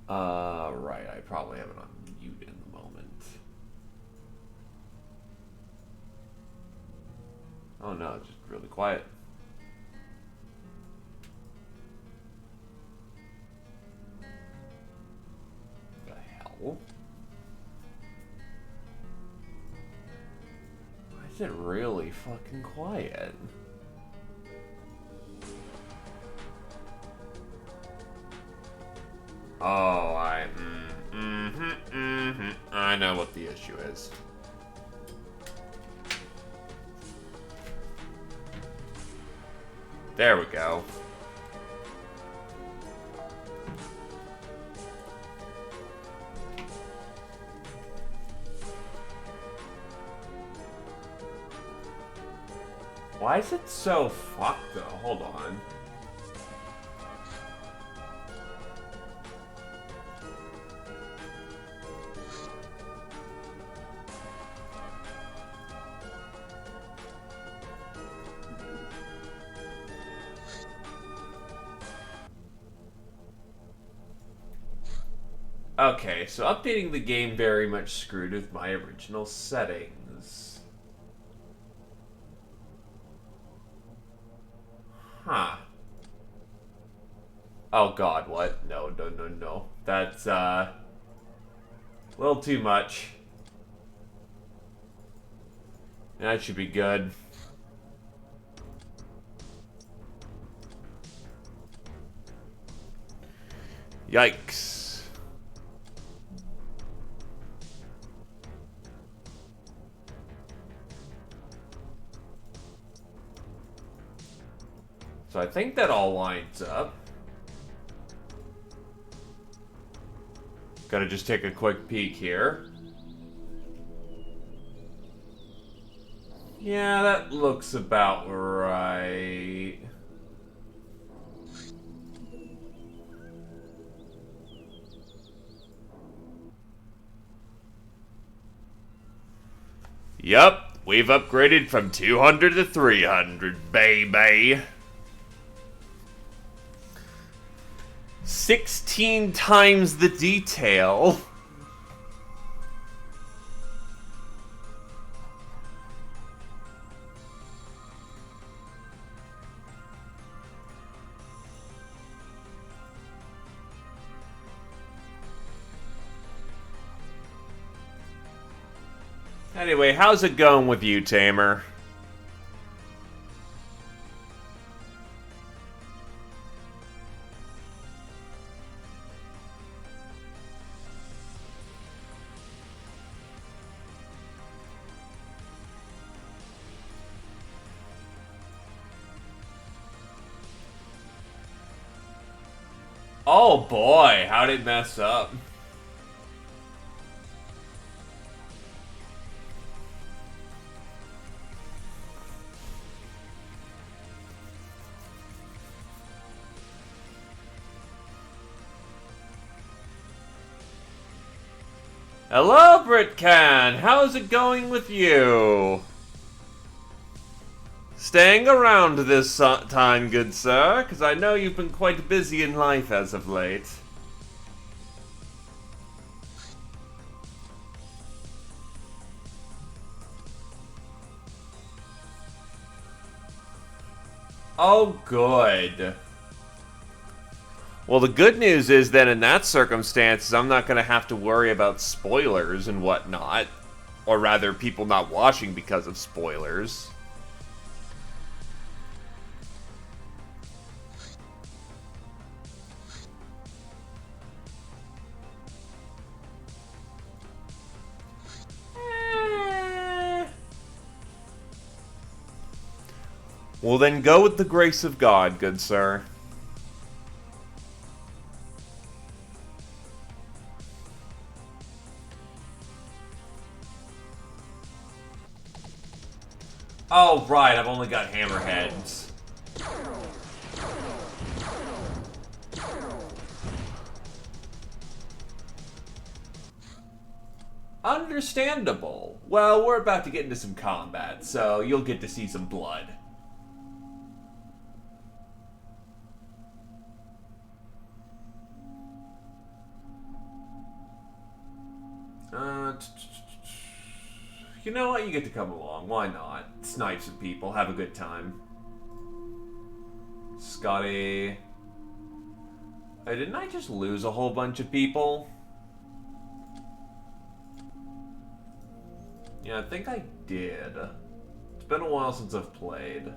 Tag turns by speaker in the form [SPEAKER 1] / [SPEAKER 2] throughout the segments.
[SPEAKER 1] Right, I probably have it on mute in the moment. Oh no, it's just really quiet. The hell? Why is it really fucking quiet? Oh, I know what the issue is. There we go. Why is it so fucked though? Hold on. Okay, so updating the game very much screwed with my original settings. Huh. Oh god, what? No, no, no, no. That's, a little too much. That should be good. Yikes. So I think that all lines up. Gotta just take a quick peek here. Yeah, that looks about right. Yup, we've upgraded from 200 to 300, baby. 16 times the detail. Anyway, how's it going with you, Tamer? Oh boy, how'd it mess up? Hello, Britcan! How's it going with you? Staying around this time, good sir, because I know you've been quite busy in life as of late. Oh, good. Well, the good news is that in that circumstance, I'm not going to have to worry about spoilers and whatnot. Or rather, people not watching because of spoilers. Well, then go with the grace of God, good sir. Oh, right, I've only got hammerheads. Understandable. Well, we're about to get into some combat, so you'll get to see some blood. You know what? You get to come along. Why not? Snipe some people. Have a good time. Scotty. Hey, didn't I just lose a whole bunch of people? Yeah, I think I did. It's been a while since I've played.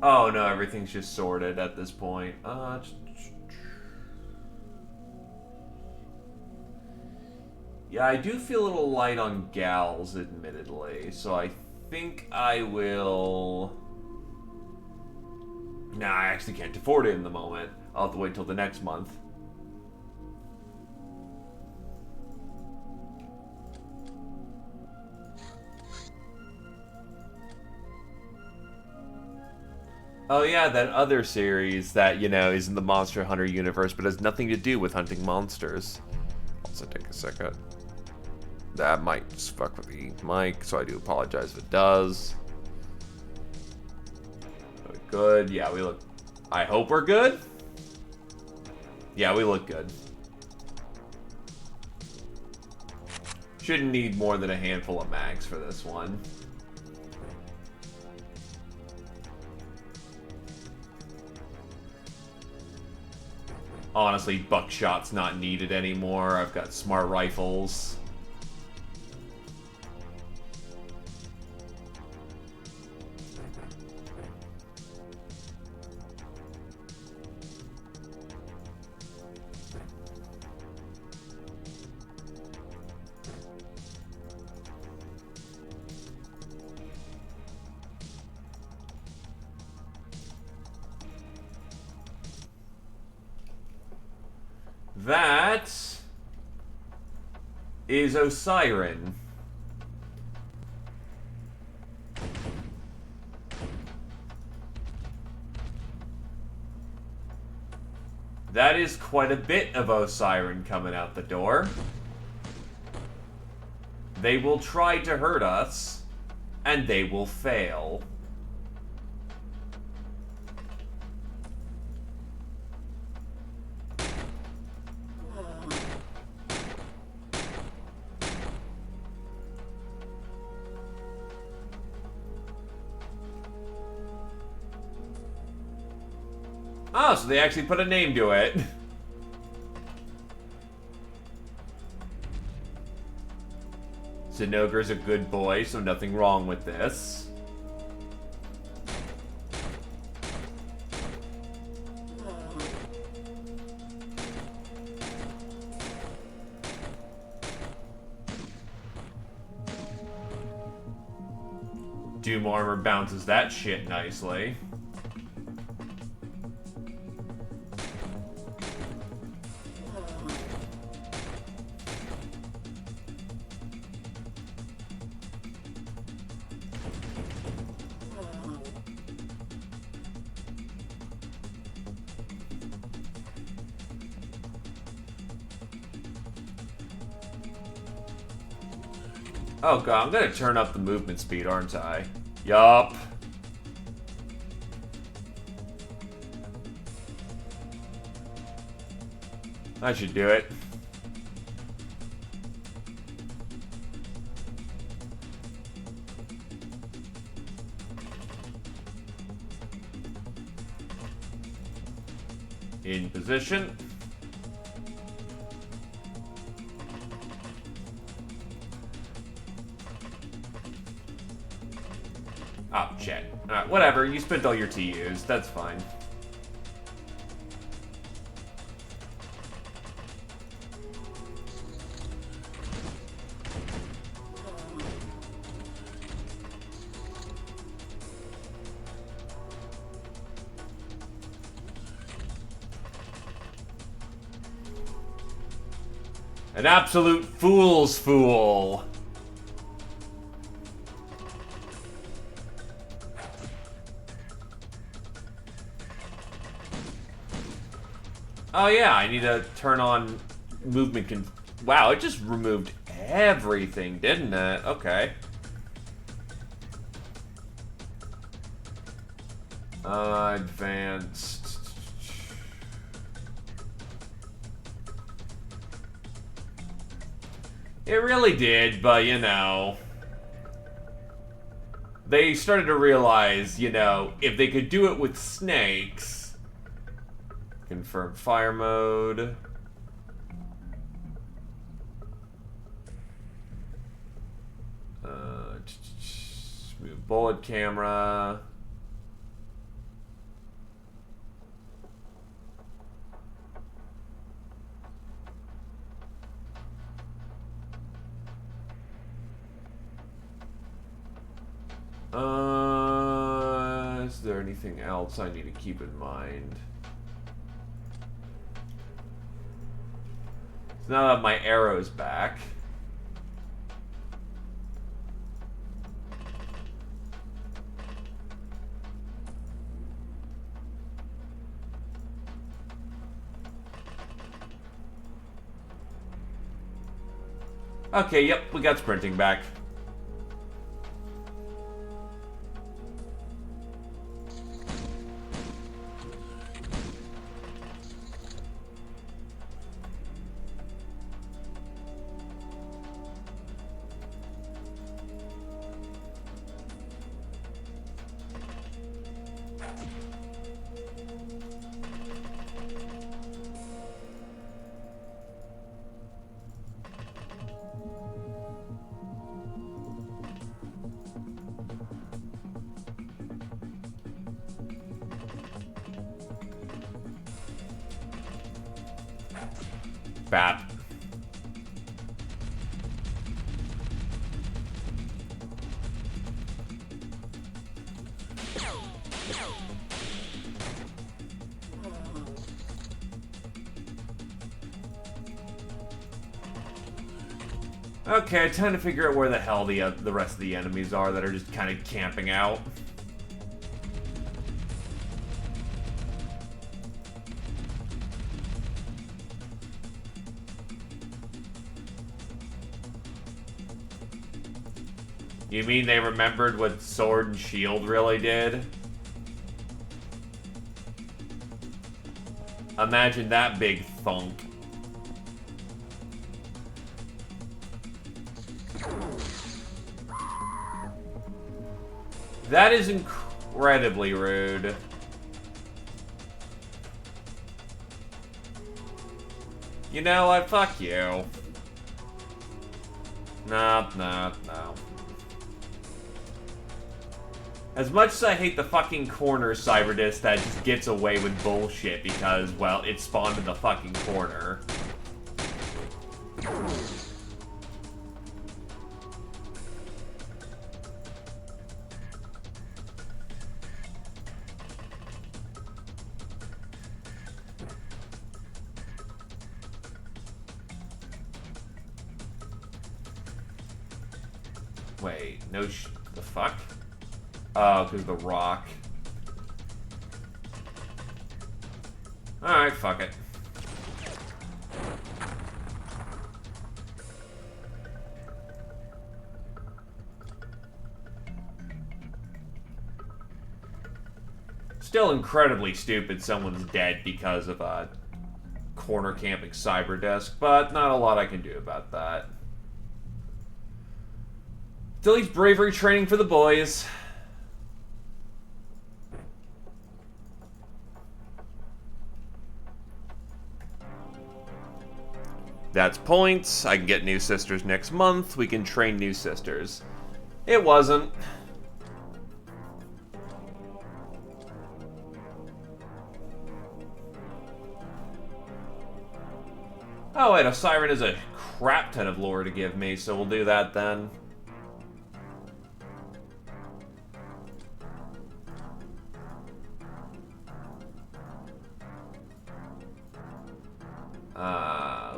[SPEAKER 1] Oh no, everything's just sorted at this point. Yeah, I do feel a little light on gals, admittedly, so I think I will... Nah, I actually can't afford it in the moment. I'll have to wait till the next month. Oh yeah, that other series that, you know, is in the Monster Hunter universe, but has nothing to do with hunting monsters. Also take a second. That might just fuck with the mic, so I do apologize if it does. Are we good? Yeah, we look... I hope we're good? Yeah, we look good. Shouldn't need more than a handful of mags for this one. Honestly, buckshot's not needed anymore. I've got smart rifles. That is Osiren. That is quite a bit of Osiren coming out the door. They will try to hurt us, and they will fail. Oh, so they actually put a name to it. Zinogre's a good boy, so nothing wrong with this. Doom Armor bounces that shit nicely. Oh god, I'm gonna turn up the movement speed, aren't I? Yup. I should do it. In position. Oh, shit. Alright, whatever. You spent all your TUs. That's fine. An absolute fool's fool. Oh yeah, I need to turn on movement wow, it just removed everything, didn't it? Okay. Advanced. It really did, but, you know... They started to realize, you know, if they could do it with snakes... Confirm fire mode... Smooth bullet camera... Is there anything else I need to keep in mind? So now that my arrow's back. Okay, yep, we got sprinting back. Bat. Okay, time to figure out where the hell the rest of the enemies are that are just kind of camping out. You mean they remembered what Sword and Shield really did? Imagine that big thunk. That is incredibly rude. You know what? Fuck you. No. As much as I hate the fucking corner CyberDisc that just gets away with bullshit because, well, it spawned in the fucking corner. Wait, no the fuck? Oh, because the rock. Alright, fuck it. Still incredibly stupid someone's dead because of a corner camping CyberDisc, but not a lot I can do about that. Still needs bravery training for the boys. That's points. I can get new sisters next month. We can train new sisters. It wasn't. Oh wait, a siren is a crap ton of lore to give me, so we'll do that then.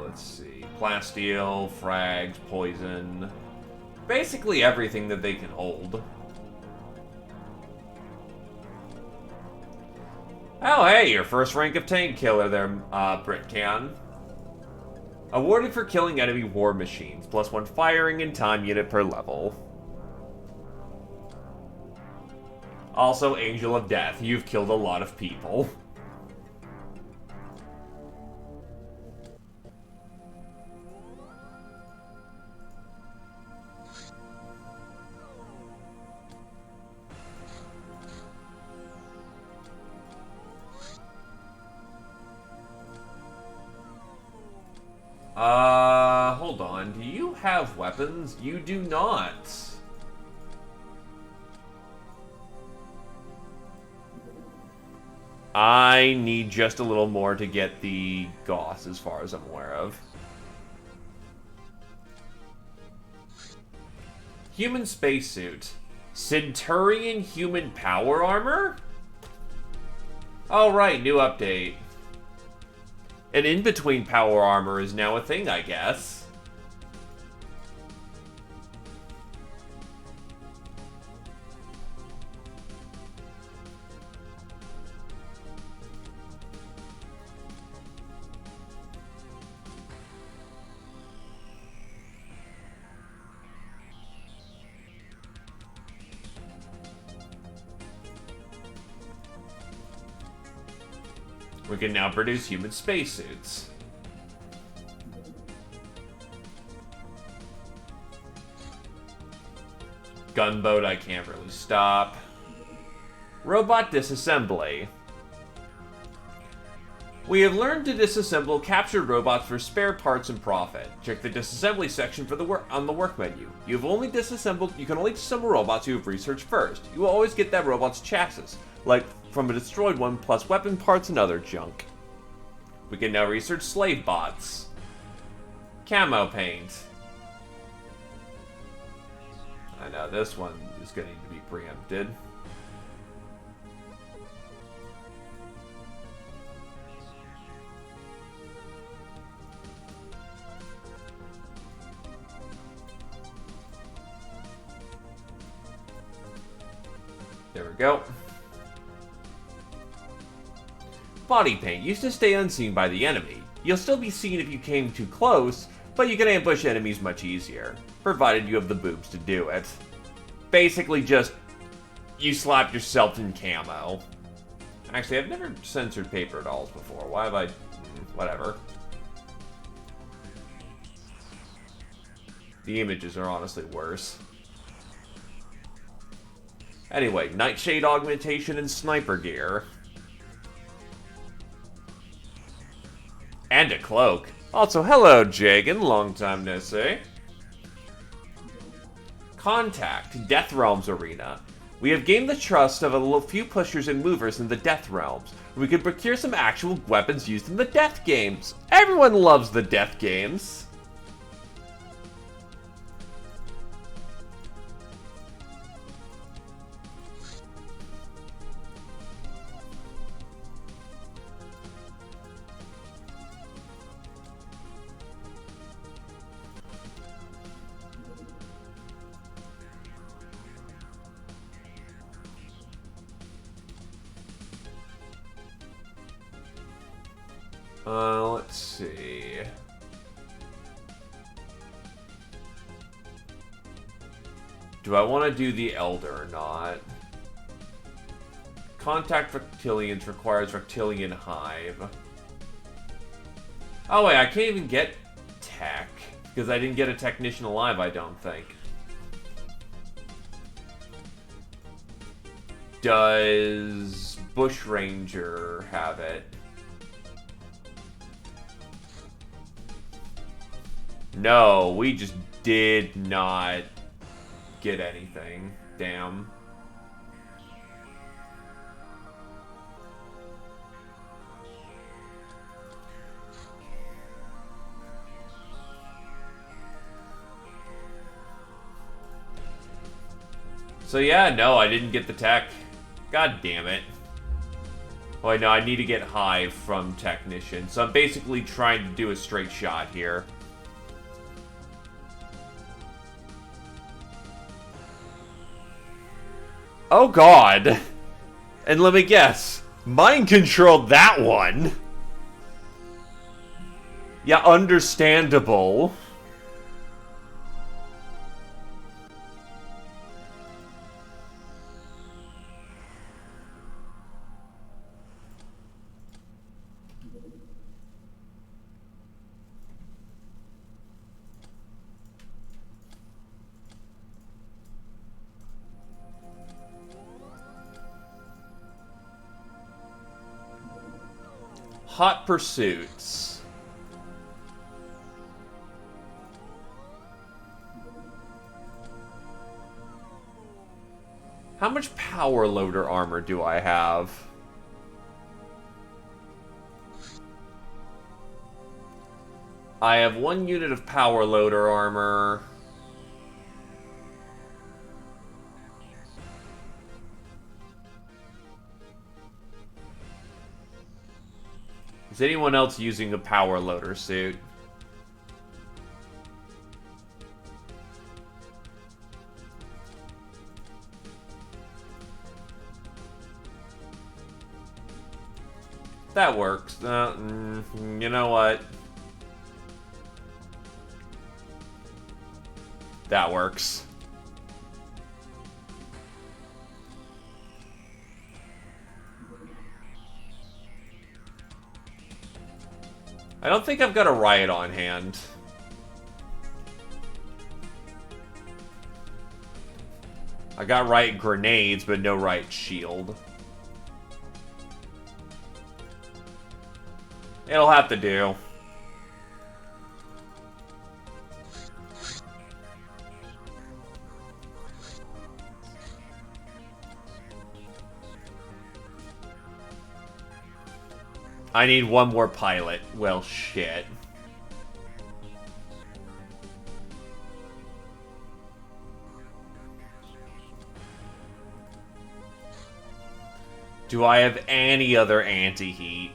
[SPEAKER 1] Let's see. Plasteel, frags, poison. Basically everything that they can hold. Oh, hey, your first rank of tank killer there, Britcan. Awarded for killing enemy war machines. +1 firing and time unit per level. Also, Angel of Death. You've killed a lot of people. have weapons. You do not. I need just a little more to get the Goss, as far as I'm aware of. Human spacesuit. Centurion human power armor? Alright, new update. An in-between power armor is now a thing, I guess. We can now produce human spacesuits. Gunboat I can't really stop. Robot disassembly. We have learned to disassemble captured robots for spare parts and profit. Check the disassembly section for the on the work menu. You can only disassemble robots you have researched first. You will always get that robot's chassis, like from a destroyed one, plus weapon parts and other junk. We can now research slave bots. Camo paint. I know, this one is going to need to be preempted. There we go. Body paint used to stay unseen by the enemy. You'll still be seen if you came too close, but you can ambush enemies much easier, provided you have the boobs to do it. Basically just, you slap yourself in camo. Actually, I've never censored paper dolls before. Why have I... whatever. The images are honestly worse. Anyway, nightshade augmentation and sniper gear. And a cloak. Also, hello, Jagan. Long time no see. Contact. Death Realms Arena. We have gained the trust of a few pushers and movers in the Death Realms. We can procure some actual weapons used in the Death games. Everyone loves the Death games. Let's see. Do I want to do the Elder or not? Contact Reptilians requires Reptilian Hive. Oh wait, I can't even get tech, because I didn't get a Technician alive, I don't think. Does Bushranger have it? No, we just did not get anything. Damn. So yeah, no, I didn't get the tech. God damn it. Oh, no, I need to get Hive from Technician. So I'm basically trying to do a straight shot here. Oh god. And let me guess. Mind controlled that one. Yeah, understandable. Hot Pursuits. How much power loader armor do I have? I have 1 unit of power loader armor. Is anyone else using a power loader suit? That works. You know what? That works. I don't think I've got a riot on hand. I got riot grenades, but no riot shield. It'll have to do. I need 1 more pilot. Well, shit. Do I have any other anti-heat?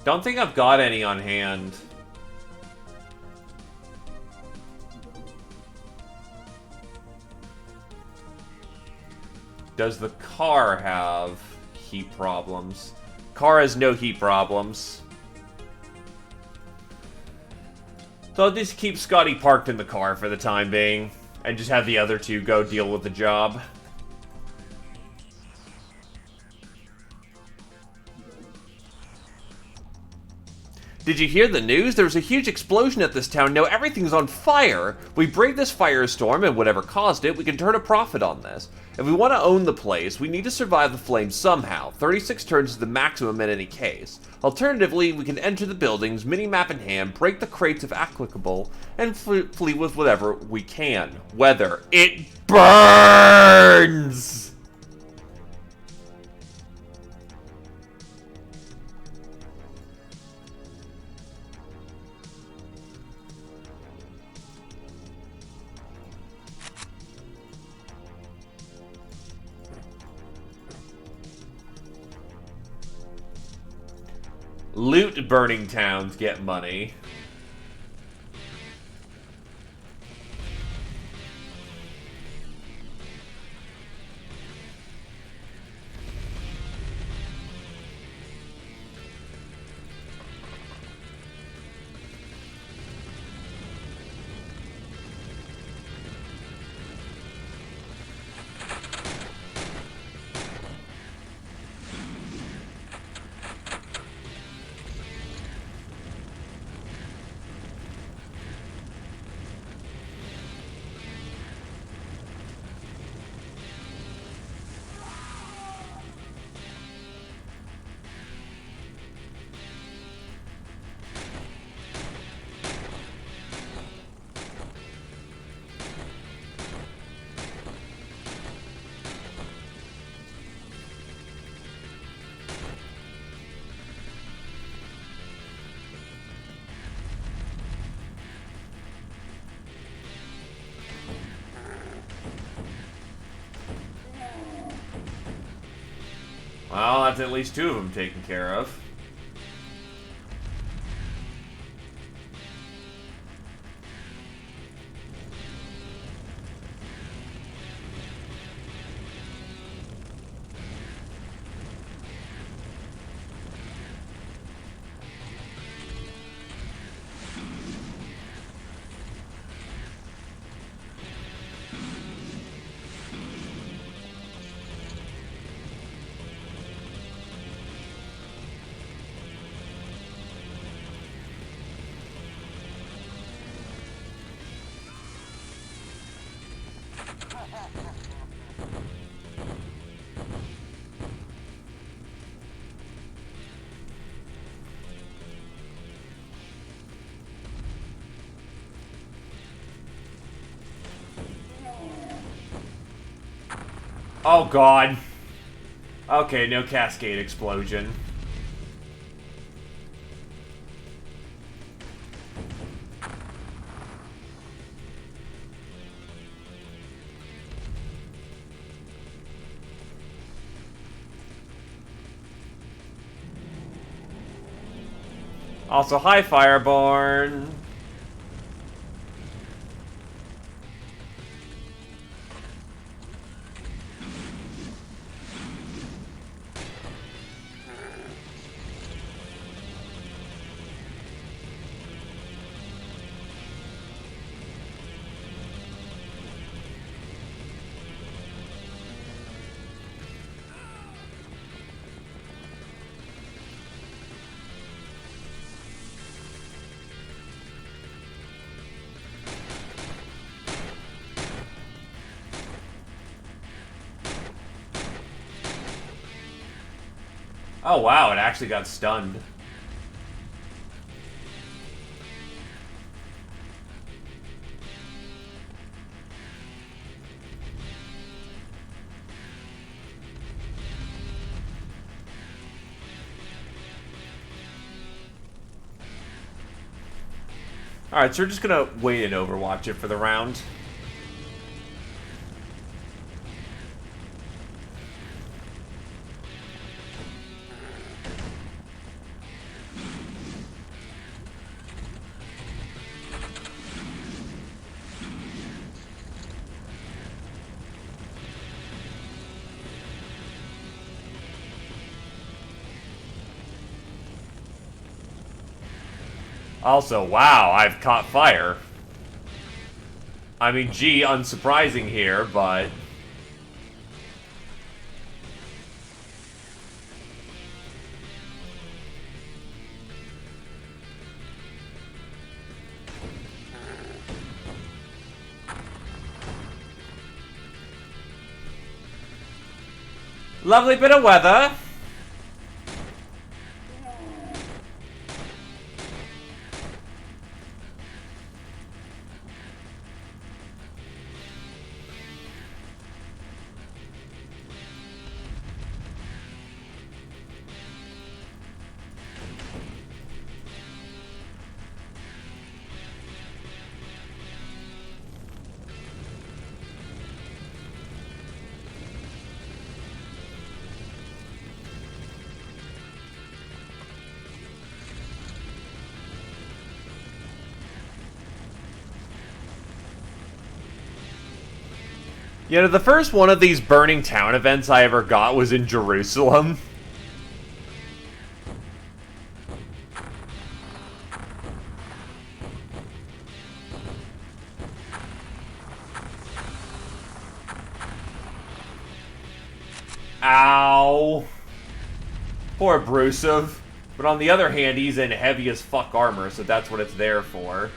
[SPEAKER 1] Don't think I've got any on hand. Does the car have heat problems? Car has no heat problems. So I'll just keep Scotty parked in the car for the time being, and just have the other 2 go deal with the job. Did you hear the news? There was a huge explosion at this town. Now everything's on fire. We braved this firestorm, and whatever caused it, we can turn a profit on this. If we want to own the place, we need to survive the flames somehow. 36 turns is the maximum in any case. Alternatively, we can enter the buildings, mini-map in hand, break the crates if applicable, and flee with whatever we can. Whether it burns! Loot burning towns get money. Well, that's at least 2 of them taken care of. Oh god. Okay, no cascade explosion. Also, hi, Fireborn. Oh wow, it actually got stunned. Alright, so we're just gonna wait and overwatch it for the round. Also, wow, I've caught fire. I mean, gee, unsurprising here, but... Lovely bit of weather. You know, the first one of these burning town events I ever got was in Jerusalem. Ow. Poor Brucev. But on the other hand, he's in heavy as fuck armor, so that's what it's there for.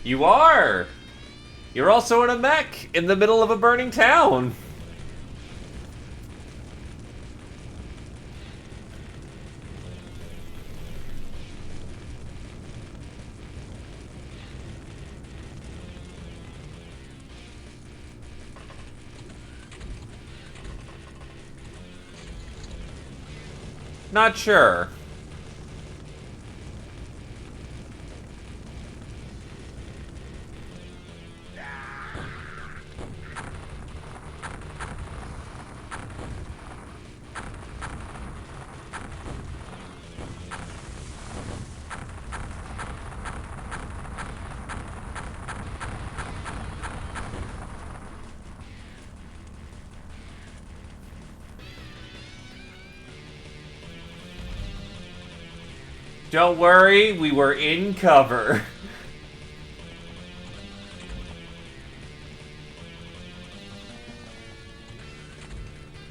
[SPEAKER 1] You are! You're also in a mech in the middle of a burning town. Not sure. Don't worry, we were in cover.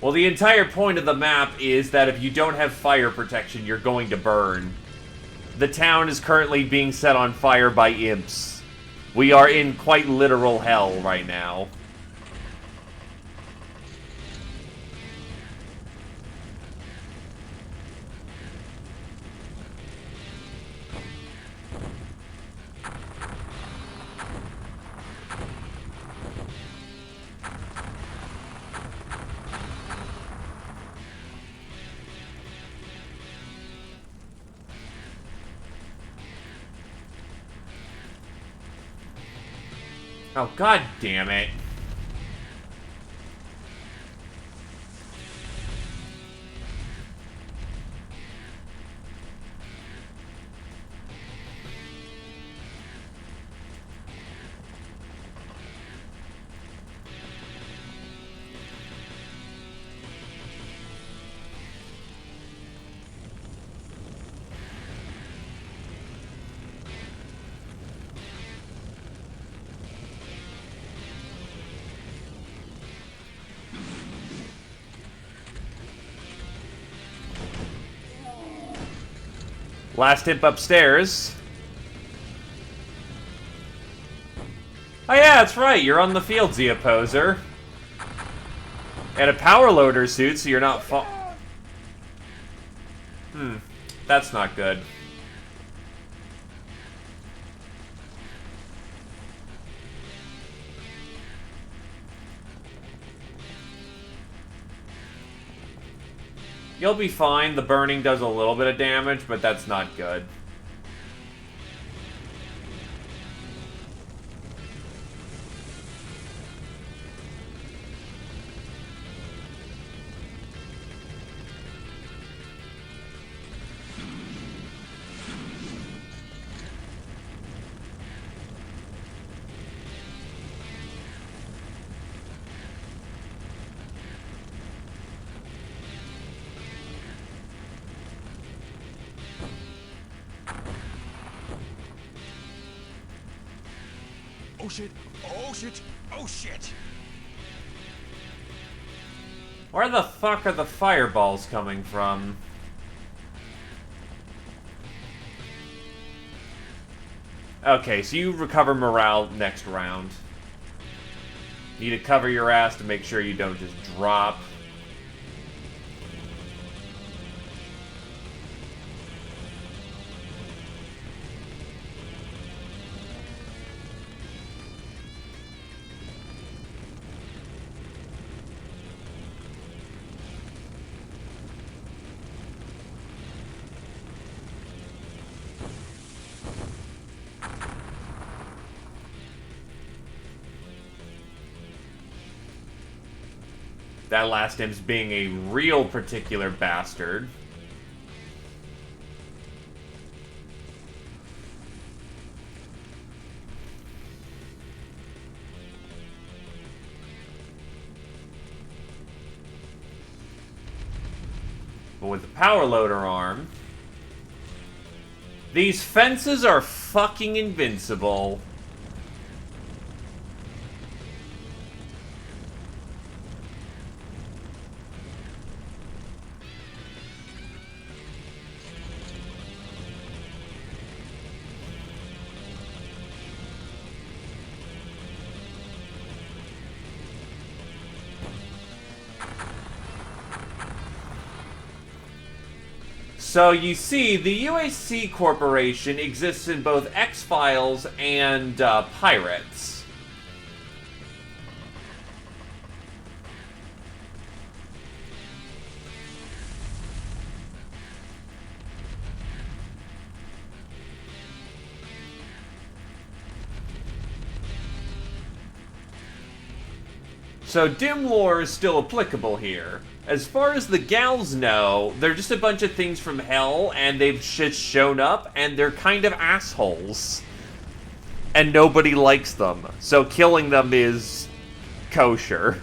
[SPEAKER 1] Well, the entire point of the map is that if you don't have fire protection, you're going to burn. The town is currently being set on fire by imps. We are in quite literal hell right now. Oh, god damn it. Last imp upstairs. Oh yeah, that's right, you're on the field, Zia Poser. And a power loader suit, so you're not that's not good. You'll be fine. The burning does a little bit of damage, but that's not good.
[SPEAKER 2] Oh shit! Oh shit! Oh shit!
[SPEAKER 1] Where the fuck are the fireballs coming from? Okay, so you recover morale next round. You need to cover your ass to make sure you don't just drop. That last imp's being a real particular bastard. But with the power loader arm, these fences are fucking invincible. So you see, the UAC Corporation exists in both X-Files and Pirates. So Dim lore is still applicable here. As far as the gals know, they're just a bunch of things from hell, and they've just shown up, and they're kind of assholes. And nobody likes them, so killing them is kosher.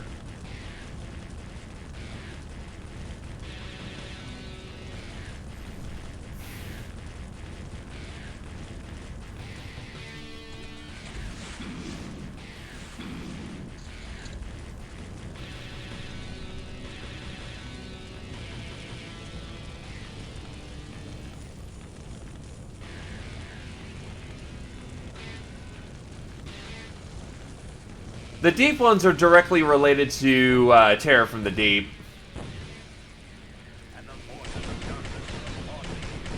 [SPEAKER 1] The deep ones are directly related to Terror from the Deep.
[SPEAKER 2] And the forces of justice support me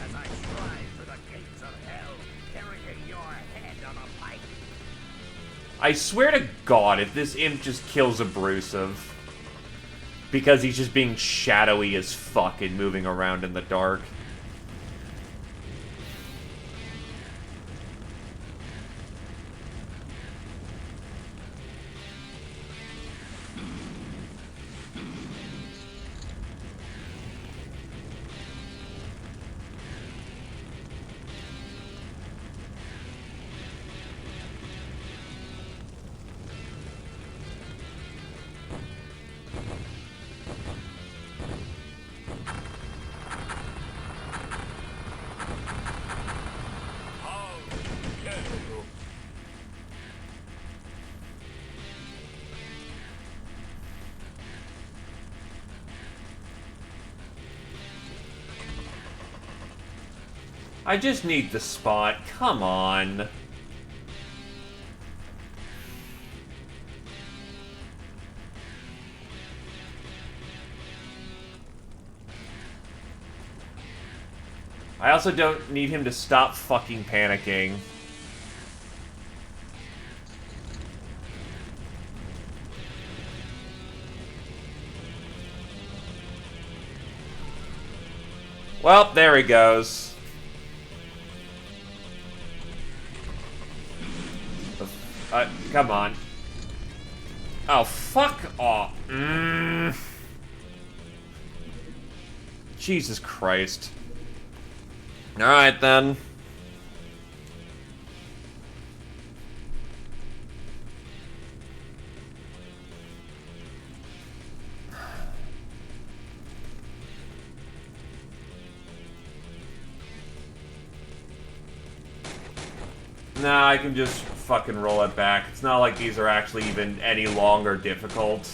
[SPEAKER 2] as I stride through the gates of hell, carrying your head on a pike.
[SPEAKER 1] I swear to God, if this imp just kills Abrasive, because he's just being shadowy as fuck and moving around in the dark. I just need the spot. Come on. I also don't need him to stop fucking panicking. Well, there he goes. Come on. Oh, fuck off. Jesus Christ. Alright, then. Nah, I can just fucking roll it back. It's not like these are actually even any longer difficult.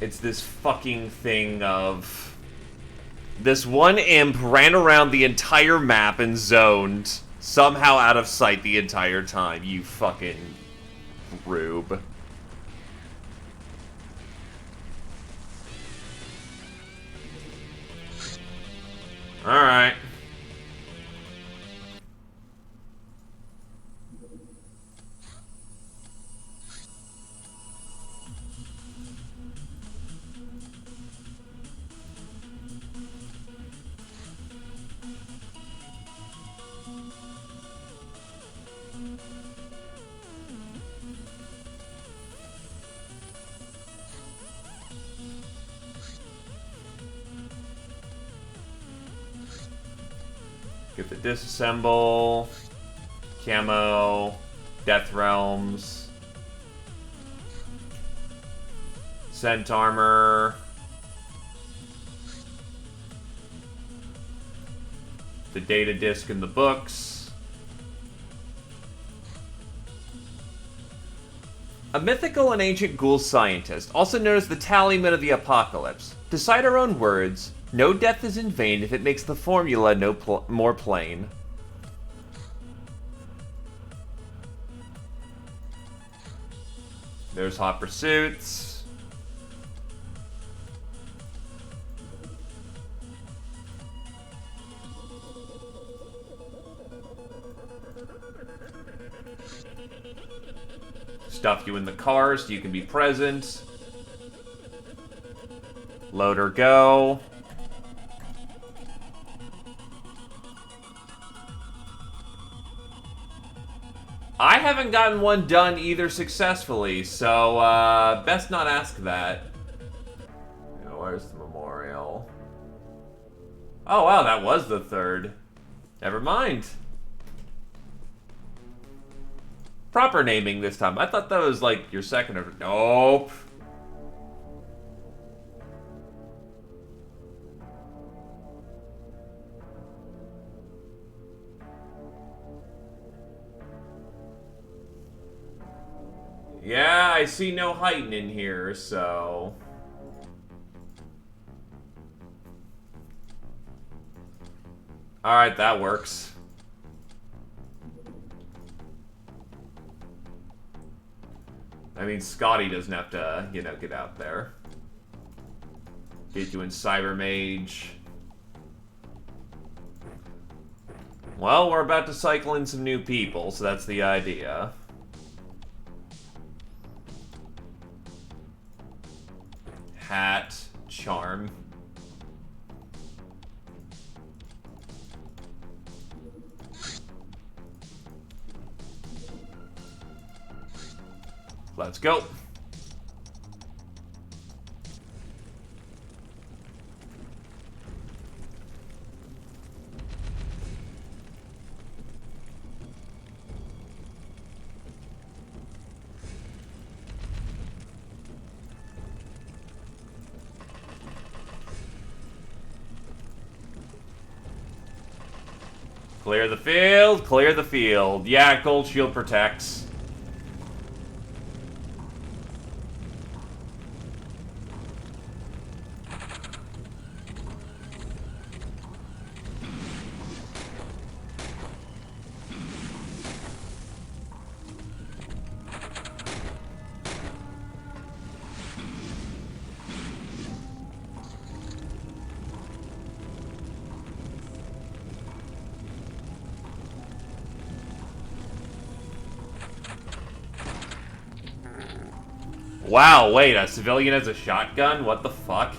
[SPEAKER 1] It's this fucking thing of... This one imp ran around the entire map and zoned, somehow out of sight the entire time, you fucking rube. Alright. Get the disassemble, camo, death realms, scent armor, the data disk in the books. A mythical and ancient ghoul scientist, also known as the Talisman of the Apocalypse. To cite our own words, no death is in vain if it makes the formula more plain. There's Hot Pursuits. Stuff you in the car so you can be present. Load or go. I haven't gotten one done either successfully, so best not ask that. Where's the memorial? Oh wow, that was the third. Never mind. Proper naming this time. I thought that was like your second or... Nope. Yeah, I see no heighten in here, so... Alright, that works. I mean, Scotty doesn't have to, you know, get out there. Get you in Cyber Mage. Well, we're about to cycle in some new people, so that's the idea. Hat, charm. Let's go. Clear the field, clear the field. Yeah, gold shield protects. Wow, wait, a civilian has a shotgun? What the fuck?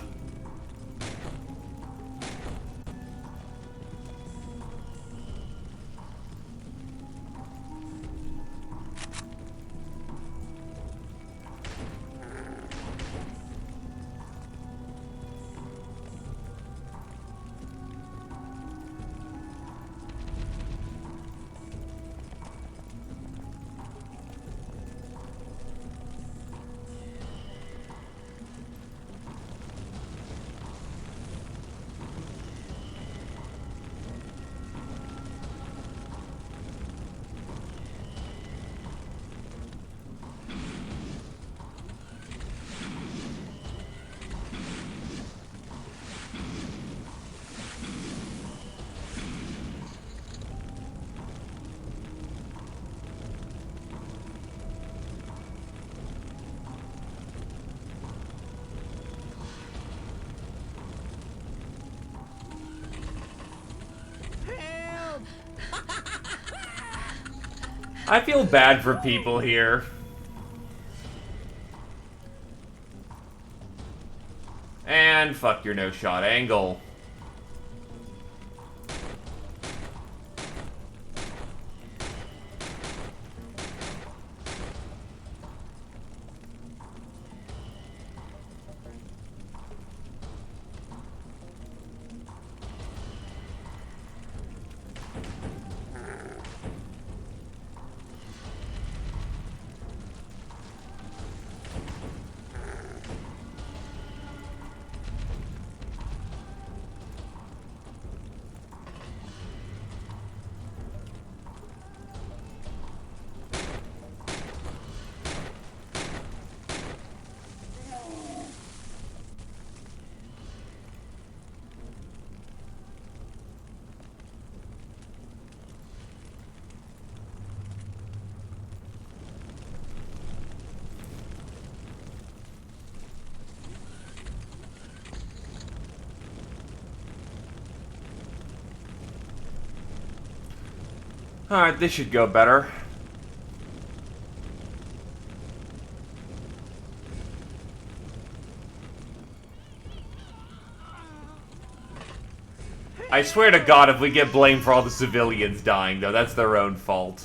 [SPEAKER 1] I feel bad for people here. And fuck your no-shot angle. Alright, this should go better. I swear to God, if we get blamed for all the civilians dying, though, that's their own fault.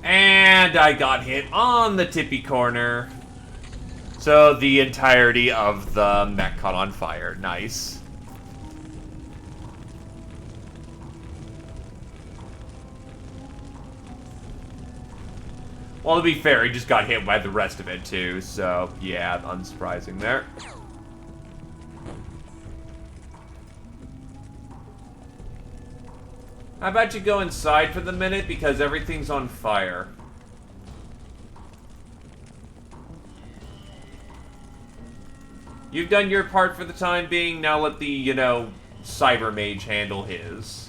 [SPEAKER 1] And I got hit on the tippy corner. So the entirety of the mech caught on fire. Nice. Well, to be fair, he just got hit by the rest of it too, so yeah, unsurprising there. How about you go inside for the minute, because everything's on fire. You've done your part for the time being, now let the, you know, cyber mage handle his.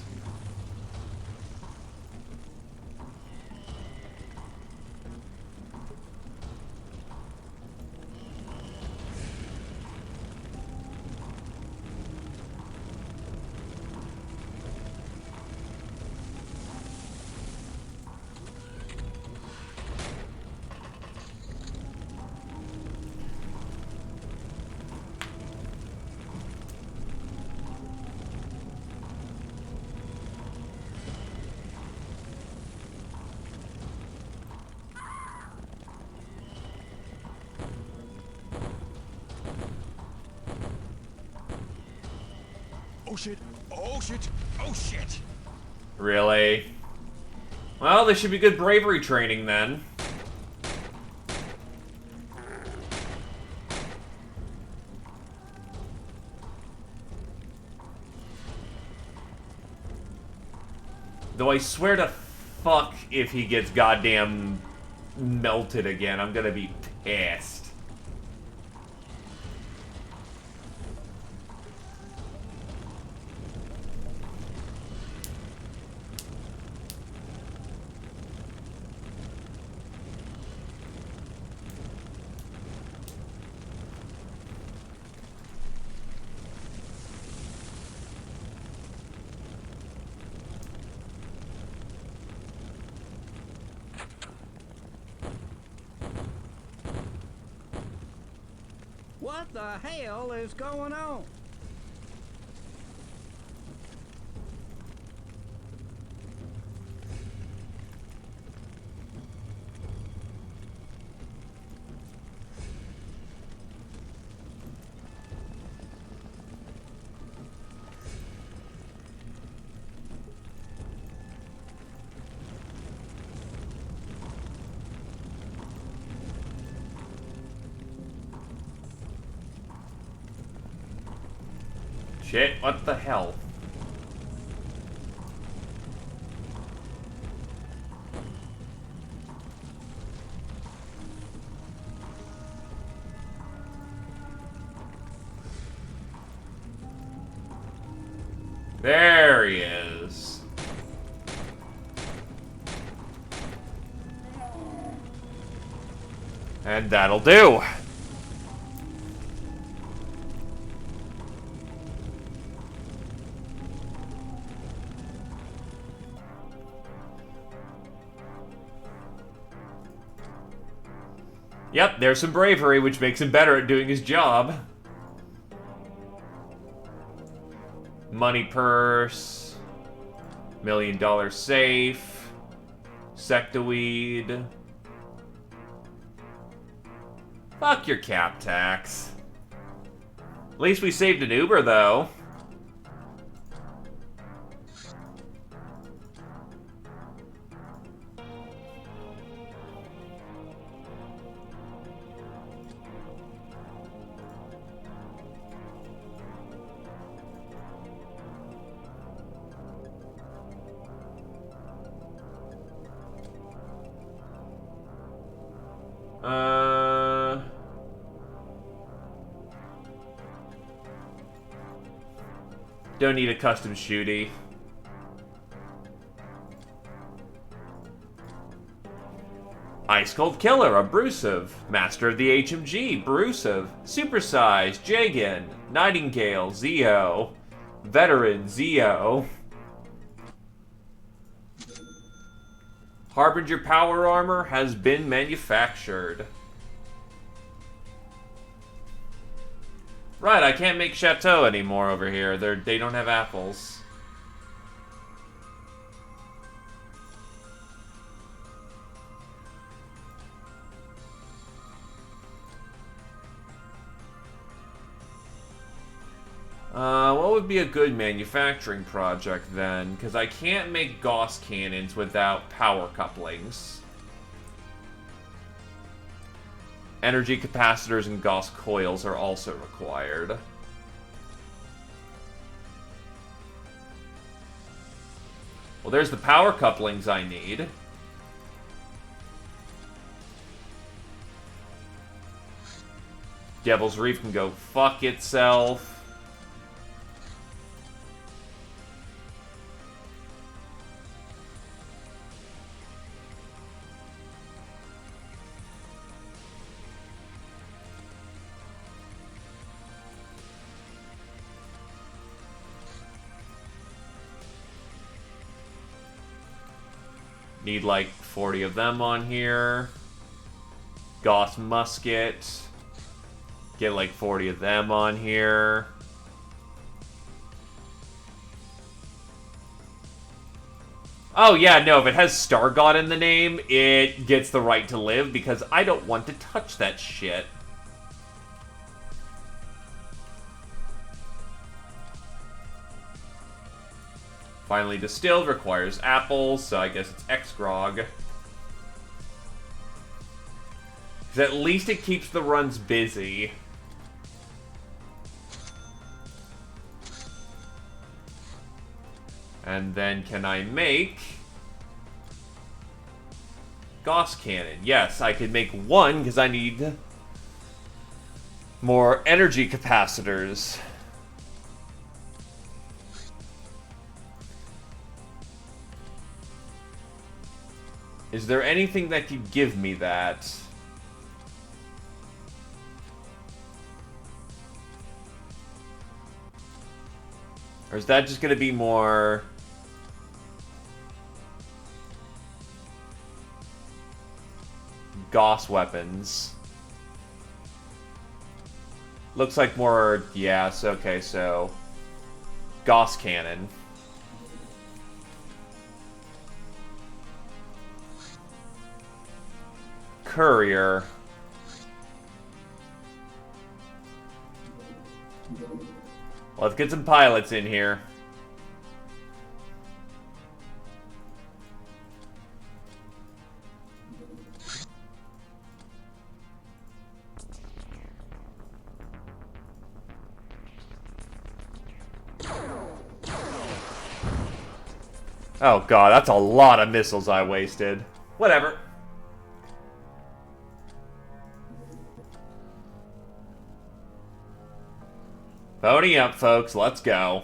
[SPEAKER 2] Oh shit! Oh shit! Oh shit!
[SPEAKER 1] Really? Well, this should be good bravery training then. Though I swear to fuck if he gets goddamn melted again, I'm gonna be pissed.
[SPEAKER 2] What the hell is going on?
[SPEAKER 1] Shit, what the hell? There he is. And that'll do. Yep, there's some bravery, which makes him better at doing his job. Money purse. $1 million safe. Sectoweed. Fuck your cap tax. At least we saved an Uber, though. Don't need a custom shooty. Ice Cold Killer, Abrasive. Master of the HMG, Abrasive. Supersize, Jagan. Nightingale, Zeo. Veteran, Zeo. Harbinger Power Armor has been manufactured. Right, I can't make Chateau anymore over here. They don't have apples. What would be a good manufacturing project then? Because I can't make Gauss cannons without power couplings. Energy capacitors and Gauss coils are also required. Well, there's the power couplings I need. Devil's Reef can go fuck itself. Need like 40 of them on here. Gauss musket. Get like 40 of them on here. Oh yeah, no, if it has Star God in the name, it gets the right to live because I don't want to touch that shit. Finally distilled requires apples, so I guess it's X-Grog. Because at least it keeps the runs busy. And then can I make Gauss Cannon? Yes, I can make one because I need more energy capacitors. Is there anything that could give me that? Or is that just going to be more... Gauss weapons? Looks like more... Yes, okay, so... Gauss Cannon. Courier. Let's get some pilots in here. Oh god, that's a lot of missiles I wasted. Whatever. Pony up, folks. Let's go.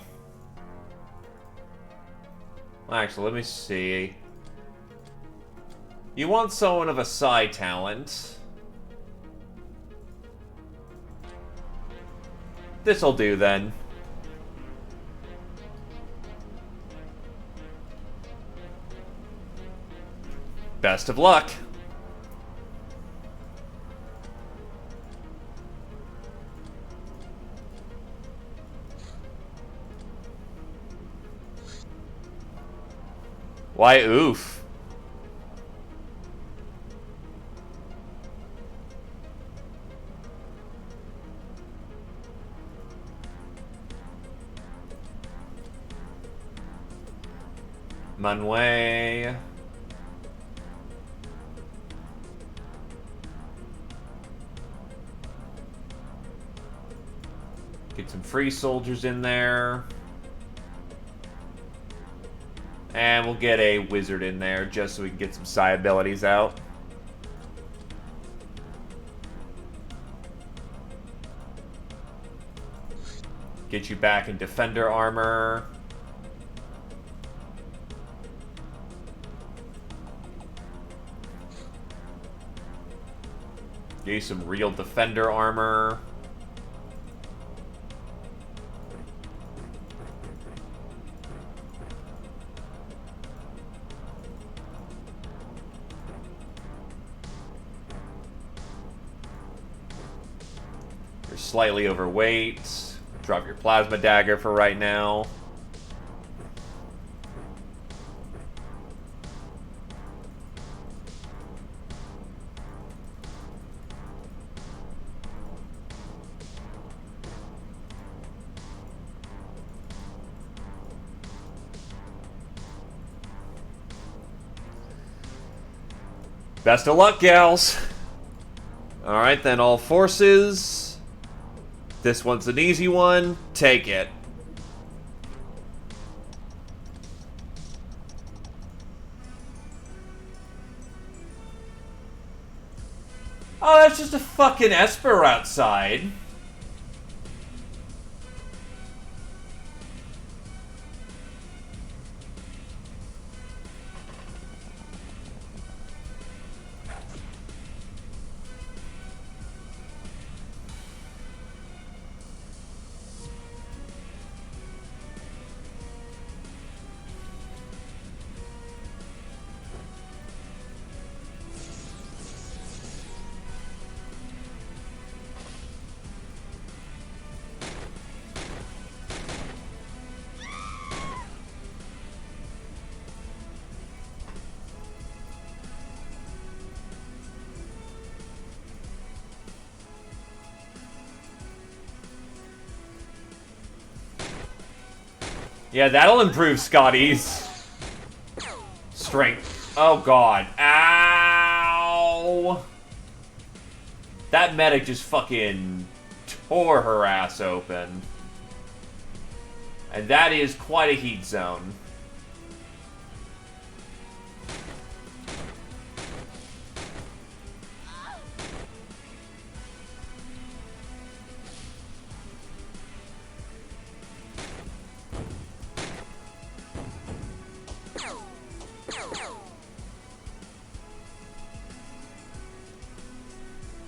[SPEAKER 1] Actually, let me see. You want someone of a psi talent. This'll do, then. Best of luck. Why, oof. Manway. Get some free soldiers in there. And we'll get a wizard in there just so we can get some psi abilities out. Get you back in defender armor. Get you some real defender armor. You're slightly overweight. Drop your plasma dagger for right now. Best of luck, gals. Alright, then all forces. This one's an easy one. Take it. Oh, that's just a fucking Esper outside. Yeah, that'll improve Scotty's strength. Oh god. Ow! That medic just fucking tore her ass open. And that is quite a heat zone.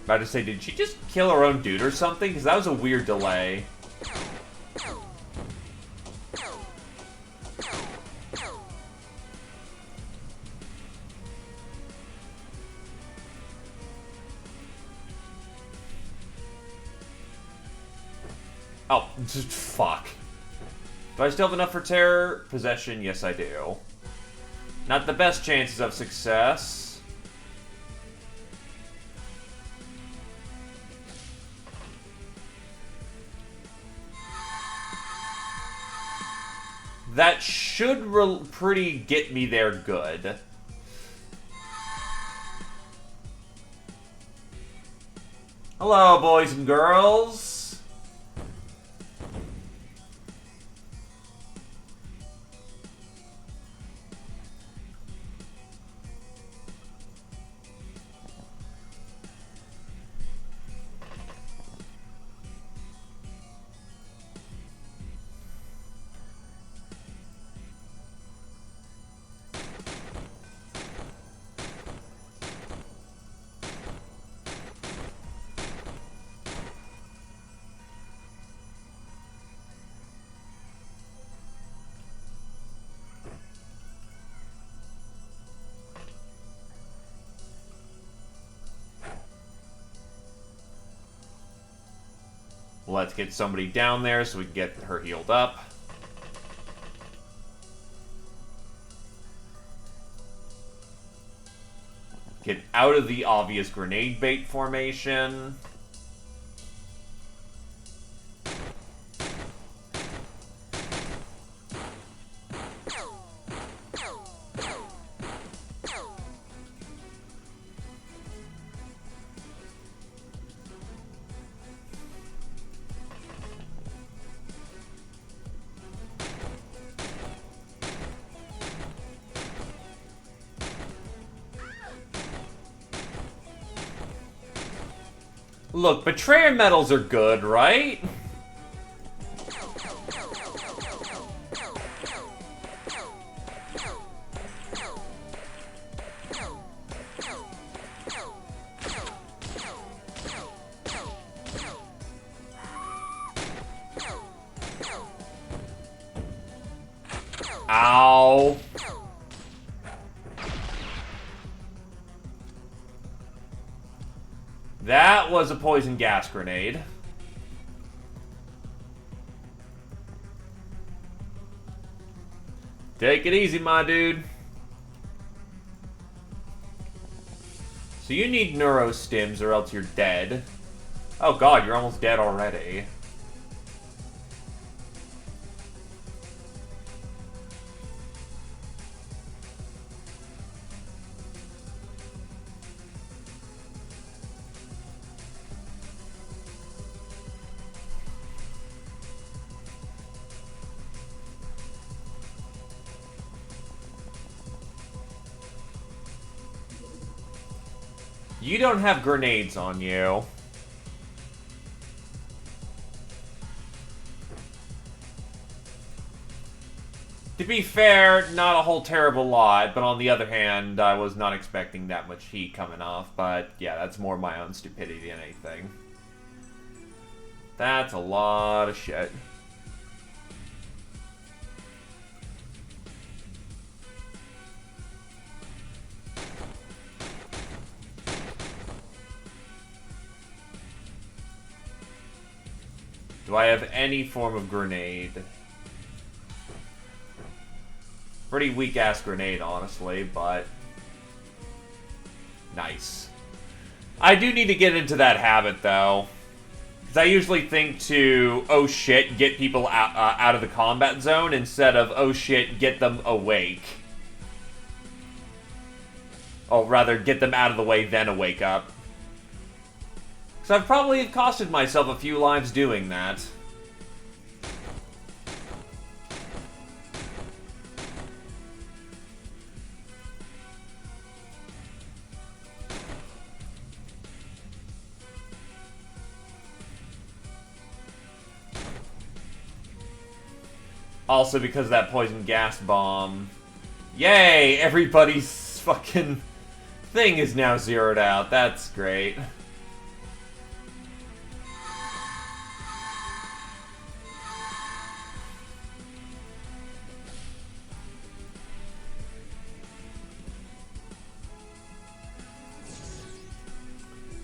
[SPEAKER 1] About to say, did she just kill her own dude or something? Because that was a weird delay. Oh, just fuck. Do I still have enough for terror? Possession? Yes, I do. Not the best chances of success. That should pretty get me there good. Hello, boys and girls. Let's get somebody down there so we can get her healed up. Get out of the obvious grenade bait formation. Look, betrayer medals are good, right? Ow. That was a poison gas grenade. Take it easy, my dude. So you need neurostims or else you're dead. Oh god, you're almost dead already. You don't have grenades on you. To be fair, not a whole terrible lot, but on the other hand, I was not expecting that much heat coming off, but yeah, that's more my own stupidity than anything. That's a lot of shit. Do I have any form of grenade? Pretty weak-ass grenade, honestly, but... nice. I do need to get into that habit, though. Because I usually think to, oh shit, get people out of the combat zone, instead of, oh shit, get them awake. Or rather, get them out of the way, then awake up. So I've probably costed myself a few lives doing that. Also because of that poison gas bomb. Yay! Everybody's fucking thing is now zeroed out. That's great.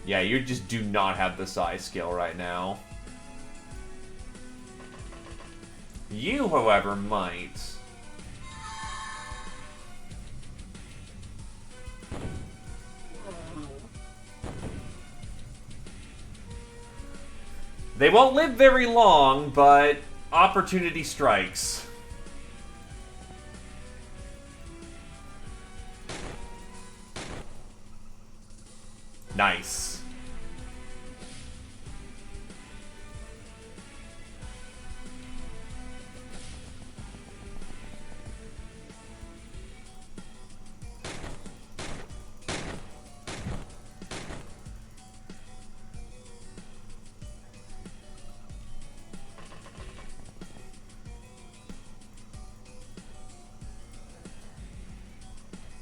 [SPEAKER 1] Yeah, you just do not have the size skill right now. You, however, might. They won't live very long, but opportunity strikes. Nice.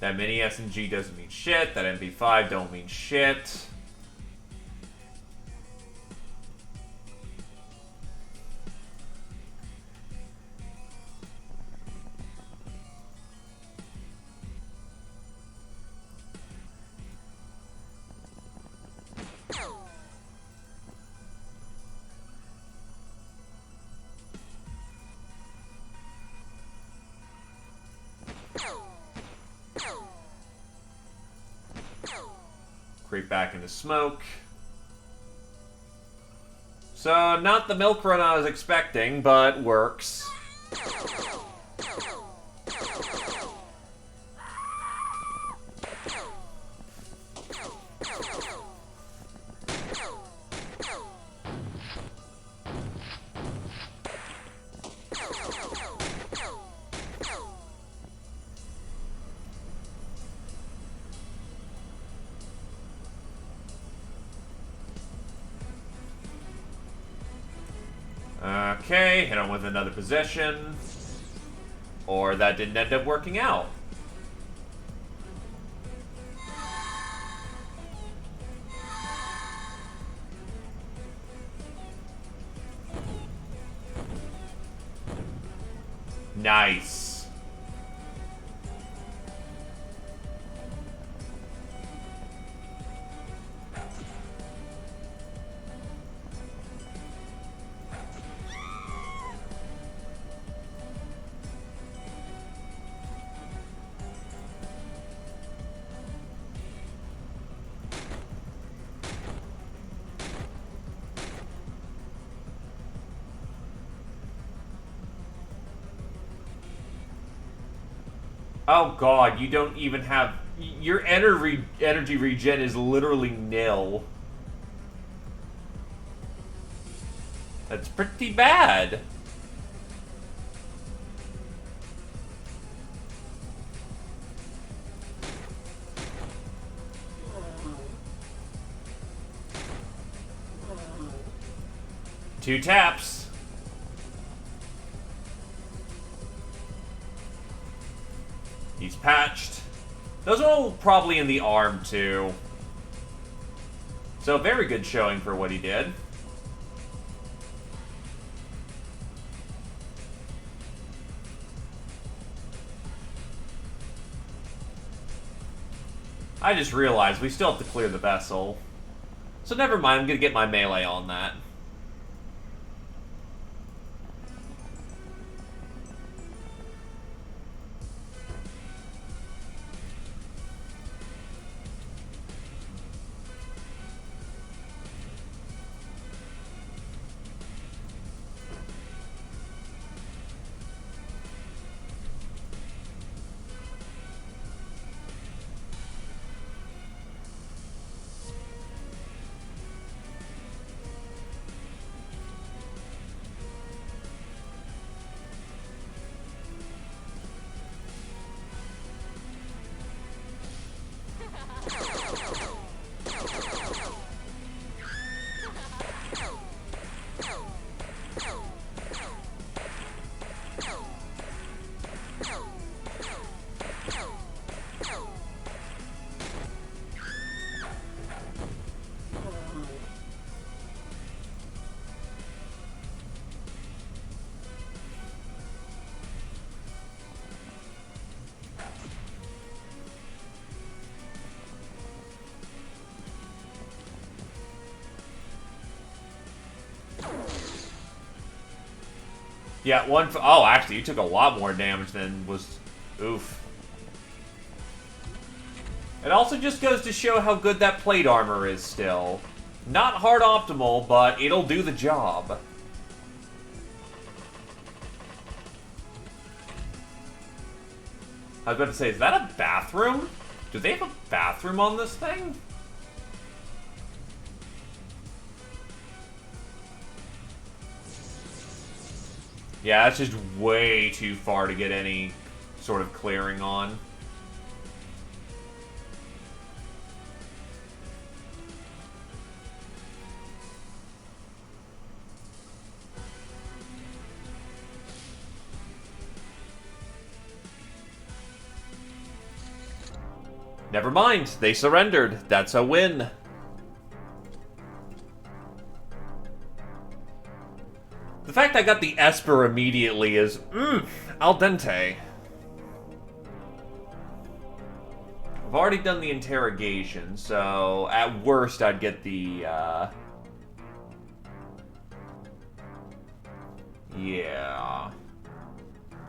[SPEAKER 1] That mini SMG doesn't mean shit. That MP5 don't mean shit. Creep back into smoke. So, not the milk run I was expecting, but works. Okay, hit him with another possession. Or that didn't end up working out. Nice. Oh god, you don't even have... Your energy regen is literally nil. That's pretty bad. Two taps. He's patched. Those are all probably in the arm, too. So, very good showing for what he did. I just realized we still have to clear the vessel. So never mind, I'm gonna get my melee on that. Yeah, oh, actually, you took a lot more damage than was... Oof. It also just goes to show how good that plate armor is still. Not hard optimal, but it'll do the job. I was about to say, is that a bathroom? Do they have a bathroom on this thing? Yeah, that's just way too far to get any sort of clearing on. Never mind, they surrendered. That's a win. The fact I got the Esper immediately is, al dente. I've already done the interrogation, so at worst I'd get the, yeah.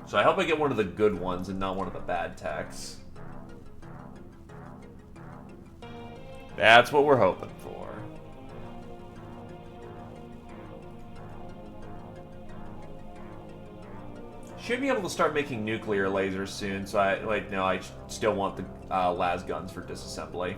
[SPEAKER 1] So I hope I get one of the good ones and not one of the bad techs. That's what we're hoping for. Should be able to start making nuclear lasers soon, so I still want the las guns for disassembly.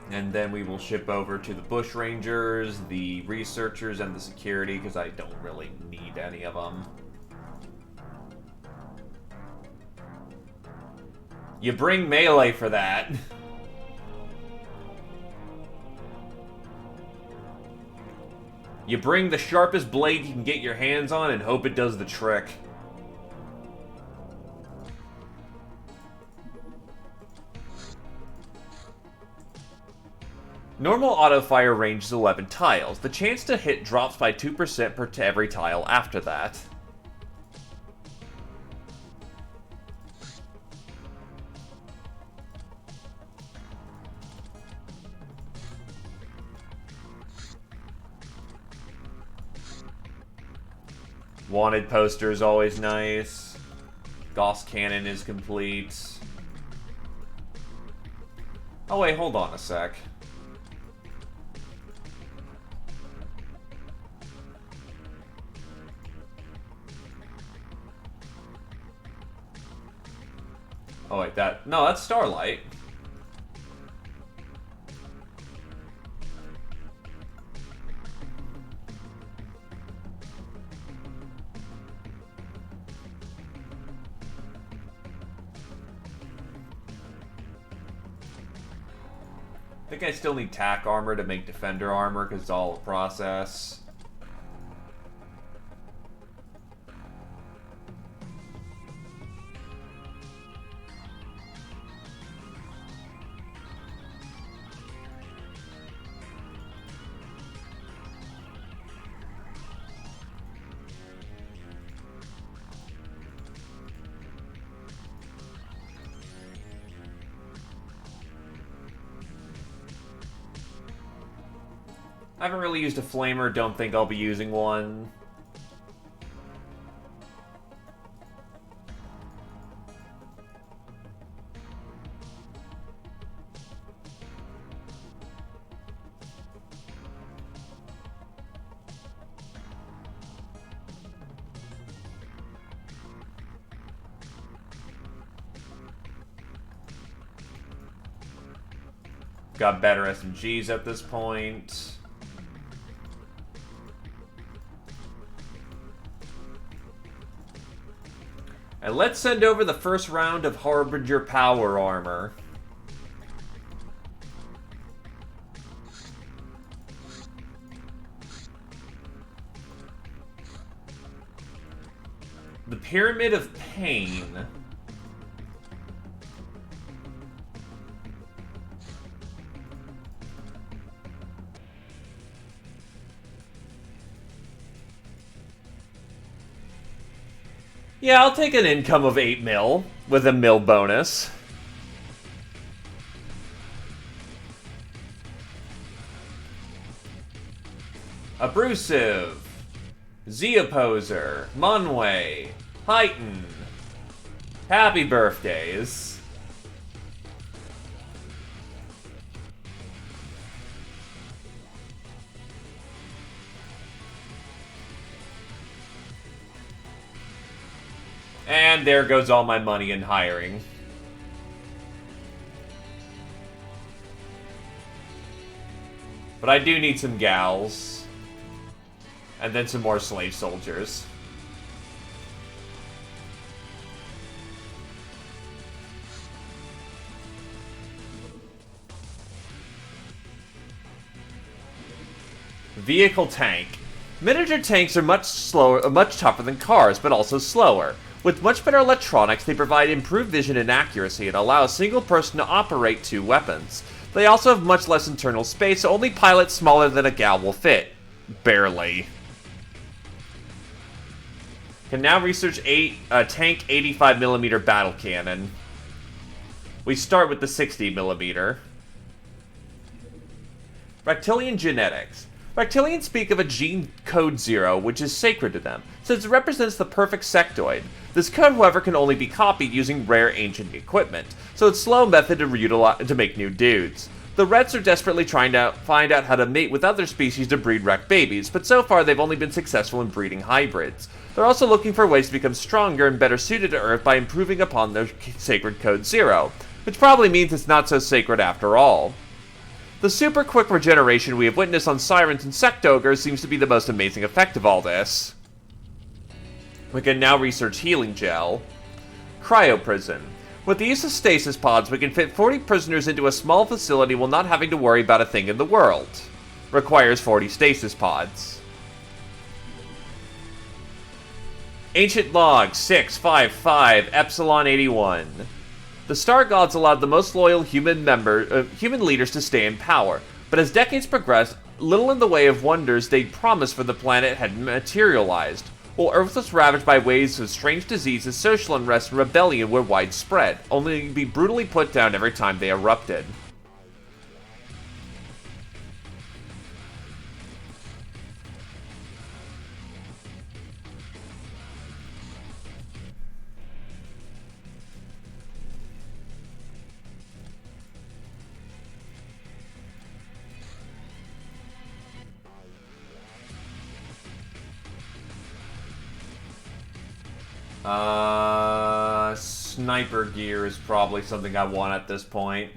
[SPEAKER 1] And then we will ship over to the Bush Rangers, the researchers, and the security, because I don't really need any of them. You bring melee for that. You bring the sharpest blade you can get your hands on and hope it does the trick. Normal auto-fire range is 11 tiles. The chance to hit drops by 2% per every tile after that. Wanted poster is always nice. Gauss cannon is complete. Oh wait, hold on a sec. Oh wait, no, that's Starlight. I think I still need tack armor to make defender armor because it's all a process. I haven't really used a flamer, don't think I'll be using one. Got better SMGs at this point. And let's send over the first round of Harbinger power armor. The Pyramid of Pain. Yeah, I'll take an income of 8 mil with a mil bonus. Abrasive, Z-Opposer, Munway, Heighten. Happy birthdays. And there goes all my money in hiring. But I do need some gals. And then some more slave soldiers. Vehicle tank. Miniature tanks are much tougher than cars, but also slower. With much better electronics, they provide improved vision and accuracy and allow a single person to operate 2 weapons. They also have much less internal space, so only pilots smaller than a gal will fit. Barely. Can now research tank 85mm battle cannon. We start with the 60mm. Reptilian genetics. Reptilians speak of a gene code 0, which is sacred to them, since it represents the perfect sectoid. This code, however, can only be copied using rare ancient equipment, so it's a slow method to make new dudes. The Reds are desperately trying to find out how to mate with other species to breed wrecked babies, but so far they've only been successful in breeding hybrids. They're also looking for ways to become stronger and better suited to Earth by improving upon their sacred code 0, which probably means it's not so sacred after all. The super quick regeneration we have witnessed on Sirens and Sect Ogres seems to be the most amazing effect of all this. We can now research healing gel. Cryoprison. With the use of stasis pods, we can fit 40 prisoners into a small facility while not having to worry about a thing in the world. Requires 40 stasis pods. Ancient Log 655 Epsilon 81. The Star Gods allowed the most loyal human leaders to stay in power, but as decades progressed, little in the way of wonders they'd promised for the planet had materialized. While Earth was ravaged by waves of strange diseases, social unrest and rebellion were widespread, only to be brutally put down every time they erupted. Sniper gear is probably something I want at this point.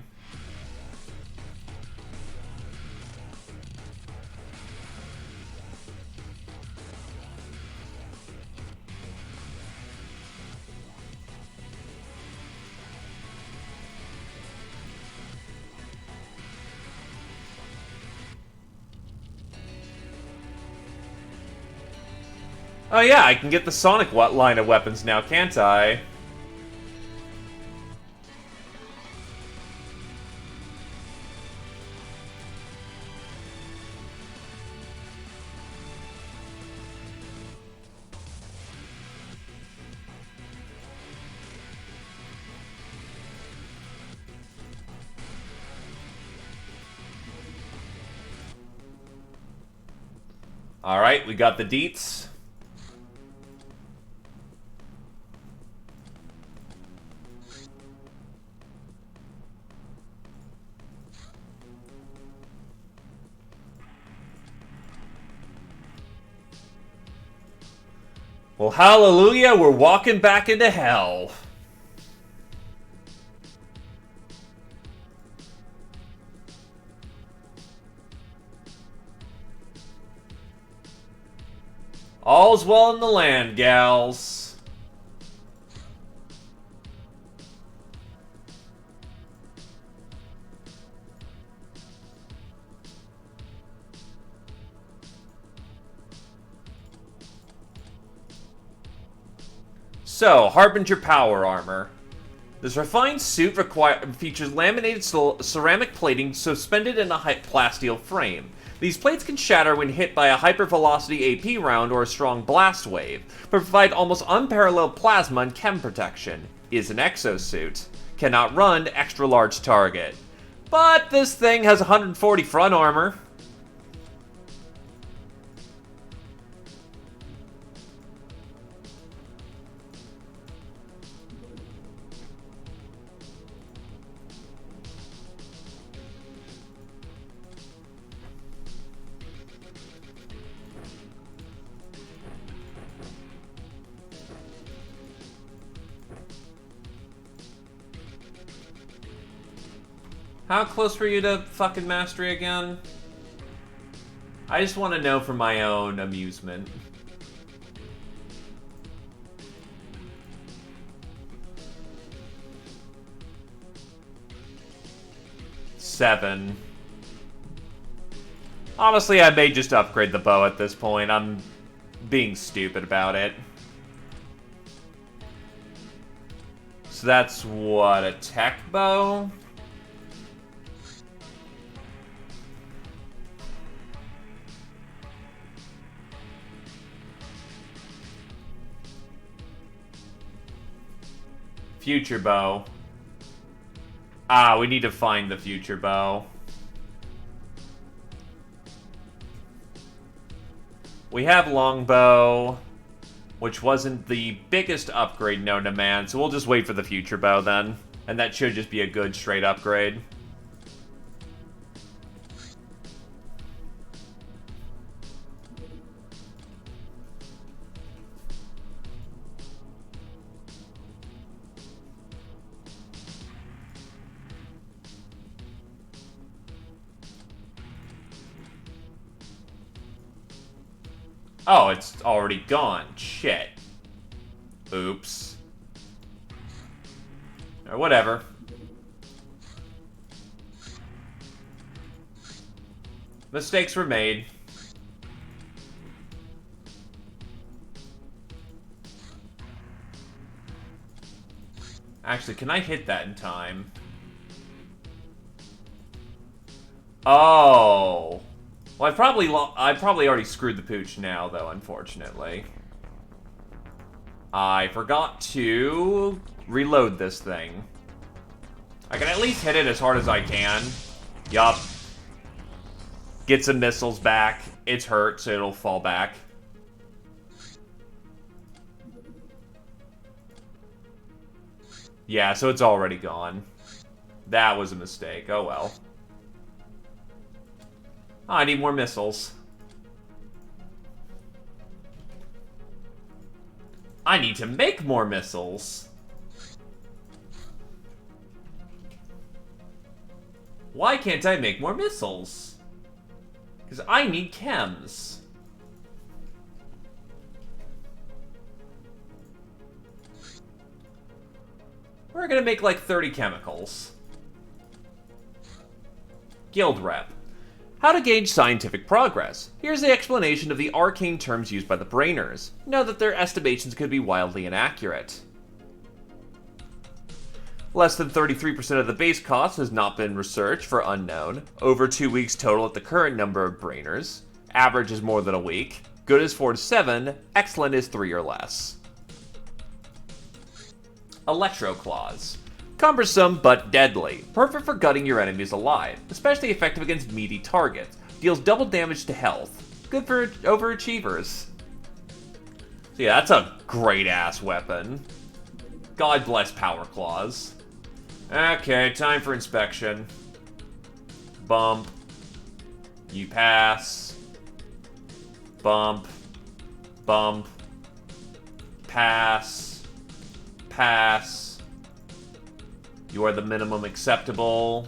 [SPEAKER 1] Oh yeah, I can get the Sonic line of weapons now, can't I? Alright, we got the deets. Well, hallelujah, we're walking back into hell. All's well in the land, gals. So, Harbinger Power Armor. This refined suit features laminated ceramic plating suspended in a plasteel frame. These plates can shatter when hit by a hypervelocity AP round or a strong blast wave, but provide almost unparalleled plasma and chem protection. Is an exosuit. Cannot run extra large target. But this thing has 140 front armor. How close were you to fucking mastery again? I just want to know for my own amusement. Seven. Honestly, I may just upgrade the bow at this point. I'm being stupid about it. So that's what, a tech bow? Future bow. Ah, we need to find the future bow. We have longbow, which wasn't the biggest upgrade known to man, so we'll just wait for the future bow then. And that should just be a good straight upgrade. Oh, it's already gone. Shit. Oops. Or whatever. Mistakes were made. Actually, can I hit that in time? Oh. Well, I probably already screwed the pooch now, though, unfortunately. I forgot to reload this thing. I can at least hit it as hard as I can. Yup. Get some missiles back. It's hurt, so it'll fall back. Yeah, so it's already gone. That was a mistake. Oh well. Oh, I need more missiles. I need to make more missiles. Why can't I make more missiles? Because I need chems. We're gonna make like 30 chemicals. Guild rep. How to gauge scientific progress. Here's the explanation of the arcane terms used by the brainers. Know that their estimations could be wildly inaccurate. Less than 33% of the base cost has not been researched for unknown. Over 2 weeks total at the current number of brainers. Average is more than a week. Good is 4 to 7. Excellent is 3 or less. Electro Claws. Cumbersome, but deadly. Perfect for gutting your enemies alive. Especially effective against meaty targets. Deals double damage to health. Good for overachievers. So yeah, that's a great-ass weapon. God bless Power Claws. Okay, time for inspection. Bump. You pass. Bump. Bump. Pass. Pass. You are the minimum acceptable.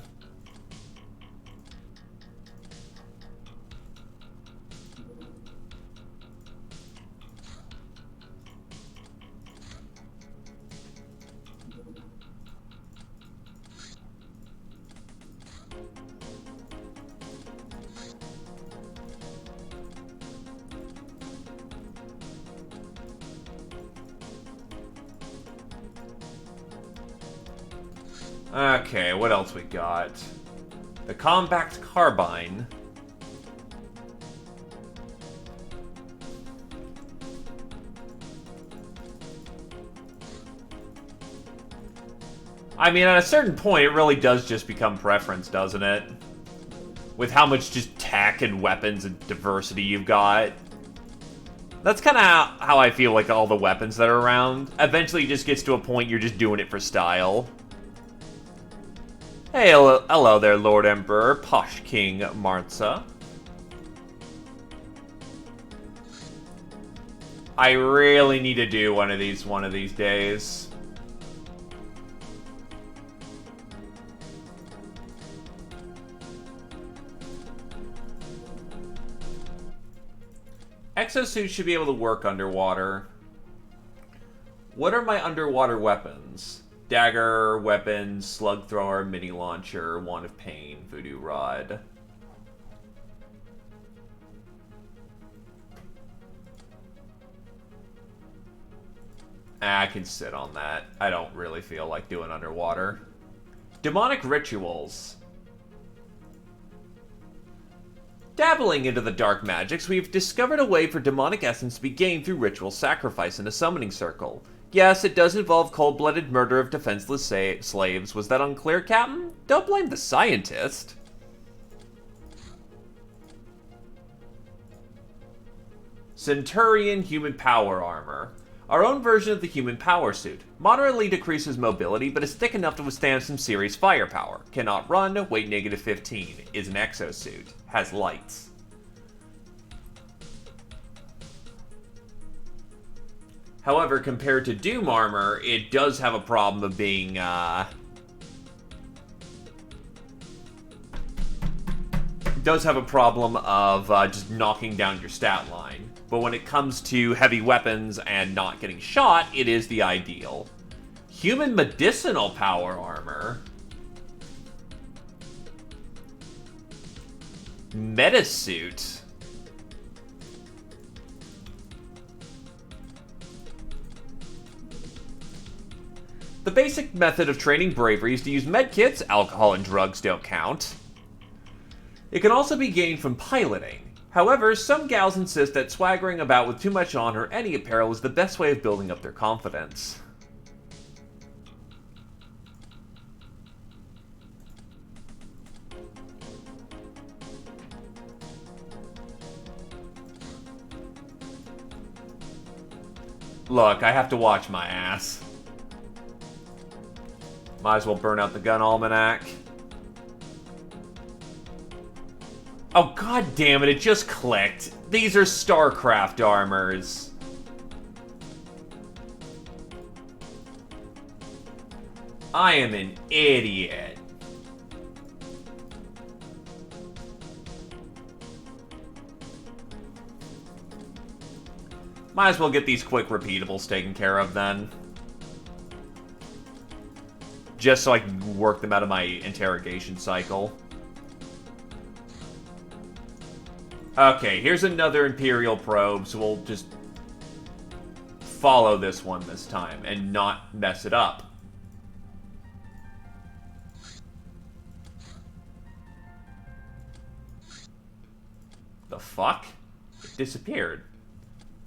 [SPEAKER 1] Okay, what else we got? The compact carbine. I mean, at a certain point, it really does just become preference, doesn't it? With how much just tech and weapons and diversity you've got. That's kind of how I feel like all the weapons that are around. Eventually it just gets to a point you're just doing it for style. Hey, hello there, Lord Emperor, Posh King Martha. I really need to do one of these days. Exosuits should be able to work underwater. What are my underwater weapons? Dagger, weapon, slug thrower, mini launcher, wand of pain, voodoo rod. I can sit on that. I don't really feel like doing underwater. Demonic rituals. Dabbling into the dark magics, we've discovered a way for demonic essence to be gained through ritual sacrifice in a summoning circle. Yes, it does involve cold-blooded murder of defenseless slaves. Was that unclear, Captain? Don't blame the scientist. Centurion human power armor. Our own version of the human power suit. Moderately decreases mobility, but is thick enough to withstand some serious firepower. Cannot run, weight -15. Is an exosuit. Has lights. However, compared to Doom armor, it does have a problem of being, just knocking down your stat line. But when it comes to heavy weapons and not getting shot, it is the ideal. Human medicinal power armor. Metasuit. The basic method of training bravery is to use medkits. Alcohol and drugs don't count. It can also be gained from piloting. However, some gals insist that swaggering about with too much on or any apparel is the best way of building up their confidence. Look, I have to watch my ass. Might as well burn out the gun almanac. Oh, god damn it, it just clicked. These are StarCraft armors. I am an idiot. Might as well get these quick repeatables taken care of then. Just so I can work them out of my interrogation cycle. Okay, here's another Imperial probe, so we'll just follow this one this time and not mess it up. The fuck? It disappeared.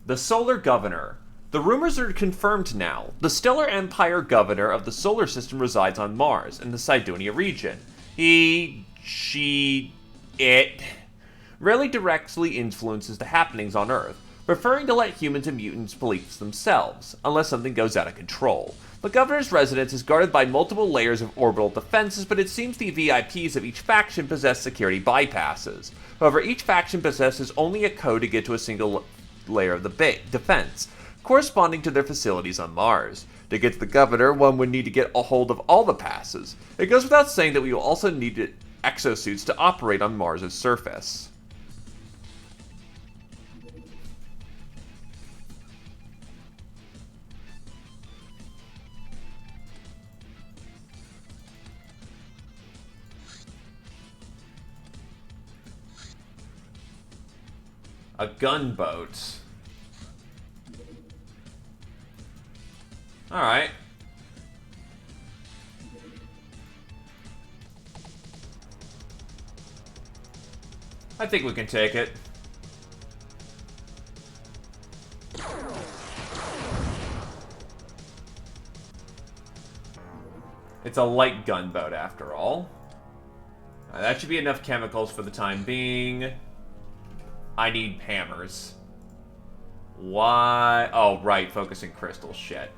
[SPEAKER 1] The Solar Governor. The rumors are confirmed now. The Stellar Empire Governor of the Solar System resides on Mars, in the Cydonia region. It rarely directly influences the happenings on Earth, preferring to let humans and mutants police themselves, unless something goes out of control. The Governor's residence is guarded by multiple layers of orbital defenses, but it seems the VIPs of each faction possess security bypasses. However, each faction possesses only a code to get to a single layer of the defense, corresponding to their facilities on Mars. To get to the Governor, one would need to get a hold of all the passes. It goes without saying that we will also need exosuits to operate on Mars' surface. A gunboat. Alright. I think we can take it. It's a light gunboat, after all. That should be enough chemicals for the time being. I need hammers. Why? Oh, right, focusing crystal shit.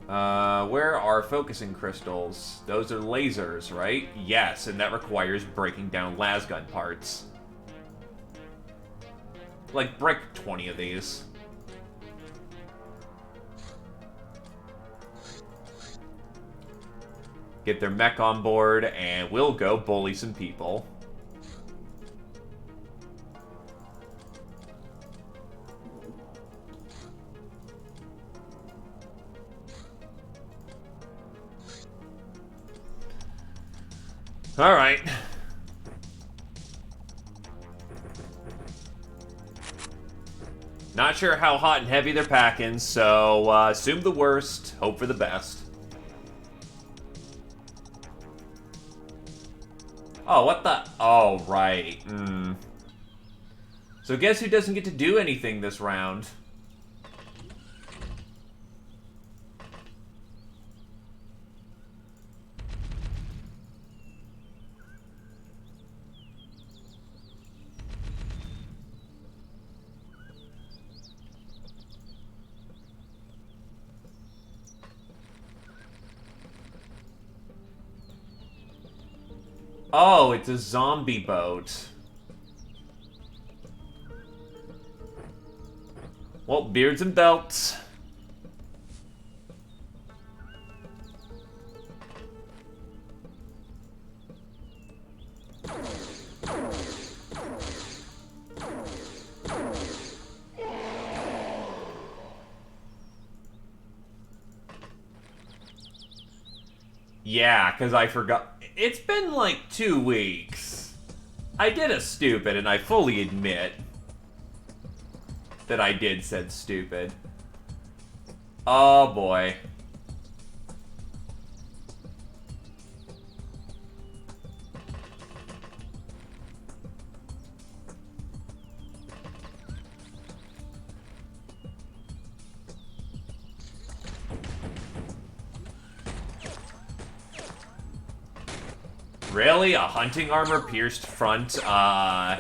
[SPEAKER 1] Where are focusing crystals? Those are lasers, right? Yes, and that requires breaking down lasgun parts. Like, break 20 of these. Get their mech on board, and we'll go bully some people. Alright. Not sure how hot and heavy they're packing, so assume the worst, hope for the best. Oh, what the? Oh, right. So guess who doesn't get to do anything this round? Oh, it's a zombie boat. Well, beards and belts. Yeah, because I forgot. It's been like 2 weeks. I did a stupid, and I fully admit that I said stupid. Oh boy. Really? A hunting armor pierced front? Wow.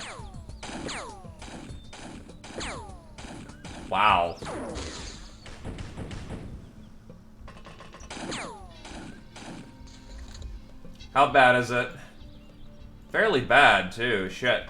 [SPEAKER 1] How bad is it? Fairly bad, too. Shit.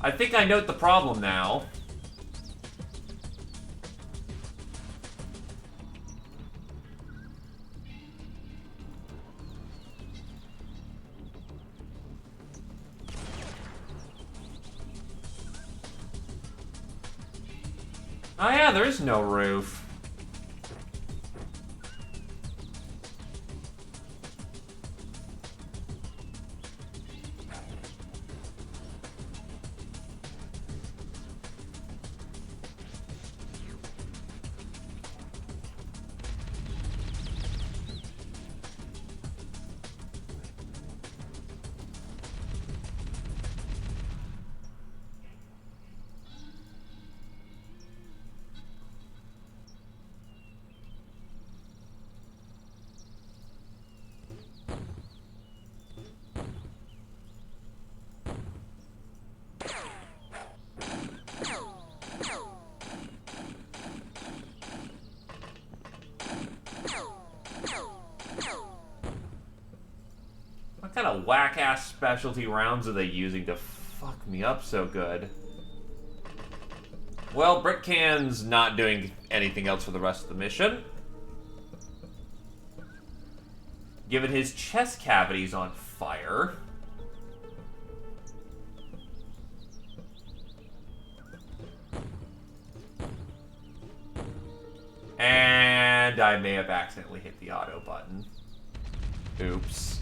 [SPEAKER 1] I think I note the problem now. Oh yeah, there is no roof. of whack-ass specialty rounds are they using to fuck me up so good? Well, Brickcan's not doing anything else for the rest of the mission. Given his chest cavity's on fire. And I may have accidentally hit the auto button. Oops.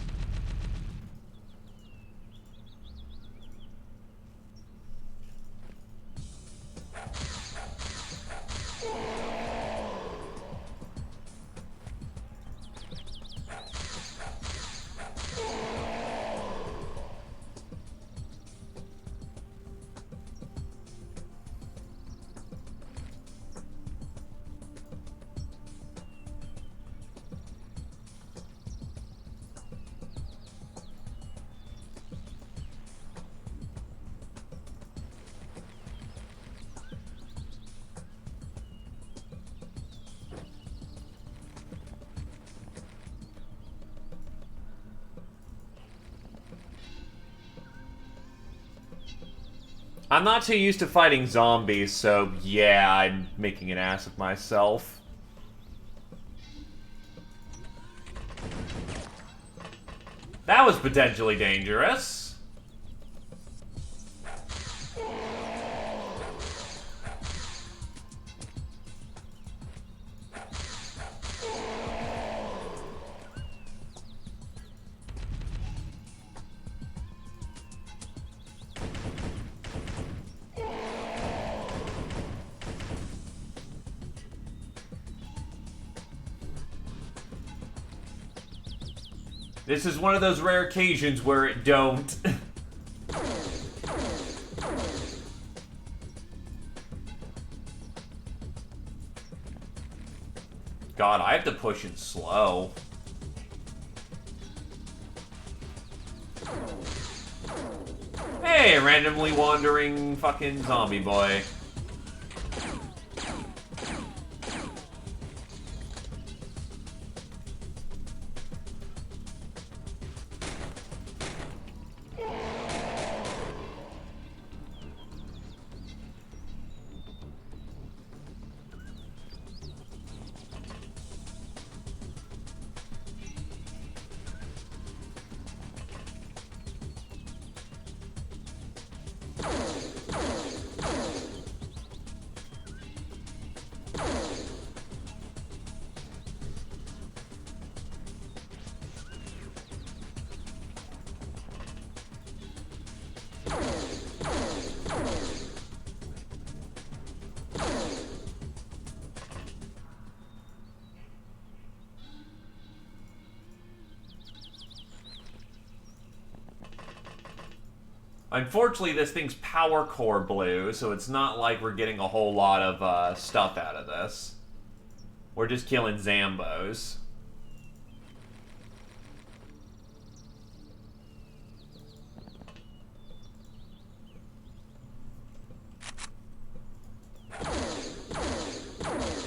[SPEAKER 1] I'm not too used to fighting zombies, so yeah, I'm making an ass of myself. That was potentially dangerous. This is one of those rare occasions where it don't. God, I have to push it slow. Hey, randomly wandering fucking zombie boy. Unfortunately, this thing's power core blue, so it's not like we're getting a whole lot of stuff out of this. We're just killing Zambos.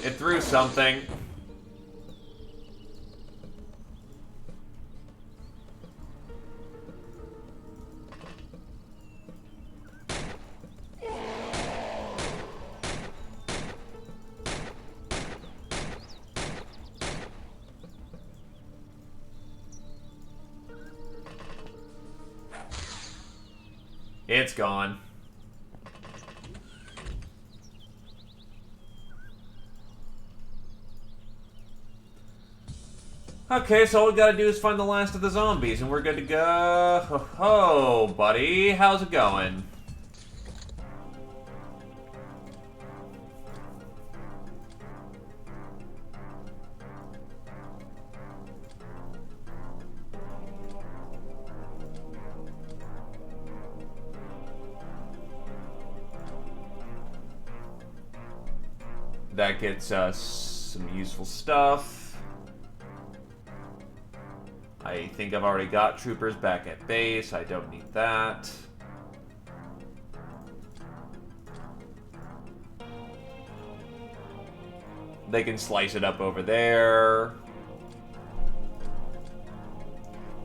[SPEAKER 1] It threw something. It's gone. Okay, so all we gotta do is find the last of the zombies, and we're good to go. Ho ho, buddy. How's it going? That gets us some useful stuff. I think I've already got troopers back at base. I don't need that. They can slice it up over there.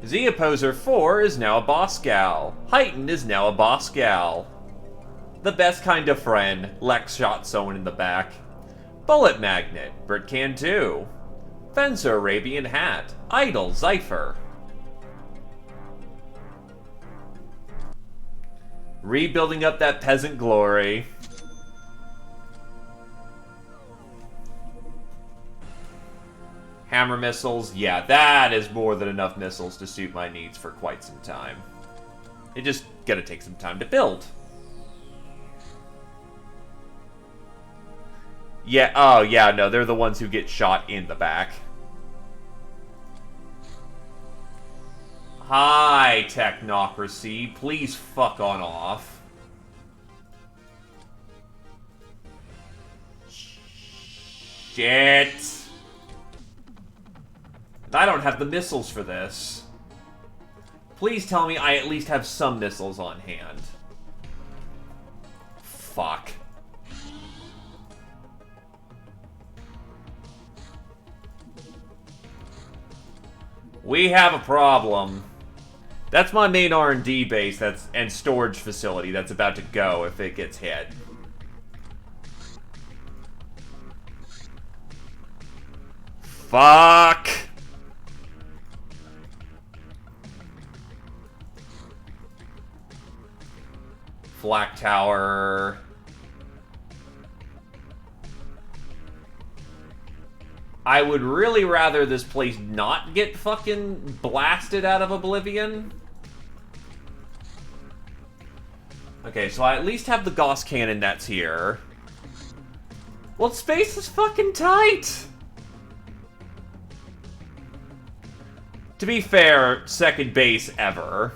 [SPEAKER 1] Z-Opposer 4 is now a boss gal. Heighten is now a boss gal. The best kind of friend. Lex shot someone in the back. Bullet Magnet. Britcan 2. Fencer Arabian Hat. Idol Zypher. Rebuilding up that peasant glory. Hammer missiles. Yeah, that is more than enough missiles to suit my needs for quite some time. It just gonna take some time to build. Yeah, oh yeah, no, they're the ones who get shot in the back. Hi, technocracy. Please fuck on off. Shit. I don't have the missiles for this. Please tell me I at least have some missiles on hand. Fuck. We have a problem. That's my main R&D base and storage facility that's about to go if it gets hit. Fuck! Flak Tower. I would really rather this place not get fucking blasted out of oblivion. Okay, so I at least have the Gauss cannon that's here. Well, space is fucking tight! To be fair, second base ever.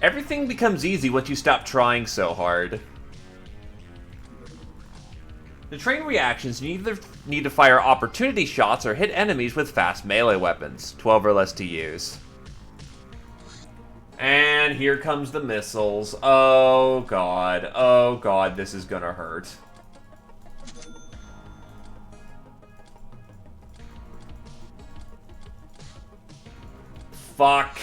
[SPEAKER 1] Everything becomes easy once you stop trying so hard. To train reactions, you either need to fire opportunity shots or hit enemies with fast melee weapons, 12 or less to use. And here comes the missiles. Oh god, this is gonna hurt. Fuck.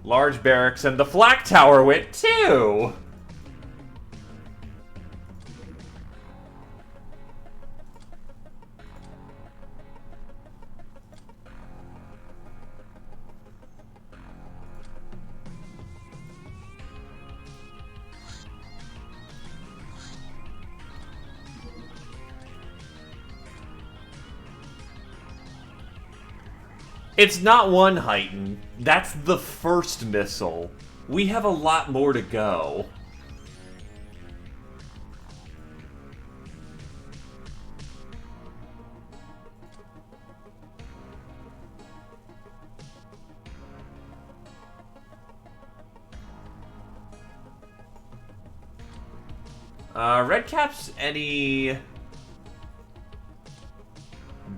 [SPEAKER 1] Large barracks and the flak tower went too! It's not one Heighten. That's the first missile. We have a lot more to go. Redcaps, any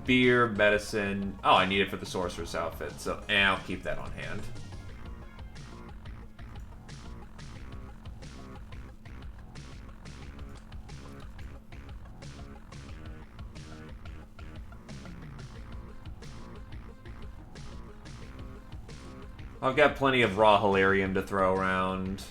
[SPEAKER 1] beer, medicine. Oh, I need it for the sorcerer's outfit, so I'll keep that on hand. I've got plenty of raw Hilarium to throw around.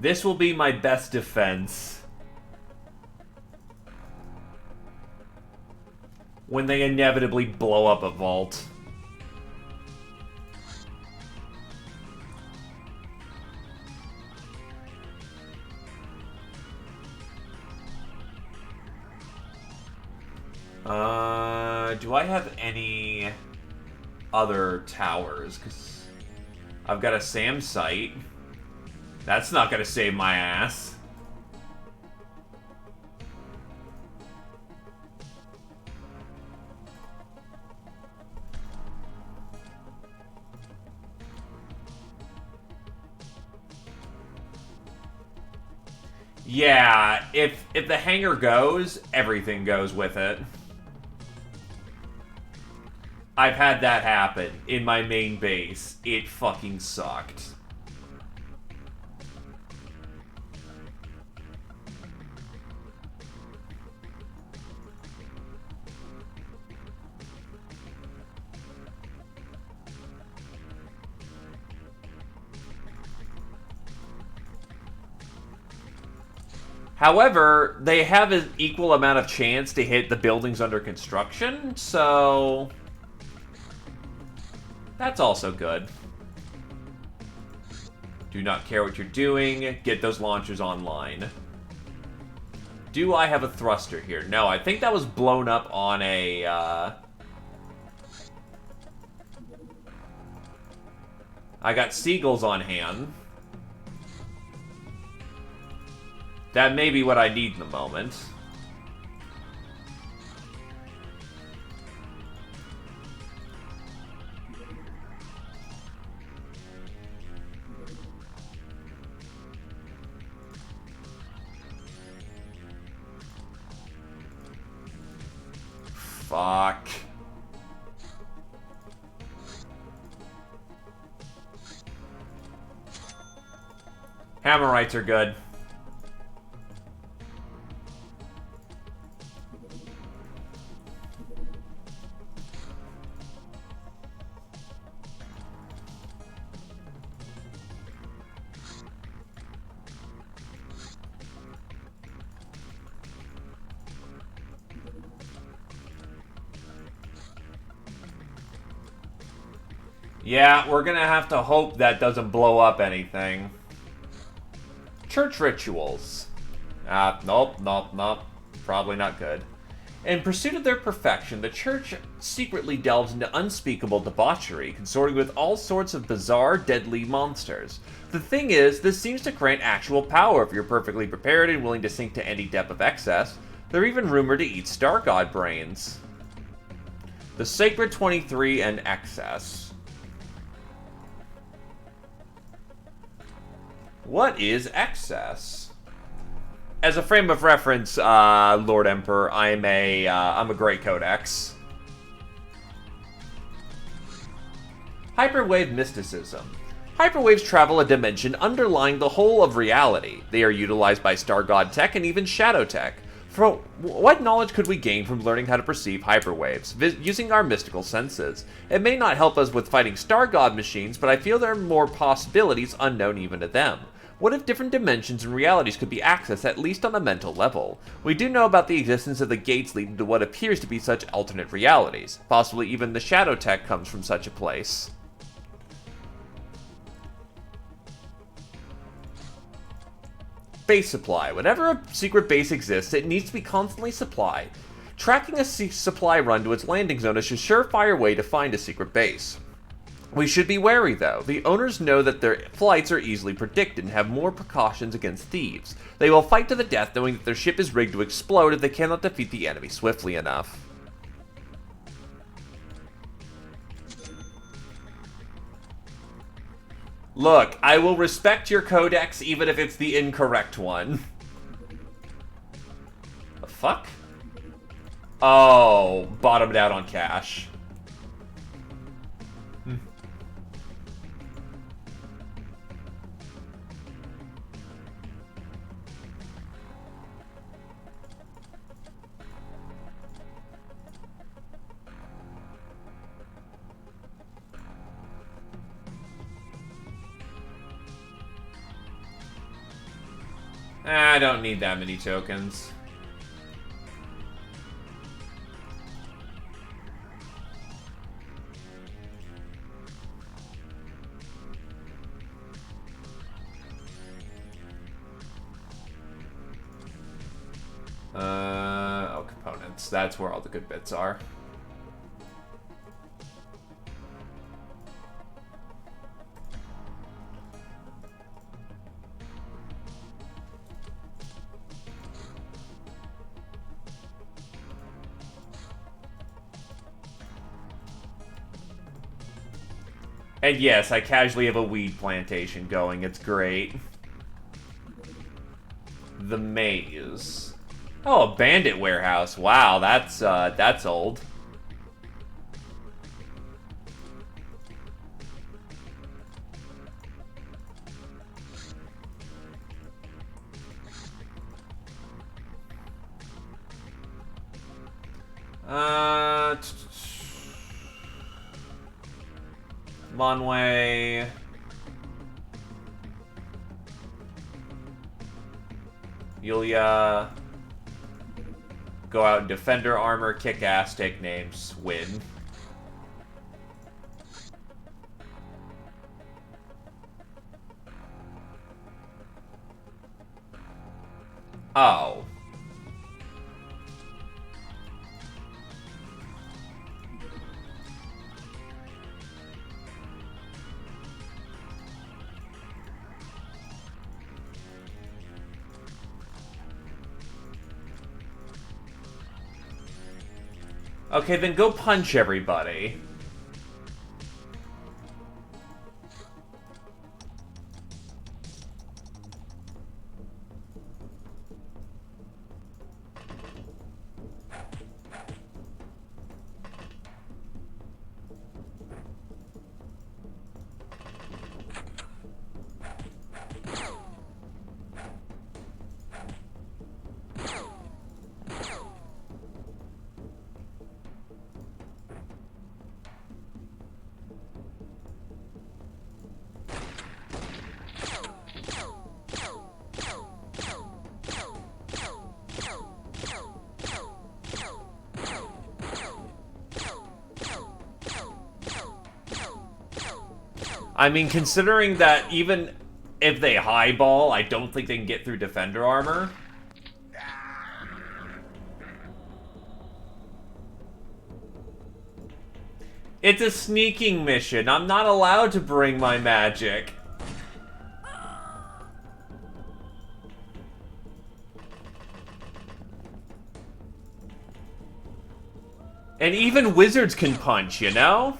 [SPEAKER 1] This will be my best defense. When they inevitably blow up a vault. Do I have any other towers? Because I've got a SAM site. That's not gonna save my ass. Yeah, if the hangar goes, everything goes with it. I've had that happen in my main base. It fucking sucked. However, they have an equal amount of chance to hit the buildings under construction, so that's also good. Do not care what you're doing. Get those launchers online. Do I have a thruster here? No, I think that was blown up on a, I got seagulls on hand. That may be what I need in the moment. Fuck. Hammerites are good. Yeah, we're gonna have to hope that doesn't blow up anything. Church rituals. Nope. Probably not good. In pursuit of their perfection, the church secretly delves into unspeakable debauchery, consorting with all sorts of bizarre, deadly monsters. The thing is, this seems to grant actual power if you're perfectly prepared and willing to sink to any depth of excess. They're even rumored to eat Star God brains. The Sacred 23 and Excess. What is excess? As a frame of reference, Lord Emperor, I'm a Grey Codex. Hyperwave mysticism. Hyperwaves travel a dimension underlying the whole of reality. They are utilized by Star God tech and even Shadow tech. What knowledge could we gain from learning how to perceive hyperwaves, using our mystical senses? It may not help us with fighting Star God machines, but I feel there are more possibilities unknown even to them. What if different dimensions and realities could be accessed at least on a mental level? We do know about the existence of the gates leading to what appears to be such alternate realities. Possibly even the Shadow tech comes from such a place. Base supply. Whenever a secret base exists, it needs to be constantly supplied. Tracking a supply run to its landing zone is a surefire way to find a secret base. We should be wary, though. The owners know that their flights are easily predicted and have more precautions against thieves. They will fight to the death knowing that their ship is rigged to explode if they cannot defeat the enemy swiftly enough. Look, I will respect your codex even if it's the incorrect one. The fuck? Oh, bottomed out on cash. I don't need that many tokens. Oh, components. That's where all the good bits are. And yes, I casually have a weed plantation going. It's great. The maze. Oh, a bandit warehouse. Wow, that's old. Monway. Yulia. Go out, defender armor, kick ass, take names, win. Oh. Okay, then go punch everybody. I mean, considering that even if they highball, I don't think they can get through defender armor. It's a sneaking mission. I'm not allowed to bring my magic. And even wizards can punch, you know?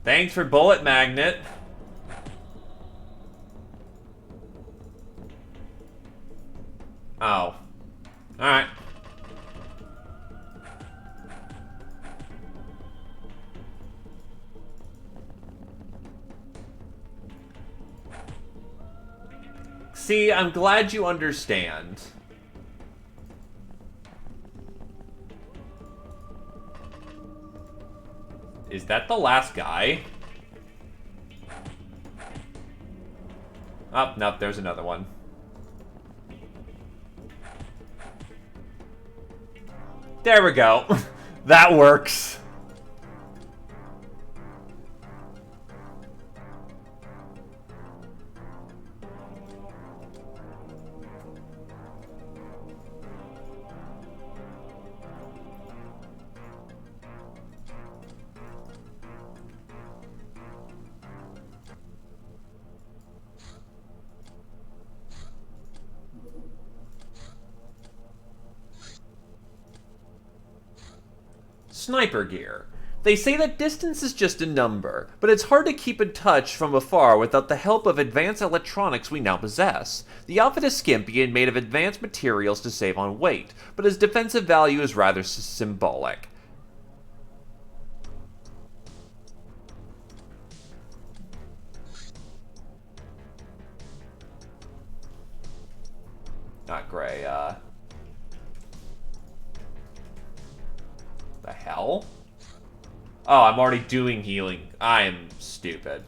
[SPEAKER 1] Thanks for bullet magnet. Oh. Alright. See, I'm glad you understand. Is that the last guy? Oh, nope, there's another one. There we go. That works. Sniper gear. They say that distance is just a number, but it's hard to keep in touch from afar without the help of advanced electronics we now possess. The outfit is skimpy and made of advanced materials to save on weight, but its defensive value is rather symbolic. Not gray, the hell? hell? Oh, I'm already doing healing. I am stupid.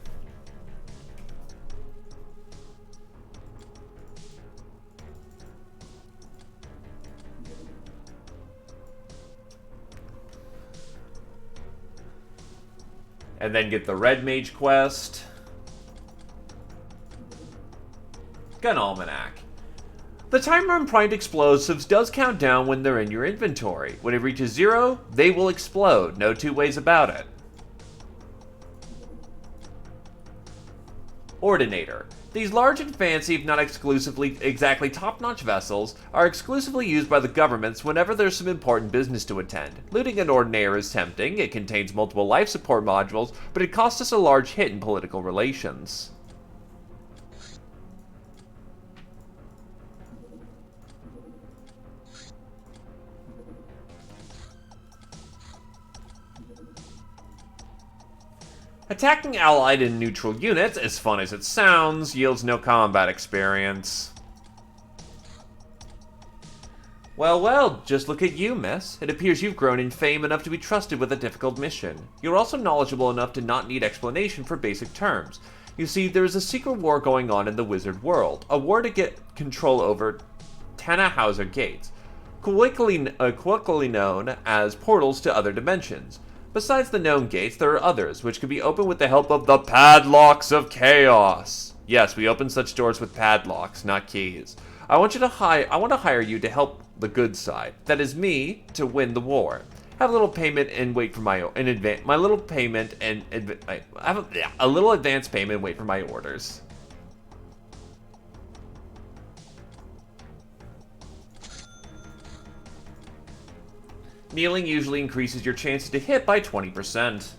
[SPEAKER 1] And then get the Red Mage quest. Gun Almanac. The timer on primed explosives does count down when they're in your inventory. When it reaches 0, they will explode. No two ways about it. Ordinator. These large and fancy, if not exclusively exactly top-notch vessels, are exclusively used by the governments whenever there's some important business to attend. Looting an Ordinator is tempting, it contains multiple life support modules, but it costs us a large hit in political relations. Attacking allied and neutral units, as fun as it sounds, yields no combat experience. Well, well, just look at you, miss. It appears you've grown in fame enough to be trusted with a difficult mission. You're also knowledgeable enough to not need explanation for basic terms. You see, there is a secret war going on in the wizard world, a war to get control over Tannhauser Gates, colloquially known as portals to other dimensions. Besides the known gates, there are others, which can be opened with the help of the Padlocks of Chaos. Yes, we open such doors with padlocks, not keys. I want to hire you to help the good side. That is me to win the war. Have a little payment and wait for my advance payment and wait for my orders. Kneeling usually increases your chances to hit by 20%.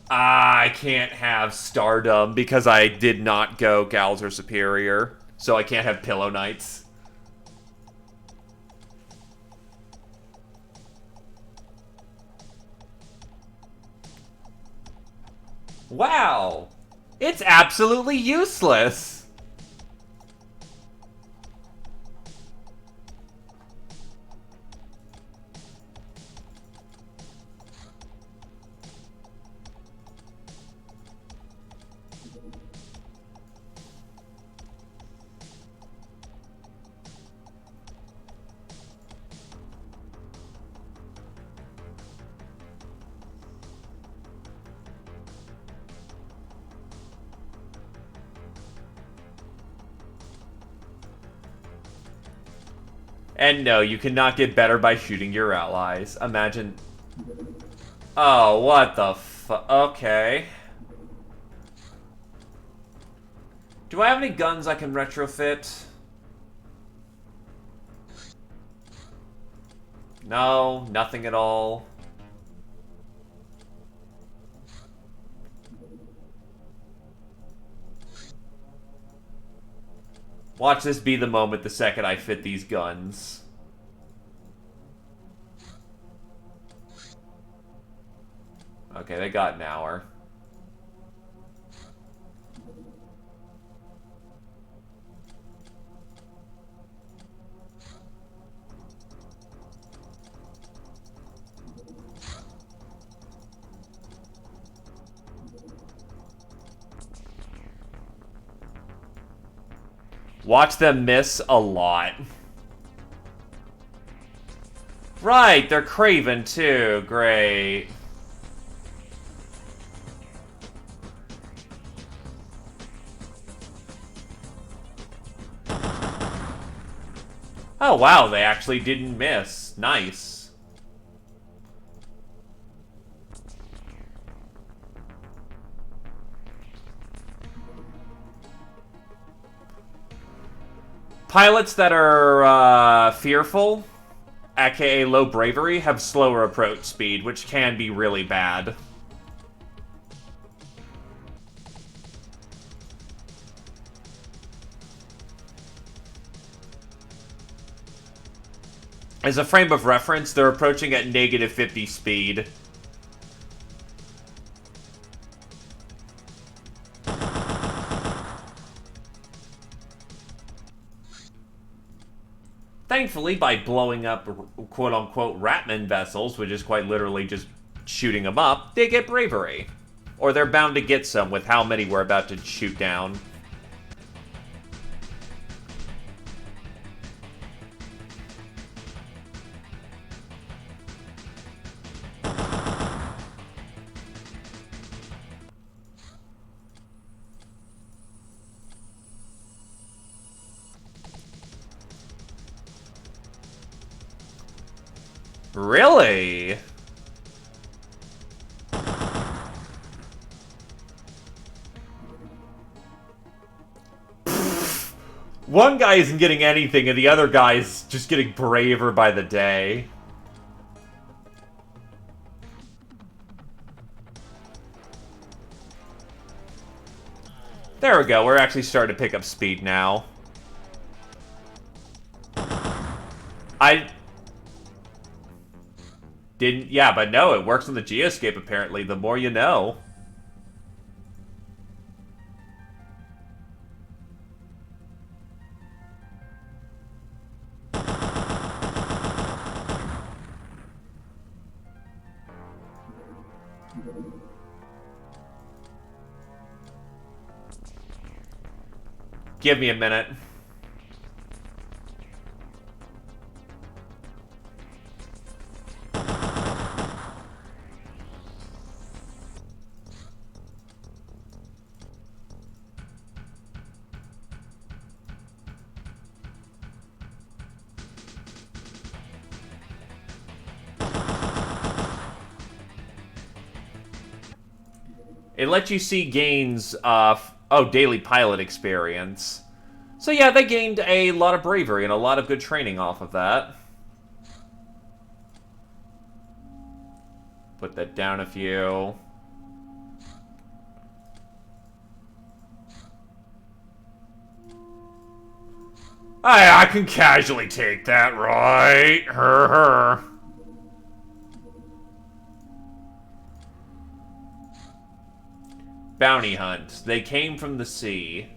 [SPEAKER 1] I can't have Stardom because I did not go Galzer Superior, so I can't have Pillow Knights. Wow! It's absolutely useless! And no, you cannot get better by shooting your allies. Imagine... Oh, what the okay. Do I have any guns I can retrofit? No, nothing at all. Watch this be the moment the second I fit these guns. Okay, they got an hour. Watch them miss a lot. Right, they're Craven too. Great. Oh wow, they actually didn't miss. Nice. Pilots that are fearful, aka low bravery, have slower approach speed, which can be really bad. As a frame of reference, they're approaching at negative 50 speed. Thankfully, by blowing up quote-unquote Ratman vessels, which is quite literally just shooting them up, they get bravery. Or they're bound to get some with how many we're about to shoot down. Really? One guy isn't getting anything, and the other guy's just getting braver by the day. There we go, we're actually starting to pick up speed now. I didn't... Yeah, but no, it works on the Geoscape, apparently. The more you know. Give me a minute. It lets you see gains of... Oh, daily pilot experience. So yeah, they gained a lot of bravery and a lot of good training off of that. Put that down a few. I can casually take that, right? Her. Bounty hunt. They came from the sea.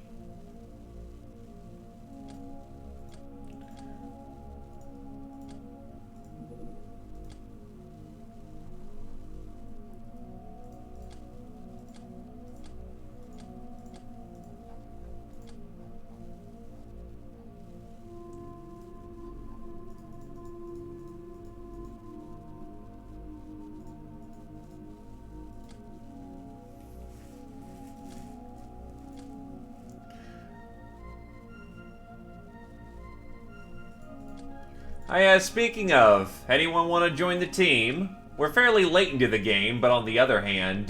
[SPEAKER 1] Speaking of, anyone want to join the team? We're fairly late into the game, but on the other hand,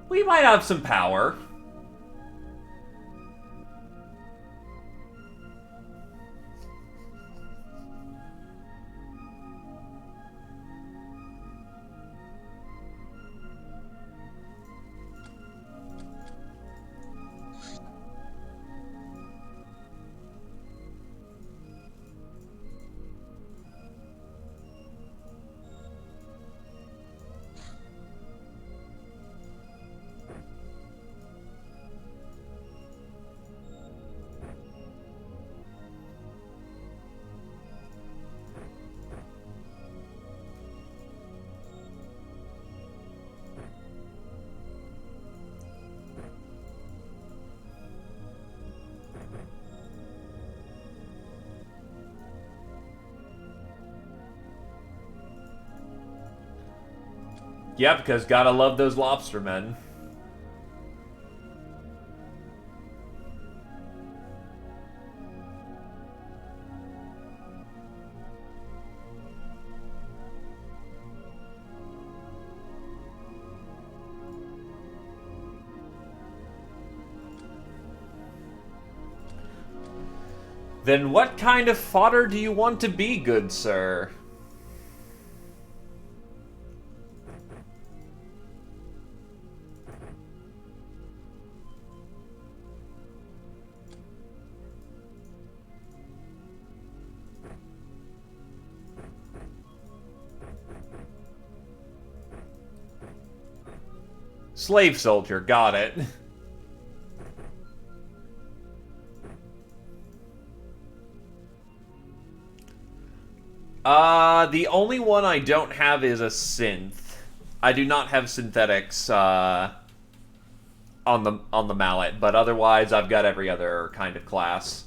[SPEAKER 1] we might have some power. Yeah, because gotta love those lobstermen. Then what kind of fodder do you want to be, good sir? Slave soldier, got it. The only one I don't have is a synth. I do not have synthetics, on the mallet, but otherwise I've got every other kind of class.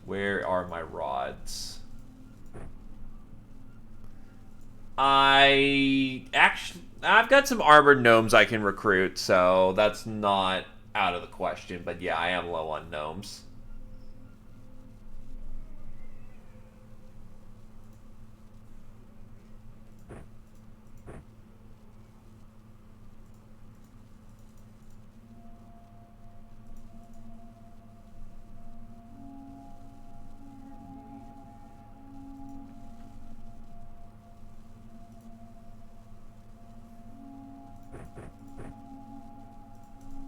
[SPEAKER 1] Where are my rods? I've got some armored gnomes I can recruit, so that's not out of the question. But yeah, I am low on gnomes.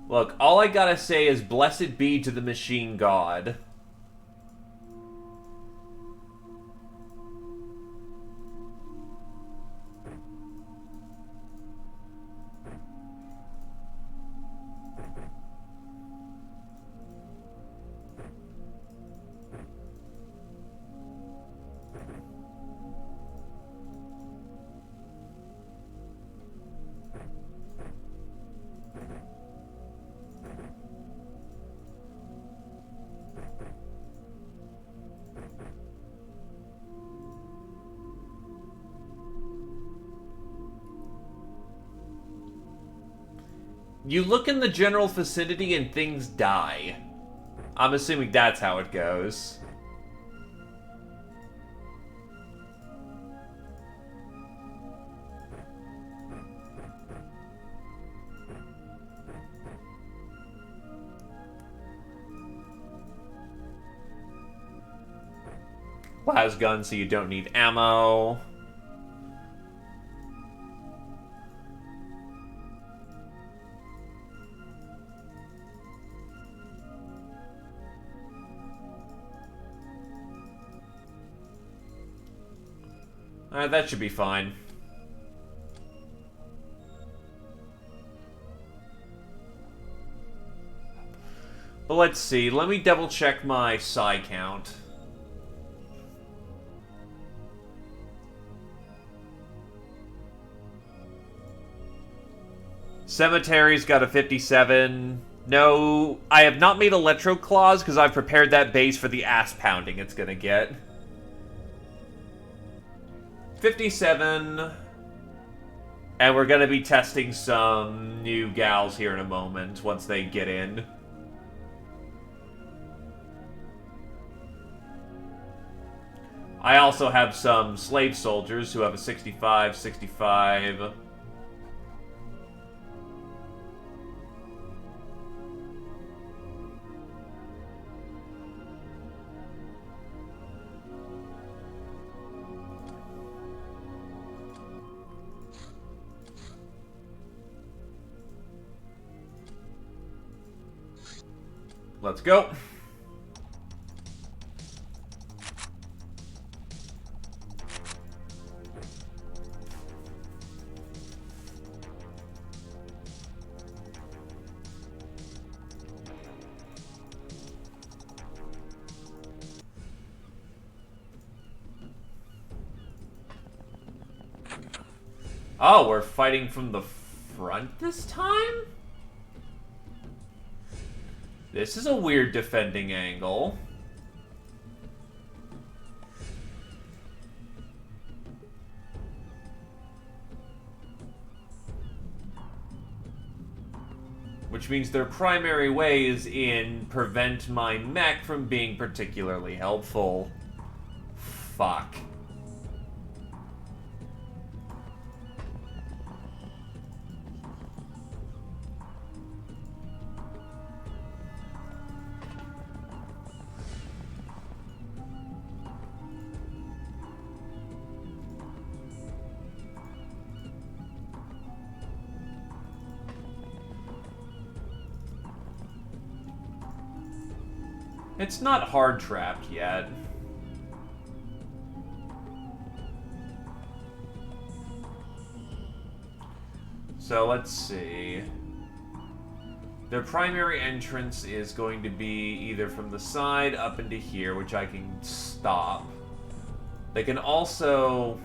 [SPEAKER 1] Look, all I gotta say is blessed be to the machine god. You look in the general vicinity and things die. I'm assuming that's how it goes. Las gun, so you don't need ammo. That should be fine. But let's see. Let me double check my psi count. Cemetery's got a 57. No, I have not made Electro Claws because I've prepared that base for the ass pounding it's gonna get. 57. And we're gonna be testing some new gals here in a moment once they get in. I also have some slave soldiers who have a 65, 65. Let's go. Oh, we're fighting from the front this time? This is a weird defending angle. Which means their primary way is in prevent my mech from being particularly helpful. Fuck. It's not hard trapped yet. So let's see. Their primary entrance is going to be either from the side up into here, which I can stop. They can also...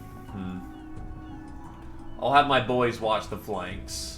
[SPEAKER 1] I'll have my boys watch the flanks.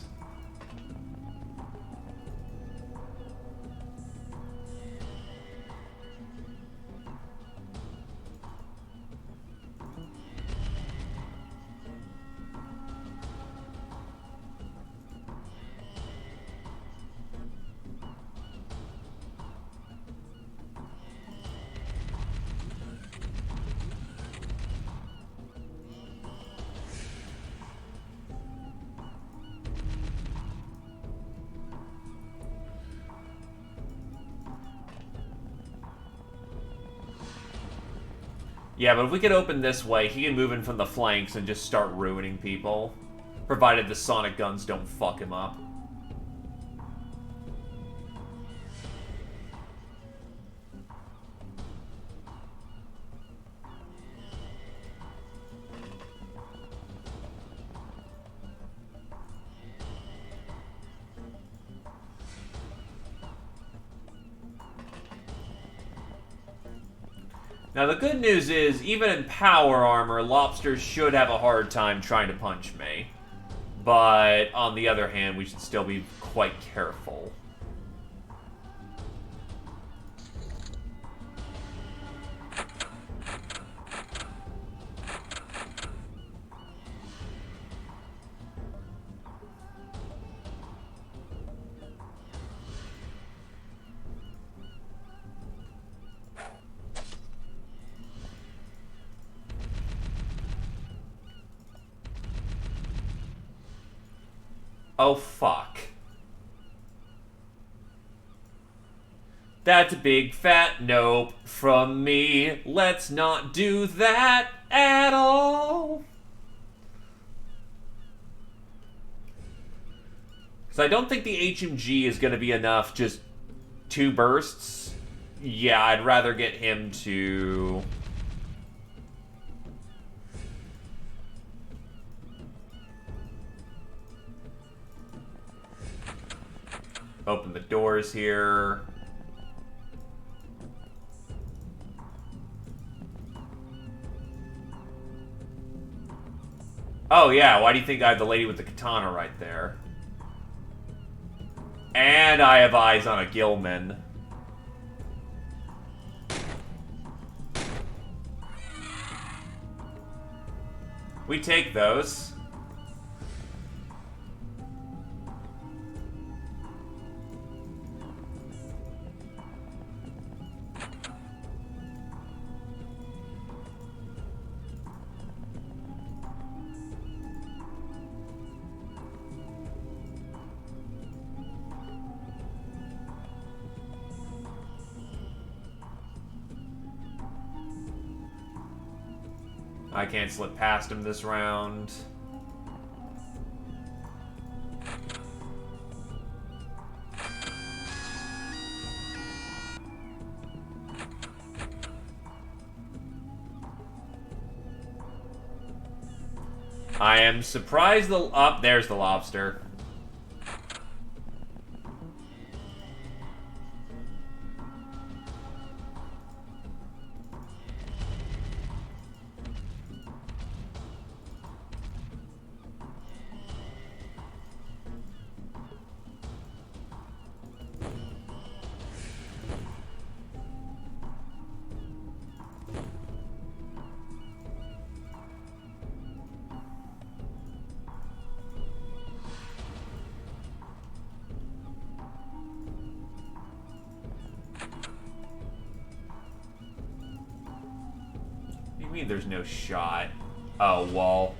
[SPEAKER 1] Yeah, but if we could open this way, he can move in from the flanks and just start ruining people. Provided the sonic guns don't fuck him up. Now, the good news is, even in power armor, lobsters should have a hard time trying to punch me. But, on the other hand, we should still be quite careful. Oh, fuck. That's a big fat nope from me. Let's not do that at all. Because I don't think the HMG is going to be enough, just 2 bursts. Yeah, I'd rather get him to... Open the doors here. Oh yeah, why do you think I have the lady with the katana right there? And I have eyes on a Gilman. We take those. I can't slip past him this round. I am surprised there's the lobster. What do you mean there's no shot? Oh, wall.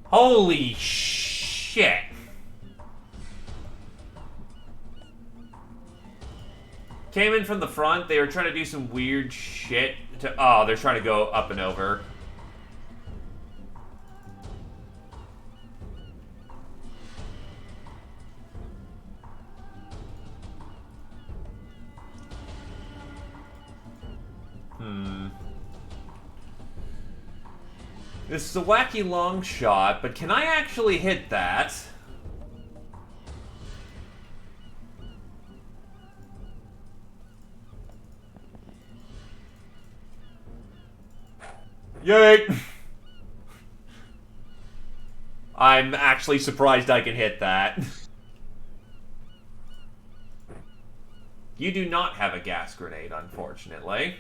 [SPEAKER 1] Holy shit! Came in from the front. They were trying to do some weird shit. Oh, they're trying to go up and over. This is a wacky long shot, but can I actually hit that? Yay! I'm actually surprised I can hit that. You do not have a gas grenade, unfortunately.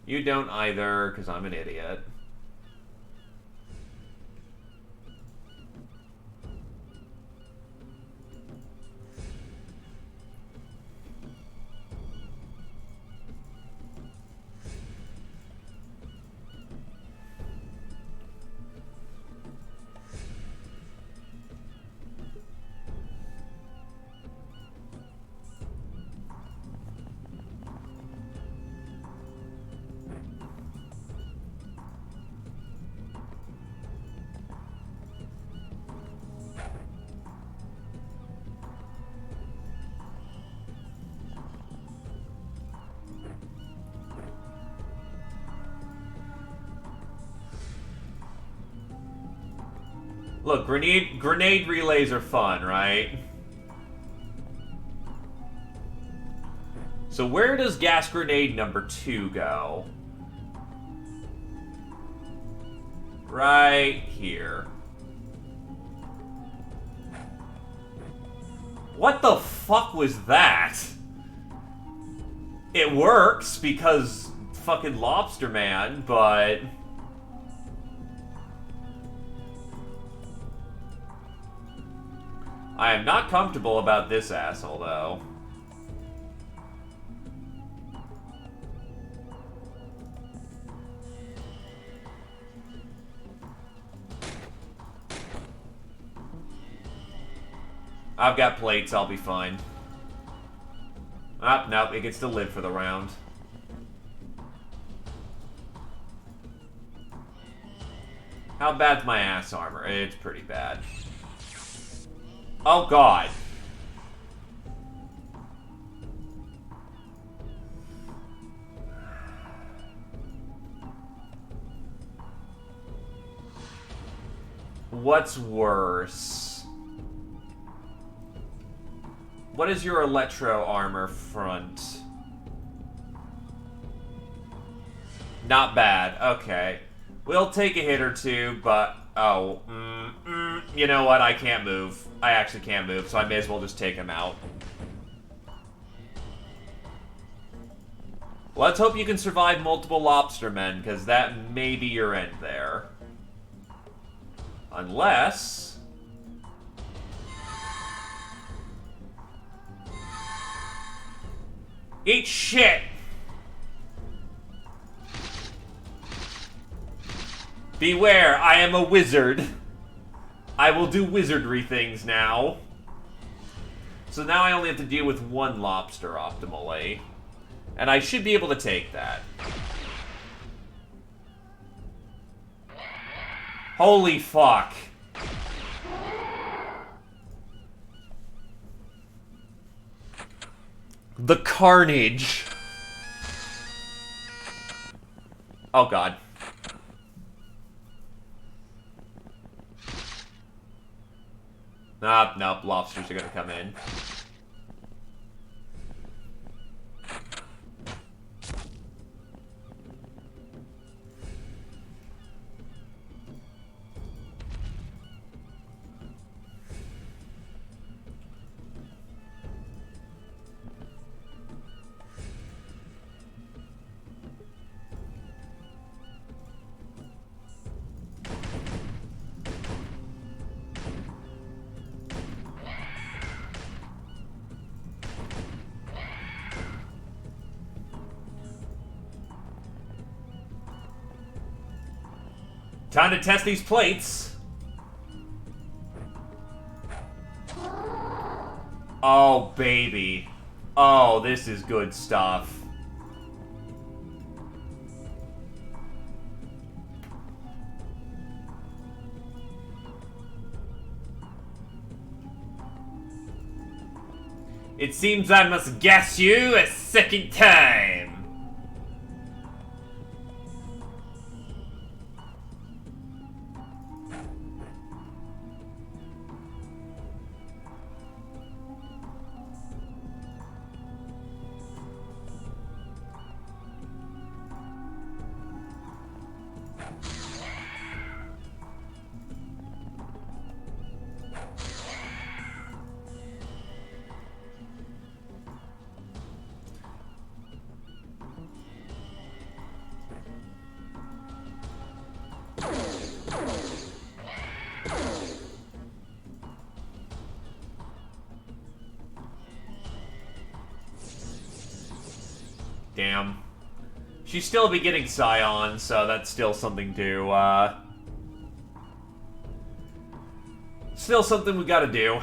[SPEAKER 1] You don't either, because I'm an idiot. Look, grenade relays are fun, right? So where does gas grenade number 2 go? Right here. What the fuck was that? It works because fucking Lobster Man, but... I am not comfortable about this asshole, though. I've got plates, I'll be fine. Ah, nope, it gets to live for the round. How bad's my ass armor? It's pretty bad. Oh god. What's worse? What is your electro armor front? Not bad. Okay. We'll take a hit or two, but... Oh. You know what? I can't move. I actually can't move, so I may as well just take him out. Let's hope you can survive multiple lobster men, because that may be your end there. Unless... Eat shit! Beware, I am a wizard. I will do wizardry things now. So now I only have to deal with one lobster optimally. And I should be able to take that. Holy fuck. The carnage. Oh god. Nope, lobsters are gonna come in. Time to test these plates. Oh, baby. Oh, this is good stuff. It seems I must gas you a second time. Damn. She's still be getting Scion, so that's still something to, still something we gotta do.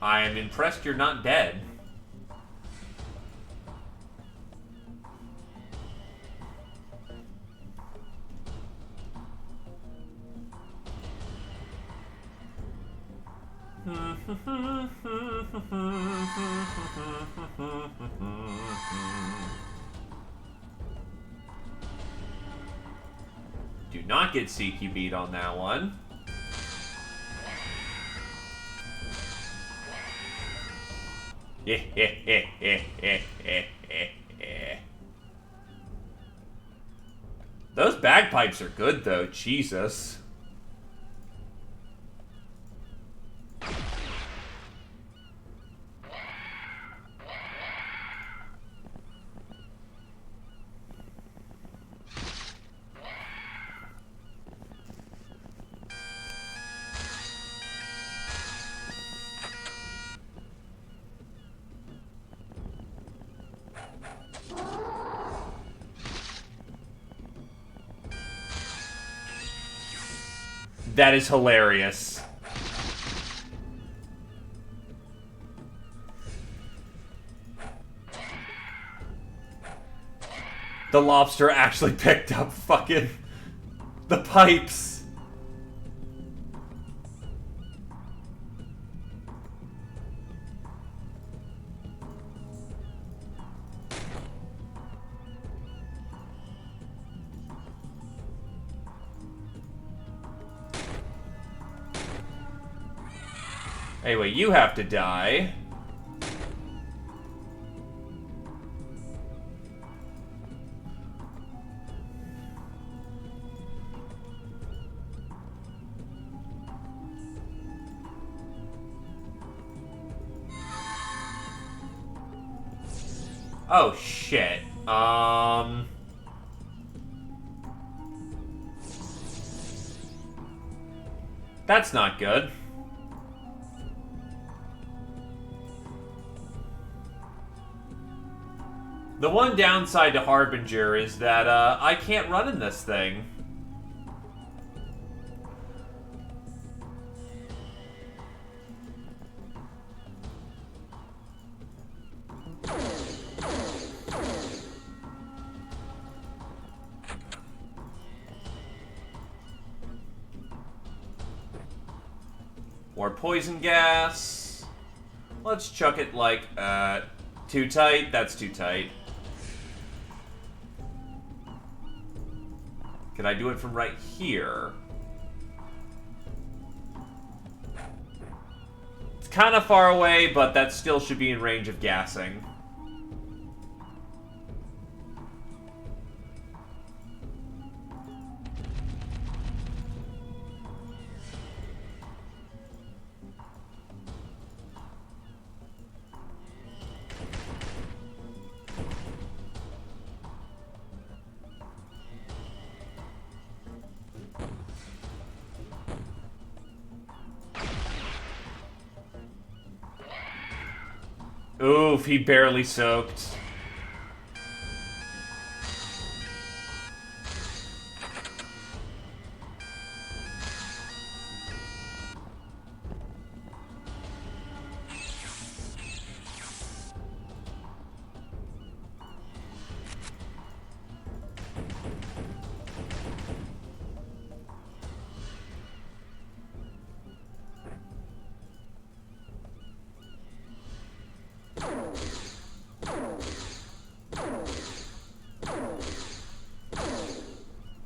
[SPEAKER 1] I am impressed you're not dead. Do not get CQ beat on that one. Those bagpipes are good, though. Jesus. That is hilarious. The lobster actually picked up fucking the pipes. Anyway, you have to die. Oh, shit. That's not good. The one downside to Harbinger is that, I can't run in this thing. More poison gas. Let's chuck it like, too tight? That's too tight. Can I do it from right here? It's kind of far away, but that still should be in range of gassing. Oof, he barely soaked.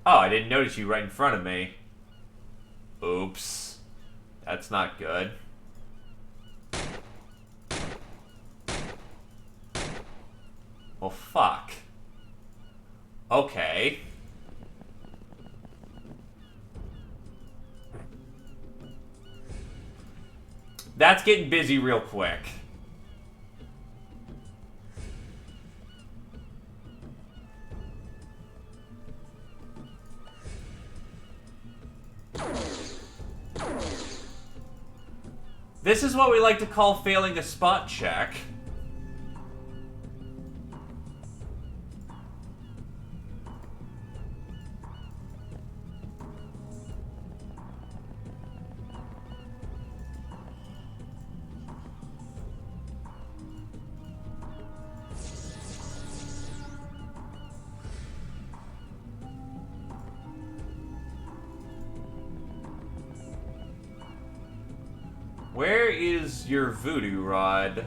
[SPEAKER 1] Oh, I didn't notice you right in front of me. Oops. That's not good. Well, fuck. Okay. that's getting busy real quick. This is what we like to call failing a spot check. Where is your voodoo rod?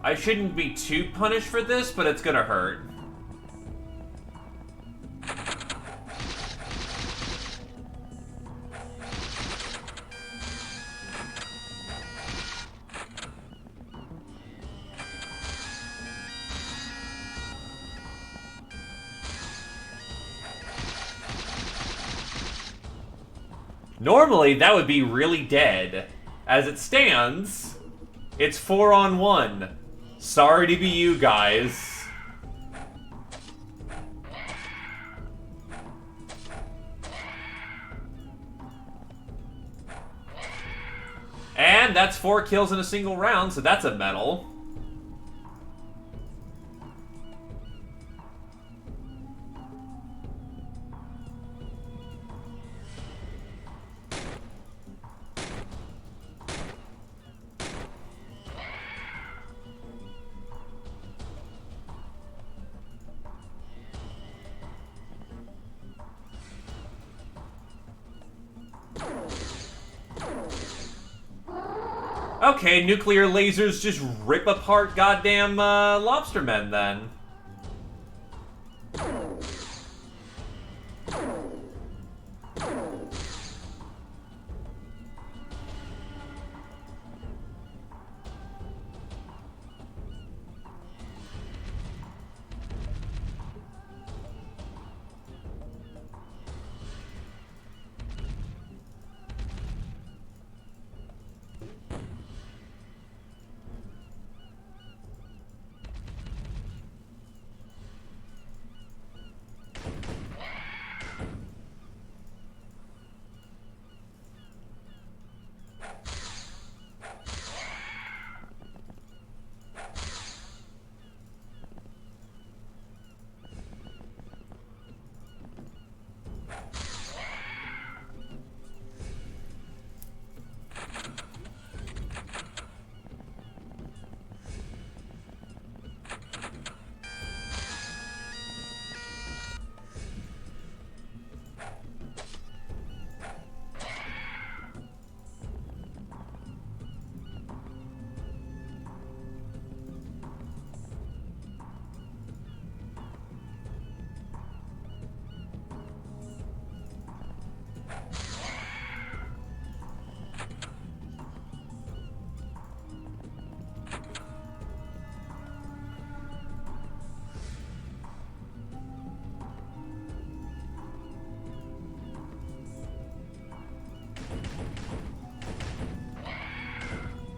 [SPEAKER 1] I shouldn't be too punished for this, but it's gonna hurt. Normally, that would be really dead. As it stands, it's 4-on-1. Sorry to be you guys. And that's 4 kills in a single round, so that's a medal. Okay, nuclear lasers just rip apart goddamn lobster men then.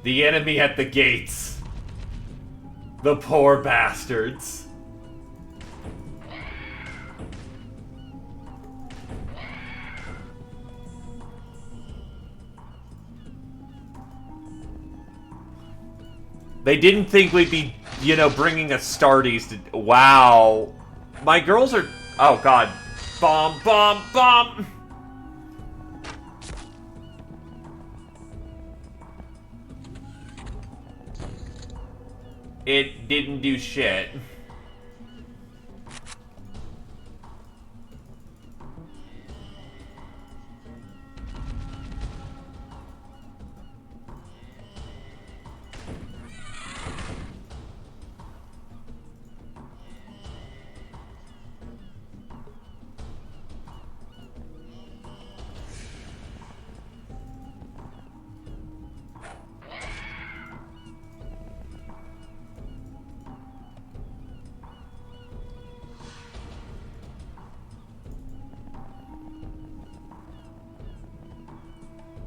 [SPEAKER 1] The enemy at the gates. The poor bastards. They didn't think we'd be, you know, bringing Astartes to... Wow. My girls are... Oh, God. Bomb, bomb, bomb! It didn't do shit.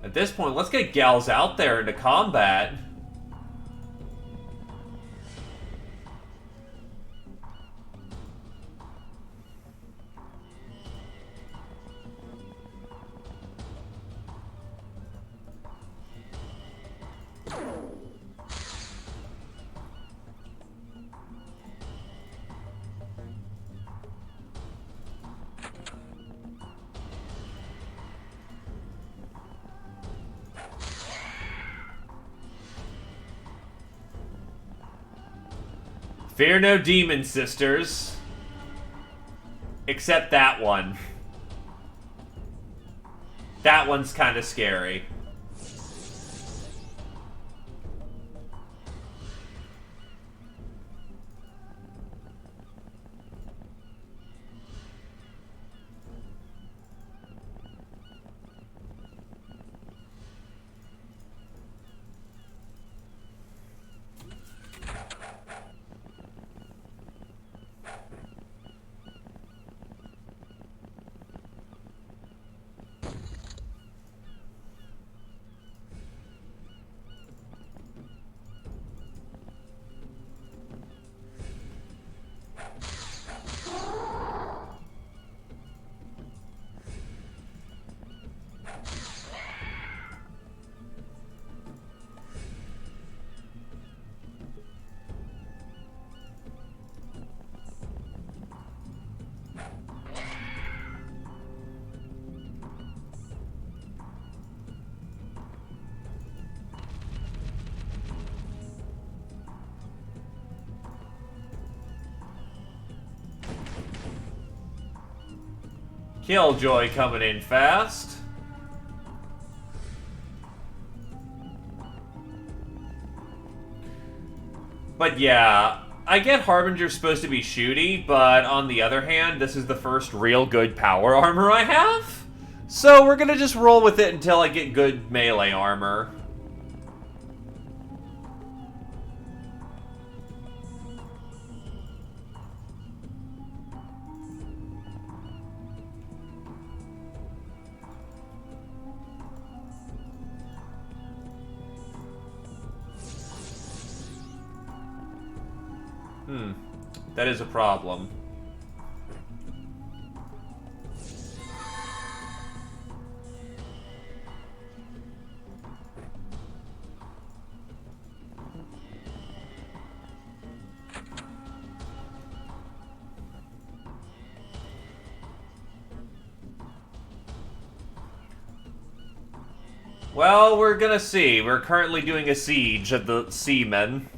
[SPEAKER 1] At this point, let's get gals out there into combat. Fear no demon, sisters. Except that one. That one's kind of scary. Killjoy coming in fast. But yeah, I get Harbinger's supposed to be shooty, but on the other hand, this is the first real good power armor I have. So we're gonna just roll with it until I get good melee armor. That is a problem. Well, we're gonna see. We're currently doing a siege of the Seamen.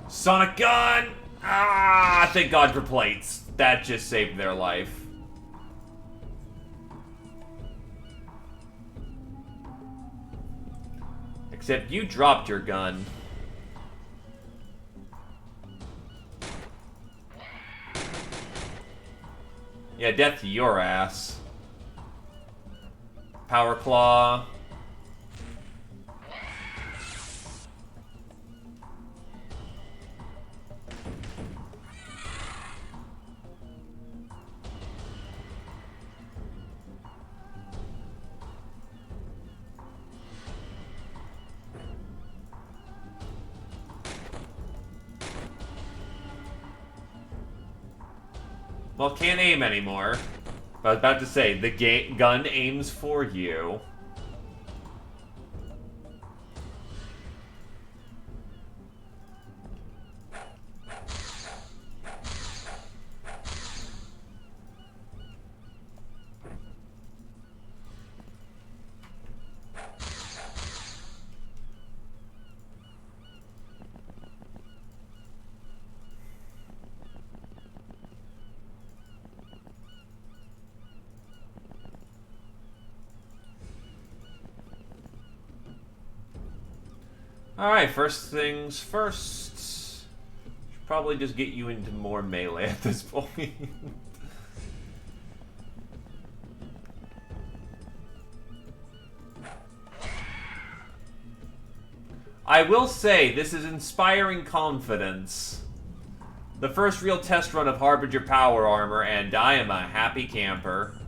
[SPEAKER 1] Sonic gun! Ah, thank God for plates. That just saved their life. Except you dropped your gun. Yeah, death to your ass. Power Claw. Well, can't aim anymore. I was about to say, the gun aims for you. Alright, first things first. Should probably just get you into more melee at this point. I will say, this is inspiring confidence. The first real test run of Harbinger power armor, and I am a happy camper.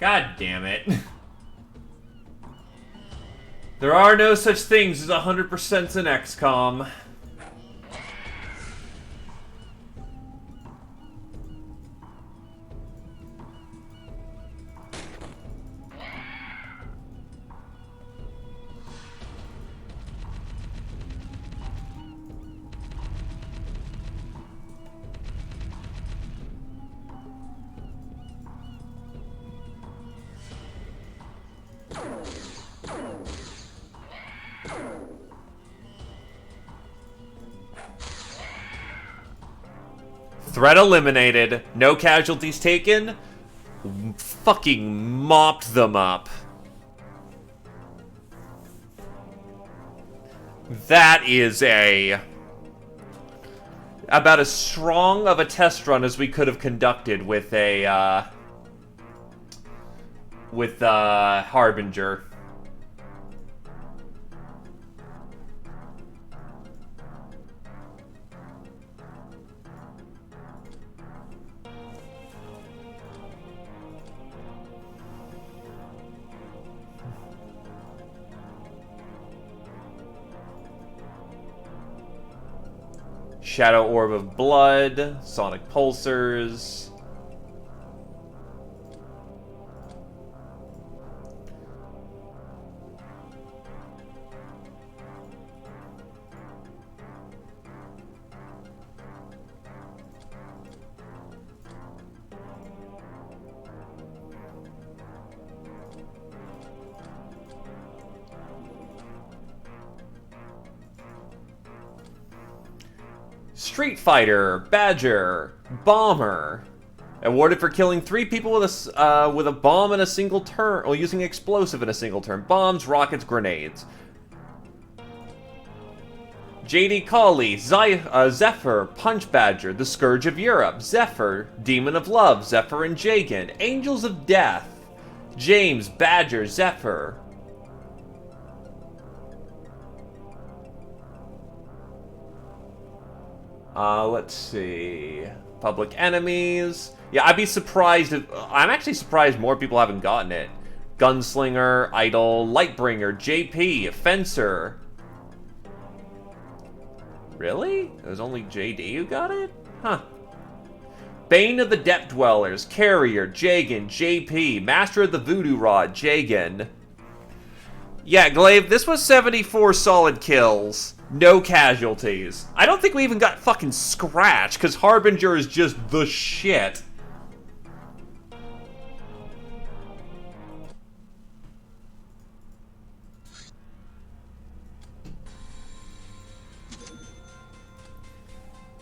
[SPEAKER 1] God damn it. There are no such things as 100% in XCOM. Threat eliminated. No casualties taken. Fucking mopped them up. That is about as strong of a test run as we could have conducted with Harbinger. Shadow Orb of Blood, Sonic Pulsars. Street Fighter, Badger, Bomber. Awarded for killing 3 people with a bomb in a single turn, or using explosive in a single turn. Bombs, rockets, grenades. JD Colley, Zephyr, Punch Badger, The Scourge of Europe, Zephyr, Demon of Love, Zephyr and Jagan, Angels of Death, James, Badger, Zephyr. Let's see. Public Enemies. Yeah, I'd be surprised if... I'm actually surprised more people haven't gotten it. Gunslinger, Idol, Lightbringer, JP, Fencer. Really? It was only JD who got it? Huh. Bane of the Depth Dwellers, Carrier, Jagan, JP, Master of the Voodoo Rod, Jagan. Yeah, Glaive, this was 74 solid kills. No casualties. I don't think we even got fucking scratched, because Harbinger is just the shit.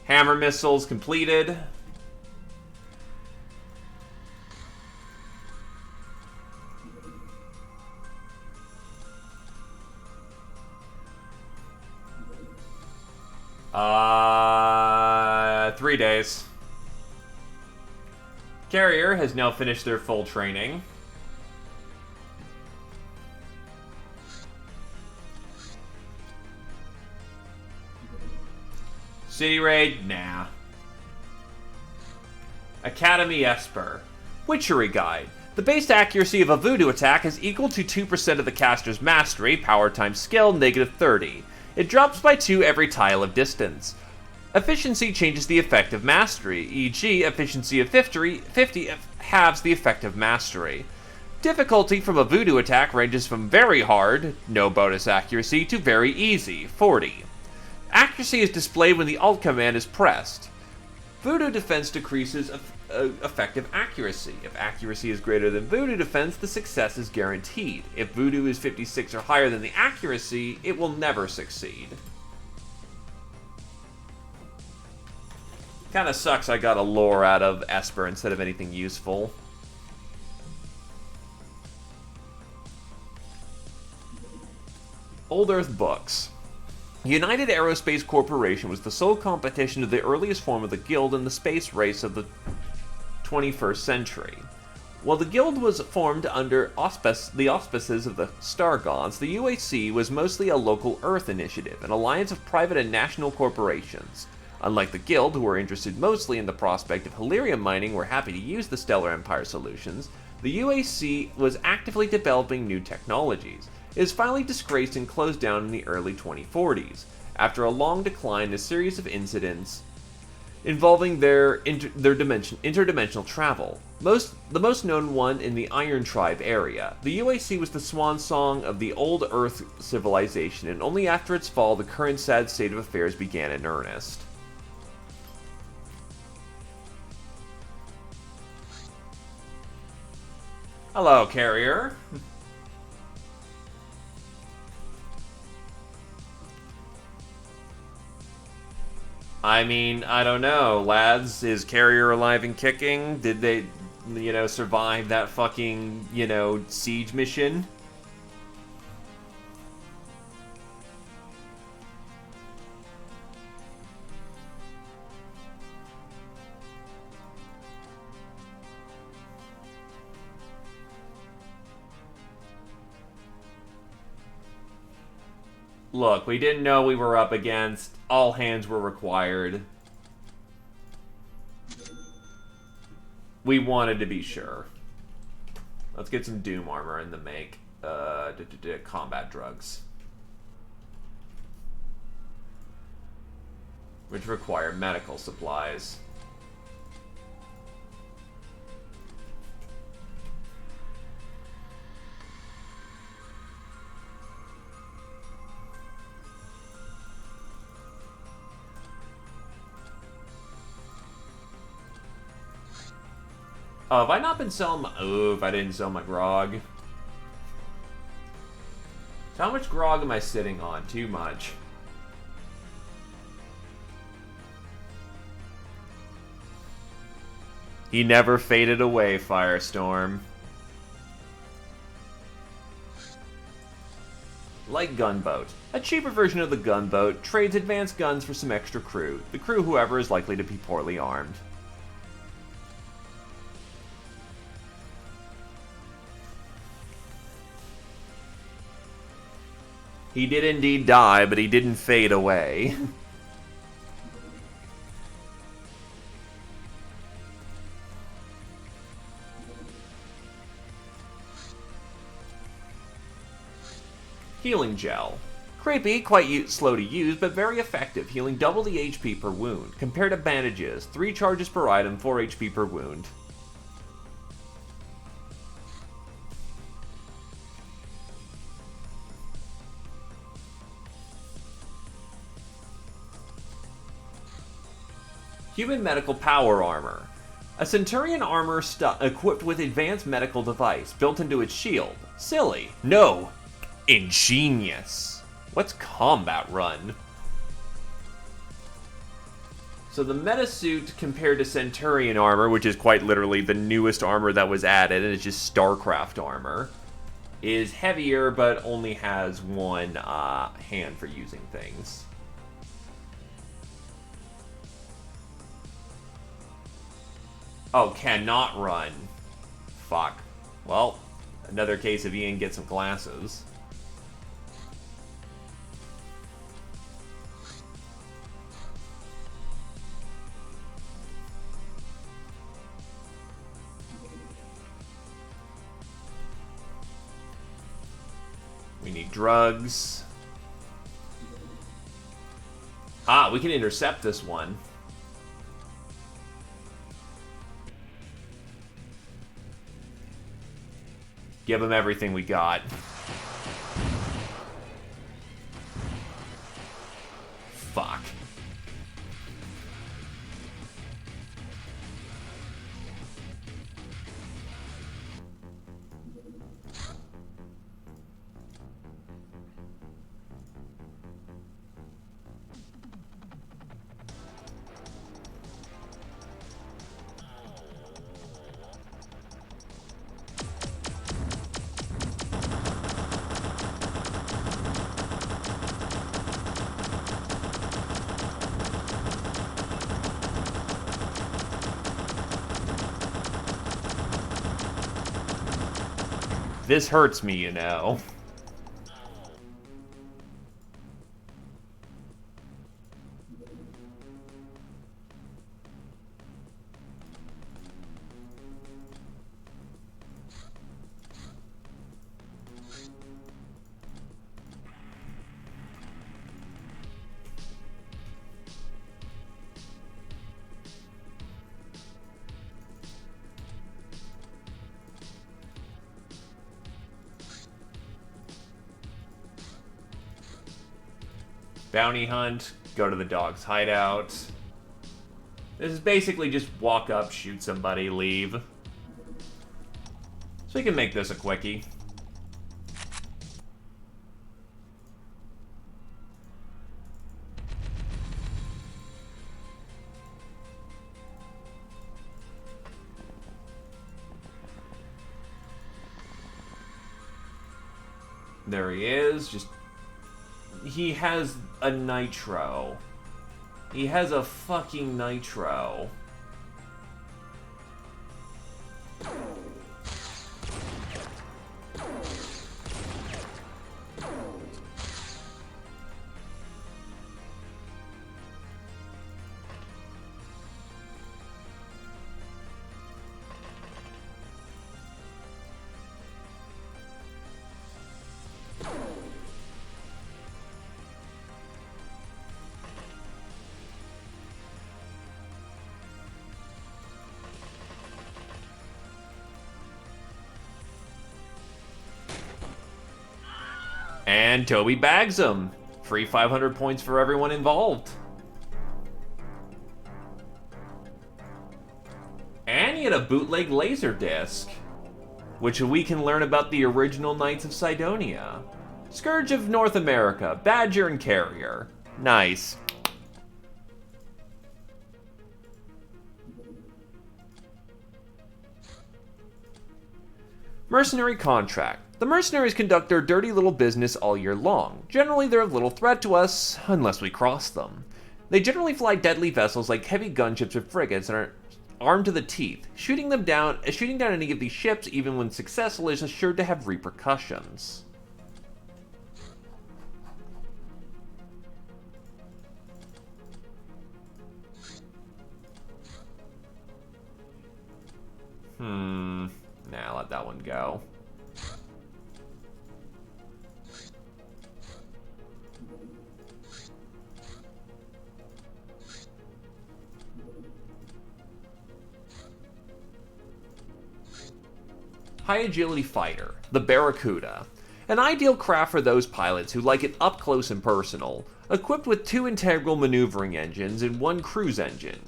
[SPEAKER 1] Hammer missiles completed. Uh, 3 days. Carrier has now finished their full training. City Raid? Nah. Academy Esper. Witchery Guide. The base accuracy of a voodoo attack is equal to 2% of the caster's mastery, power times skill, -30. It drops by 2 every tile of distance. Efficiency changes the effect of mastery, e.g. efficiency of 50 halves the effect of mastery. Difficulty from a voodoo attack ranges from very hard, no bonus accuracy, to very easy, 40. Accuracy is displayed when the Alt command is pressed. Voodoo defense decreases effective accuracy. If accuracy is greater than voodoo defense, the success is guaranteed. If voodoo is 56 or higher than the accuracy, it will never succeed. Kinda sucks I got a lore out of Esper instead of anything useful. Old Earth books. United Aerospace Corporation was the sole competition of the earliest form of the Guild in the space race of the 21st century. While the Guild was formed under the auspices of the Star Gods, the UAC was mostly a local Earth initiative, an alliance of private and national corporations. Unlike the Guild, who were interested mostly in the prospect of Halerium mining, were happy to use the Stellar Empire solutions, the UAC was actively developing new technologies. It was finally disgraced and closed down in the early 2040s, after a long decline in a series of incidents involving their interdimensional travel. The most known one in the Iron Tribe area. The UAC was the swan song of the old Earth civilization, and only after its fall the current sad state of affairs began in earnest. Hello, Carrier. I mean, I don't know, lads. Is Carrier alive and kicking? Did they, survive that fucking, siege mission? Look, we didn't know we were up against. All hands were required. We wanted to be sure. Let's get some Doom armor in the make. Combat drugs. Which require medical supplies. Oh, have I not been selling my... Oh, if I didn't sell my grog. So how much grog am I sitting on? Too much. He never faded away, Firestorm. Like Gunboat. A cheaper version of the Gunboat trades advanced guns for some extra crew. The crew, however, is likely to be poorly armed. He did indeed die, but he didn't fade away. Healing Gel. Creepy, quite slow to use, but very effective, healing double the HP per wound. Compared to bandages, 3 charges per item, 4 HP per wound. Human Medical Power Armor. A Centurion armor equipped with advanced medical device built into its shield. Silly. No. Ingenious. What's Combat Run? So the meta suit compared to Centurion armor, which is quite literally the newest armor that was added, and it's just StarCraft armor, is heavier but only has one hand for using things. Oh, cannot run. Fuck. Well, another case of Ian get some glasses. Take drugs. Ah, we can intercept this one. Give him everything we got. Fuck. This hurts me, you know. Bounty hunt, go to the dog's hideout. This is basically just walk up, shoot somebody, leave. So we can make this a quickie. There he is, just... He has a nitro. He has a fucking nitro. And Toby bags him. Free 500 points for everyone involved. And he had a bootleg laser disc, which we can learn about the original Knights of Sidonia. Scourge of North America, Badger and Carrier. Nice. Mercenary contract. The mercenaries conduct their dirty little business all year long. Generally, they're of little threat to us, unless we cross them. They generally fly deadly vessels like heavy gunships or frigates and are armed to the teeth. Shooting down any of these ships, even when successful, is assured to have repercussions. Nah, let that one go. High agility fighter, the Barracuda. An ideal craft for those pilots who like it up close and personal, equipped with 2 integral maneuvering engines and 1 cruise engine.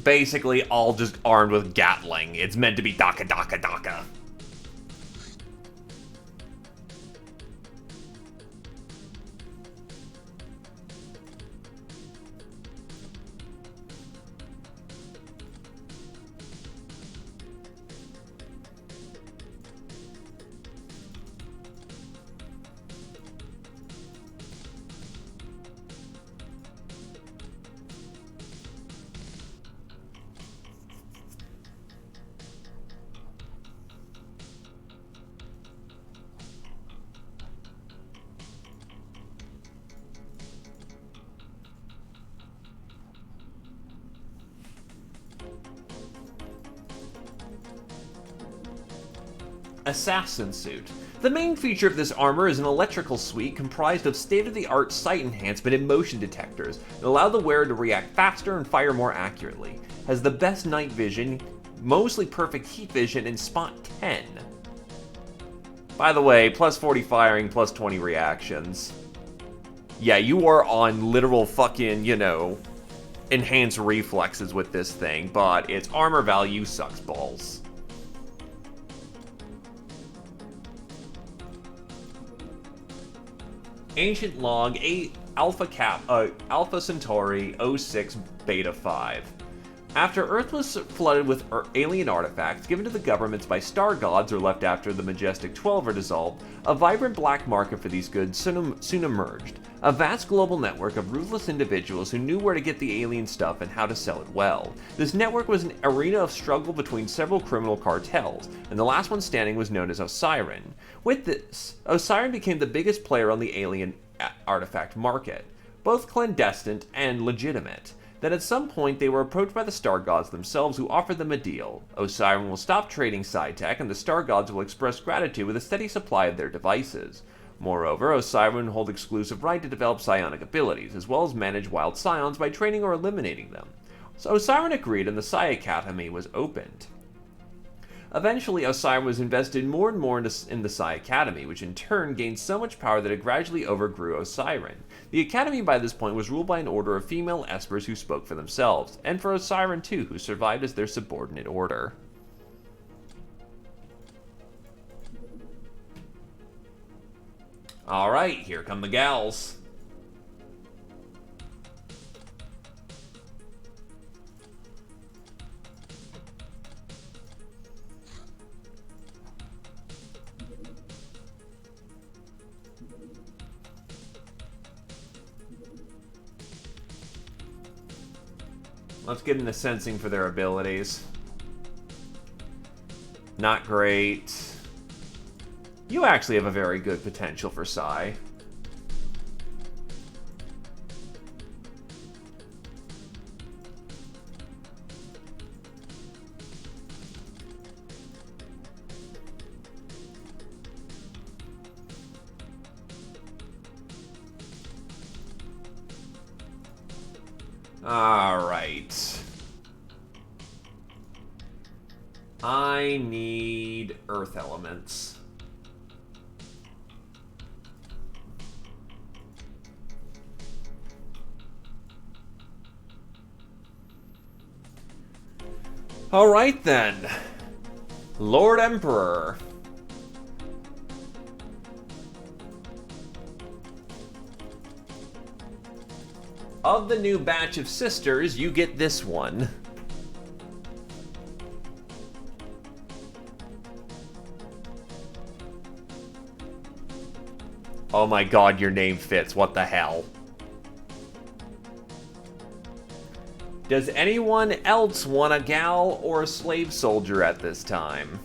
[SPEAKER 1] Basically all just armed with Gatling. It's meant to be Daka Daka Daka. Assassin Suit. The main feature of this armor is an electrical suite comprised of state-of-the-art sight enhancement and motion detectors that allow the wearer to react faster and fire more accurately. Has the best night vision, mostly perfect heat vision, and spot 10. By the way, plus 40 firing, plus 20 reactions. Yeah, you are on literal fucking, you know, enhanced reflexes with this thing, but its armor value sucks balls. Ancient Log Alpha Centauri 06 Beta 5. After Earth was flooded with alien artifacts given to the governments by star gods or left after the Majestic 12 are dissolved, a vibrant black market for these goods soon emerged. A vast global network of ruthless individuals who knew where to get the alien stuff and how to sell it well. This network was an arena of struggle between several criminal cartels, and the last one standing was known as Osiren. With this, Osiren became the biggest player on the alien artifact market, both clandestine and legitimate. Then at some point they were approached by the Star Gods themselves, who offered them a deal. Osiren will stop trading psi tech, and the Star Gods will express gratitude with a steady supply of their devices. Moreover, Osiren will hold exclusive right to develop psionic abilities, as well as manage wild psions by training or eliminating them. So Osiren agreed, and the Psi Academy was opened. Eventually, Osiren was invested more and more in the Psi Academy, which in turn gained so much power that it gradually overgrew Osiren. The Academy by this point was ruled by an order of female espers who spoke for themselves, and for Osiren too, who survived as their subordinate order. Alright, here come the gals. Let's get into sensing for their abilities. Not great. You actually have a very good potential for Psi. Alright. I need earth elements. Alright then. Lord Emperor. Of the new batch of sisters, you get this one. Oh my god, your name fits. What the hell? Does anyone else want a gal or a slave soldier at this time?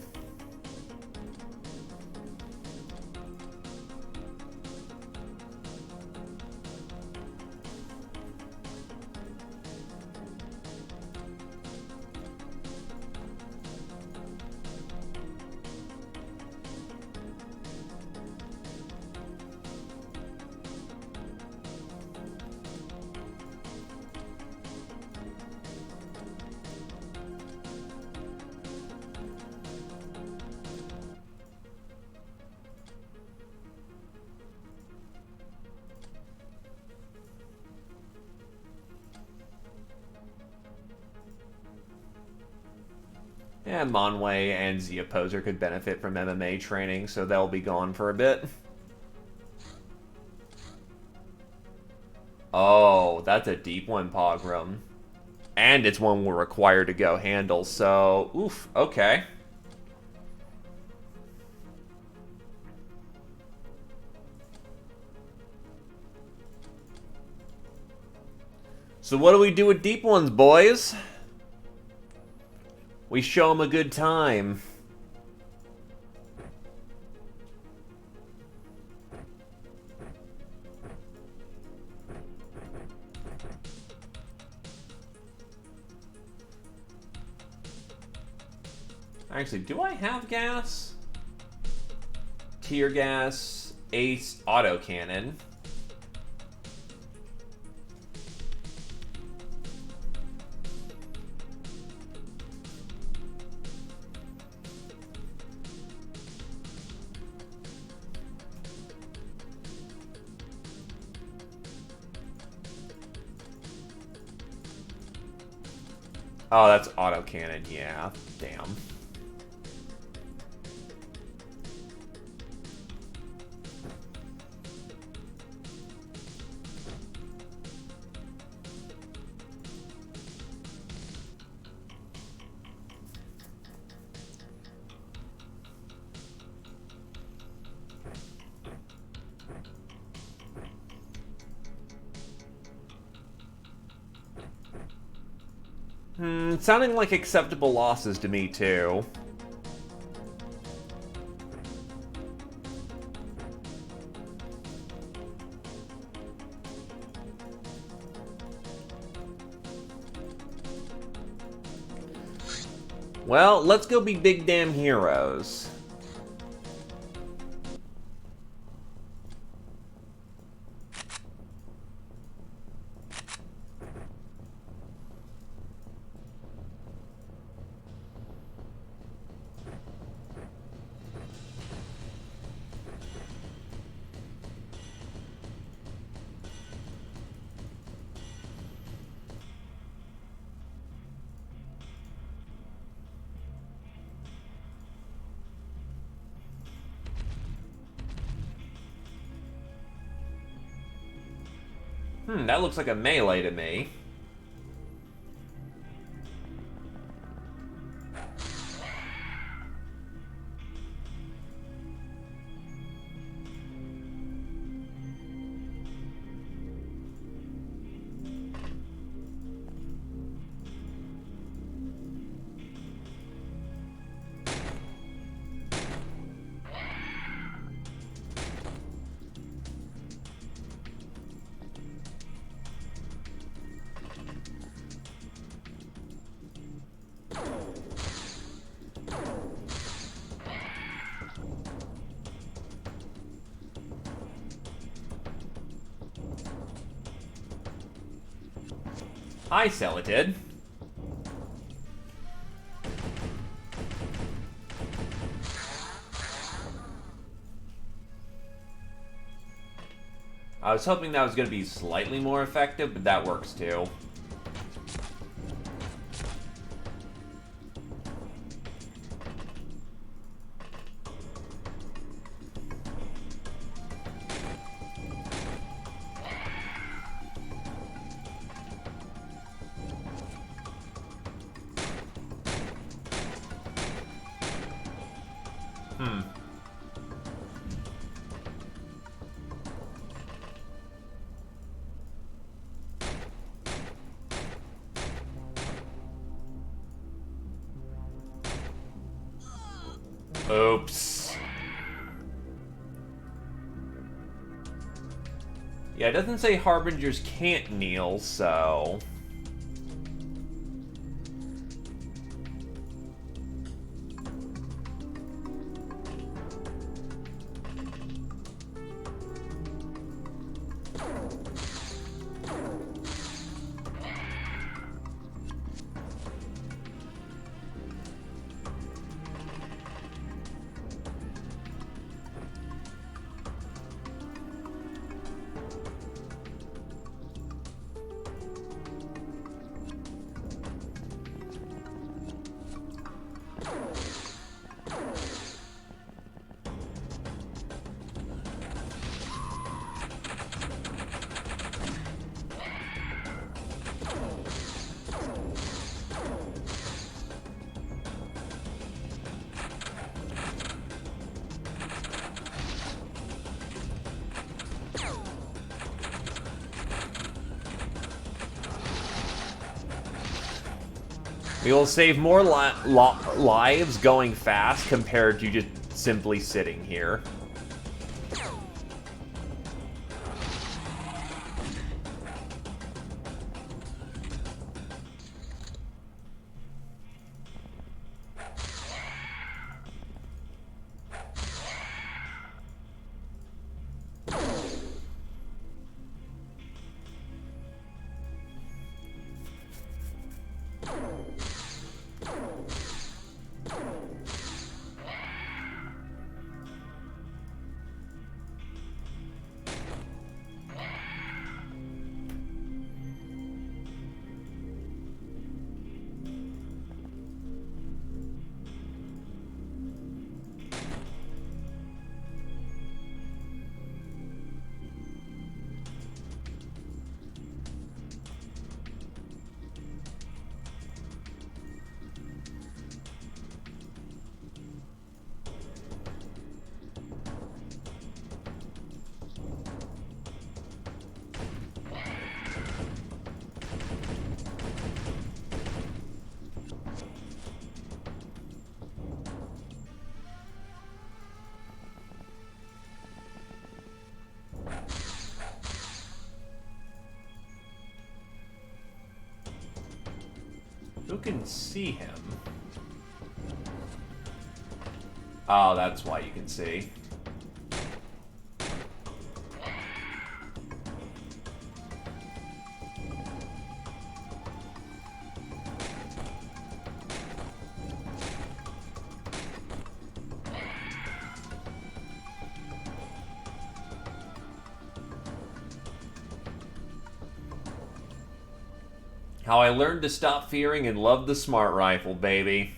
[SPEAKER 1] Yeah, Monway and Zia Poser could benefit from MMA training, so they'll be gone for a bit. Oh, that's a deep one, Pogrom. And it's one we're required to go handle, so... Oof, okay. So what do we do with deep ones, boys? We show them a good time. Actually, do I have gas? tear gas, ace, autocannon. Oh, that's autocannon, yeah. Damn. Sounding like acceptable losses to me, too. Well, let's go be big damn heroes. That looks like a melee to me. Hi, Celatid. I was hoping that was going to be slightly more effective, but that works too. Oops. Yeah, it doesn't say Harbingers can't kneel, so... We will save more lives going fast compared to just simply sitting here. Who can see him? Oh, that's why you can see. How I learned to stop fearing and love the smart rifle, baby.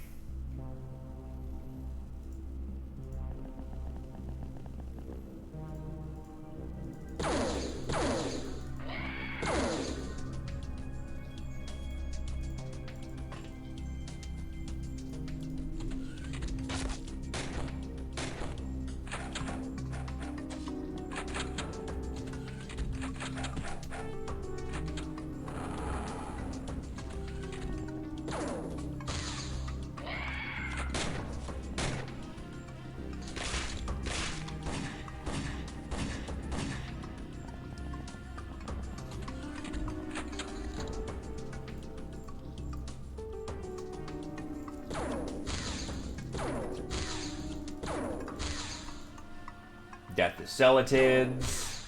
[SPEAKER 1] Death to Xpiratids.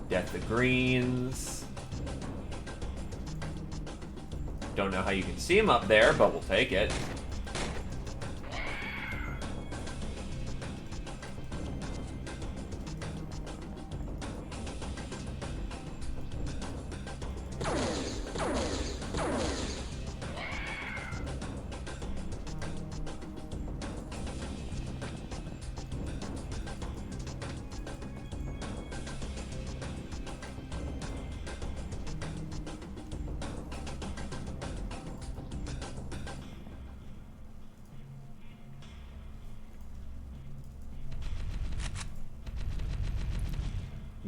[SPEAKER 1] Death to Greens. Don't know how you can see him up there, but we'll take it.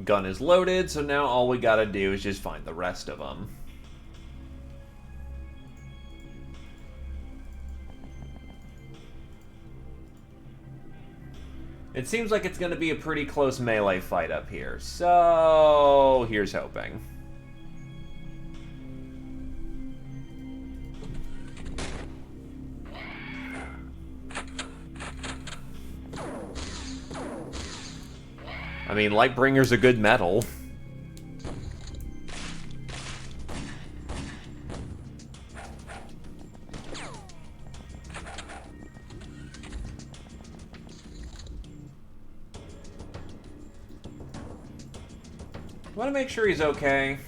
[SPEAKER 1] Gun is loaded, so now all we gotta do is just find the rest of them. It seems like it's gonna be a pretty close melee fight up here, so here's hoping. I mean, Lightbringer's a good metal. I want to make sure he's okay.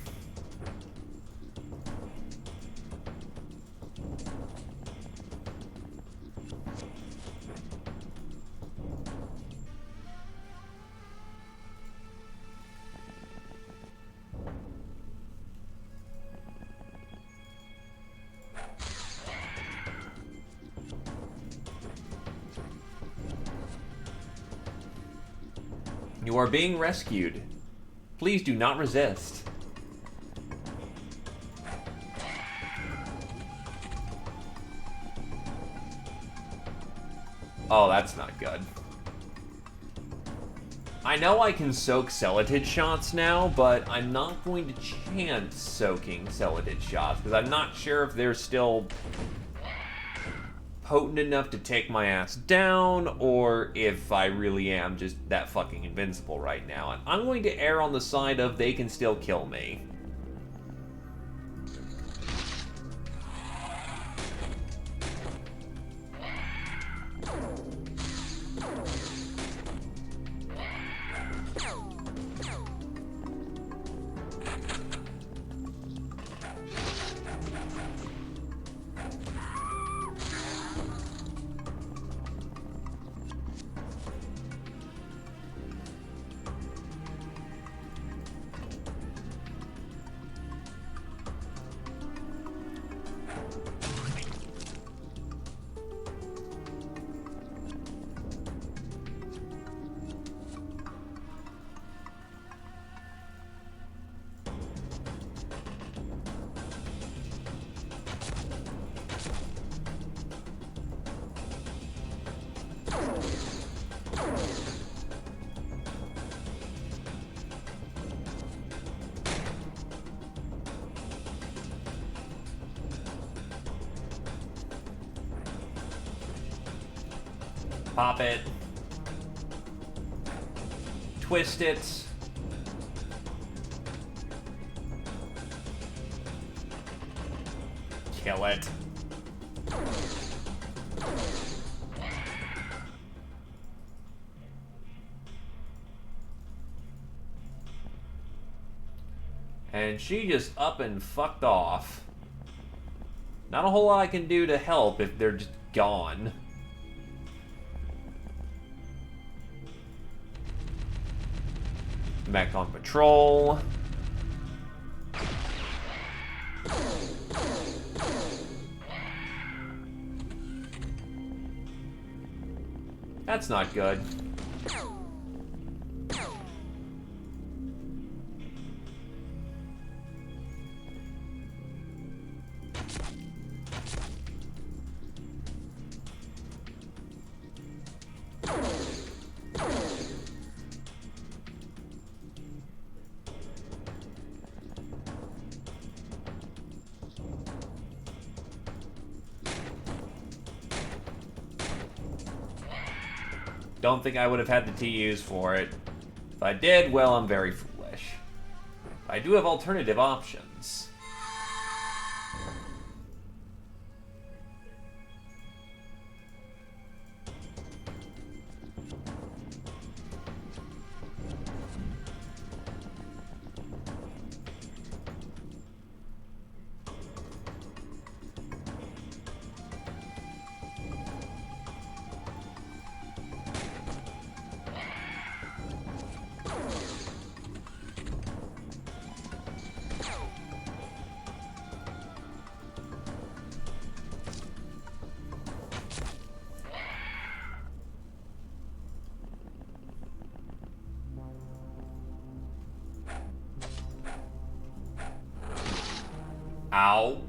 [SPEAKER 1] You are being rescued. Please do not resist. Oh, that's not good. I know I can soak Xpiratids shots now, but I'm not going to chance soaking Xpiratids shots, because I'm not sure if they're still potent enough to take my ass down, or if I really am just that fucking invincible right now. And I'm going to err on the side of they can still kill me. Pop it. Twist it. Kill it. And she just up and fucked off. Not a whole lot I can do to help if they're just gone. Back on patrol. That's not good. Don't think I would have had the TUs for it. If I did, well, I'm very foolish. I do have alternative options. Ow.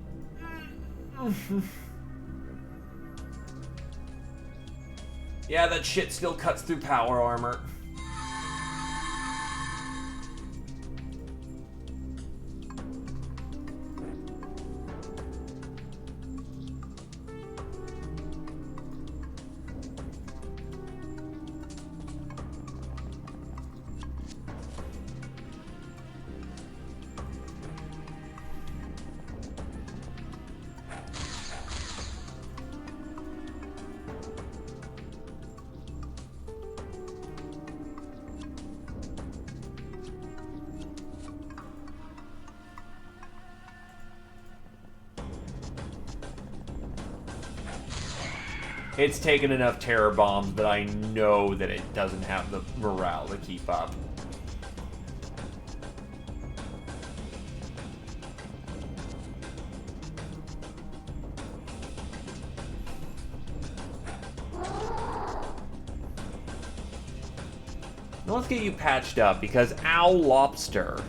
[SPEAKER 1] Yeah, that shit still cuts through power armor. It's taken enough terror bombs that I know that it doesn't have the morale to keep up. Now let's get you patched up, because ow, lobster.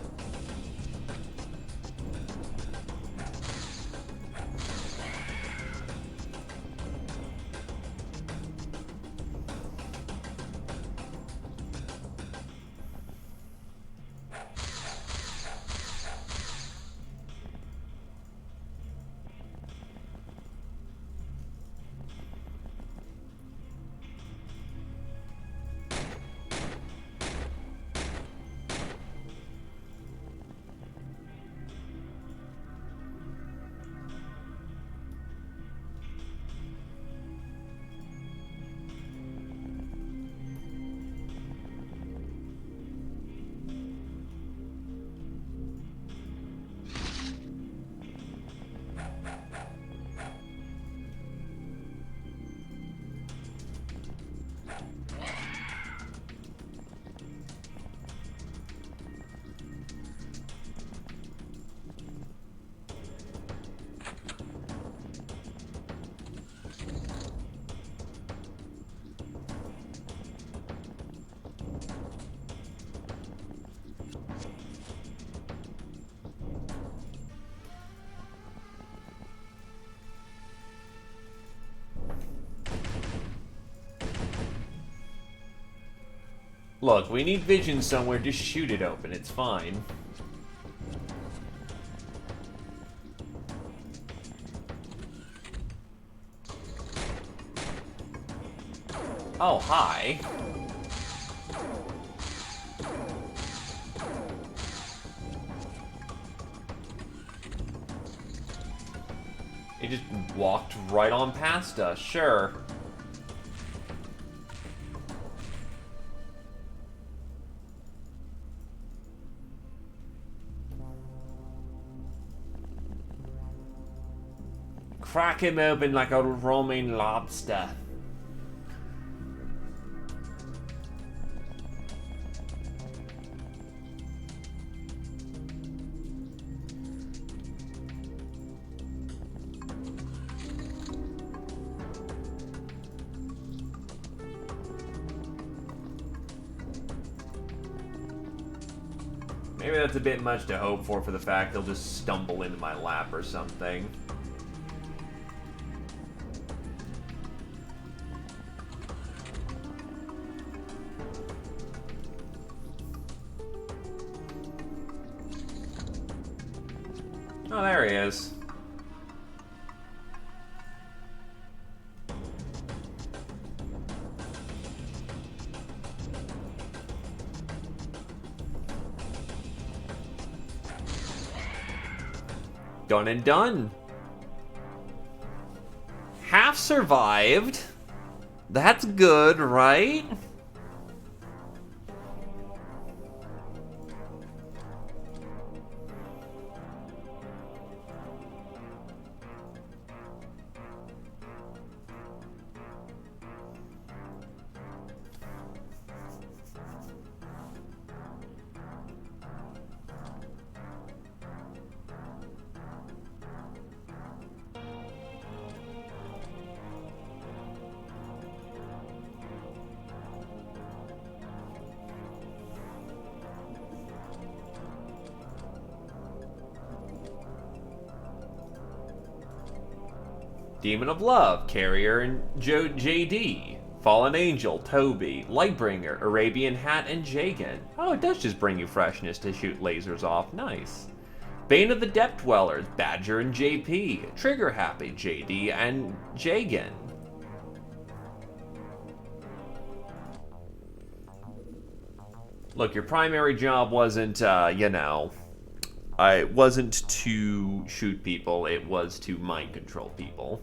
[SPEAKER 1] Look, we need vision somewhere, just shoot it open, it's fine. Oh, hi. He just walked right on past us, sure. Crack him open like a roaming lobster. Maybe that's a bit much to hope for the fact they'll just stumble into my lap or something. Oh, there he is. Done and done. Half survived. That's good, right? Demon of Love, Carrier and JD. Fallen Angel, Toby. Lightbringer, Arabian Hat, and Jagan. Oh, it does just bring you freshness to shoot lasers off. Nice. Bane of the Depth Dwellers, Badger and JP. Trigger Happy, JD, and Jagan. Look, your primary job wasn't, it wasn't to shoot people, it was to mind control people.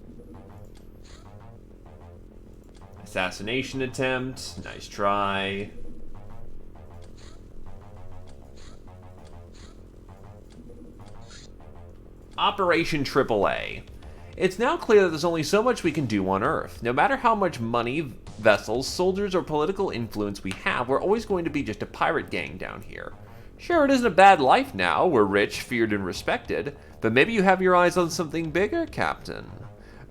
[SPEAKER 1] Assassination attempt, nice try. Operation AAA. It's now clear that there's only so much we can do on Earth. No matter how much money, vessels, soldiers, or political influence we have, we're always going to be just a pirate gang down here. Sure, it isn't a bad life now, we're rich, feared, and respected, but maybe you have your eyes on something bigger, Captain.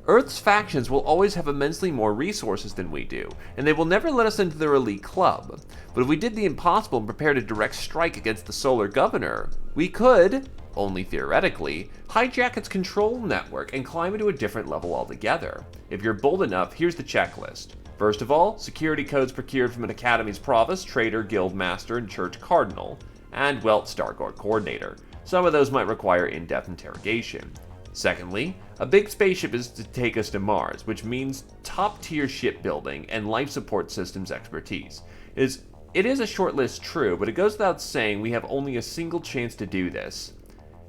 [SPEAKER 1] Earth's factions will always have immensely more resources than we do, and they will never let us into their elite club. But if we did the impossible and prepared a direct strike against the Solar Governor, we could, only theoretically, hijack its control network and climb into a different level altogether. If you're bold enough, here's the checklist. First of all, security codes procured from an Academy's Provost, Trader, Guild Master, and Church Cardinal, and, well, Star Guard Coordinator. Some of those might require in-depth interrogation. Secondly, a big spaceship is to take us to Mars, which means top-tier shipbuilding and life support systems expertise. It is a short list, true, but it goes without saying we have only a single chance to do this.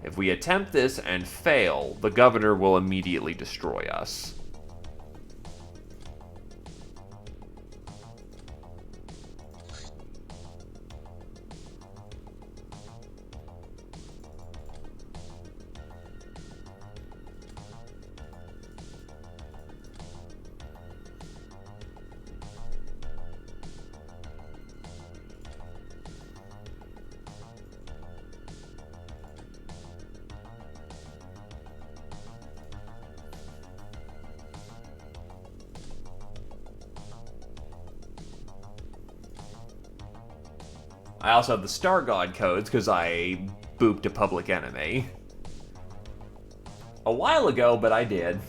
[SPEAKER 1] If we attempt this and fail, the Governor will immediately destroy us. I also have the Star God codes because I booped a public enemy. A while ago, but I did.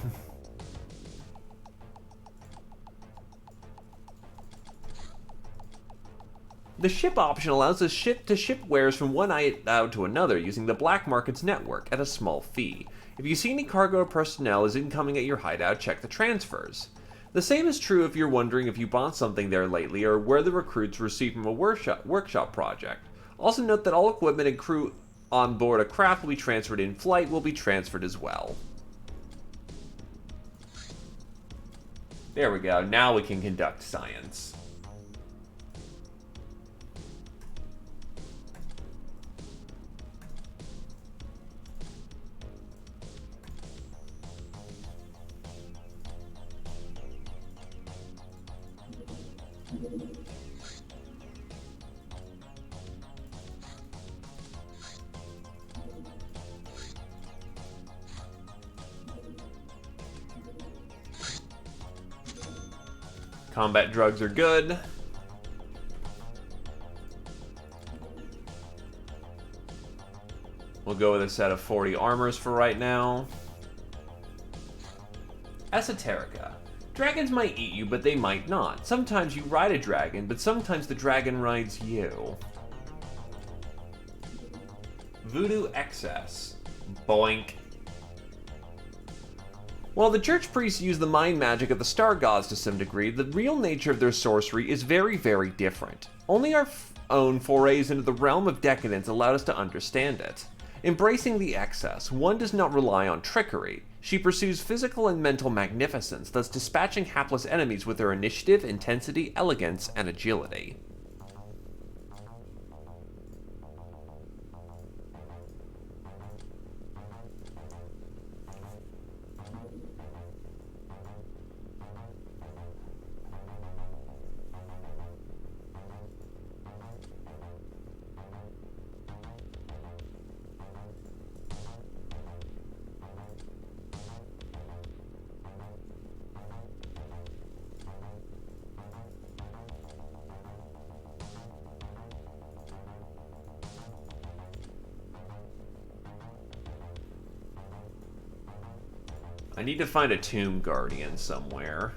[SPEAKER 1] The ship option allows us to ship wares from one out to another using the Black Markets network at a small fee. If you see any cargo or personnel is incoming at your hideout, check the transfers. The same is true if you're wondering if you bought something there lately or where the recruits received from a workshop project. Also note that all equipment and crew on board a craft will be transferred in flight will be transferred as well. There we go, now we can conduct science. Combat drugs are good. We'll go with a set of 40 armors for right now. Esoterica. Dragons might eat you, but they might not. Sometimes you ride a dragon, but sometimes the dragon rides you. Voodoo excess. Boink. While the church priests use the mind magic of the star gods to some degree, the real nature of their sorcery is very, very different. Only our own forays into the realm of decadence allowed us to understand it. Embracing the excess, one does not rely on trickery. She pursues physical and mental magnificence, thus dispatching hapless enemies with her initiative, intensity, elegance, and agility. I need to find a Tomb Guardian somewhere.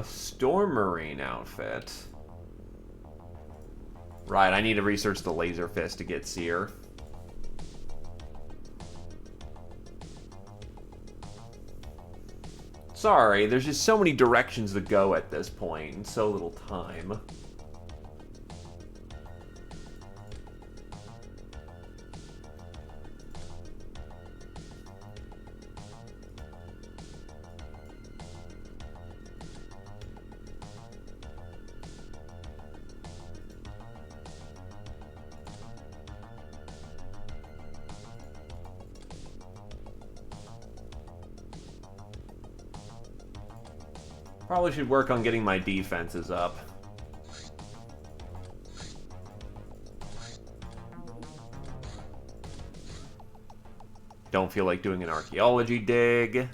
[SPEAKER 1] Storm Marine outfit. Right, I need to research the Laser Fist to get Seer. Sorry, there's just so many directions to go at this point, and so little time. Probably should work on getting my defenses up. Don't feel like doing an archaeology dig.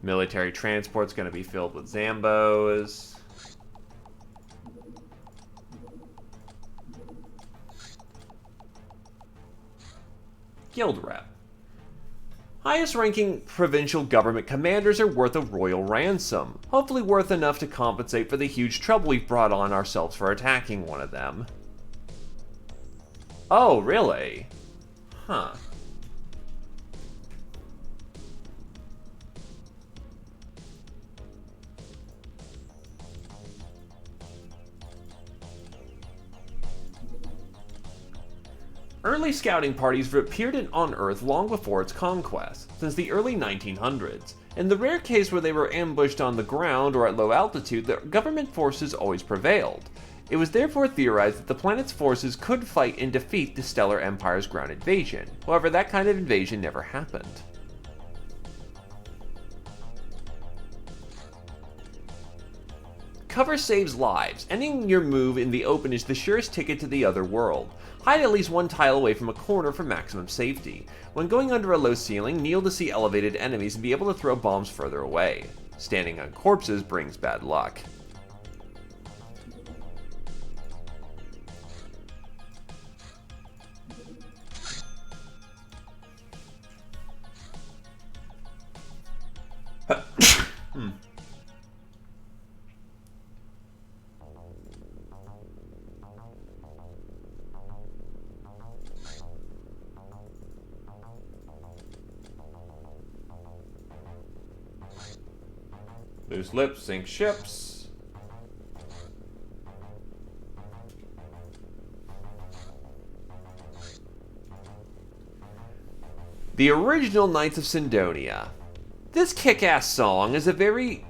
[SPEAKER 1] Military transport's gonna be filled with Zambos. Guild rep. Highest ranking provincial government commanders are worth a royal ransom, hopefully worth enough to compensate for the huge trouble we've brought on ourselves for attacking one of them. Oh, really? Huh. Early scouting parties have appeared on Earth long before its conquest, since the early 1900s. In the rare case where they were ambushed on the ground or at low altitude, the government forces always prevailed. It was therefore theorized that the planet's forces could fight and defeat the Stellar Empire's ground invasion. However, that kind of invasion never happened. Cover saves lives. Ending your move in the open is the surest ticket to the other world. Hide at least one tile away from a corner for maximum safety. When going under a low ceiling, kneel to see elevated enemies and be able to throw bombs further away. Standing on corpses brings bad luck. Loose lips sink ships. The original Knights of Sidonia. This kick-ass song is a very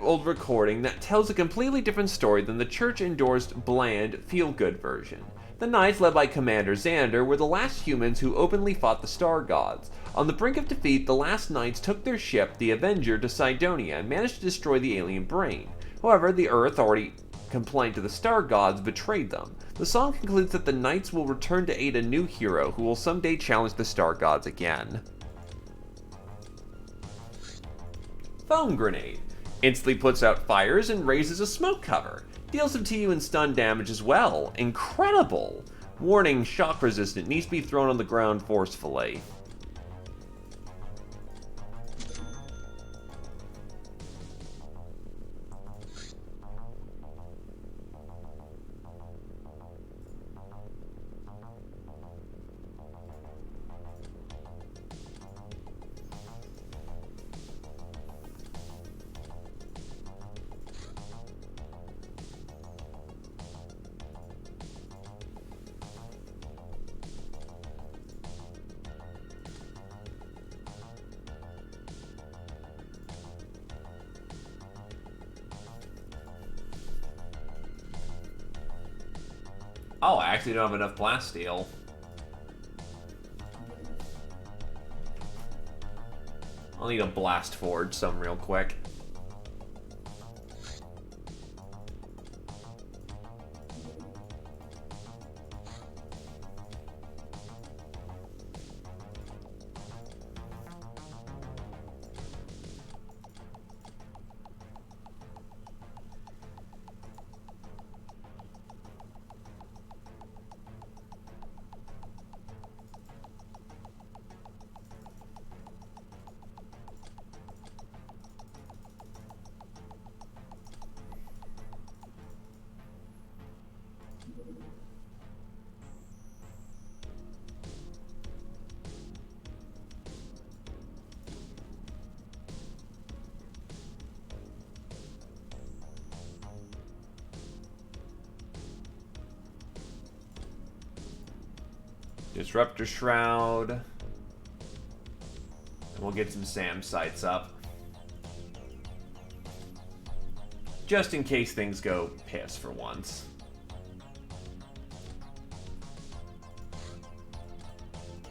[SPEAKER 1] old recording that tells a completely different story than the church-endorsed, bland, feel-good version. The Knights, led by Commander Xander, were the last humans who openly fought the Star Gods. On the brink of defeat, the last Knights took their ship, the Avenger, to Sidonia and managed to destroy the alien brain. However, the Earth, already compliant to the Star Gods, betrayed them. The song concludes that the Knights will return to aid a new hero who will someday challenge the Star Gods again. Foam Grenade. Instantly puts out fires and raises a smoke cover. Deals some to you and stun damage as well. Incredible! Warning, shock resistant, needs to be thrown on the ground forcefully. Oh, I actually don't have enough blast steel. I'll need a blast forge some real quick. Disruptor Shroud. And we'll get some SAM sights up. Just in case things go piss for once.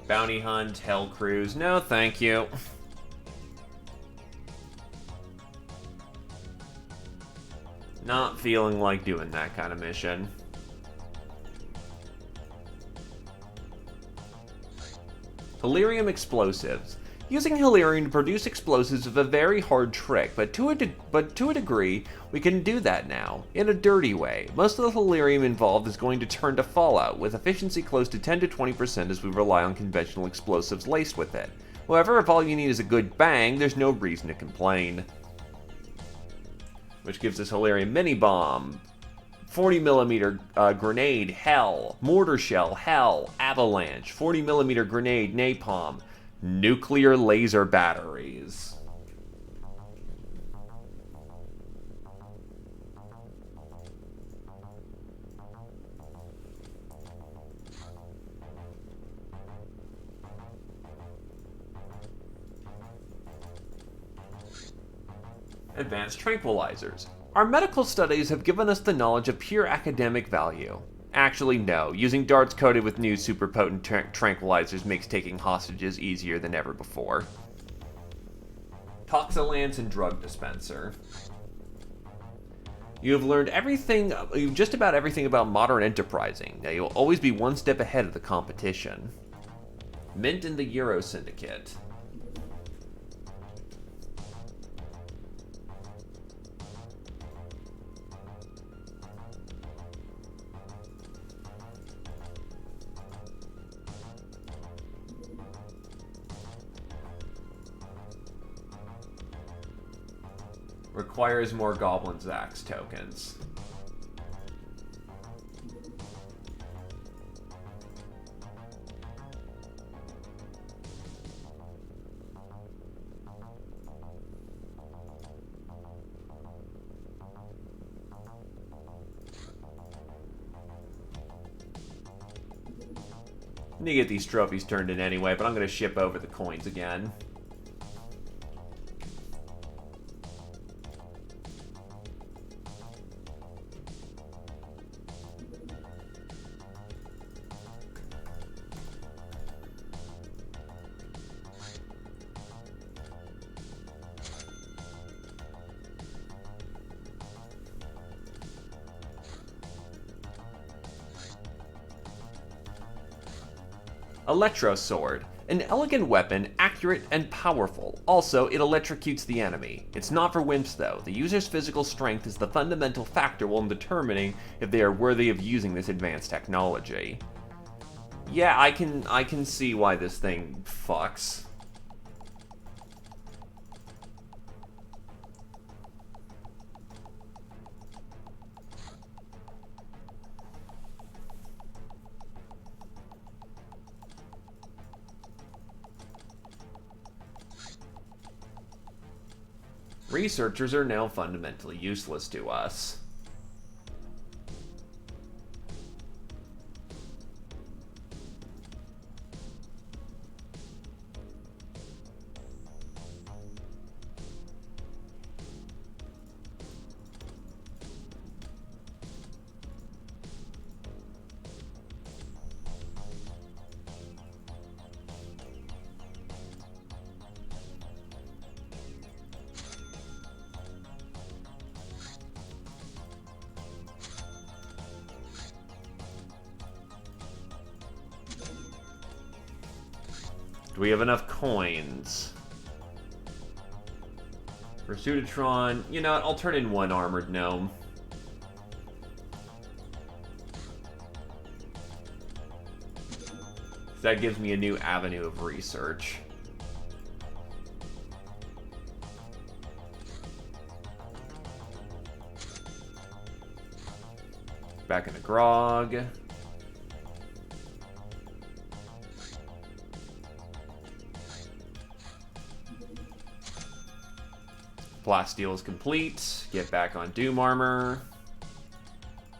[SPEAKER 1] Bounty Hunt, Hell Cruise. No, thank you. Not feeling like doing that kind of mission. Helium explosives. Using helium to produce explosives is a very hard trick, but to a degree, we can do that now, in a dirty way. Most of the helium involved is going to turn to fallout, with efficiency close to 10 to 20% as we rely on conventional explosives laced with it. However, if all you need is a good bang, there's no reason to complain. Which gives us helium mini bomb, 40mm grenade, hell, mortar shell, hell, avalanche, 40mm grenade, napalm, nuclear laser batteries. Advanced tranquilizers. Our medical studies have given us the knowledge of pure academic value. Actually, no. Using darts coated with new super potent tranquilizers makes taking hostages easier than ever before. Toxilance and drug dispenser. You have learned everything, just about everything about modern enterprising. Now you'll always be one step ahead of the competition. Mint in the Euro Syndicate. Requires more Goblin Zax tokens. I need to get these trophies turned in anyway, but I'm going to ship over the coins again. Electro Sword. An elegant weapon, accurate and powerful. Also, it electrocutes the enemy. It's not for wimps though. The user's physical strength is the fundamental factor when determining if they are worthy of using this advanced technology. Yeah, I can see why this thing fucks. Researchers are now fundamentally useless to us. Do we have enough coins? For Sudatron, you know what, I'll turn in one armored gnome. That gives me a new avenue of research. Back into Grog. Plasteel is complete. Get back on Doom Armor.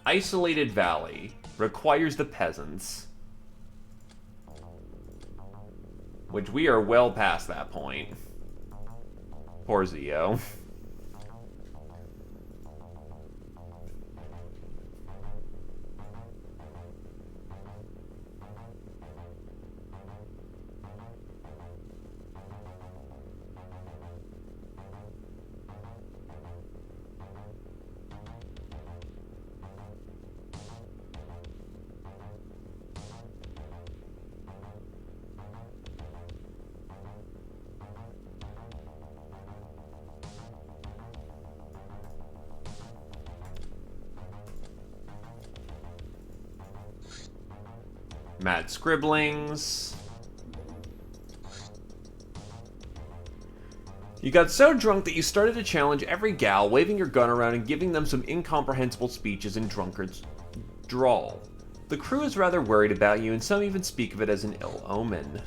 [SPEAKER 1] Isolated Valley. Requires the peasants. Which we are well past that point. Poor Zio. Mad Scribblings. You got so drunk that you started to challenge every gal, waving your gun around and giving them some incomprehensible speeches in drunkard's drawl. The crew is rather worried about you, and some even speak of it as an ill omen.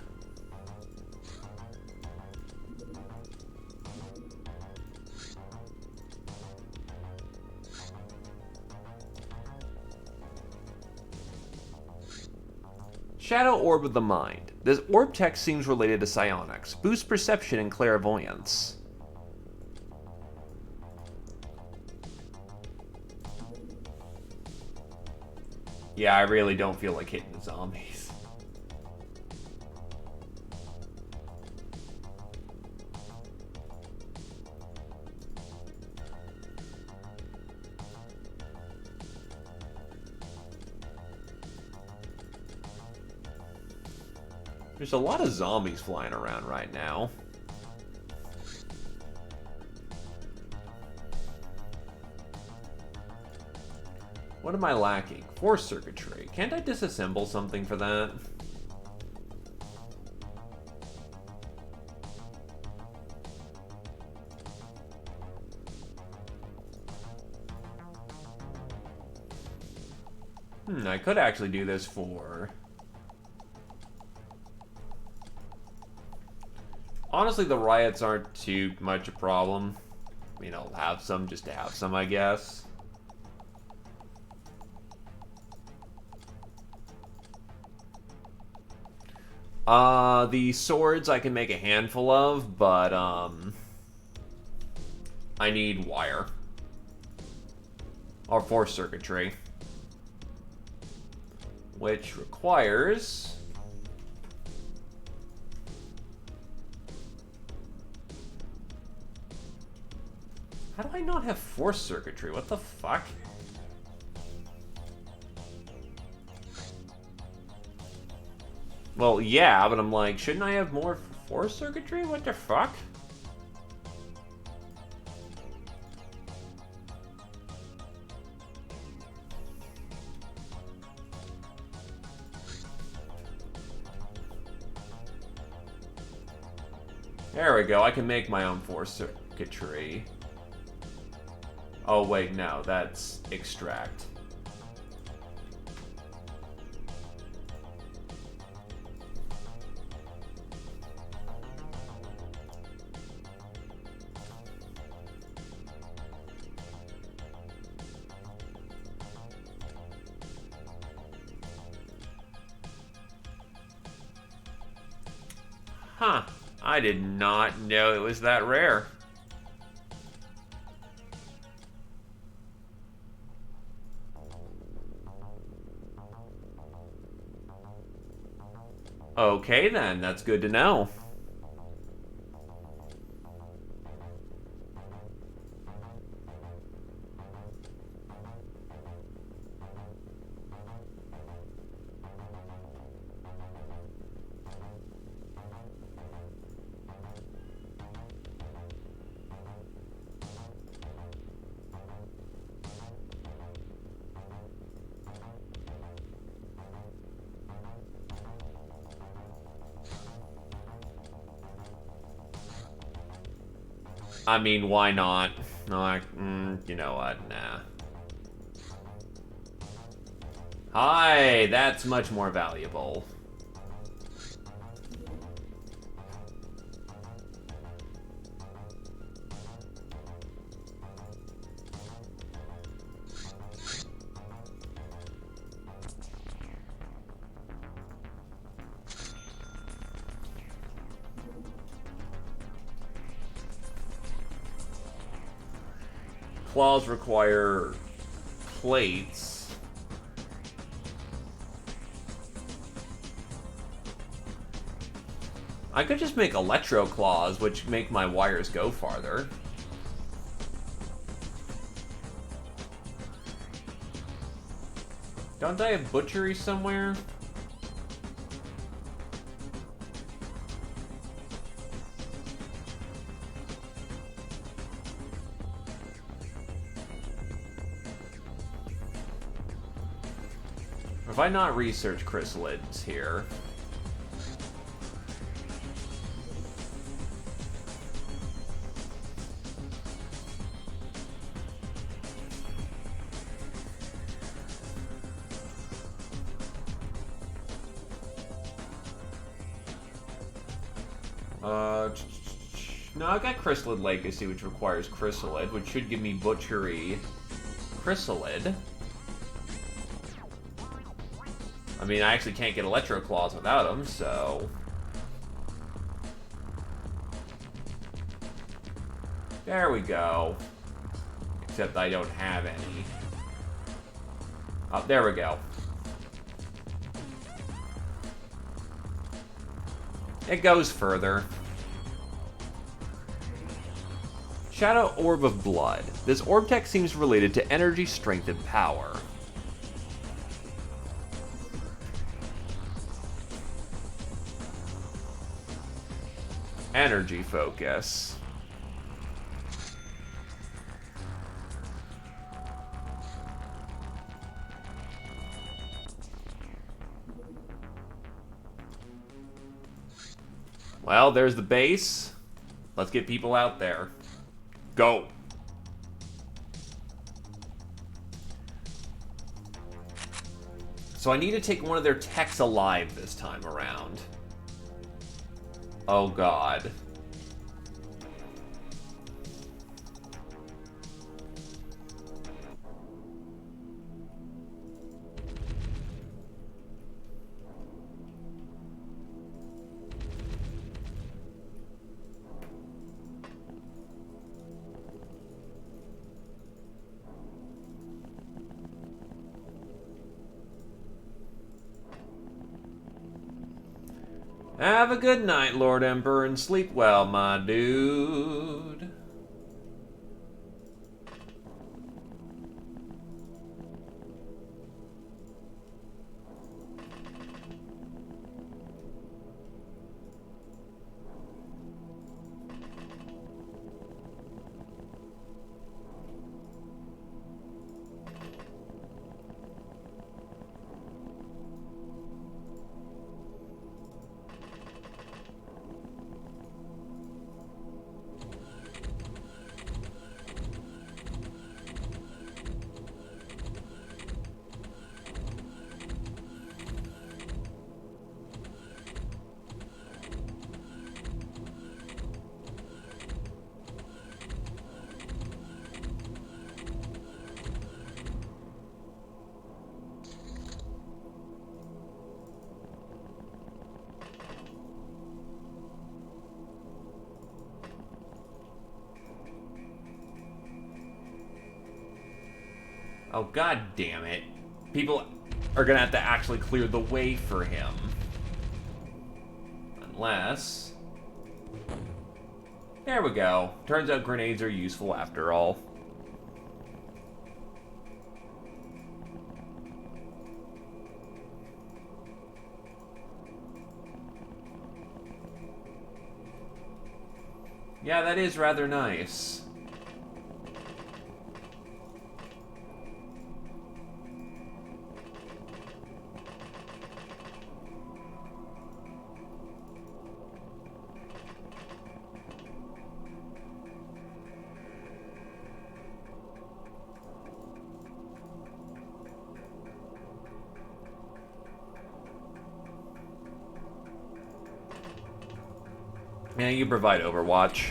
[SPEAKER 1] Shadow Orb of the Mind. This orb tech seems related to psionics. Boosts perception and clairvoyance. Yeah, I really don't feel like hitting the zombies. There's a lot of zombies flying around right now. What am I lacking? Force circuitry. Can't I disassemble something for that? I could actually do this for... Honestly, the riots aren't too much a problem. I mean, I'll have some just to have some, I guess. The swords I can make a handful of, but, I need wire. Or force circuitry. Which requires... How do I not have force circuitry? What the fuck? Well, yeah, but I'm like, shouldn't I have more force circuitry? What the fuck? There we go, I can make my own force circuitry. Oh wait, no, that's extract. Huh, I did not know it was that rare. Okay then, that's good to know. I mean, why not? No, you know what? Nah. Hi, that's much more valuable. Claws require plates. I could just make electro claws, which make my wires go farther. Don't I have butchery somewhere? If I not research chrysalids here. No, I've got Chrysalid Legacy, which requires Chrysalid, which should give me Butchery Chrysalid. I mean, I actually can't get Electro Claws without them, so... There we go. Except I don't have any. Oh, there we go. It goes further. Shadow Orb of Blood. This orb tech seems related to energy, strength, and power. energy focus. Well, there's the base. Let's get people out there. Go. So I need to take one of their techs alive this time around. Oh god. Have a good night, Lord Emperor, and sleep well, my dude. Oh, god damn it. People are gonna have to actually clear the way for him. Unless... There we go. Turns out grenades are useful after all. Yeah, that is rather nice. Yeah, you provide Overwatch.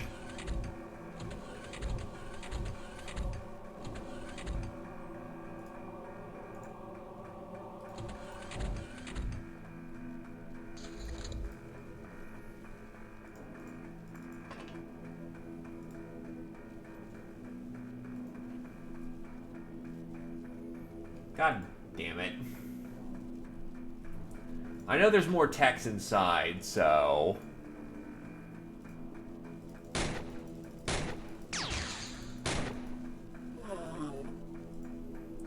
[SPEAKER 1] God damn it. I know there's more techs inside, so...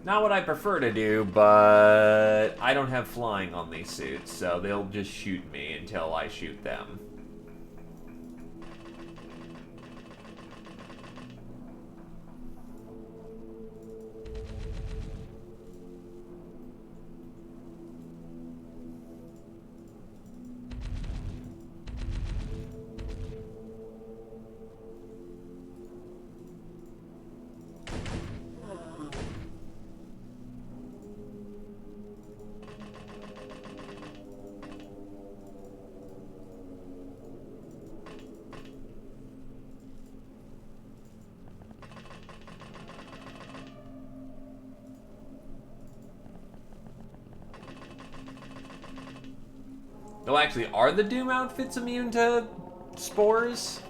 [SPEAKER 1] Not what I prefer to do, but I don't have flying on these suits, so they'll just shoot me until I shoot them. Oh, actually, are the Doom outfits immune to spores?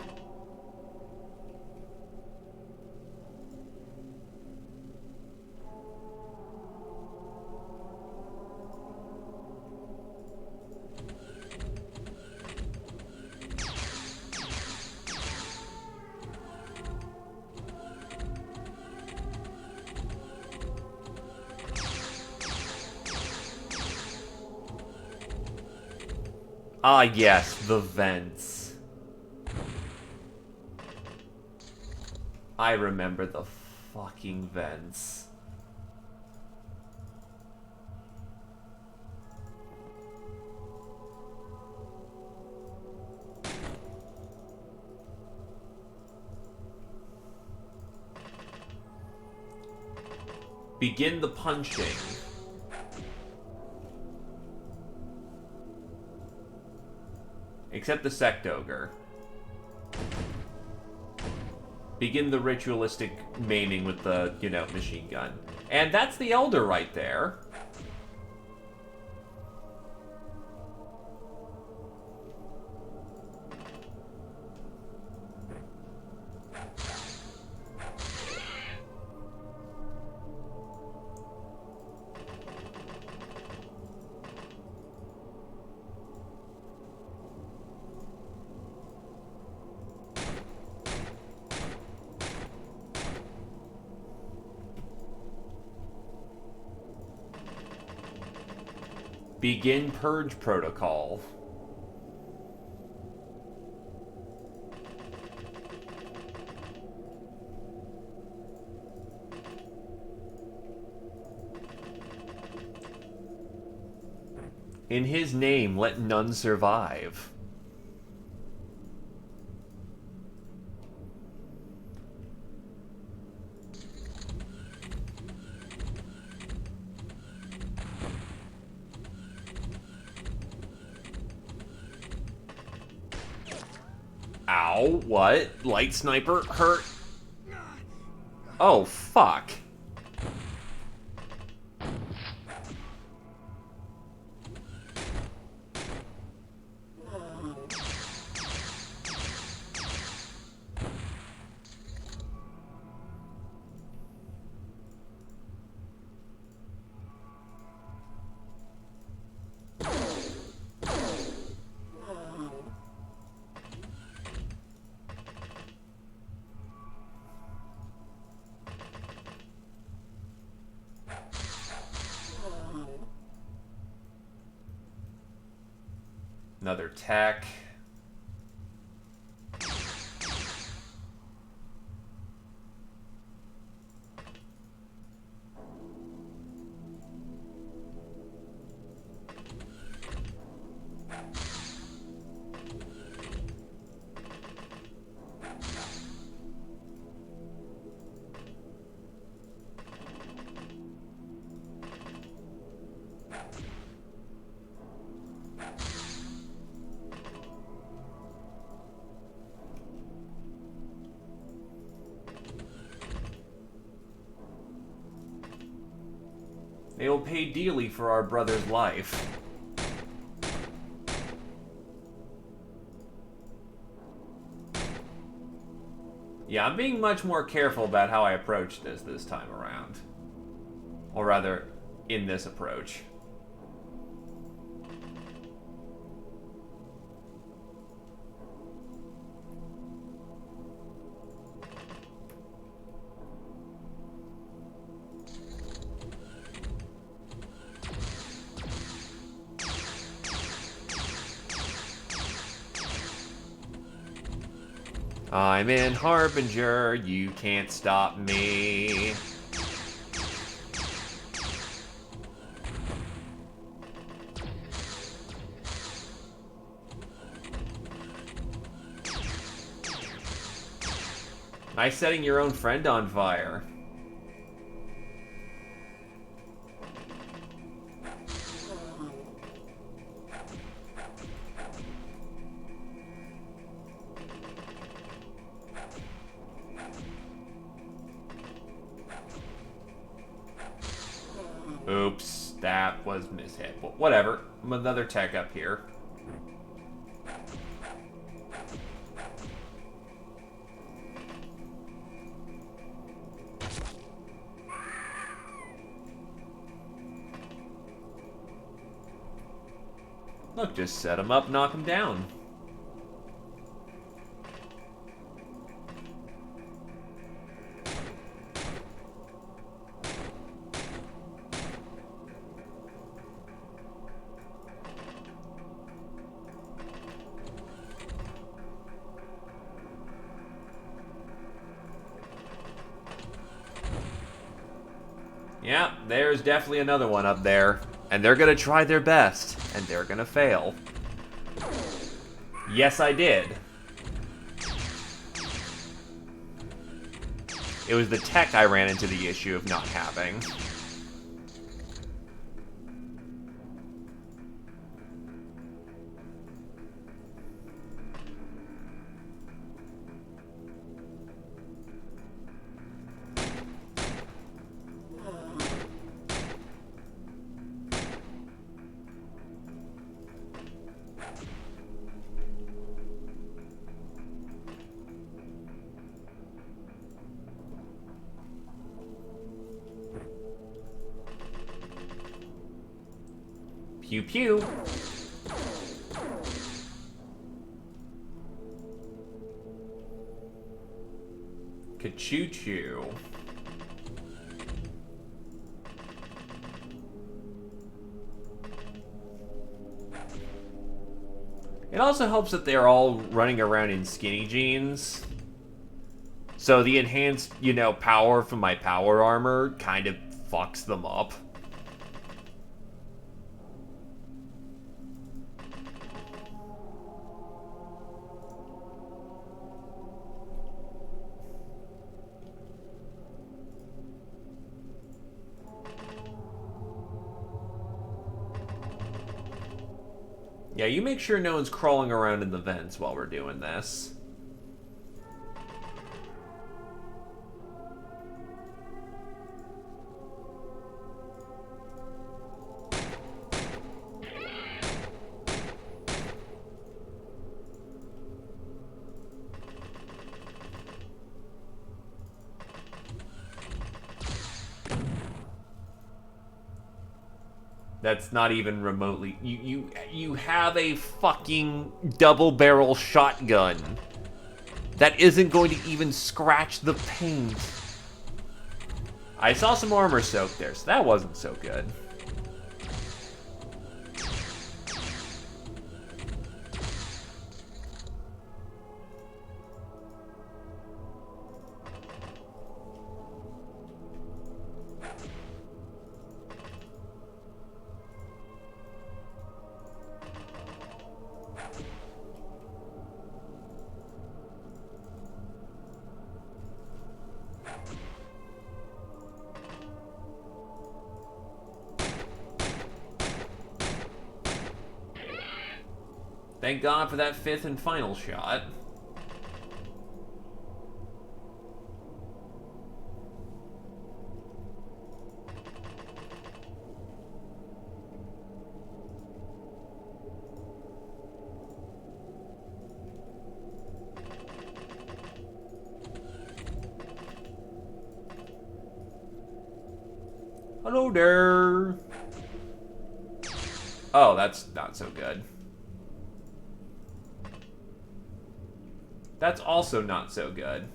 [SPEAKER 1] Ah, yes, the vents. I remember the fucking vents. Begin the punching. Except the Sect Ogre. Begin the ritualistic maiming with the, you know, machine gun. And that's the Elder right there. Begin Purge Protocol. In his name, let none survive. Ow, what? Light sniper hurt? Oh, fuck. Another tech. They will pay dearly for our brother's life. Yeah, I'm being much more careful about how I approach this time around. Or rather, in this approach. I'm in Harbinger, you can't stop me. Nice setting your own friend on fire. Oops, that was mishit. But whatever. Another tech up here. Look, just set him up, knock him down. Yeah, there's definitely another one up there. And they're gonna try their best, and they're gonna fail. Yes, I did. It was the tech I ran into the issue of not having. Pew pew. Ka-choo-choo. It also helps that they're all running around in skinny jeans. So the enhanced, you know, power from my power armor kind of fucks them up. Yeah, you make sure no one's crawling around in the vents while we're doing this. That's not even remotely... You have a fucking double-barrel shotgun. That isn't going to even scratch the paint. I saw some armor soak there, so that wasn't so good. Thank God for that fifth and final shot. Hello there. Oh, that's not so good. That's also not so good.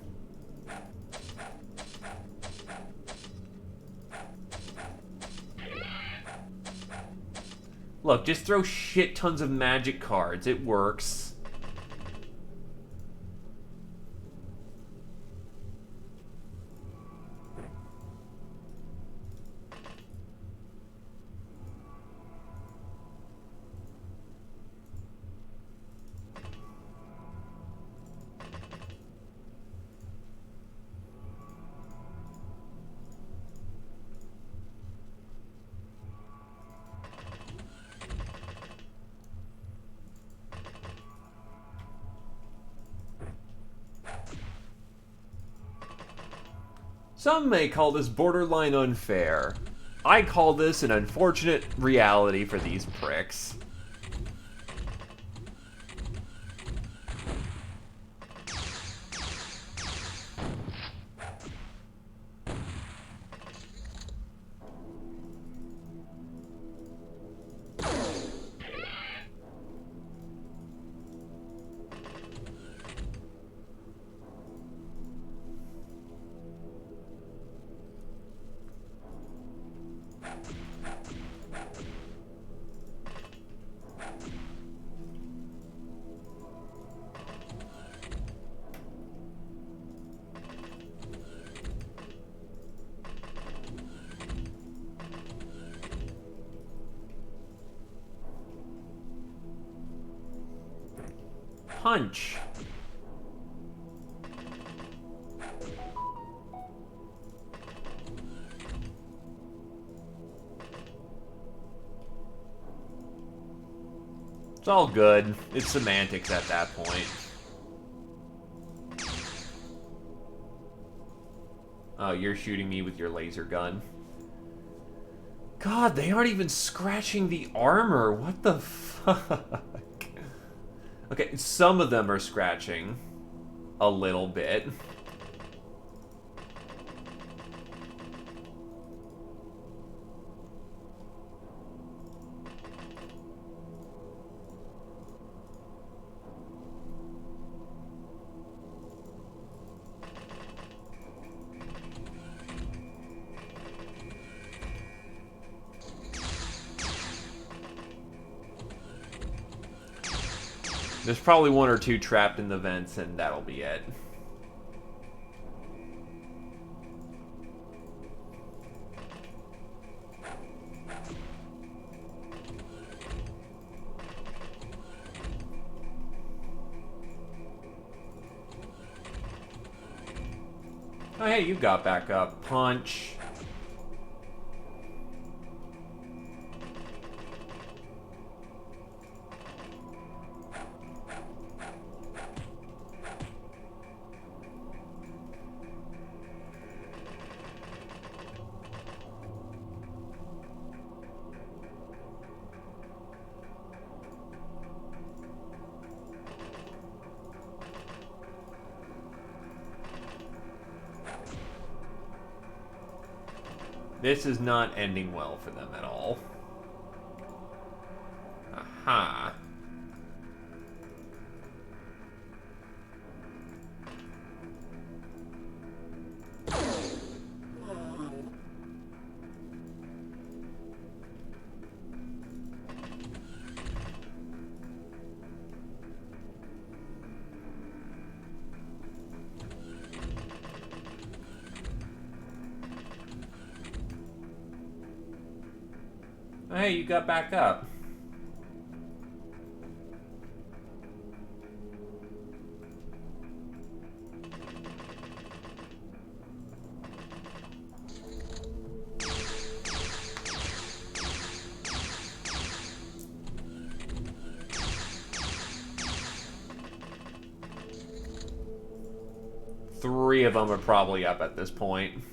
[SPEAKER 1] Look, just throw shit tons of magic cards. It works. Some may call this borderline unfair. I call this an unfortunate reality for these pricks. punch. It's all good. It's semantics at that point. Oh, you're shooting me with your laser gun. God, they aren't even scratching the armor. What the fuck? Okay, some of them are scratching a little bit. There's probably one or two trapped in the vents, and that'll be it. Oh, hey, you got back up. Punch. This is not ending well for them at all. Aha. Hey, you got back up. Three of them are probably up at this point.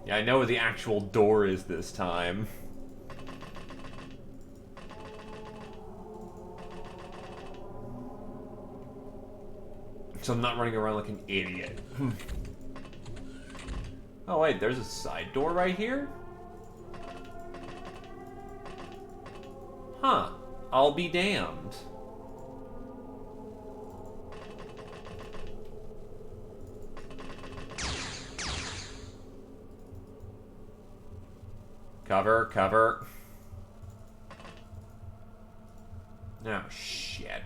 [SPEAKER 1] Yeah, I know where the actual door is this time. So I'm not running around like an idiot. Oh wait, there's a side door right here? Huh. I'll be damned. Cover, cover. Oh, shit.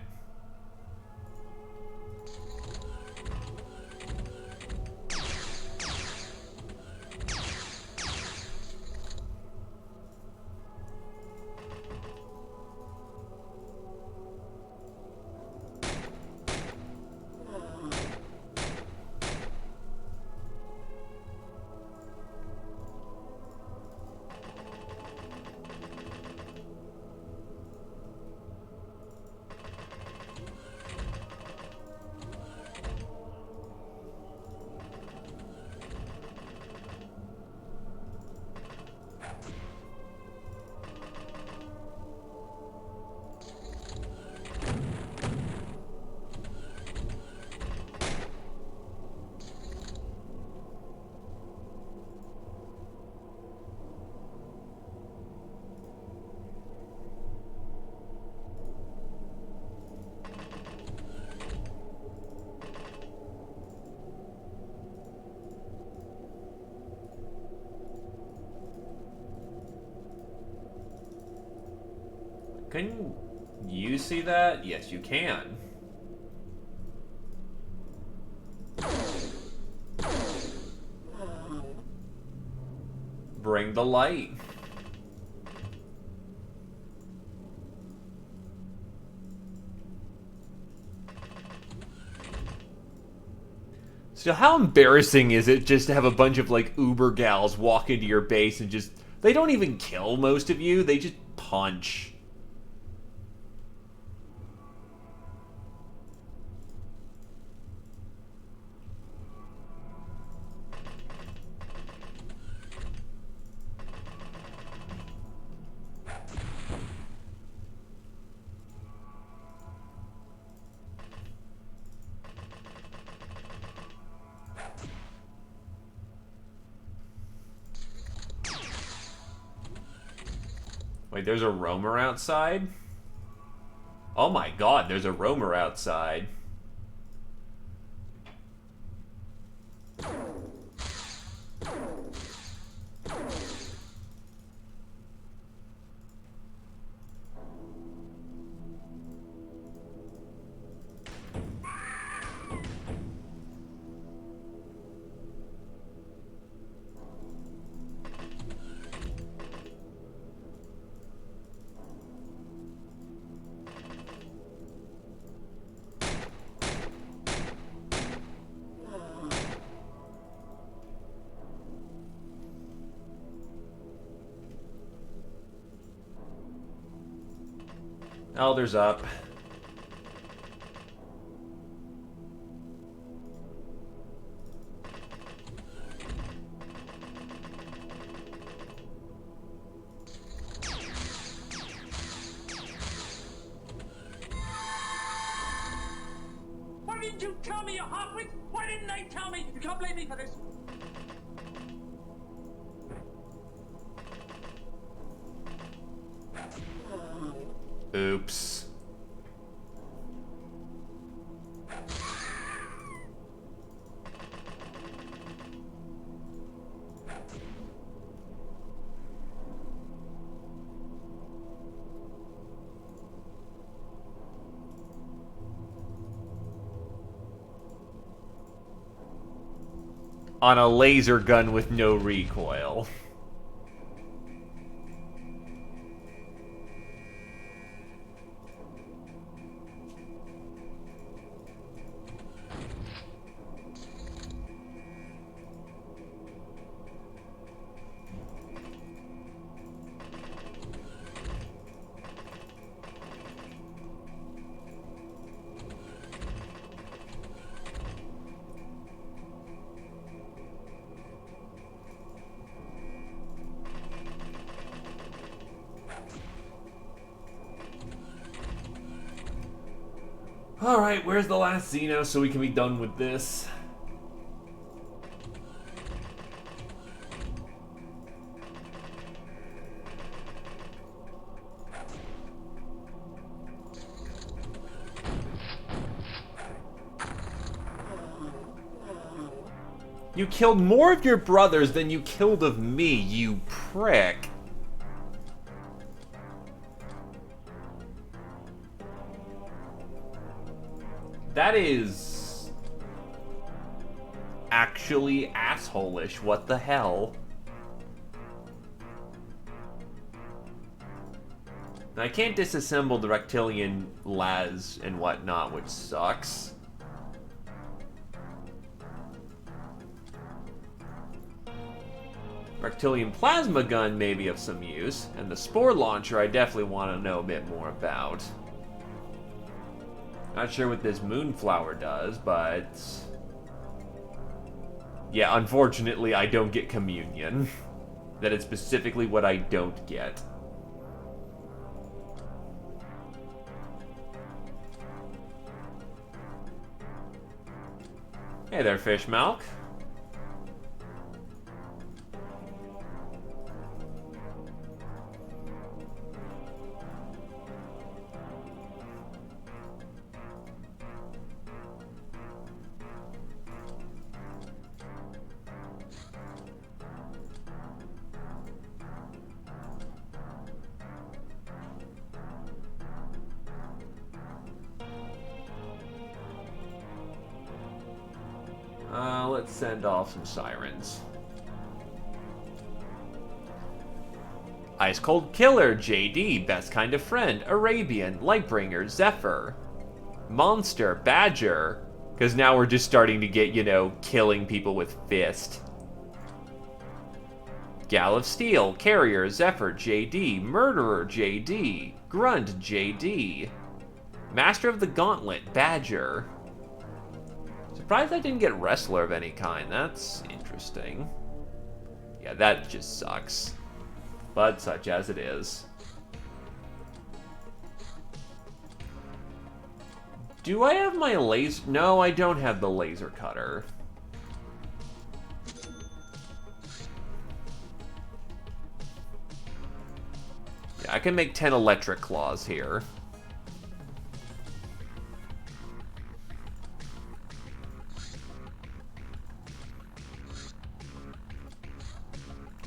[SPEAKER 1] Can you see that? Yes, you can. Bring the light. So how embarrassing is it just to have a bunch of, like, Uber gals walk into your base and just... They don't even kill most of you, they just punch. Wait, there's a roamer outside? Oh my god, there's a roamer outside. Elder's up.
[SPEAKER 2] Why didn't you tell me, you halfwit? Why didn't they tell me? You can't blame me for this.
[SPEAKER 1] Oops. On a laser gun with no recoil. Alright, where's the last Xeno so we can be done with this? You killed more of your brothers than you killed of me, you prick. That is actually asshole-ish. What the hell? I can't disassemble the reptilian las and whatnot, which sucks. Reptilian plasma gun may be of some use, and the spore launcher I definitely want to know a bit more about. Not sure what this moonflower does, but... yeah, unfortunately I don't get communion. That is specifically what I don't get. Hey there, fish milk. let's send off some sirens. Ice Cold Killer, JD, Best Kind of Friend, Arabian, Lightbringer, Zephyr, Monster, Badger, because now we're just starting to get, you know, killing people with fist. Gal of Steel, Carrier, Zephyr, JD, Murderer, JD, Grunt, JD, Master of the Gauntlet, Badger. Surprised I didn't get Wrestler of any kind, that's interesting. Yeah, that just sucks. But such as it is. Do I have my laser? No, I don't have the laser cutter. Yeah, I can make 10 electric claws here.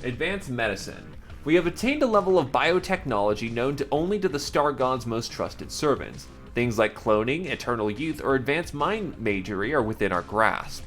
[SPEAKER 1] Advanced medicine. We have attained a level of biotechnology known only to the Star God's most trusted servants. Things like cloning, eternal youth, or advanced mind magery are within our grasp.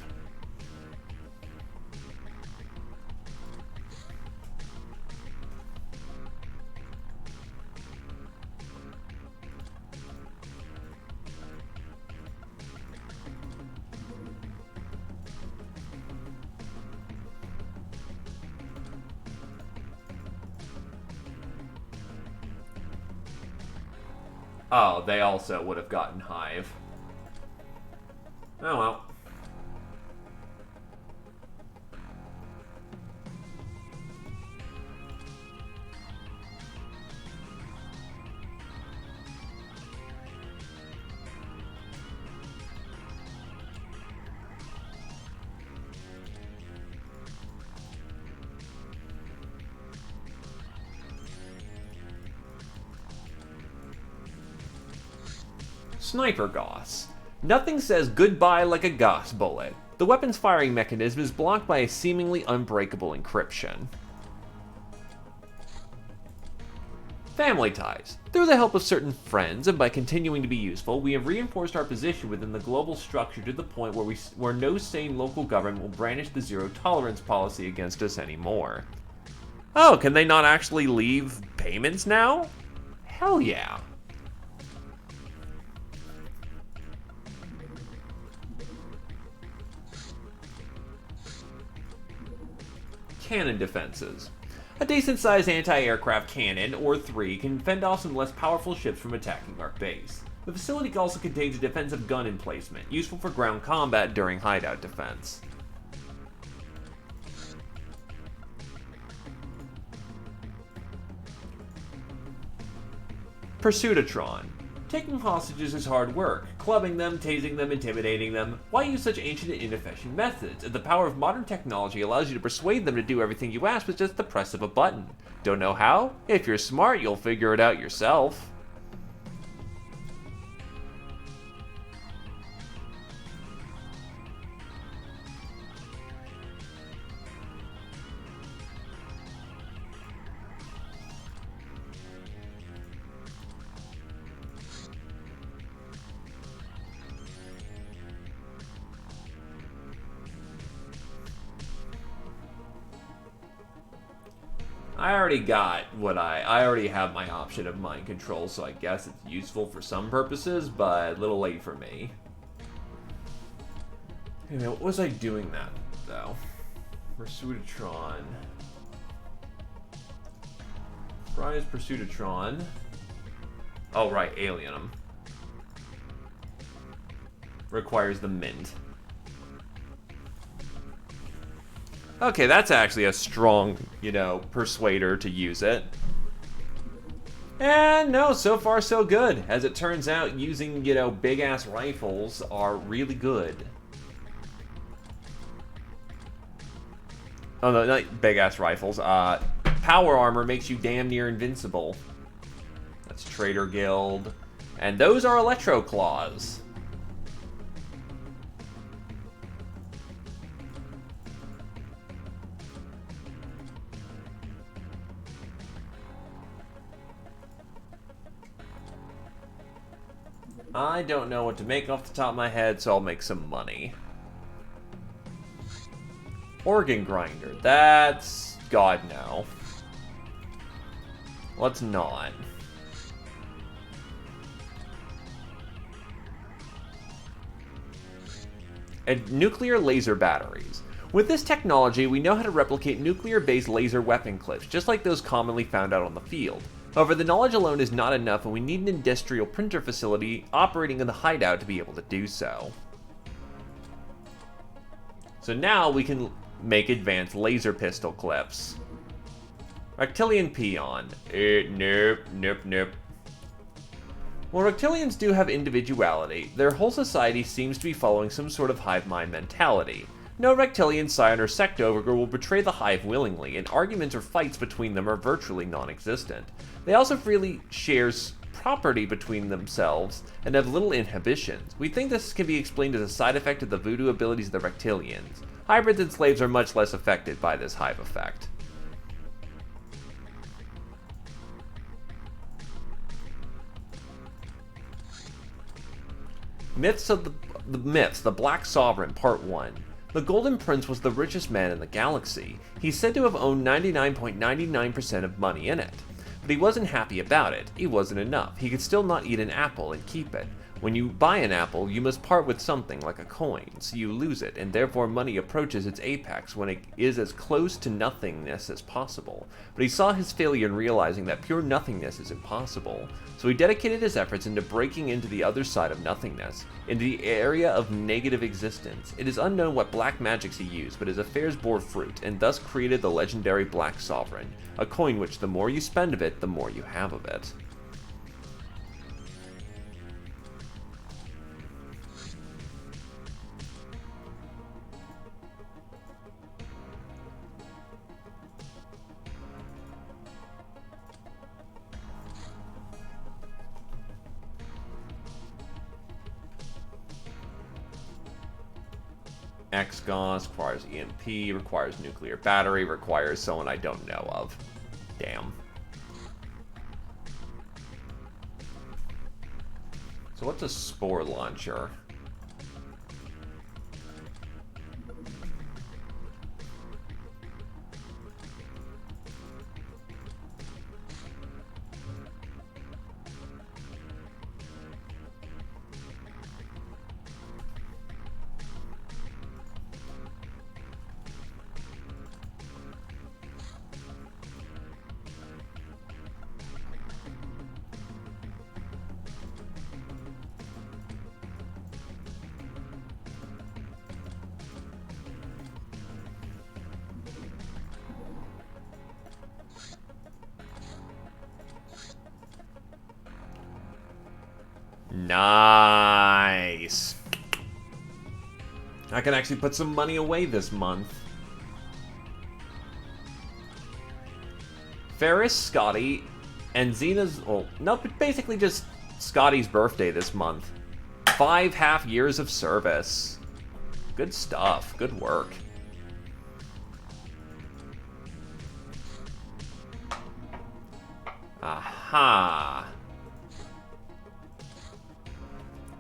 [SPEAKER 1] Oh, they also would have gotten Hive. Oh well. Sniper Gauss. Nothing says goodbye like a Gauss bullet. The weapon's firing mechanism is blocked by a seemingly unbreakable encryption. Family ties. Through the help of certain friends and by continuing to be useful, we have reinforced our position within the global structure to the point where no sane local government will brandish the zero tolerance policy against us anymore. Oh, can they not actually leave payments now? Hell yeah. Cannon defenses. A decent-sized anti-aircraft cannon, or 3, can fend off some less powerful ships from attacking our base. The facility also contains a defensive gun emplacement, useful for ground combat during hideout defense. Pursuitotron. Taking hostages is hard work. Clubbing them, tasing them, intimidating them. Why use such ancient and inefficient methods? The power of modern technology allows you to persuade them to do everything you ask with just the press of a button. Don't know how? If you're smart, you'll figure it out yourself. I already got what I already have my option of mind control, so I guess it's useful for some purposes, but a little late for me. Anyway, what was I doing that, though? Pursuitotron. Rise Pursuitotron. Oh, right, Alienum. Requires the mint. Okay, that's actually a strong, persuader to use it. And no, so far so good. As it turns out, using, big-ass rifles are really good. Oh no, not big-ass rifles. Power armor makes you damn near invincible. That's Trader Guild. And those are Electro Claws. I don't know what to make off the top of my head, so I'll make some money. Organ grinder. That's... God, no. Let's not. And nuclear laser batteries. With this technology, we know how to replicate nuclear-based laser weapon clips, just like those commonly found out on the field. However, the knowledge alone is not enough, and we need an industrial printer facility operating in the hideout to be able to do so. So now we can make advanced laser pistol clips. Reptilian peon. Nope. While reptilians do have individuality, their whole society seems to be following some sort of hive mind mentality. No reptilian scion or sect ogre will betray the hive willingly, and arguments or fights between them are virtually non-existent. They also freely share property between themselves and have little inhibitions. We think this can be explained as a side effect of the voodoo abilities of the reptilians. Hybrids and slaves are much less affected by this hive effect. Myths of the Black Sovereign, Part 1. The Golden Prince was the richest man in the galaxy. He's said to have owned 99.99% of money in it. But he wasn't happy about it. It wasn't enough. He could still not eat an apple and keep it. When you buy an apple, you must part with something like a coin, so you lose it, and therefore money approaches its apex when it is as close to nothingness as possible. But he saw his failure in realizing that pure nothingness is impossible, so he dedicated his efforts into breaking into the other side of nothingness, into the area of negative existence. It is unknown what black magics he used, but his affairs bore fruit, and thus created the legendary Black Sovereign, a coin which the more you spend of it, the more you have of it. XGOS requires EMP, requires nuclear battery, requires someone I don't know of. Damn. So what's a spore launcher? Nice. I can actually put some money away this month. Ferris, Scotty, and Xena's... well, no, but basically just Scotty's birthday this month. 5 years of service. Good stuff. Good work. Aha.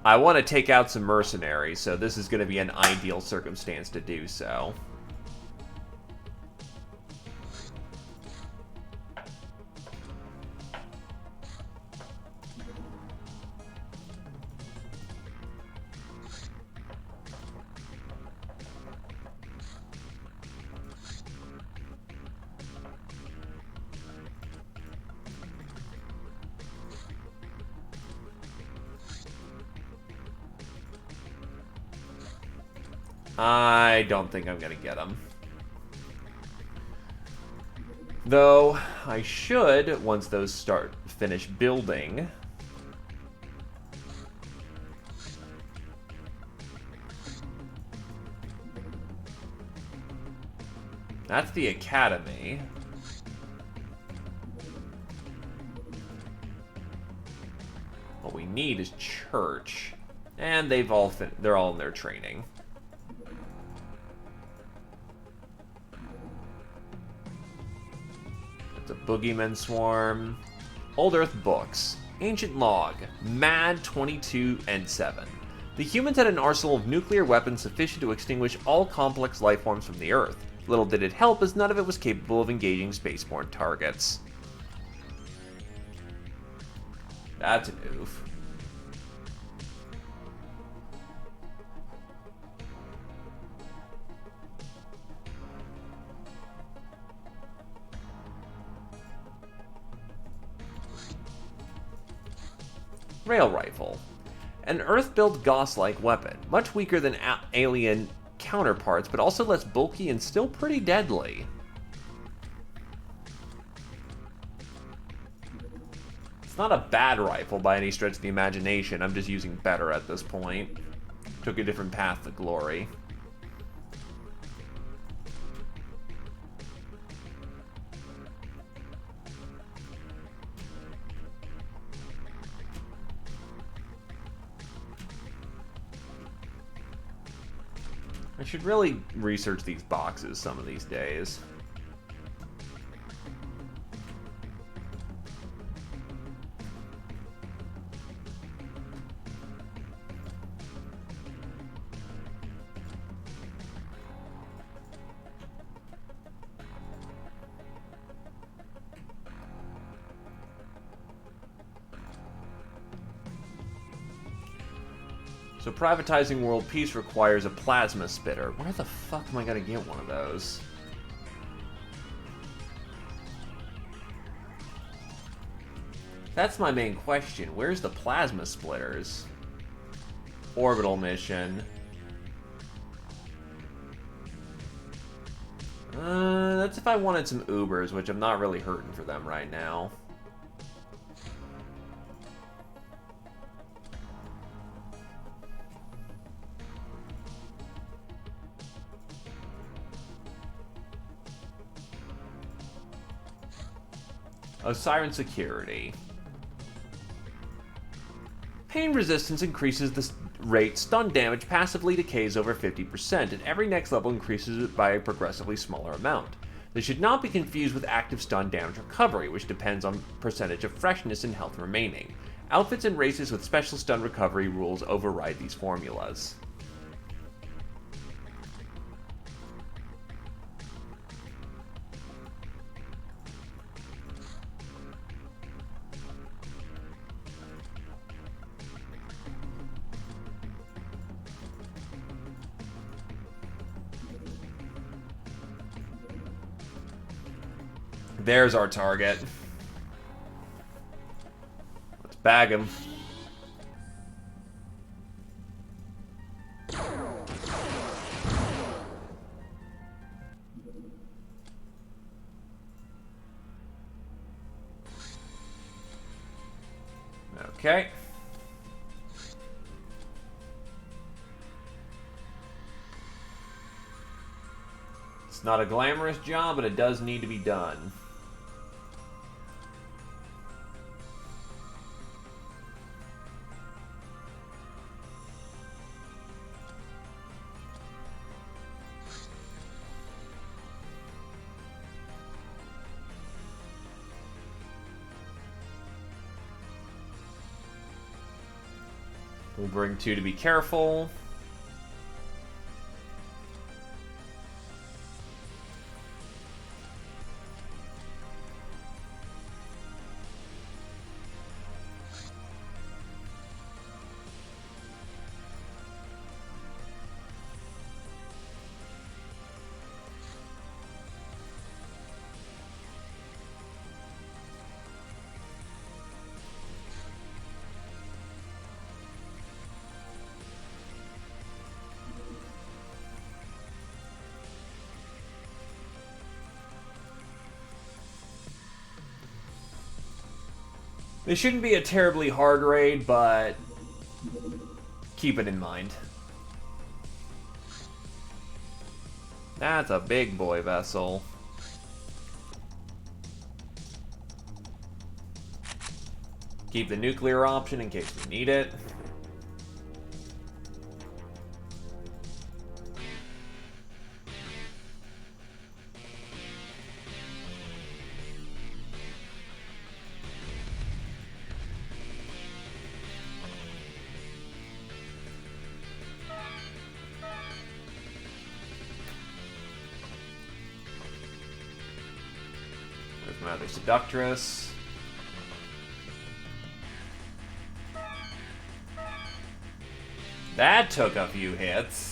[SPEAKER 1] I want to take out some mercenaries, so this is going to be an ideal circumstance to do so. I don't think I'm going to get them. Though, I should, once those finish building. That's the academy. What we need is church. And they're all in their training. The Boogeyman Swarm. Old Earth Books. Ancient Log. Mad 22 and 7. The humans had an arsenal of nuclear weapons sufficient to extinguish all complex life forms from the Earth. Little did it help, as none of it was capable of engaging spaceborne targets. That's an oof. Rail rifle. An Earth-built Gauss-like weapon, much weaker than alien counterparts, but also less bulky and still pretty deadly. It's not a bad rifle by any stretch of the imagination, I'm just using better at this point. Took a different path to glory. I should really research these boxes some of these days. So privatizing world peace requires a plasma spitter. Where the fuck am I gonna get one of those? That's my main question. Where's the plasma splitters? Orbital mission. That's if I wanted some Ubers, which I'm not really hurting for them right now. Siren security. Pain resistance increases the rate stun damage passively decays over 50%, and every next level increases it by a progressively smaller amount. This should not be confused with active stun damage recovery, which depends on percentage of freshness and health remaining. Outfits and races with special stun recovery rules override these formulas. There's our target. Let's bag him. Okay. It's not a glamorous job, but it does need to be done. We'll bring 2 to be careful. This shouldn't be a terribly hard raid, but keep it in mind. That's a big boy vessel. Keep the nuclear option in case we need it. Another Seductress. That took a few hits.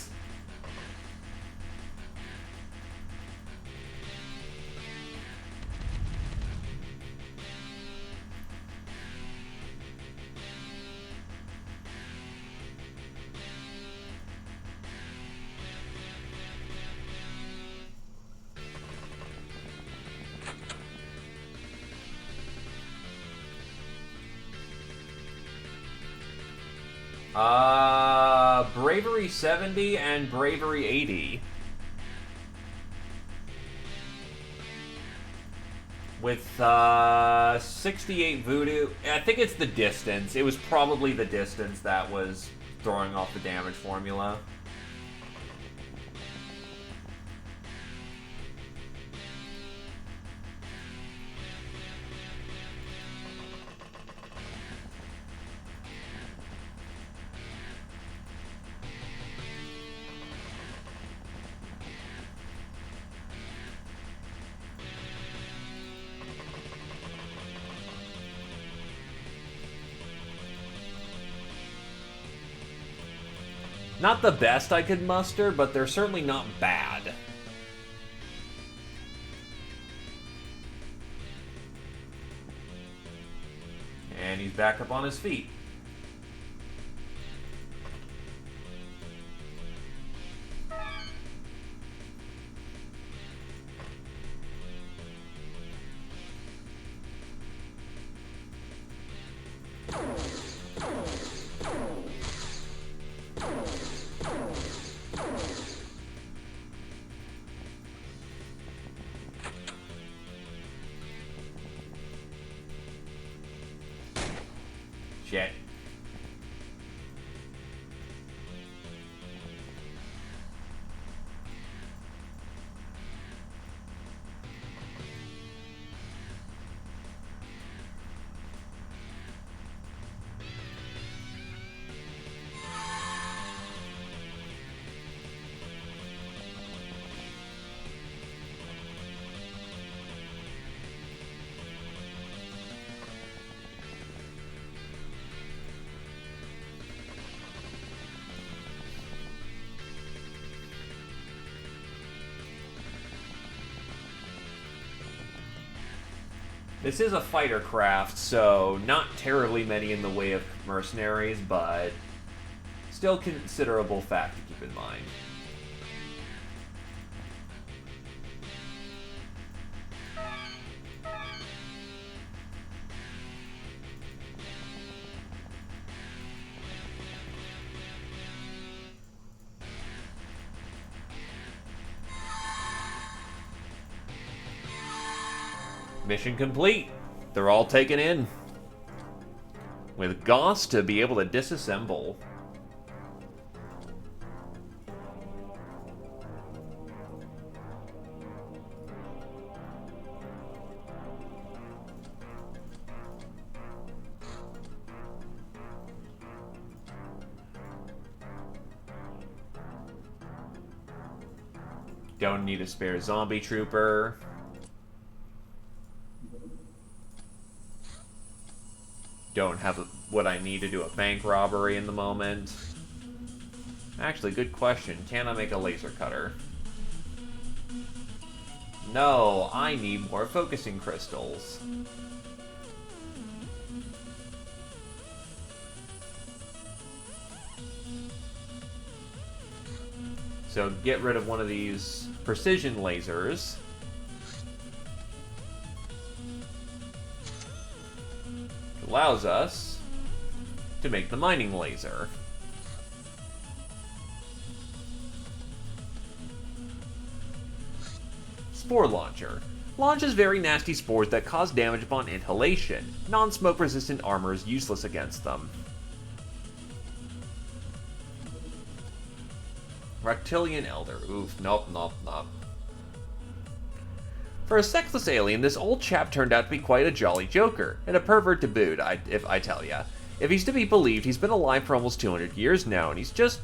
[SPEAKER 1] Bravery 70 and Bravery 80. With 68 Voodoo. I think it's the distance. It was probably the distance that was throwing off the damage formula. Not the best I could muster, but they're certainly not bad. And he's back up on his feet. Shit. This is a fighter craft, so not terribly many in the way of mercenaries, but still considerable fact to keep in mind. Mission complete. They're all taken in. With Goss to be able to disassemble. Don't need a spare zombie trooper. Don't have what I need to do a bank robbery in the moment. Actually, good question. Can I make a laser cutter? No, I need more focusing crystals. So get rid of one of these precision lasers. Allows us to make the mining laser. Spore launcher. Launches very nasty spores that cause damage upon inhalation. Non-smoke resistant armor is useless against them. Reptilian Elder. Oof, nope. For a sexless alien, this old chap turned out to be quite a jolly joker, and a pervert to boot, if I tell ya. If he's to be believed, he's been alive for almost 200 years now, and he's just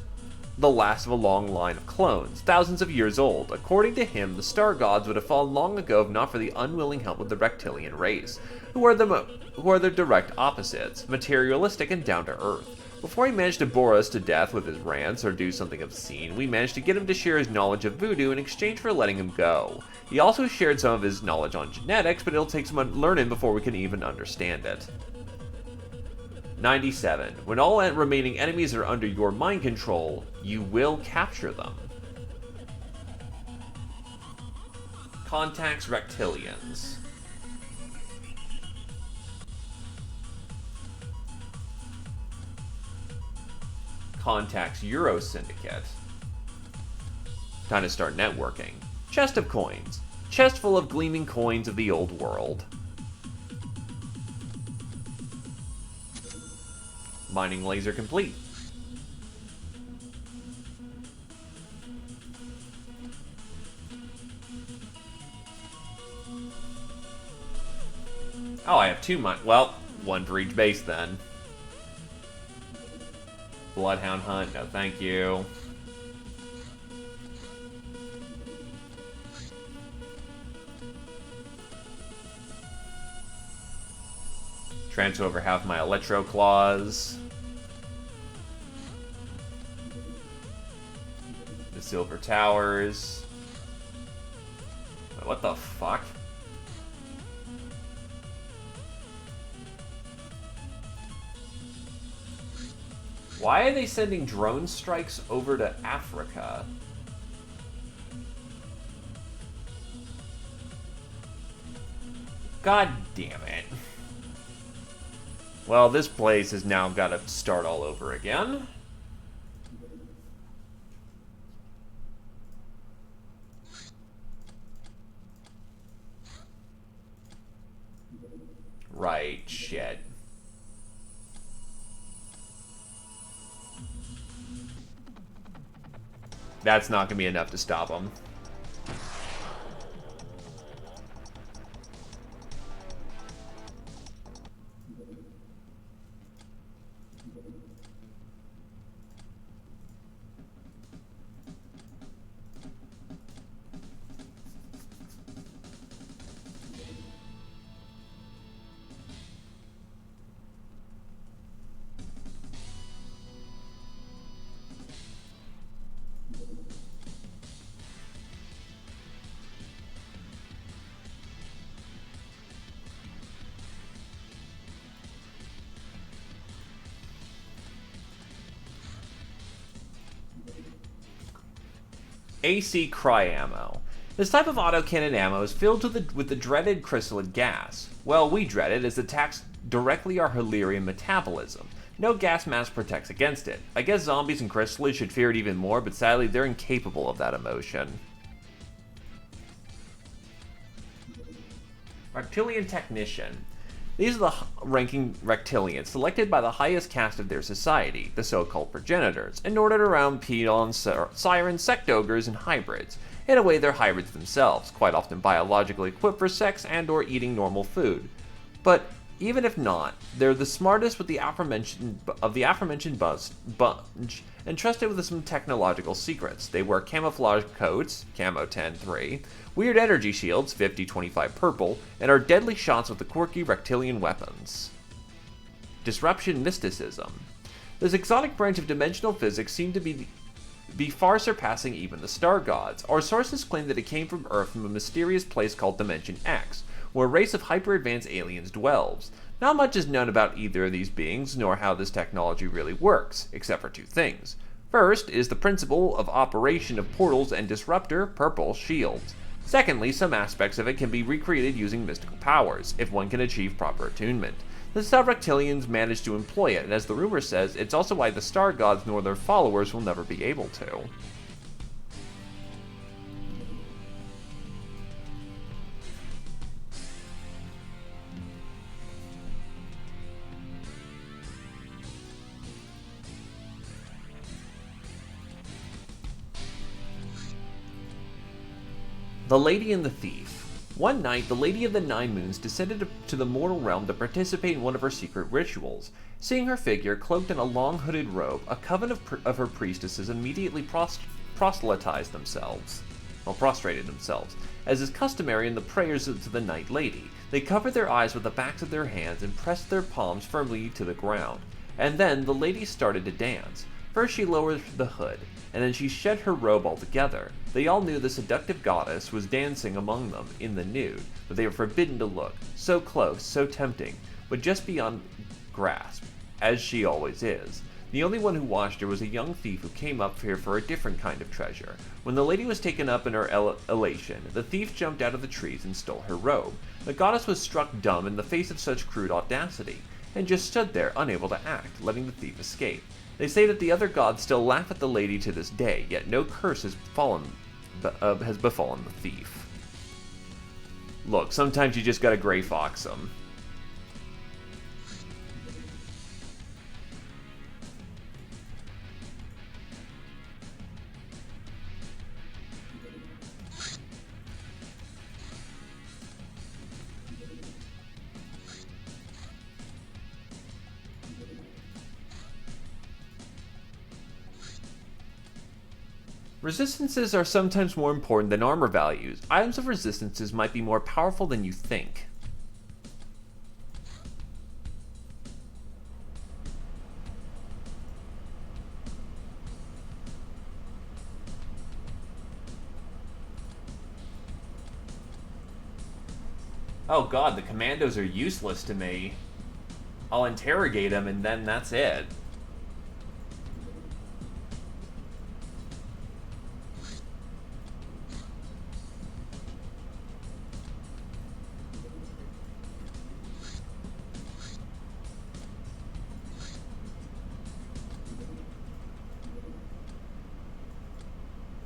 [SPEAKER 1] the last of a long line of clones, thousands of years old. According to him, the star gods would have fallen long ago if not for the unwilling help of the reptilian race, who are their direct opposites, materialistic and down to earth. Before he managed to bore us to death with his rants or do something obscene, we managed to get him to share his knowledge of voodoo in exchange for letting him go. He also shared some of his knowledge on genetics, but it'll take some learning before we can even understand it. 97. When all remaining enemies are under your mind control, you will capture them. Contacts reptilians. Contacts Euro Syndicate. Time to start networking. Chest of coins. Chest full of gleaming coins of the old world. Mining laser complete. Oh, I have 2 mine. Well, 1 for each base then. Bloodhound hunt, no thank you. Transfer over half my Electro Claws. The Silver Towers. What the fuck? Why are they sending drone strikes over to Africa? God damn it. Well, this place has now got to start all over again. Right, shit. That's not going to be enough to stop them. AC Cry Ammo. This type of autocannon ammo is filled with the dreaded crystalline gas. Well, we dread it as it attacks directly our Hillyrian metabolism. No gas mask protects against it. I guess zombies and crystalids should fear it even more, but sadly they're incapable of that emotion. Reptilian Technician. These are the ranking reptilians, selected by the highest caste of their society, the so-called progenitors, and ordered around Pedons, sirens, sect ogres, and hybrids. In a way, they're hybrids themselves, quite often biologically equipped for sex and or eating normal food. But even if not, they're the smartest with the aforementioned bunch, and trusted with some technological secrets. They wear camouflage coats, camo 10-3, weird energy shields, 50-25 purple, and are deadly shots with the quirky reptilian weapons. Disruption Mysticism. This exotic branch of dimensional physics seemed to be far surpassing even the star gods. Our sources claim that it came from Earth from a mysterious place called Dimension X, where a race of hyper-advanced aliens dwells. Not much is known about either of these beings, nor how this technology really works, except for 2 things. First is the principle of operation of portals and disruptor, purple, shields. Secondly, some aspects of it can be recreated using mystical powers, if one can achieve proper attunement. This is how reptilians manage to employ it, and as the rumor says, it's also why the star gods nor their followers will never be able to. The Lady and the Thief. One night, the Lady of the Nine Moons descended to the mortal realm to participate in one of her secret rituals. Seeing her figure, cloaked in a long hooded robe, a coven of her priestesses immediately proselytized themselves. Well, prostrated themselves. As is customary in the prayers to the Night Lady, they covered their eyes with the backs of their hands and pressed their palms firmly to the ground. And then the lady started to dance. First she lowered the hood, and then she shed her robe altogether. They all knew the seductive goddess was dancing among them in the nude, but they were forbidden to look. So close, so tempting, but just beyond grasp, as she always is. The only one who watched her was a young thief who came up here for a different kind of treasure. When the lady was taken up in her elation, the thief jumped out of the trees and stole her robe. The goddess was struck dumb in the face of such crude audacity, and just stood there, unable to act, letting the thief escape. They say that the other gods still laugh at the lady to this day, yet no curse has befallen the thief. Look, sometimes you just gotta Gray Fox them. Resistances are sometimes more important than armor values. Items of resistances might be more powerful than you think. Oh god, the commandos are useless to me. I'll interrogate them and then that's it.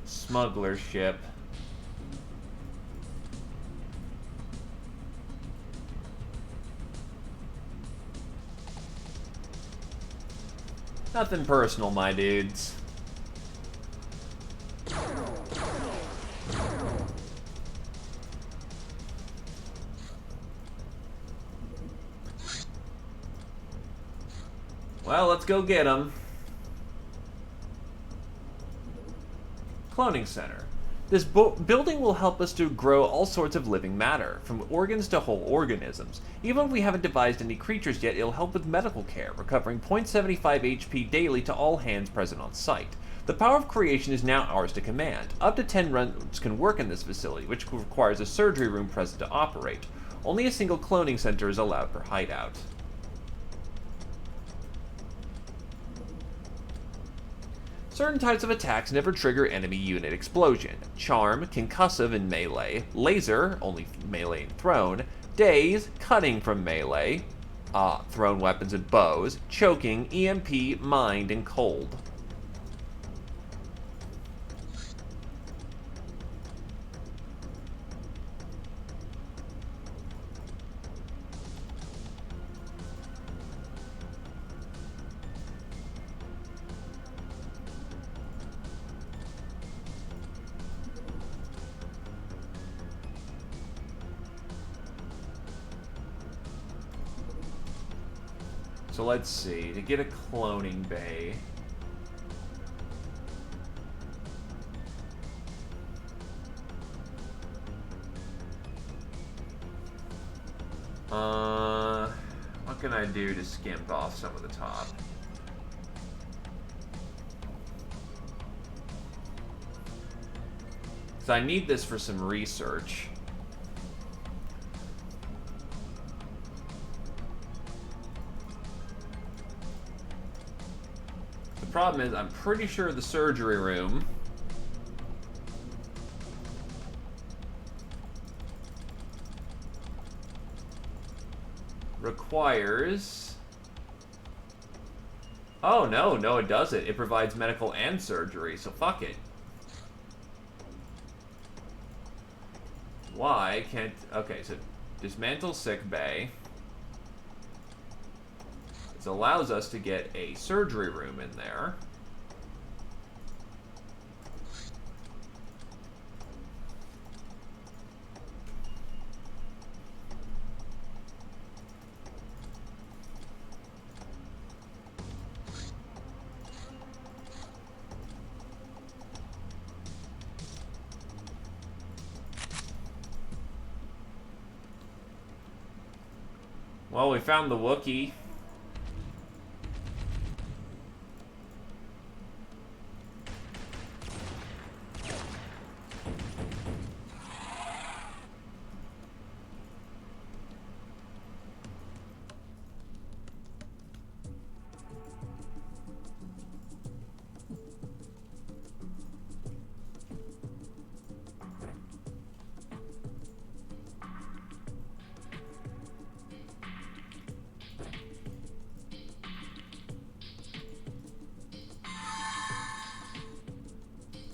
[SPEAKER 1] Smuggler ship. Nothing personal, my dudes. Well, let's go get them. Cloning Center. This building will help us to grow all sorts of living matter, from organs to whole organisms. Even if we haven't devised any creatures yet, it'll help with medical care, recovering 0.75 HP daily to all hands present on site. The power of creation is now ours to command. Up to 10 runs can work in this facility, which requires a surgery room present to operate. Only a single cloning center is allowed per hideout. Certain types of attacks never trigger enemy unit explosion. Charm, concussive and melee. Laser, only melee and thrown. Daze, cutting from melee. Thrown weapons and bows. Choking, EMP, mind, and cold. So let's see, to get a cloning bay. What can I do to skimp off some of the top? So I need this for some research. The problem is, I'm pretty sure the surgery room requires... Oh, no, it doesn't. It provides medical and surgery, so fuck it. Why can't... Okay, so dismantle sick bay. This allows us to get a surgery room in there. Well, we found the Wookiee.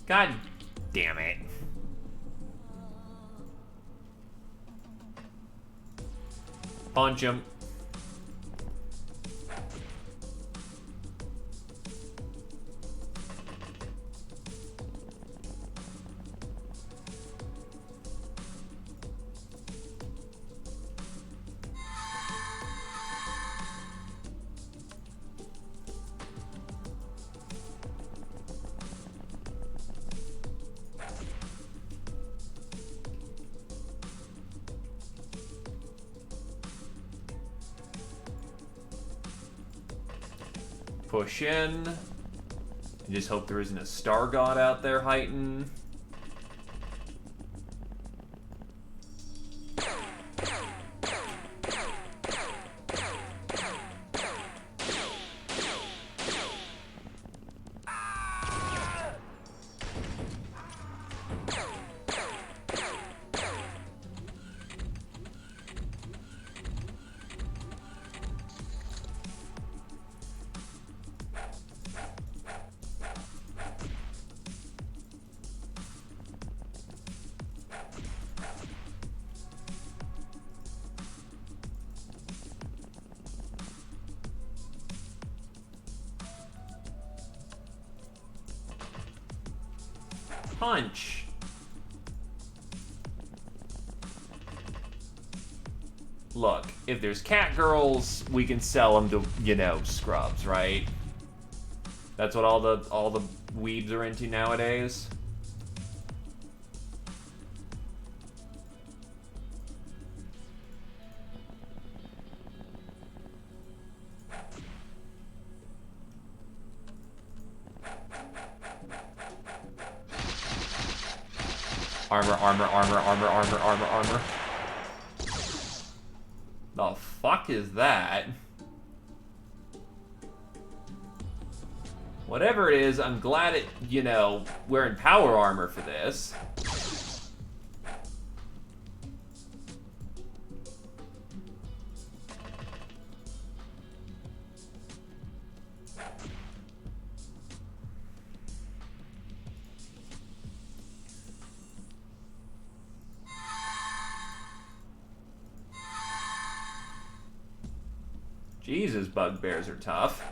[SPEAKER 1] God damn it. Punch him. Push in. And just hope there isn't a Star God out there hiding. Punch. Look, if there's cat girls, we can sell them to, you know, scrubs, right? That's what all the weebs are into nowadays. Armor, armor, armor, armor, armor, armor, armor. The fuck is that? Whatever it is, I'm glad it, you know, wearing power armor for this. Jesus, bugbears are tough.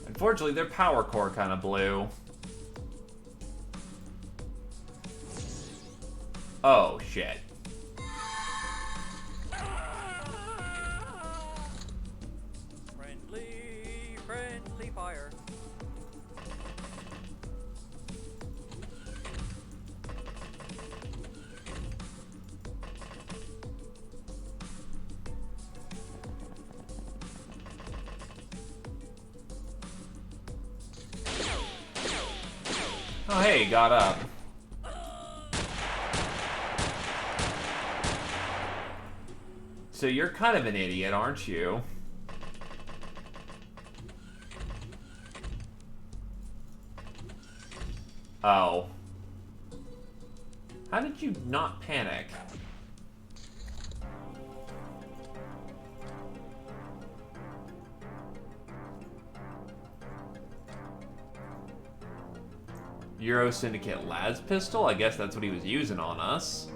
[SPEAKER 1] Unfortunately, their power core kind of blew. Oh, shit.
[SPEAKER 3] Friendly fire.
[SPEAKER 1] Oh, hey, got up. So you're kind of an idiot, aren't you? Oh. How did you not panic? Euro Syndicate Lad's pistol? I guess that's what he was using on us.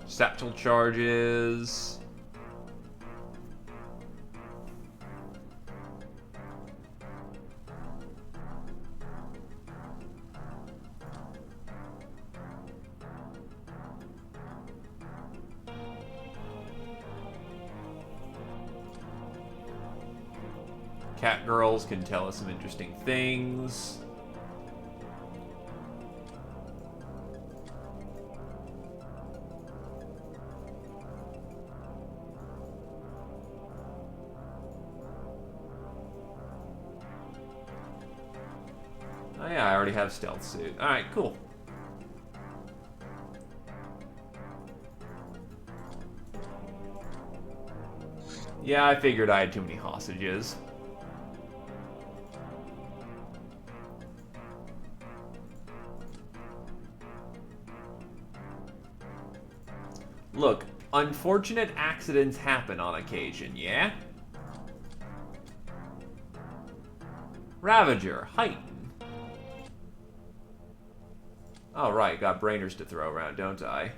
[SPEAKER 1] Satchel charges. Cat girls can tell us some interesting things. Oh yeah, I already have stealth suit. Alright, cool. Yeah, I figured I had too many hostages. Look, unfortunate accidents happen on occasion, yeah? Ravager, heighten. Oh, right, got brainers to throw around, don't I?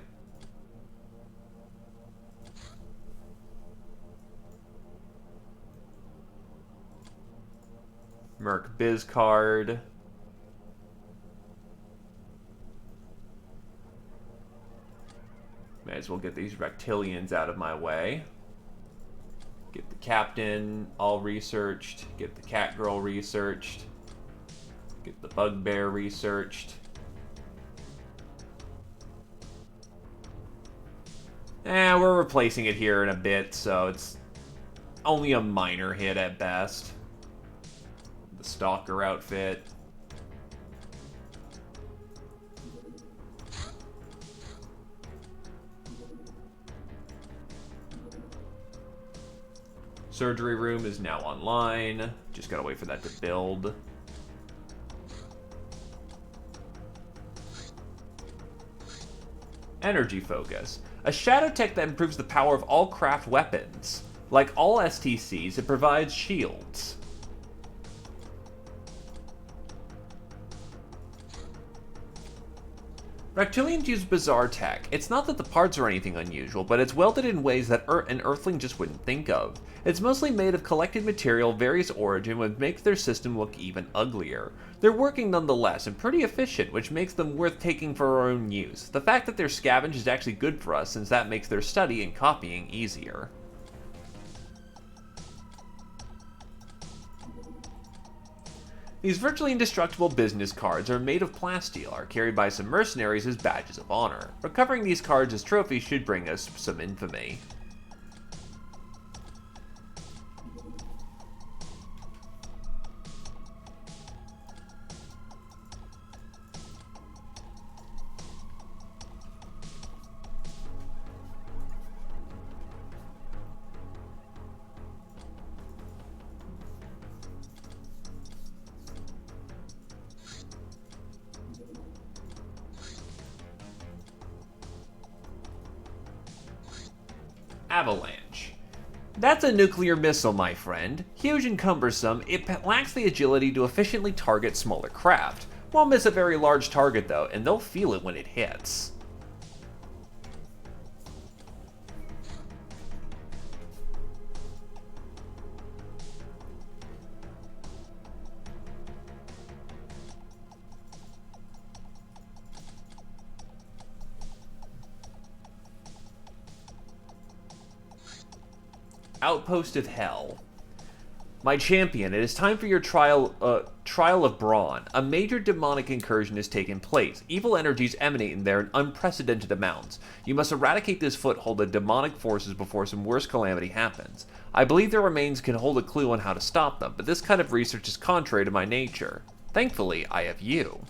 [SPEAKER 1] Merc Biz card. May as well get these reptilians out of my way. Get the captain all researched. Get the cat girl researched. Get the bugbear researched. We're replacing it here in a bit, so it's only a minor hit at best. The stalker outfit. Surgery room is now online. Just gotta wait for that to build. Energy focus. A shadow tech that improves the power of all craft weapons. Like all STCs, it provides shields. Reptilians use bizarre tech. It's not that the parts are anything unusual, but it's welded in ways that an Earthling just wouldn't think of. It's mostly made of collected material of various origin, which makes their system look even uglier. They're working nonetheless, and pretty efficient, which makes them worth taking for our own use. The fact that they're scavenged is actually good for us, since that makes their study and copying easier. These virtually indestructible business cards are made of plasteel, are carried by some mercenaries as badges of honor. Recovering these cards as trophies should bring us some infamy. Avalanche. That's a nuclear missile, my friend. Huge and cumbersome, it lacks the agility to efficiently target smaller craft. Won't miss a very large target though, and they'll feel it when it hits. Outpost of Hell. My champion, it is time for your trial of brawn. A major demonic incursion has taken place. Evil energies emanate in there in unprecedented amounts. You must eradicate this foothold of demonic forces before some worse calamity happens. I believe their remains can hold a clue on how to stop them, but this kind of research is contrary to my nature. Thankfully, I have you.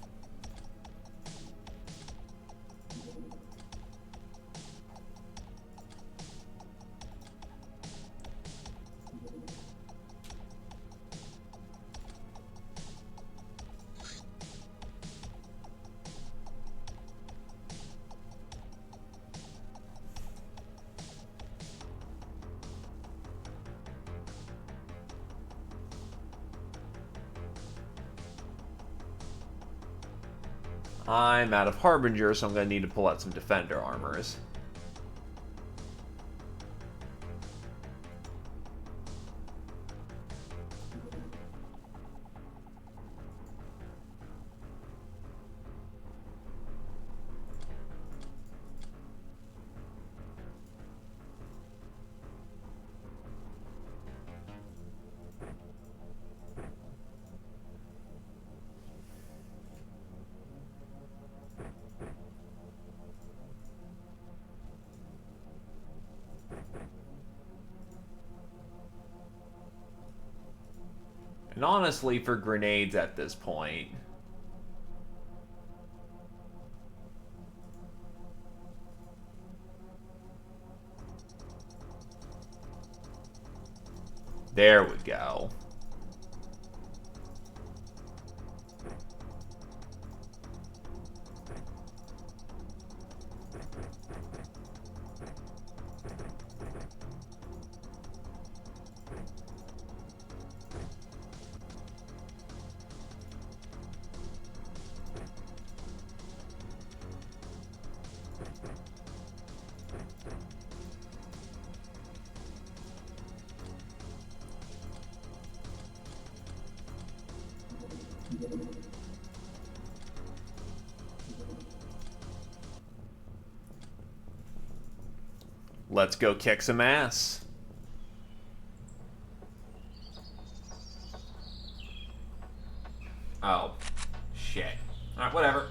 [SPEAKER 1] I'm out of Harbinger, so I'm going to need to pull out some Defender armors. And honestly, for grenades at this point... There we go. Let's go kick some ass. Oh, shit. Alright, whatever.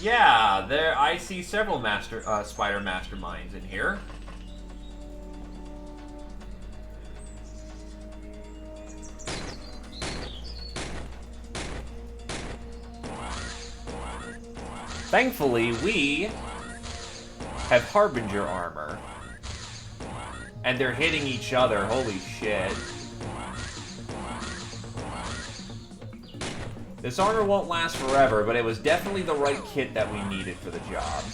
[SPEAKER 1] Yeah, there. I see several spider masterminds in here. Thankfully, we have Harbinger armor. And they're hitting each other. Holy shit. This armor won't last forever, but it was definitely the right kit that we needed for the job.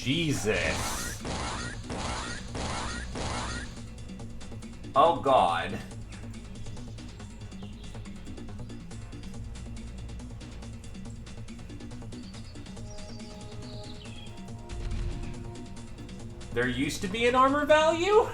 [SPEAKER 1] Jesus. Oh, God. There used to be an armor value?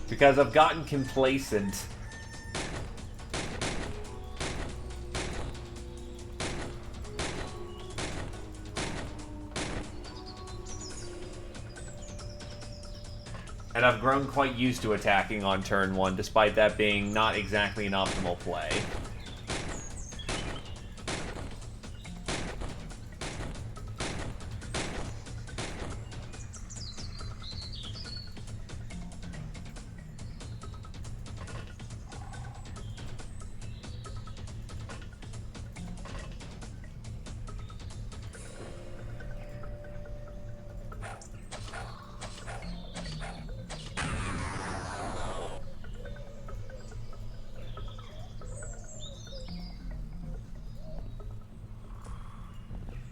[SPEAKER 1] Because I've gotten complacent. And I've grown quite used to attacking on turn 1, despite that being not exactly an optimal play.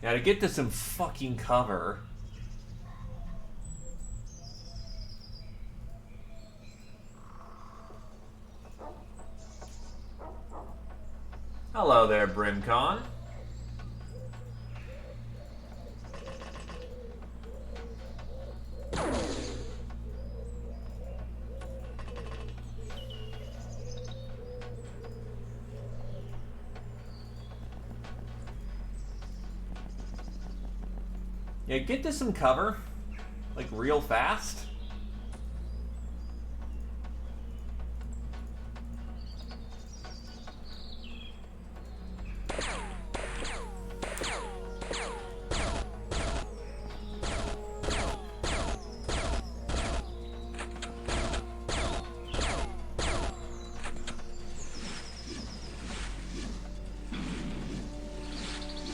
[SPEAKER 1] Now to get to some fucking cover. Hello there, Brimcon. Yeah, get to some cover. Like, real fast.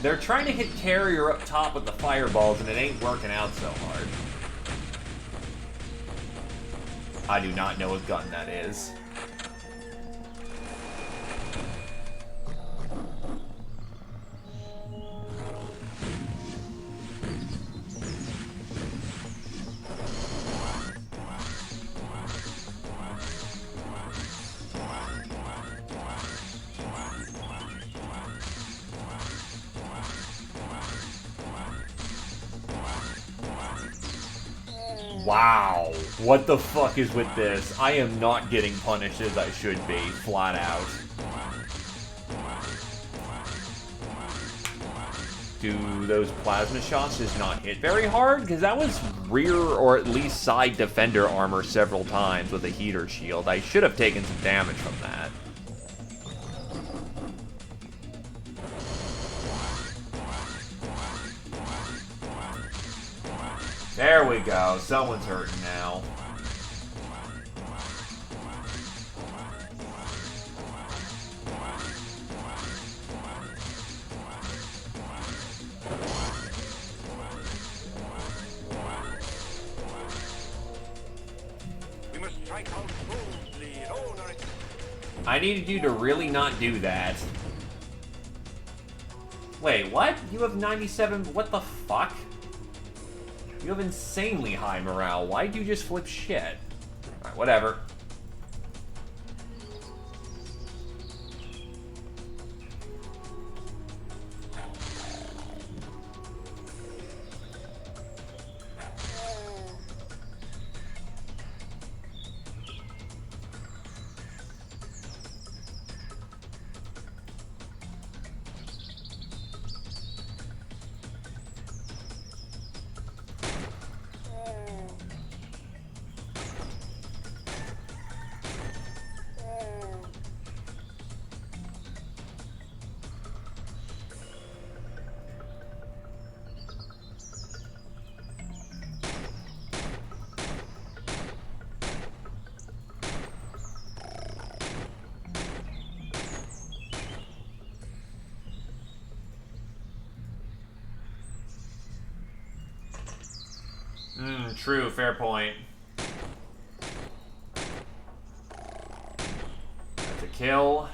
[SPEAKER 1] They're trying to hit Carrier up top with the fireballs, and it ain't working out so hard. I do not know what gun that is. Wow, what the fuck is with this? I am not getting punished as I should be, flat out. Do those plasma shots just not hit very hard? Because that was rear or at least side defender armor several times with a heater shield. I should have taken some damage from that. There we go. Someone's hurting now.
[SPEAKER 2] We must strike out boldly in all directions.
[SPEAKER 1] I needed you to really not do that. Wait, what? You have 97... What the fuck? You have insanely high morale. Why'd you just flip shit? Alright, whatever. True, fair point. That's a kill.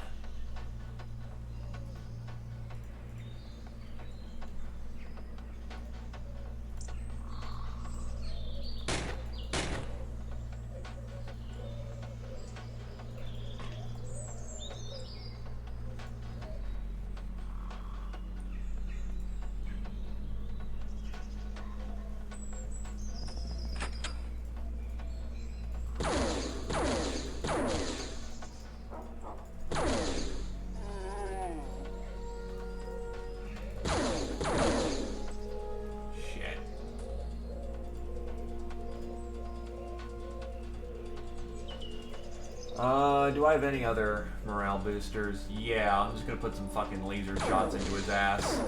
[SPEAKER 1] Do I have any other morale boosters? Yeah, I'm just gonna put some fucking laser shots into his ass.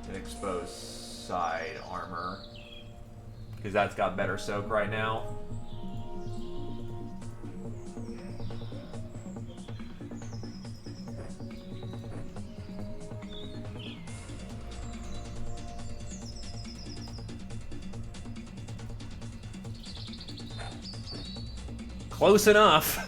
[SPEAKER 1] And expose side armor. Because that's got better soak right now. Close enough.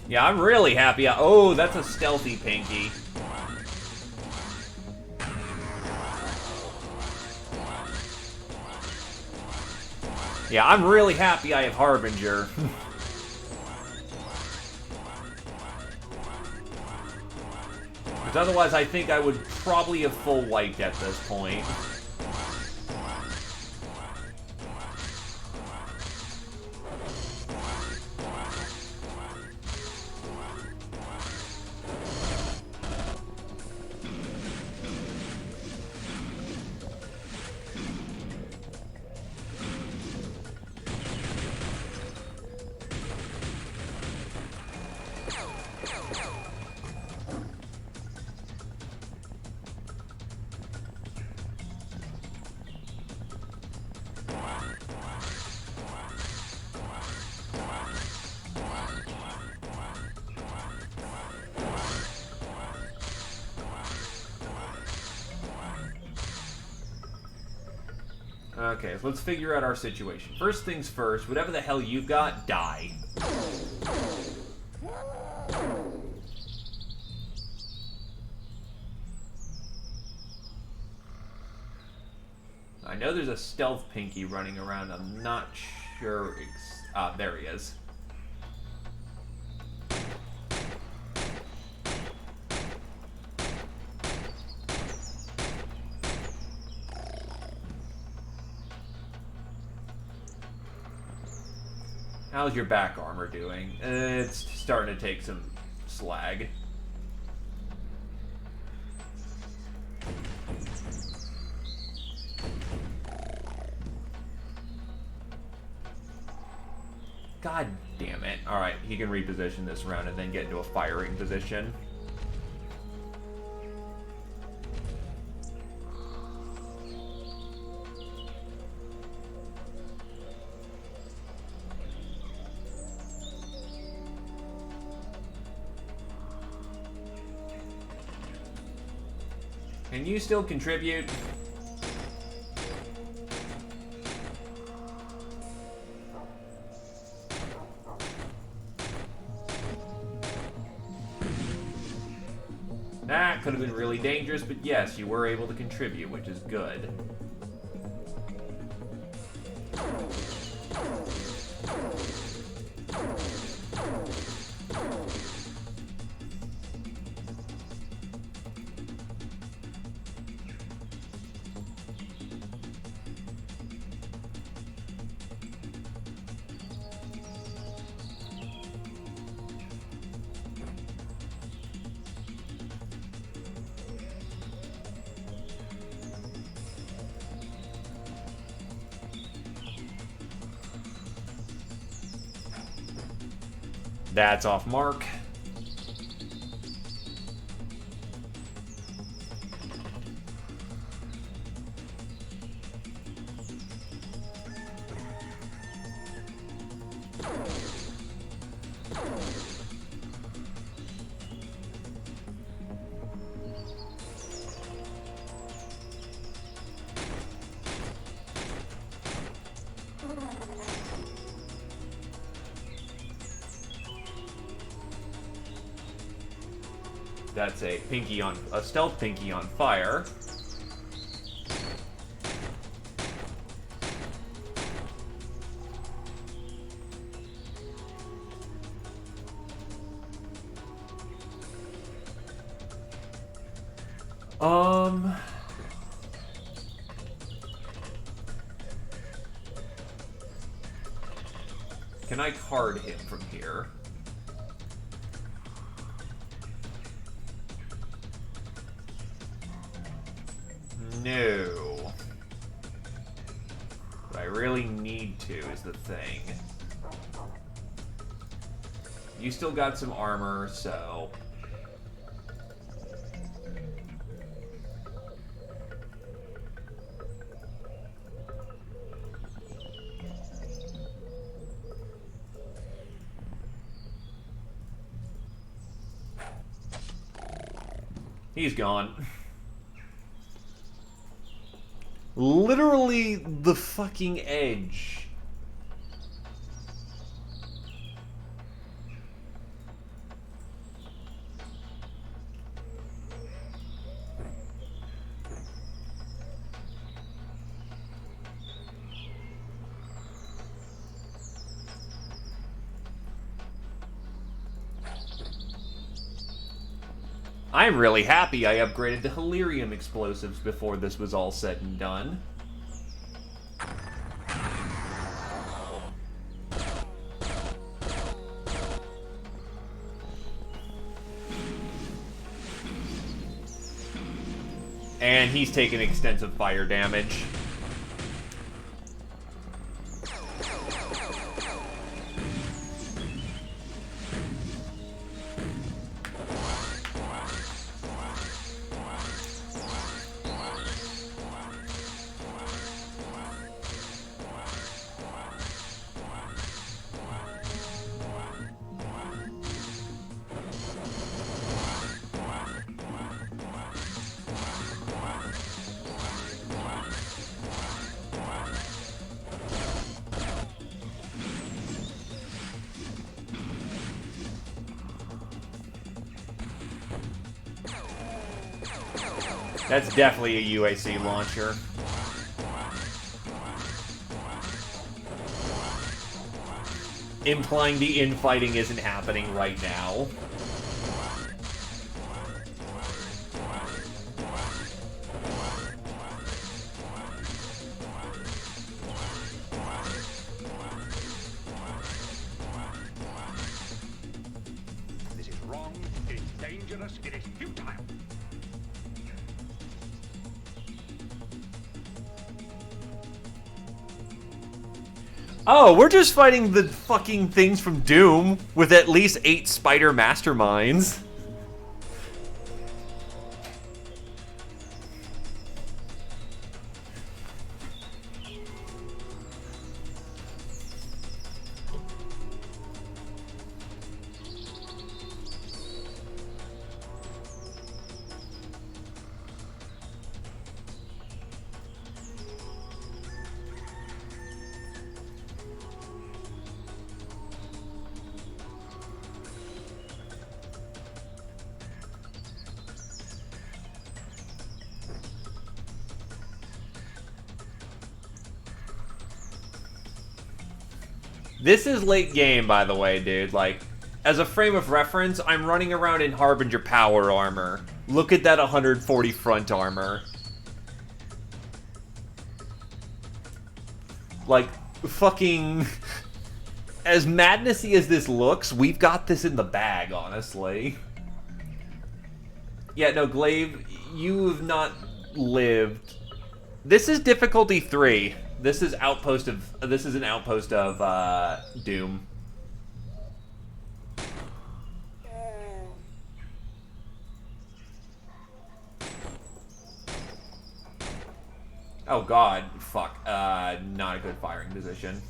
[SPEAKER 1] Yeah, I'm really happy. Oh, that's a stealthy Pinky. Yeah, I'm really happy I have Harbinger. Because otherwise I think I would probably have full wiped at this point. Okay, so let's figure out our situation. First things first, whatever the hell you've got, die. I know there's a stealth Pinky running around. I'm not sure. There he is. How's your back armor doing? It's starting to take some slag. God damn it. Alright, he can reposition this round and then get into a firing position. Can you still contribute? That could have been really dangerous, but yes, you were able to contribute, which is good. That's off mark. That's a stealth Pinky on fire. Can I card him from here? But I really need to, is the thing. You still got some armor, so... He's gone. Literally the fucking edge. I'm really happy I upgraded to Halirium explosives before this was all said and done. And he's taken extensive fire damage. That's definitely a UAC launcher. Implying the infighting isn't happening right now.
[SPEAKER 2] This is wrong, it is dangerous, it is futile.
[SPEAKER 1] Oh, we're just fighting the fucking things from Doom with at least 8 spider masterminds. This is late game, by the way, dude. Like, as a frame of reference, I'm running around in Harbinger power armor. Look at that 140 front armor. Like, fucking... As madnessy as this looks, we've got this in the bag, honestly. Yeah, no, Glaive, you have not lived. This is difficulty 3. This is an outpost of Doom. Oh god, fuck. Not a good firing position.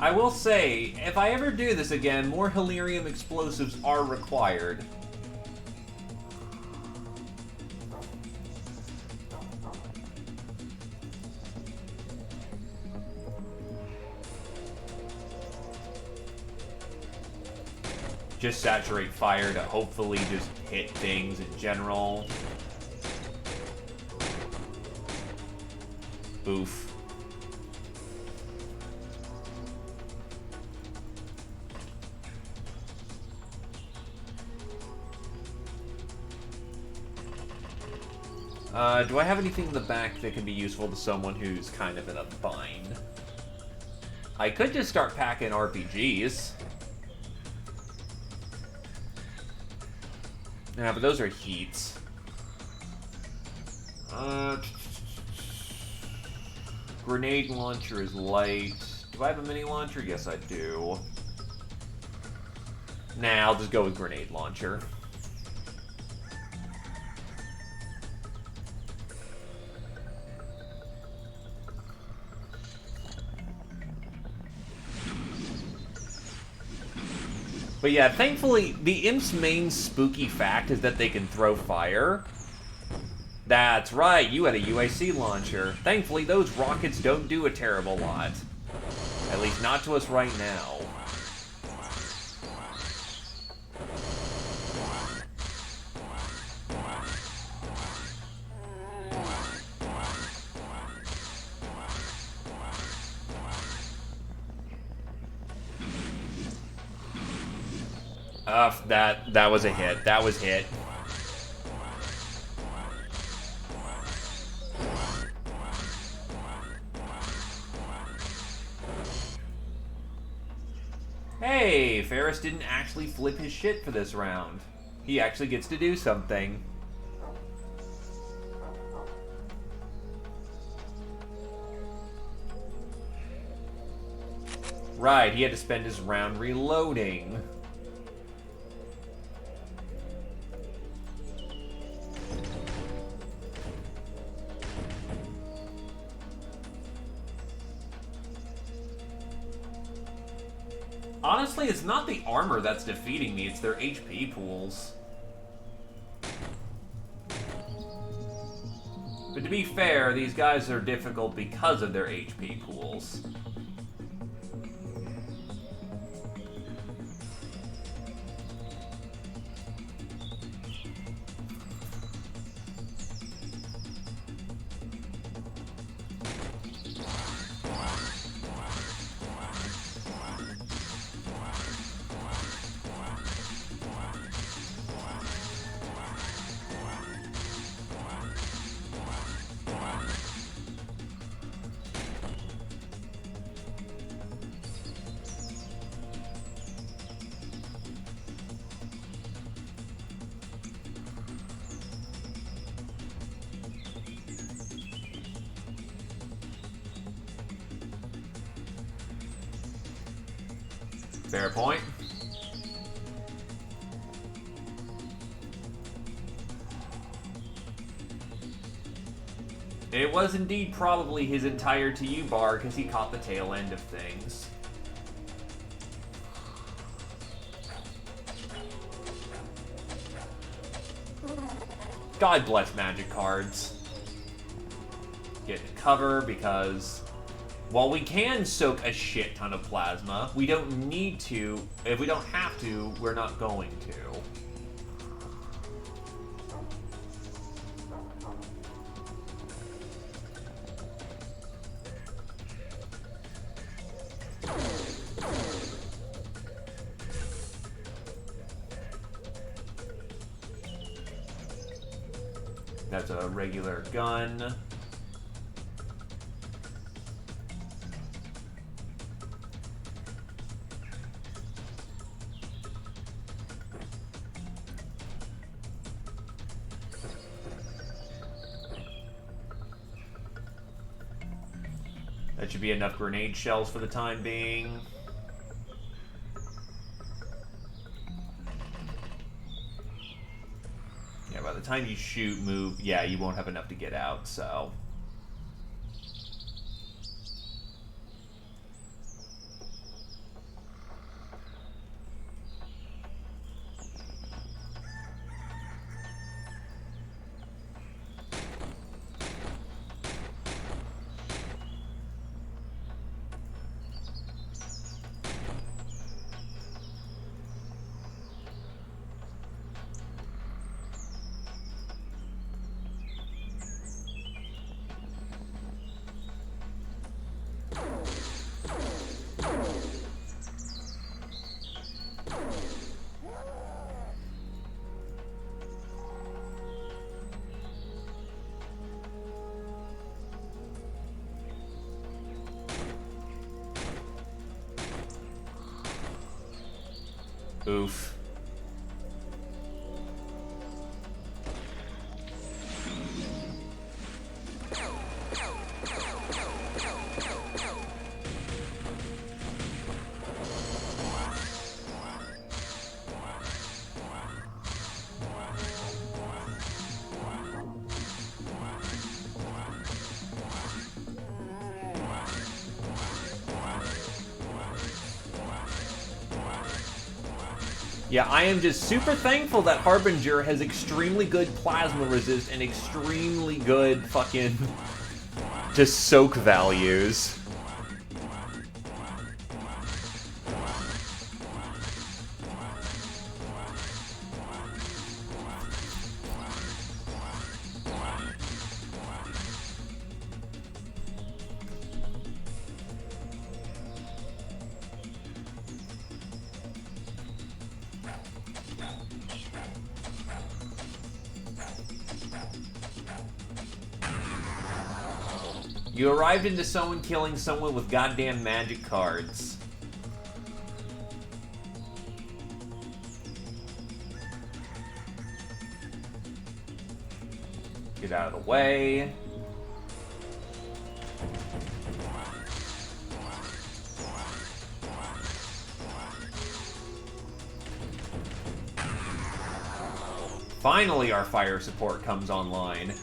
[SPEAKER 1] I will say, if I ever do this again, more Hilarium explosives are required. Just saturate fire to hopefully just hit things in general. Oof. Do I have anything in the back that can be useful to someone who's kind of in a bind? I could just start packing RPGs. Yeah, but those are heats. Grenade launcher is light. Do I have a mini launcher? Yes, I do. Nah, I'll just go with grenade launcher. But yeah, thankfully, the Imp's main spooky fact is that they can throw fire. That's right, you had a UAC launcher. Thankfully, those rockets don't do a terrible lot. At least not to us right now. That was a hit. That was hit. Hey, Ferris didn't actually flip his shit for this round. He actually gets to do something. Right, he had to spend his round reloading. Honestly, it's not the armor that's defeating me, it's their HP pools. But to be fair, these guys are difficult because of their HP pools. Fair point. It was indeed probably his entire TU bar because he caught the tail end of things. God bless magic cards. Get to cover because while we can soak a shit ton of plasma, we don't need to. If we don't have to, we're not going to. That's a regular gun. That should be enough grenade shells for the time being. Yeah, by the time you shoot, move, yeah, you won't have enough to get out, so. Oof. Yeah, I am just super thankful that Harbinger has extremely good plasma resist and extremely good fucking just soak values. You arrived into someone killing someone with goddamn magic cards. Get out of the way. Finally, our fire support comes online.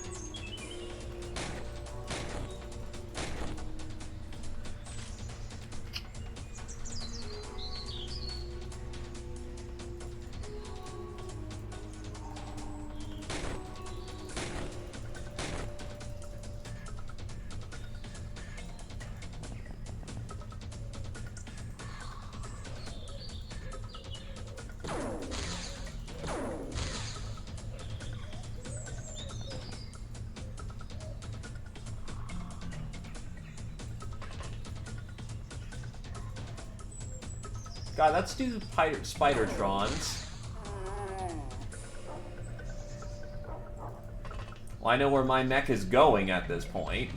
[SPEAKER 1] God, let's do Spidertrons. Well, I know where my mech is going at this point.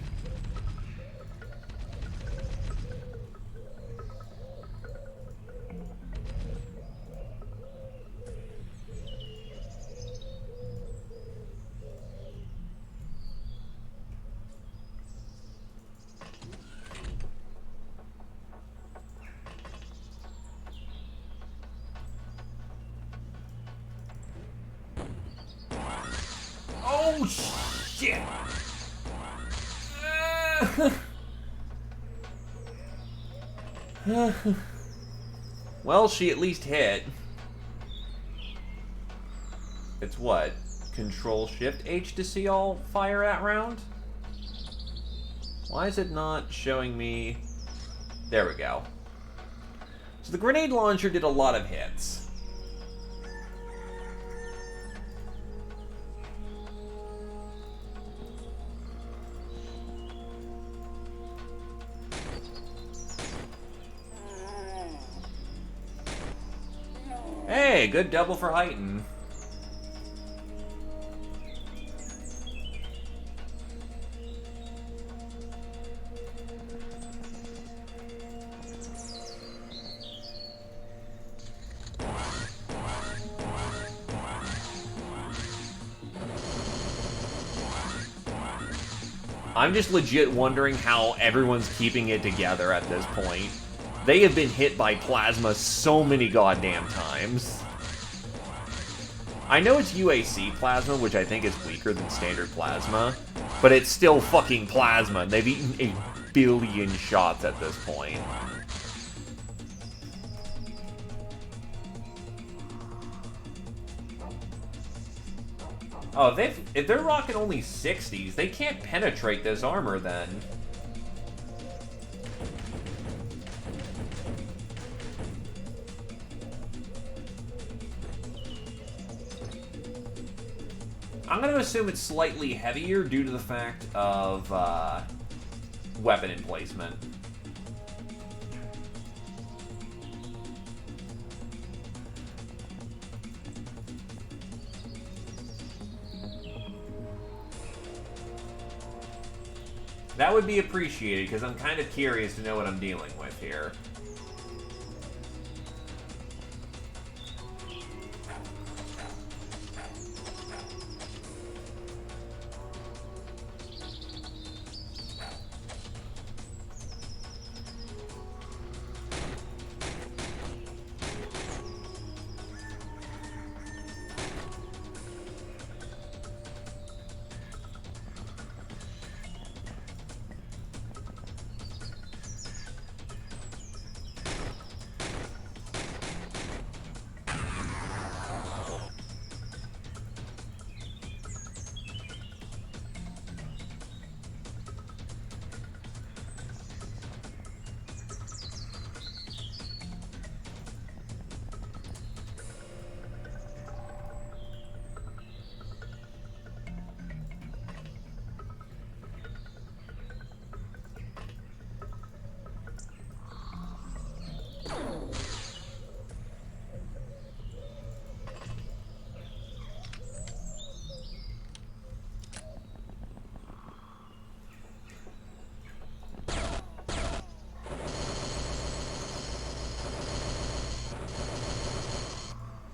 [SPEAKER 1] Oh, shit! Well, she at least hit. It's what? Control-Shift-H to see all fire at round? Why is it not showing me... There we go. So the grenade launcher did a lot of hits. Hey, good double for Heighten. I'm just legit wondering how everyone's keeping it together at this point. They have been hit by plasma so many goddamn times. I know it's UAC plasma, which I think is weaker than standard plasma, but it's still fucking plasma, and they've eaten 1 billion shots at this point. Oh, if they're rocking only 60s, they can't penetrate this armor then. I'm going to assume it's slightly heavier due to the fact of weapon emplacement. That would be appreciated, because I'm kind of curious to know what I'm dealing with here.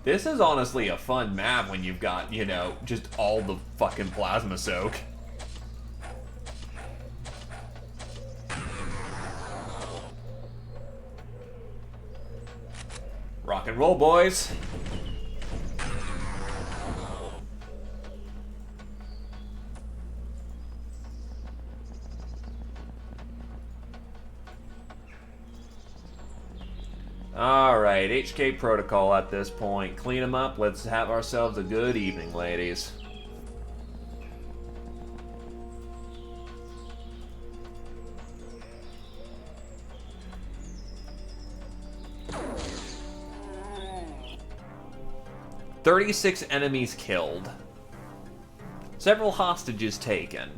[SPEAKER 1] This is honestly a fun map when you've got, you know, just all the fucking plasma soak. Rock and roll, boys. Alright, HK protocol at this point. Clean them up. Let's have ourselves a good evening, ladies. "36 enemies killed. Several hostages taken.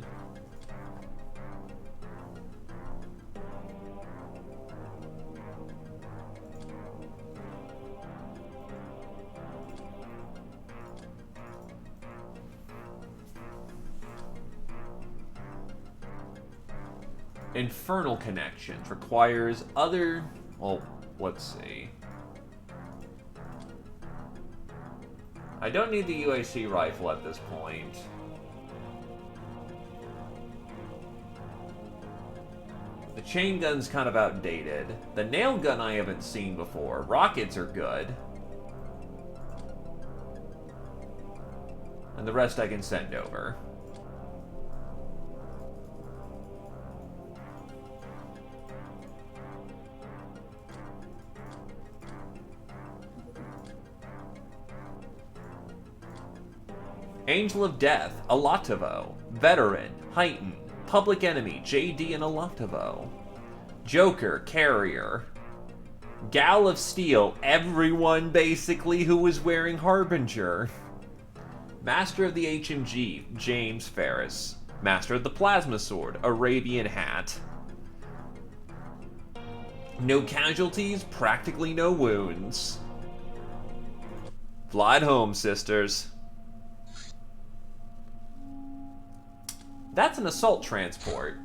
[SPEAKER 1] Infernal connections requires other... Well, let's see. I don't need the UAC rifle at this point. The chain gun's kind of outdated. The nail gun I haven't seen before. Rockets are good. And the rest I can send over. Angel of Death, Alatovo. Veteran, Heighten. Public Enemy, JD and Alatovo. Joker, Carrier. Gal of Steel, everyone basically who was wearing Harbinger. Master of the HMG, James Ferris. Master of the Plasma Sword, Arabian Hat. No casualties, practically no wounds. Fly it home, sisters. That's an assault transport.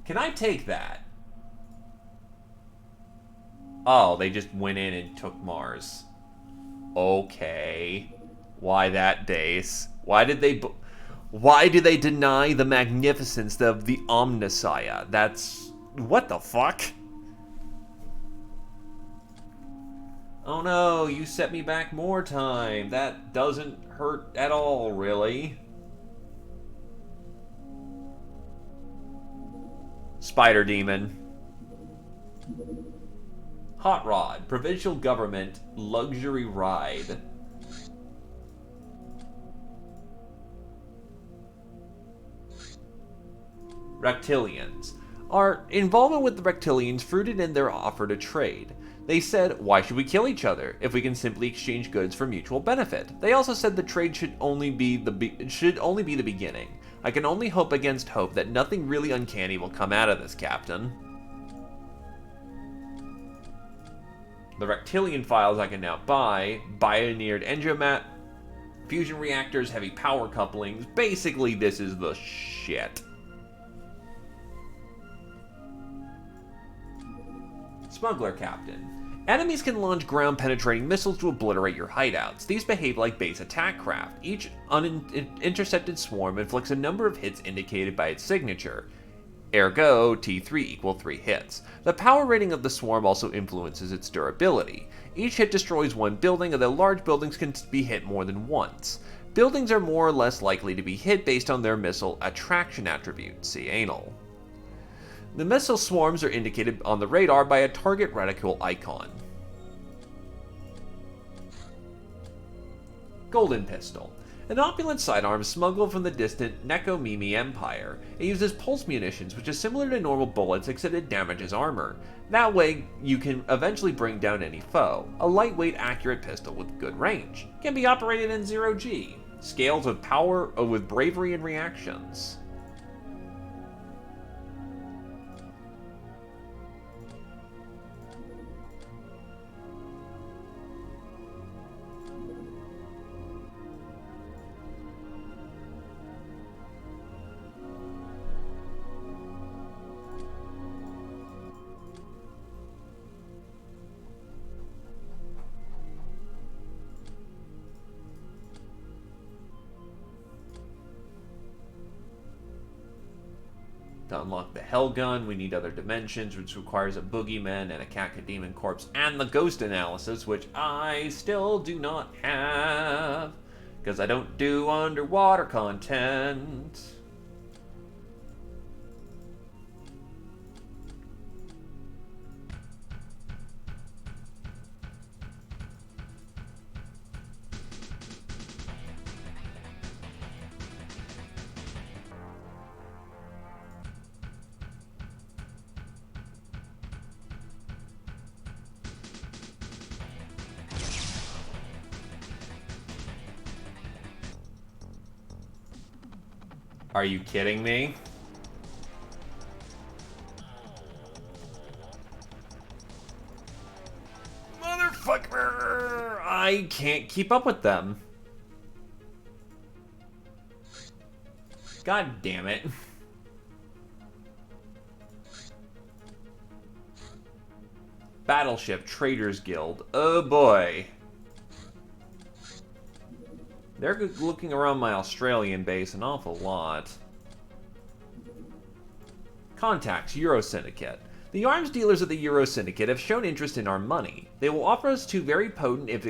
[SPEAKER 1] Can I take that? Oh, they just went in and took Mars. Okay. Why that base? Why did they deny the magnificence of the Omnissiah? That's... what the fuck? Oh no, you set me back more time. That doesn't hurt at all, really. Spider Demon. Hot Rod, Provincial Government, Luxury Ride. Reptilians. Our involvement with the Reptilians fruited in their offer to trade. They said, why should we kill each other if we can simply exchange goods for mutual benefit? They also said the trade should only be the beginning. I can only hope against hope that nothing really uncanny will come out of this, Captain. The Reptilian files I can now buy, bioneered endomat, fusion reactors, heavy power couplings. Basically, this is the shit. Smuggler Captain. Enemies can launch ground-penetrating missiles to obliterate your hideouts. These behave like base attack craft. Each intercepted swarm inflicts a number of hits indicated by its signature. Ergo, T3 equal 3 hits. The power rating of the swarm also influences its durability. Each hit destroys one building, although large buildings can be hit more than once. Buildings are more or less likely to be hit based on their missile attraction attribute. See anal. The missile swarms are indicated on the radar by a target reticule icon. Golden Pistol. An opulent sidearm smuggled from the distant Nekomimi Empire. It uses pulse munitions, which is similar to normal bullets except it damages armor. That way, you can eventually bring down any foe. A lightweight, accurate pistol with good range. Can be operated in 0G. Scales of power with bravery and reactions. To unlock the Hell Gun, we need other dimensions, which requires a boogeyman and a cacodemon corpse, and the ghost analysis, which I still do not have, because I don't do underwater content. Are you kidding me? Motherfucker! I can't keep up with them. God damn it. Battleship Traders Guild. Oh boy. They're looking around my Australian base an awful lot. Contacts, Euro Syndicate. The arms dealers of the Euro Syndicate have shown interest in our money. They will offer us 2 very potent, if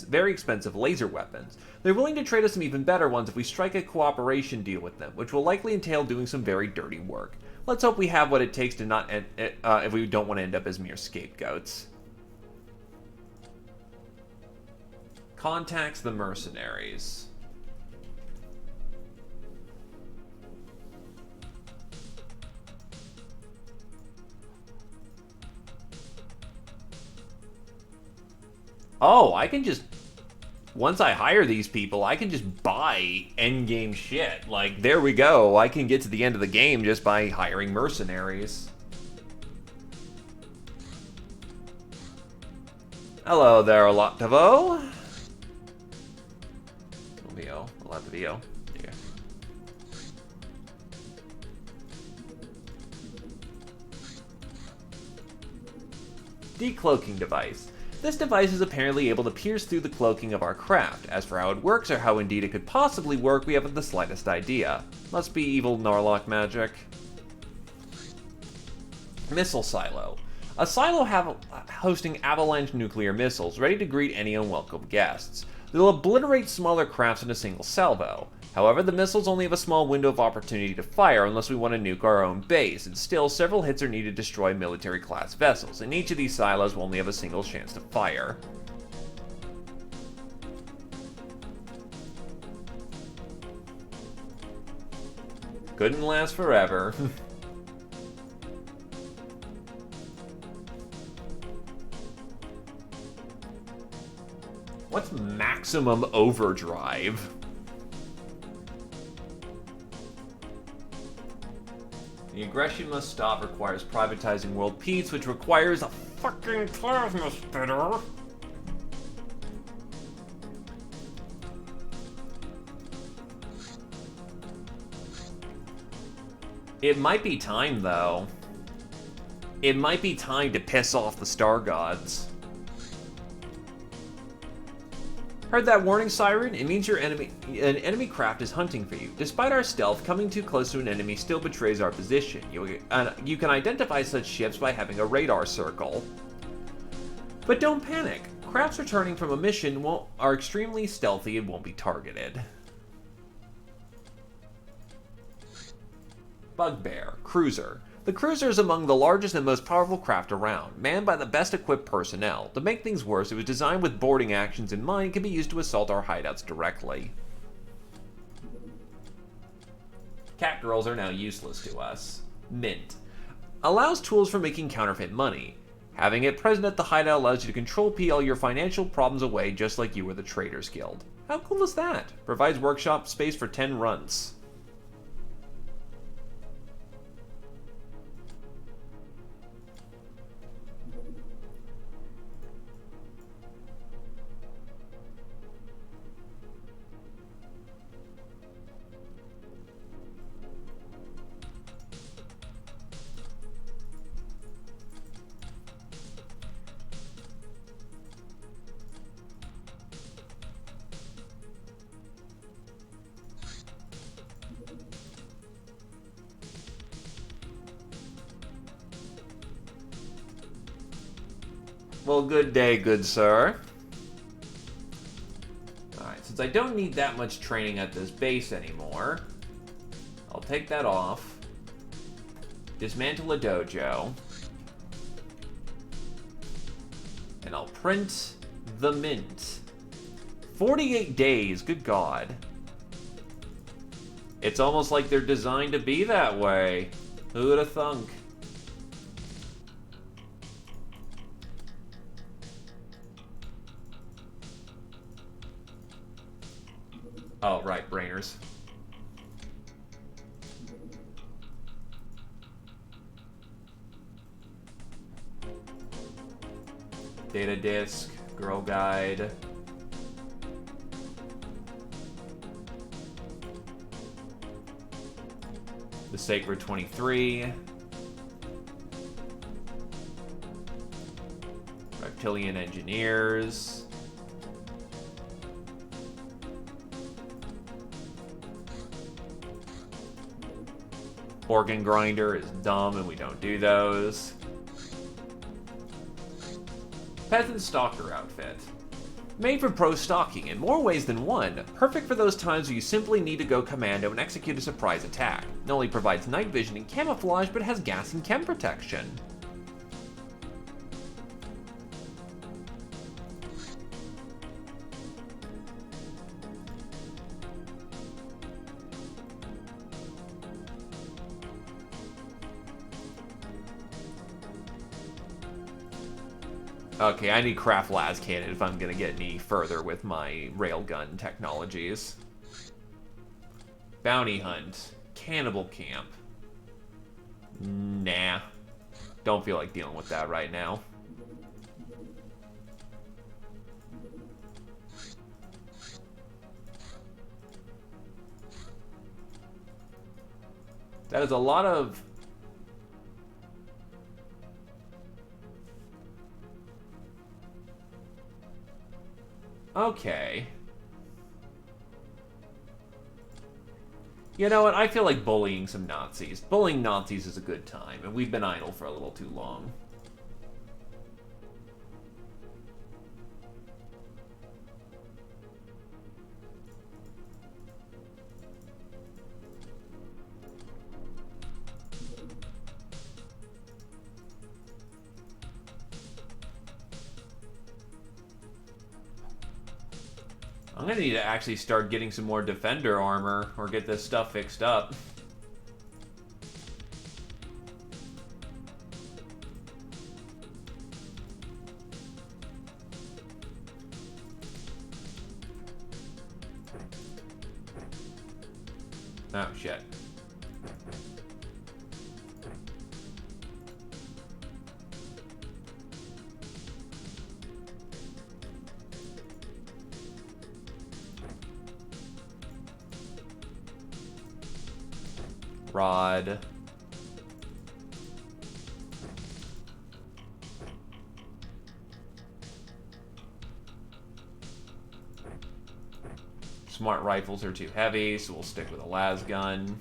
[SPEAKER 1] very expensive laser weapons. They're willing to trade us some even better ones if we strike a cooperation deal with them, which will likely entail doing some very dirty work. Let's hope we have what it takes to not if we don't want to end up as mere scapegoats. Contacts the mercenaries. Oh, I can just... Once I hire these people, I can just buy endgame shit. Like, there we go. I can get to the end of the game just by hiring mercenaries. Hello there, Olotavo. Olotavo. Yeah. Decloaking device. This device is apparently able to pierce through the cloaking of our craft. As for how it works, or how indeed it could possibly work, we haven't the slightest idea. Must be evil Narlock magic. Missile Silo. A silo hosting avalanche nuclear missiles, ready to greet any unwelcome guests. They'll obliterate smaller crafts in a single salvo. However, the missiles only have a small window of opportunity to fire unless we want to nuke our own base, and still, several hits are needed to destroy military-class vessels, and each of these silos will only have a single chance to fire. Couldn't last forever. What's maximum overdrive? The aggression must stop requires privatizing world peace, which requires a fucking plasma spitter. It might be time, though. It might be time to piss off the star gods. Heard that warning siren? It means an enemy craft is hunting for you. Despite our stealth, coming too close to an enemy still betrays our position. You can identify such ships by having a radar circle. But don't panic. Crafts returning from a mission are extremely stealthy and won't be targeted. Bugbear, Cruiser. The Cruiser is among the largest and most powerful craft around, manned by the best equipped personnel. To make things worse, it was designed with boarding actions in mind and can be used to assault our hideouts directly. Cat girls are now useless to us. Mint. Allows tools for making counterfeit money. Having it present at the hideout allows you to control all your financial problems away just like you were the Traders Guild. How cool is that? Provides workshop space for 10 runs. Well, good day, good sir. Alright, since I don't need that much training at this base anymore, I'll take that off. Dismantle a dojo. And I'll print the mint. 48 days, good God. It's almost like they're designed to be that way. Who would have thunk? Oh, right, brainers. Data disk, girl guide. The Sacred 23. Reptilian Engineers. Organ Grinder is dumb and we don't do those. Peasant Stalker outfit. Made for pro stalking in more ways than one, perfect for those times where you simply need to go commando and execute a surprise attack. Not only provides night vision and camouflage, but has gas and chem protection. Okay, I need craft las cannon if I'm gonna get any further with my railgun technologies. Bounty hunt. Cannibal camp. Nah. Don't feel like dealing with that right now. That is a lot of... Okay. You know what? I feel like bullying some Nazis. Bullying Nazis is a good time, and we've been idle for a little too long. I'm gonna need to actually start getting some more defender armor or get this stuff fixed up. Oh, shit. Rod. Smart rifles are too heavy, so we'll stick with a las gun.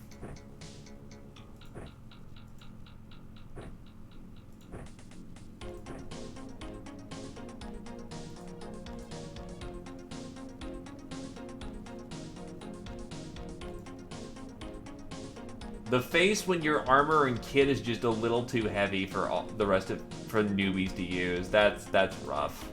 [SPEAKER 1] The face when your armor and kit is just a little too heavy for all the rest of for newbies to use. That's rough.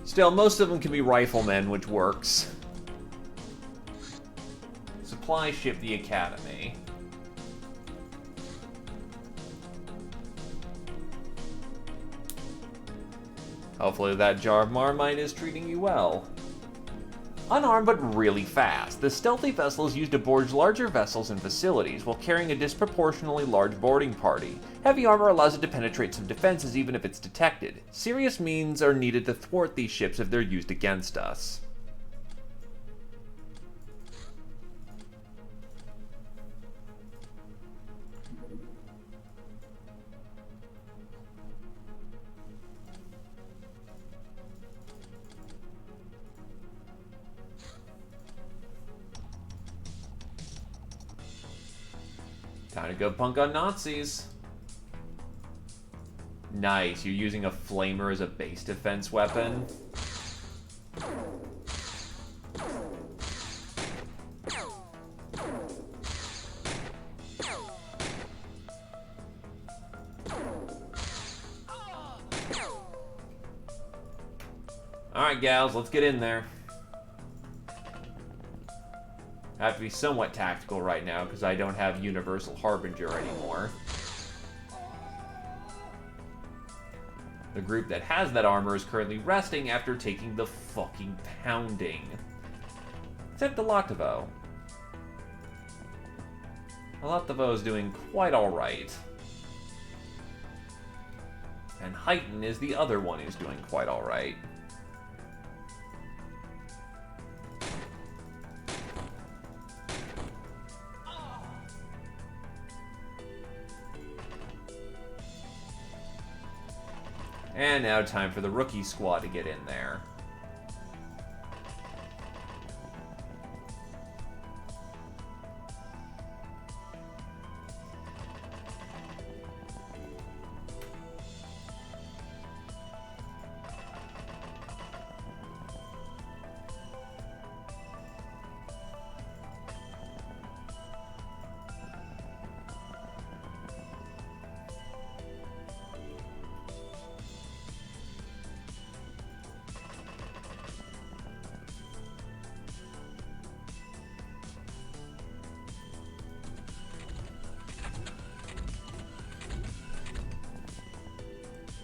[SPEAKER 1] Still, most of them can be riflemen, which works. Supply ship the Academy. Hopefully that jar of Marmite is treating you well. Unarmed but really fast, the stealthy vessel is used to board larger vessels and facilities while carrying a disproportionately large boarding party. Heavy armor allows it to penetrate some defenses even if it's detected. Serious means are needed to thwart these ships if they're used against us. Time to go punk on Nazis. Nice, you're using a flamer as a base defense weapon. Alright, gals, let's get in there. I have to be somewhat tactical right now because I don't have Universal Harbinger anymore. The group that has that armor is currently resting after taking the fucking pounding. Except Alativo. Alativo is doing quite alright. And Heighten is the other one who's doing quite alright. And now time for the rookie squad to get in there.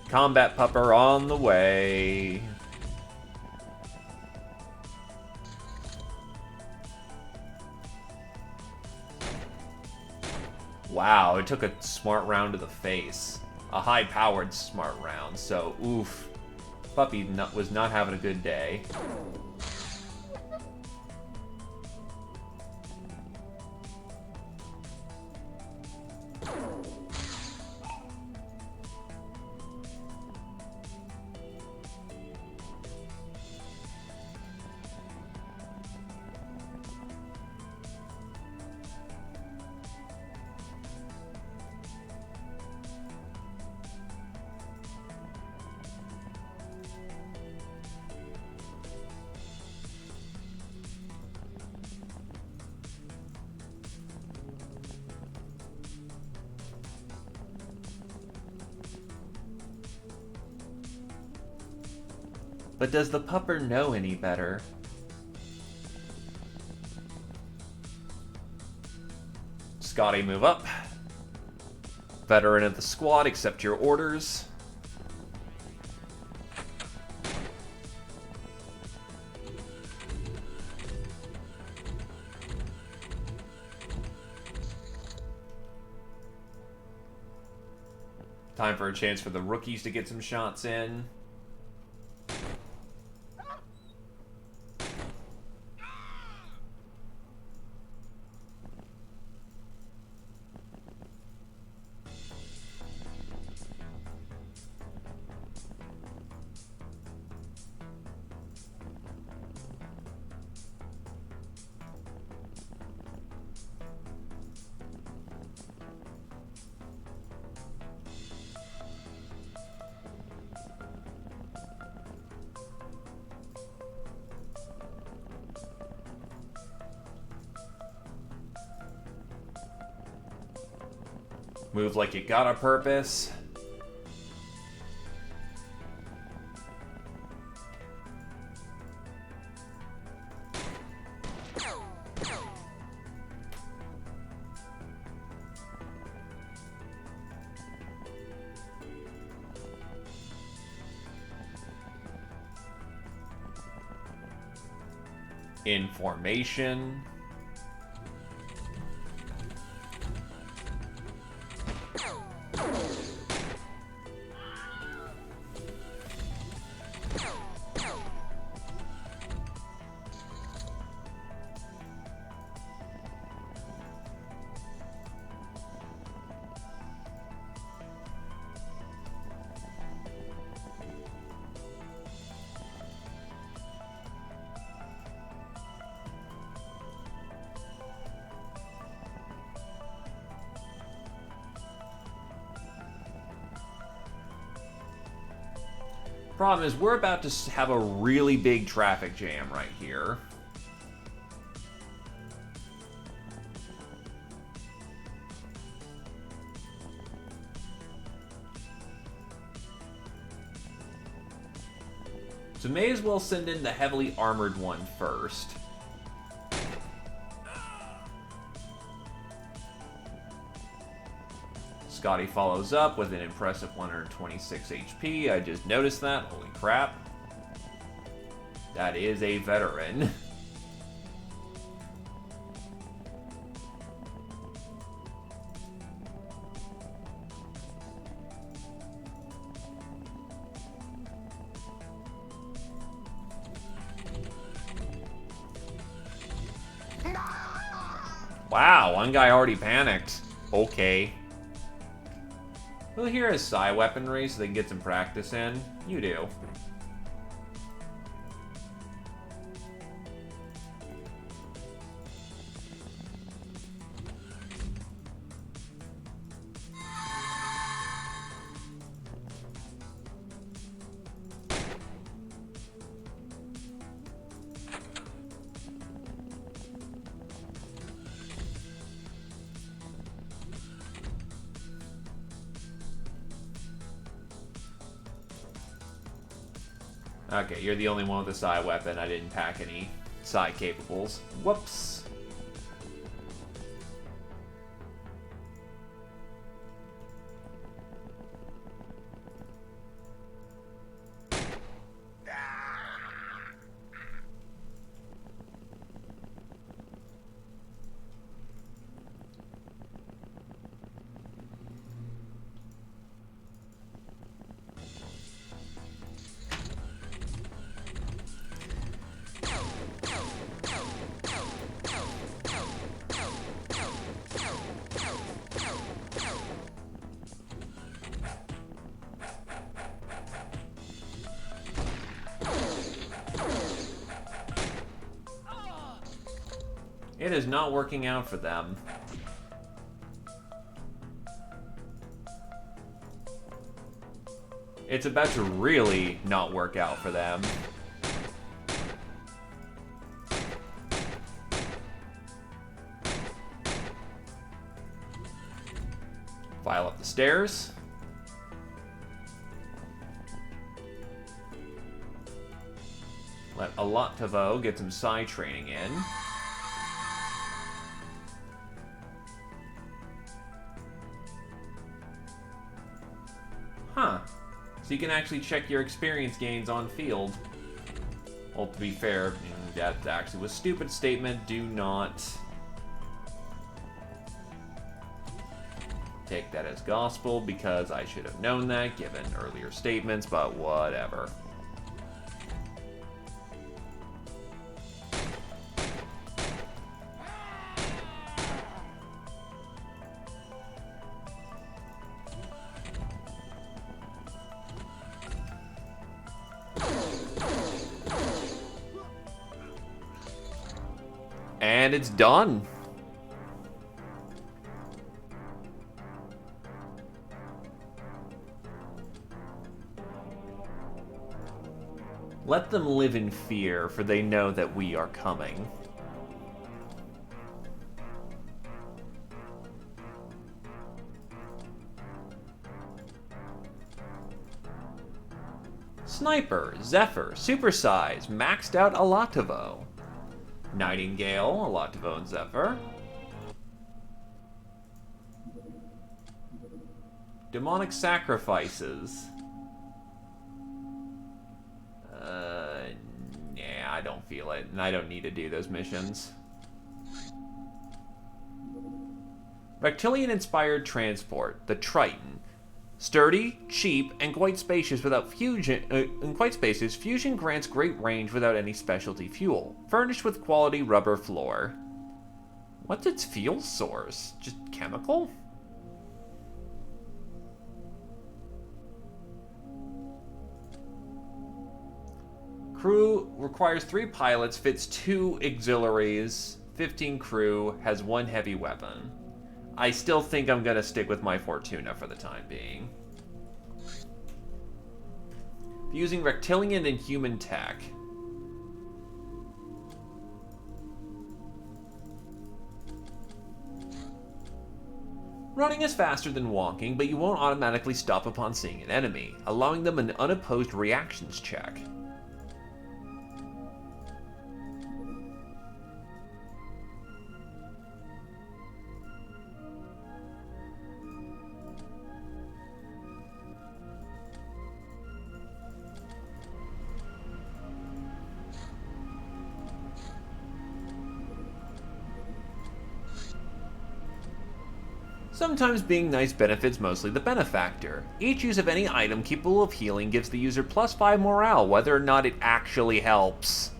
[SPEAKER 1] Combat pupper on the way. Wow, it took a smart round to the face. A high-powered smart round, so oof. Puppy was not having a good day. But does the pupper know any better? Scotty, move up. Veteran of the squad, accept your orders. Time for a chance for the rookies to get some shots in. Move like you got a purpose. In formation. Problem is, we're about to have a really big traffic jam right here. So may as well send in the heavily armored one first. Scotty follows up with an impressive 126 HP. I just noticed that. Holy crap. That is a veteran. Wow, one guy already panicked. Okay. Who here has psi weaponry so they can get some practice in? You do. Okay, you're the only one with a psi weapon. I didn't pack any psi capables. Whoops. It is not working out for them. It's about to really not work out for them. File up the stairs. Let Alatovo get some psi training in. Huh. So you can actually check your experience gains on field. Well, to be fair, that actually was a stupid statement. Do not take that as gospel, because I should have known that given earlier statements, but whatever. And it's done. Let them live in fear, for they know that we are coming. Sniper, Zephyr, Supersize, maxed out Alatovo. Nightingale, Alatovo and Zephyr. Demonic Sacrifices. Nah, I don't feel it, and I don't need to do those missions. Reptilian-inspired transport, the Triton. Sturdy, cheap, and quite spacious without fusion. Fusion grants great range without any specialty fuel. Furnished with quality rubber floor. What's its fuel source? Just chemical? Crew requires 3 pilots, fits 2 auxiliaries, 15 crew, has 1 heavy weapon. I still think I'm gonna stick with my Fortuna for the time being. using reptilian and human tech. Running is faster than walking, but you won't automatically stop upon seeing an enemy, allowing them an unopposed reactions check. Sometimes being nice benefits mostly the benefactor. Each use of any item capable of healing gives the user +5 morale, whether or not it actually helps.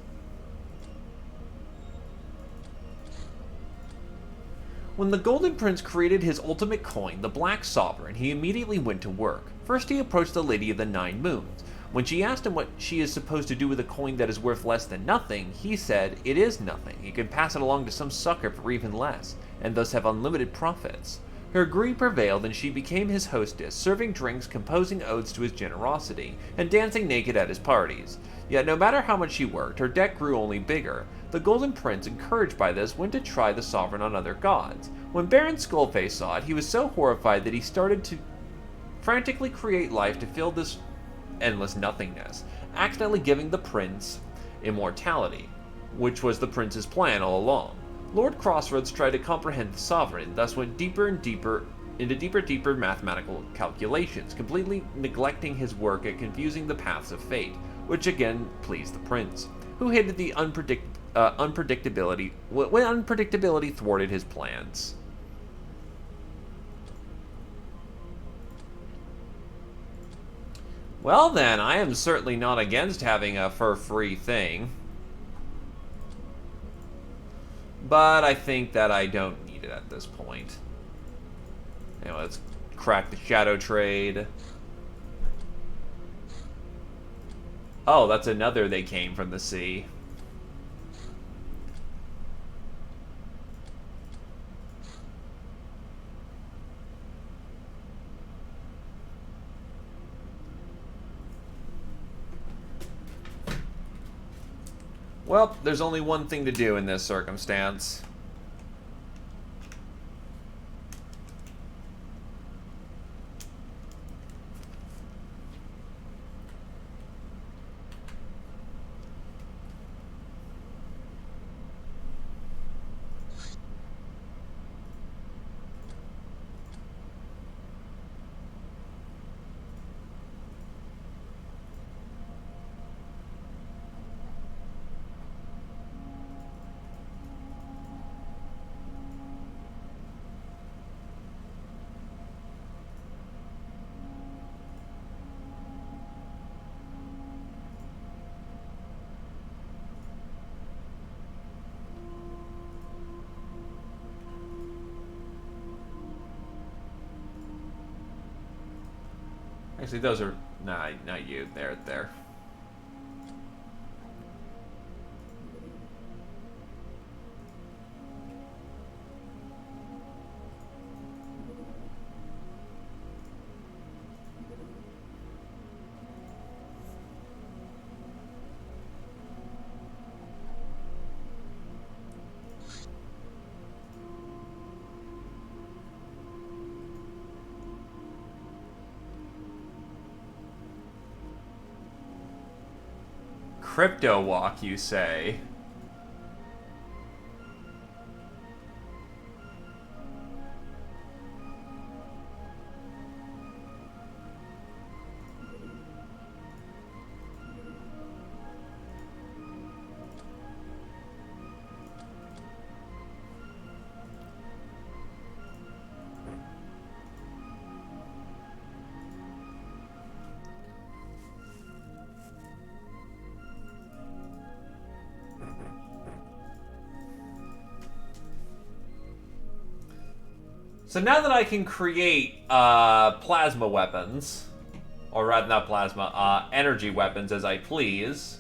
[SPEAKER 1] When the Golden Prince created his ultimate coin, the Black Sovereign, he immediately went to work. First he approached the Lady of the Nine Moons. When she asked him what she is supposed to do with a coin that is worth less than nothing, he said, "It is nothing. You can pass it along to some sucker for even less, and thus have unlimited profits." Her greed prevailed and she became his hostess, serving drinks, composing odes to his generosity, and dancing naked at his parties. Yet no matter how much she worked, her debt grew only bigger. The Golden Prince, encouraged by this, went to try the sovereign on other gods. When Baron Skullface saw it, he was so horrified that he started to frantically create life to fill this endless nothingness, accidentally giving the prince immortality, which was the prince's plan all along. Lord Crossroads tried to comprehend the sovereign, thus went deeper into deeper mathematical calculations, completely neglecting his work at confusing the paths of fate, which again pleased the prince, who hated the unpredictability when unpredictability thwarted his plans. Well then, I am certainly not against having a fur-free thing. But I think that I don't need it at this point. Anyway, let's crack the shadow trade. Oh, that's another they came from the sea. Well, there's only one thing to do in this circumstance. Actually, those are... Nah, not you. There. Crypto walk, you say? So now that I can create plasma weapons, or rather not plasma, energy weapons as I please.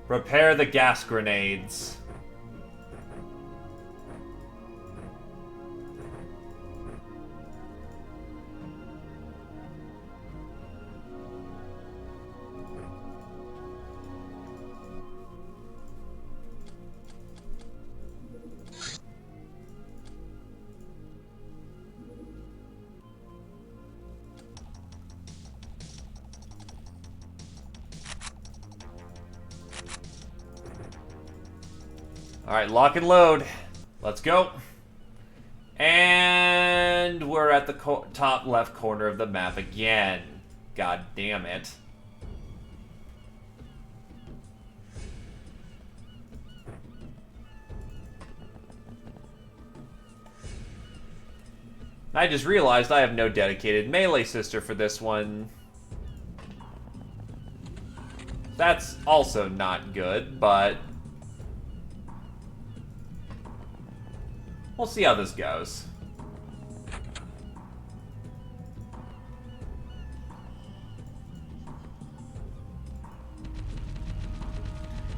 [SPEAKER 1] Prepare the gas grenades. Alright, lock and load. Let's go. And we're at the top left corner of the map again. God damn it. I just realized I have no dedicated melee sister for this one. That's also not good, but we'll see how this goes.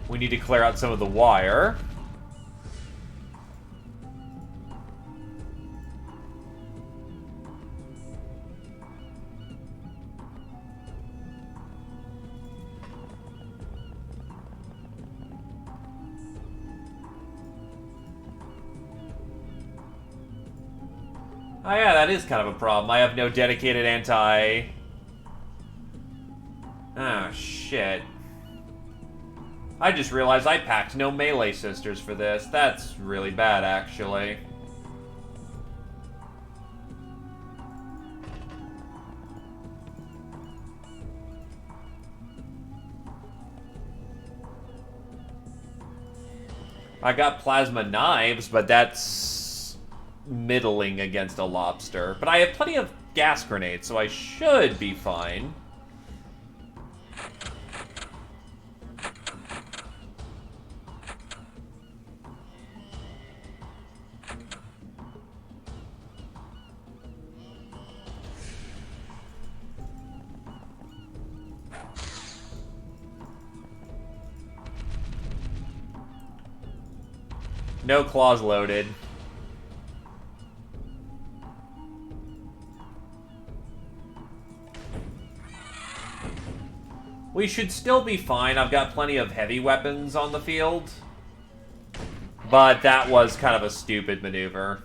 [SPEAKER 1] We need to clear out some of the wire. Oh yeah, that is kind of a problem. I have no dedicated anti... Oh, shit. I just realized I packed no melee sisters for this. That's really bad, actually. I got plasma knives, but that's middling against a lobster. But I have plenty of gas grenades, so I should be fine. No claws loaded. We should still be fine. I've got plenty of heavy weapons on the field. But that was kind of a stupid maneuver.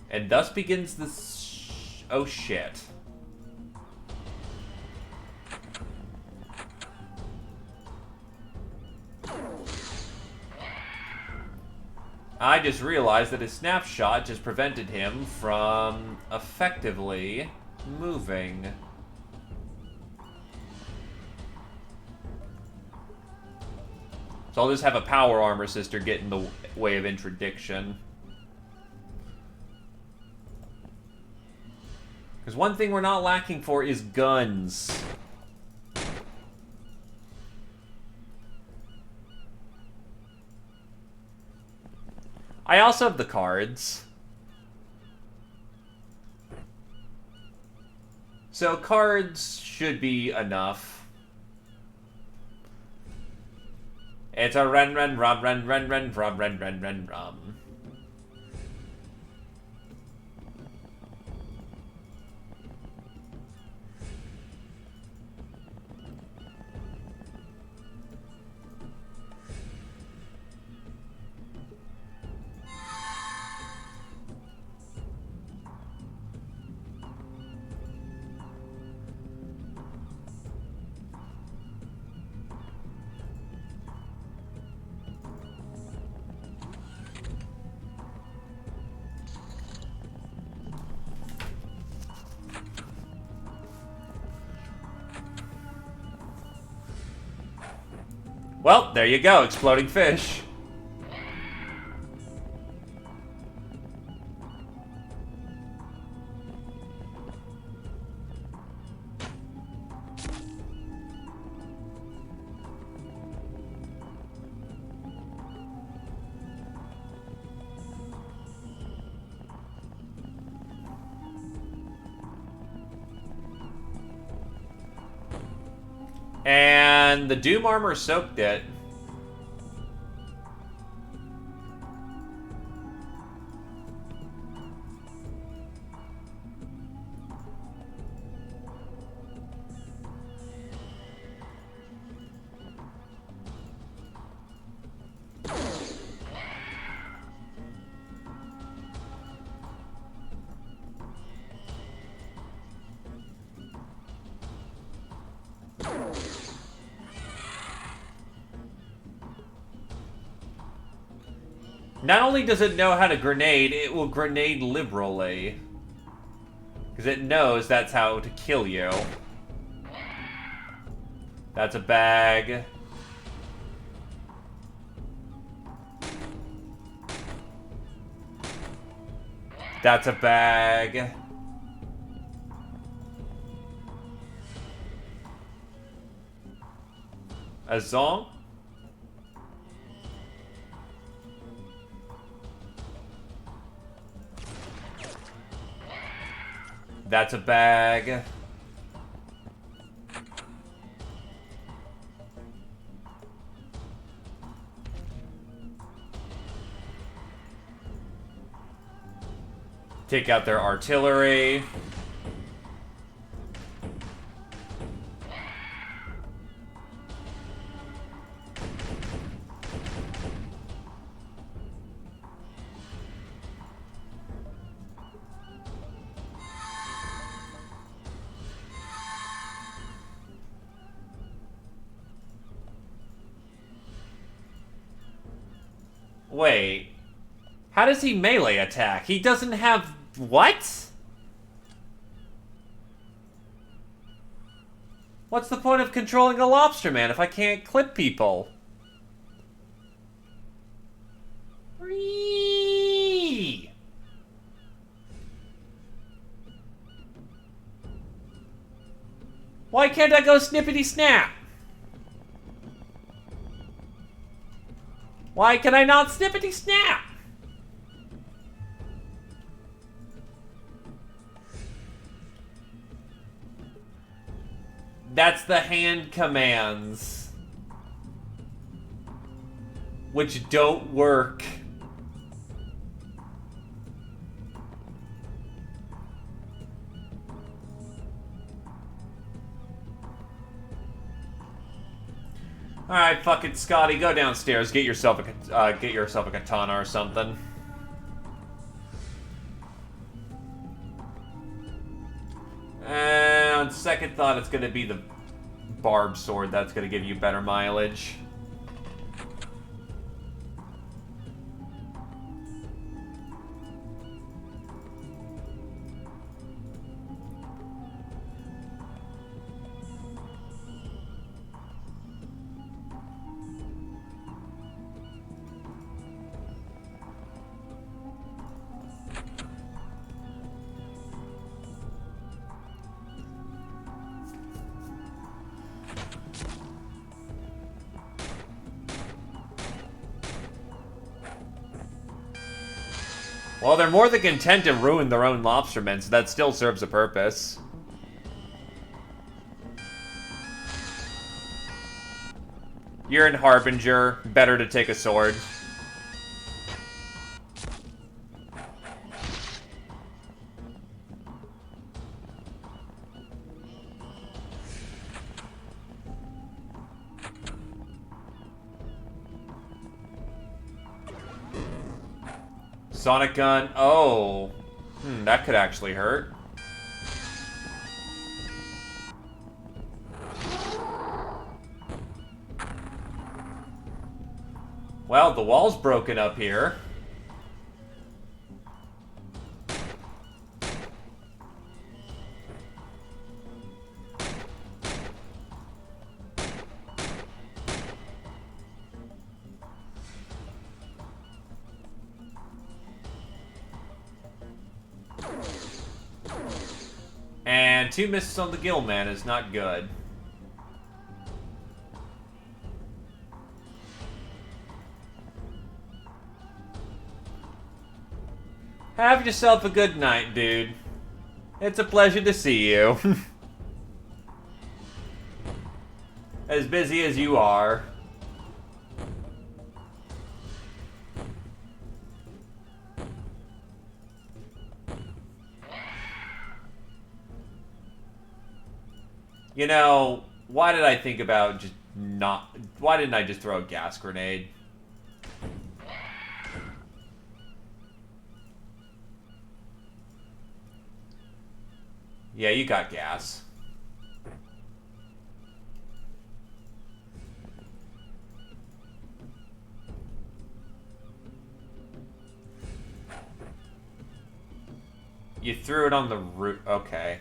[SPEAKER 1] And thus begins this... Oh, shit. I just realized that his snapshot just prevented him from effectively moving. So I'll just have a power armor sister get in the way of interdiction. Because one thing we're not lacking for is guns. I also have the cards. So cards should be enough. It's a ren ren rum ren ren ren rum ren ren ren rum. Well, there you go, exploding fish. And the Doom armor soaked it. Not only does it know how to grenade, it will grenade liberally. Because it knows that's how to kill you. That's a bag. That's a bag. A zong? That's a bag. Take out their artillery. Wait. How does he melee attack? He doesn't have... What? What's the point of controlling a lobster man if I can't clip people? Whee! Why can't I go snippity snap? Why can I not snippity snap? That's the hand commands, which don't work. All right, fuck it, Scotty. Go downstairs. Get yourself a katana or something. And on second thought, it's gonna be the barbed sword. That's gonna give you better mileage. Well, they're more than content to ruin their own lobstermen, so that still serves a purpose. You're in Harbinger. Better to take a sword. Sonic gun. Oh. That could actually hurt. Well, the wall's broken up here. And 2 misses on the Gill Man is not good. Have yourself a good night, dude. It's a pleasure to see you. As busy as you are. You know, why did I think about just not... Why didn't I just throw a gas grenade? Yeah, you got gas. You threw it on the roof. Okay.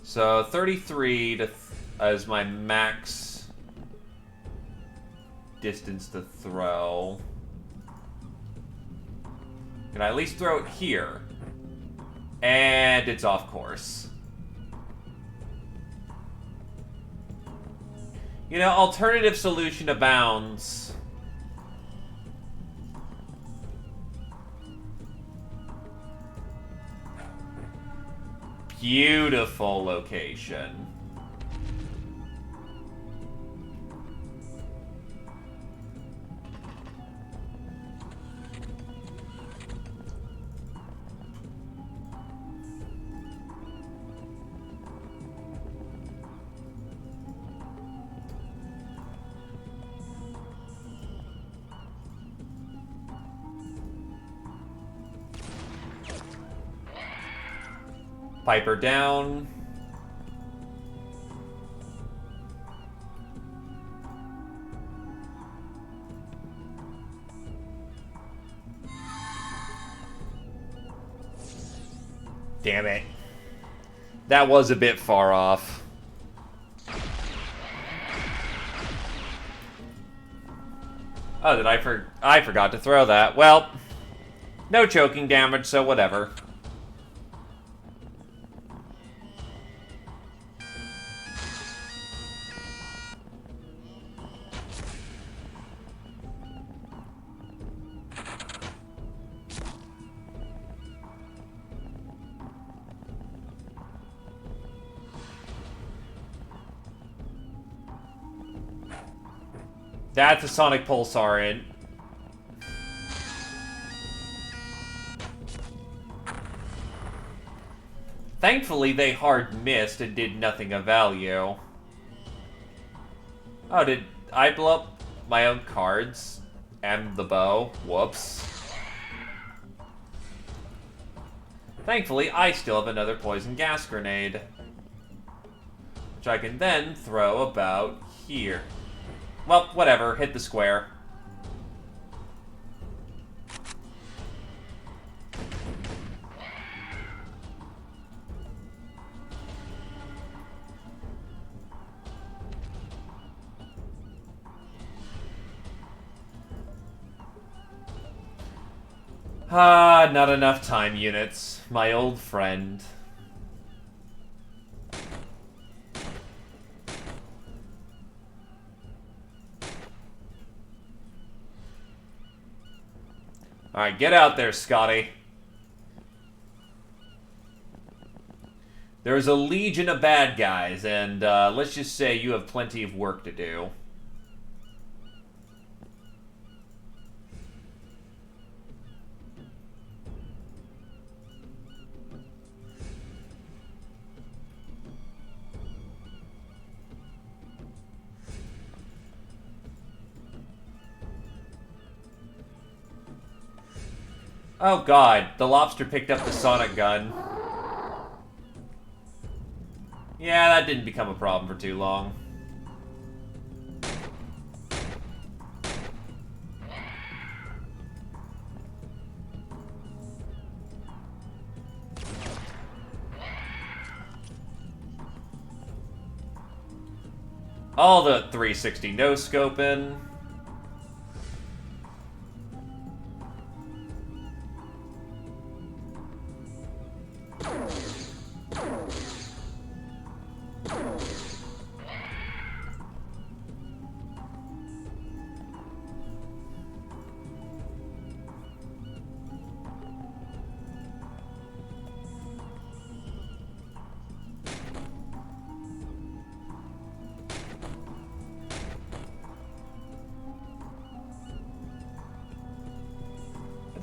[SPEAKER 1] So 33 to as my max distance to throw. Can I at least throw it here? And it's off course. You know, alternative solution abounds. Beautiful location. Piper down. Damn it. That was a bit far off. Oh, I forgot to throw that. Well, no choking damage, so whatever. That's a sonic pulsar in. Thankfully, they hard missed and did nothing of value. Oh, did I blow up my own cards? And the bow? Whoops. Thankfully, I still have another poison gas grenade. Which I can then throw about here. Well, whatever. Hit the square. Ah, not enough time units. My old friend. Alright, get out there, Scotty. There's a legion of bad guys, and let's just say you have plenty of work to do. Oh god, the lobster picked up the sonic gun. Yeah, that didn't become a problem for too long. All the 360 no-scoping.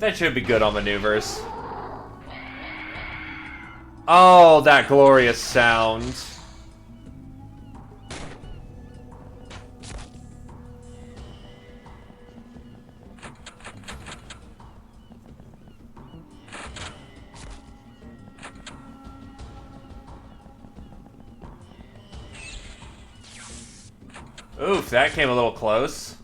[SPEAKER 1] That should be good on maneuvers. Oh, that glorious sound. Oof, that came a little close.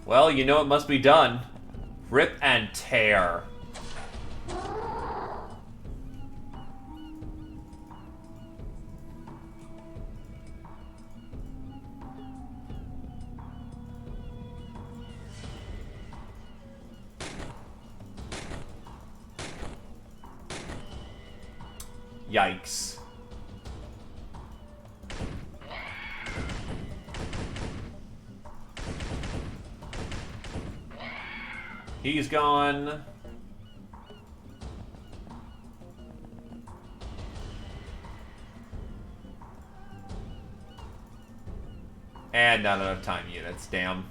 [SPEAKER 1] Well, you know it must be done. Rip and tear. Yikes. He's gone. And not enough time units, damn.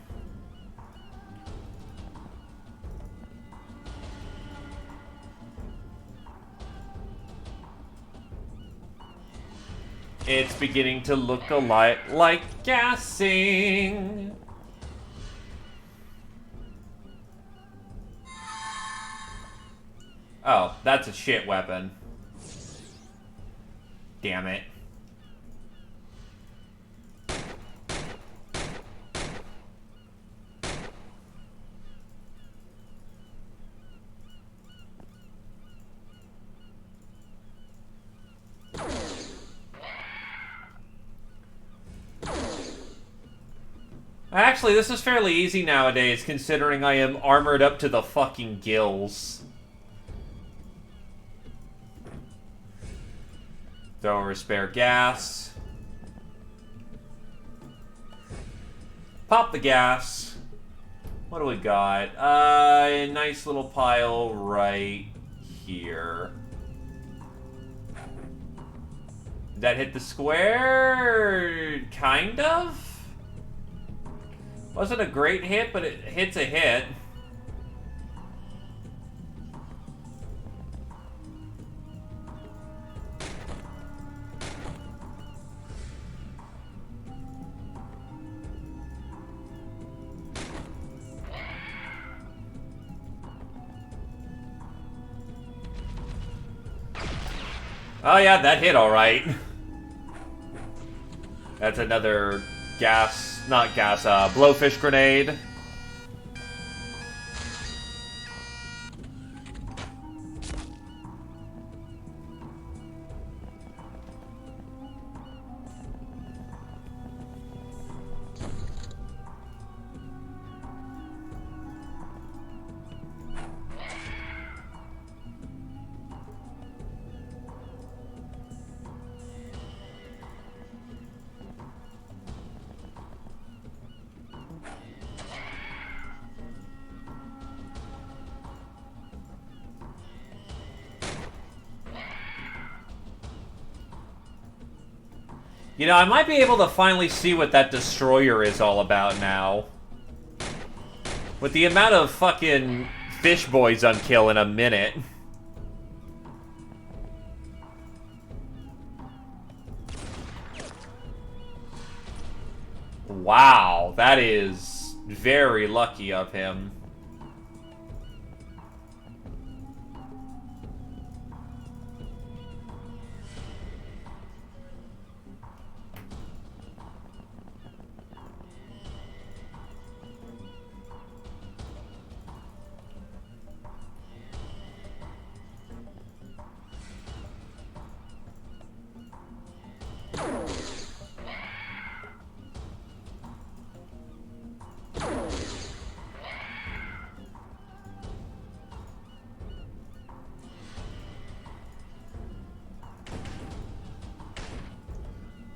[SPEAKER 1] It's beginning to look a lot like gassing. Oh, that's a shit weapon. Damn it. Actually, this is fairly easy nowadays, considering I am armored up to the fucking gills. Throw over spare gas. Pop the gas. What do we got? A nice little pile right here. Did that hit the square? Kind of? Wasn't a great hit, but it hits a hit. Oh yeah, that hit all right. That's another blowfish grenade. You know, I might be able to finally see what that destroyer is all about now. With the amount of fucking fish boys I'm killing a minute. Wow, that is very lucky of him.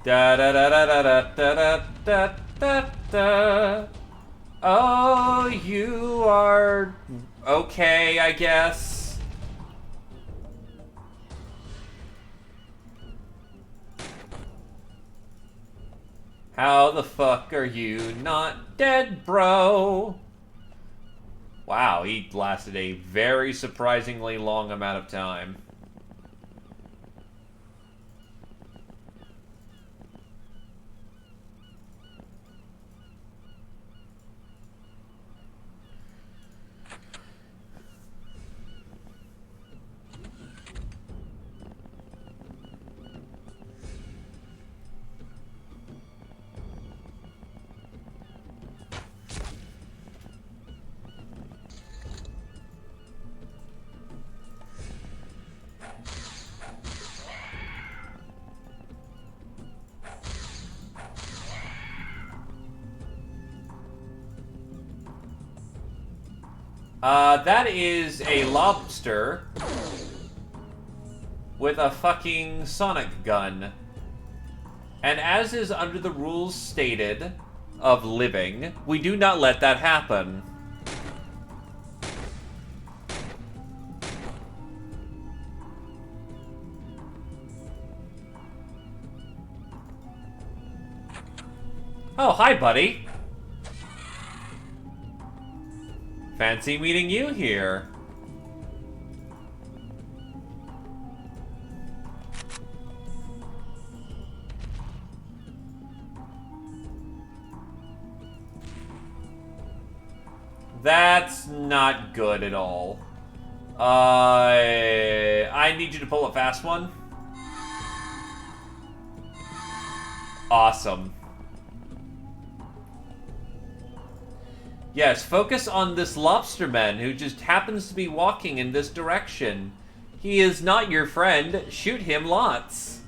[SPEAKER 1] Da da da da da da da da da. Oh, you are okay, I guess. How the fuck are you not dead, bro? Wow, he lasted a very surprisingly long amount of time. That is a lobster with a fucking sonic gun. And as is under the rules stated of living, we do not let that happen. Oh, hi, buddy. Fancy meeting you here. That's not good at all. I need you to pull a fast one. Awesome. Yes, focus on this lobsterman who just happens to be walking in this direction. He is not your friend. Shoot him lots.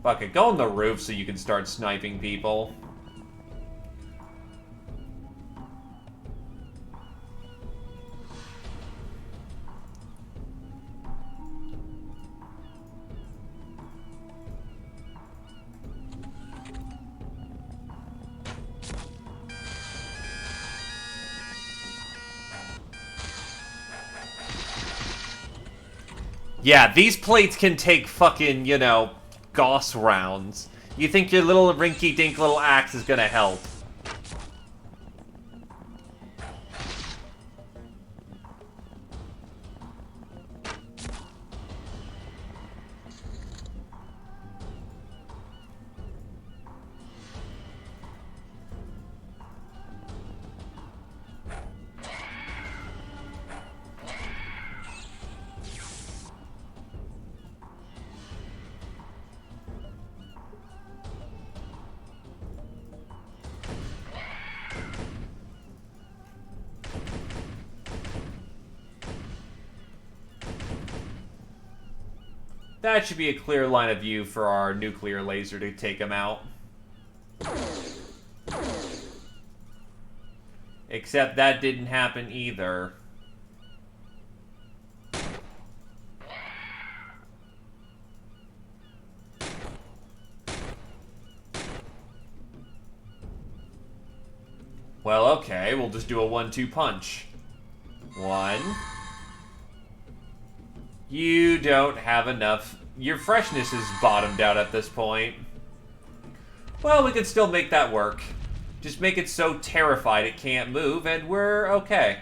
[SPEAKER 1] Fuck it, go on the roof so you can start sniping people. Yeah, these plates can take fucking, you know, Gauss rounds. You think your little rinky-dink little axe is gonna help. That should be a clear line of view for our nuclear laser to take him out. Except that didn't happen either. Well, okay, we'll just do a 1-2 punch. 1. You don't have enough. Your freshness is bottomed out at this point. Well, we can still make that work. Just make it so terrified it can't move, and we're okay.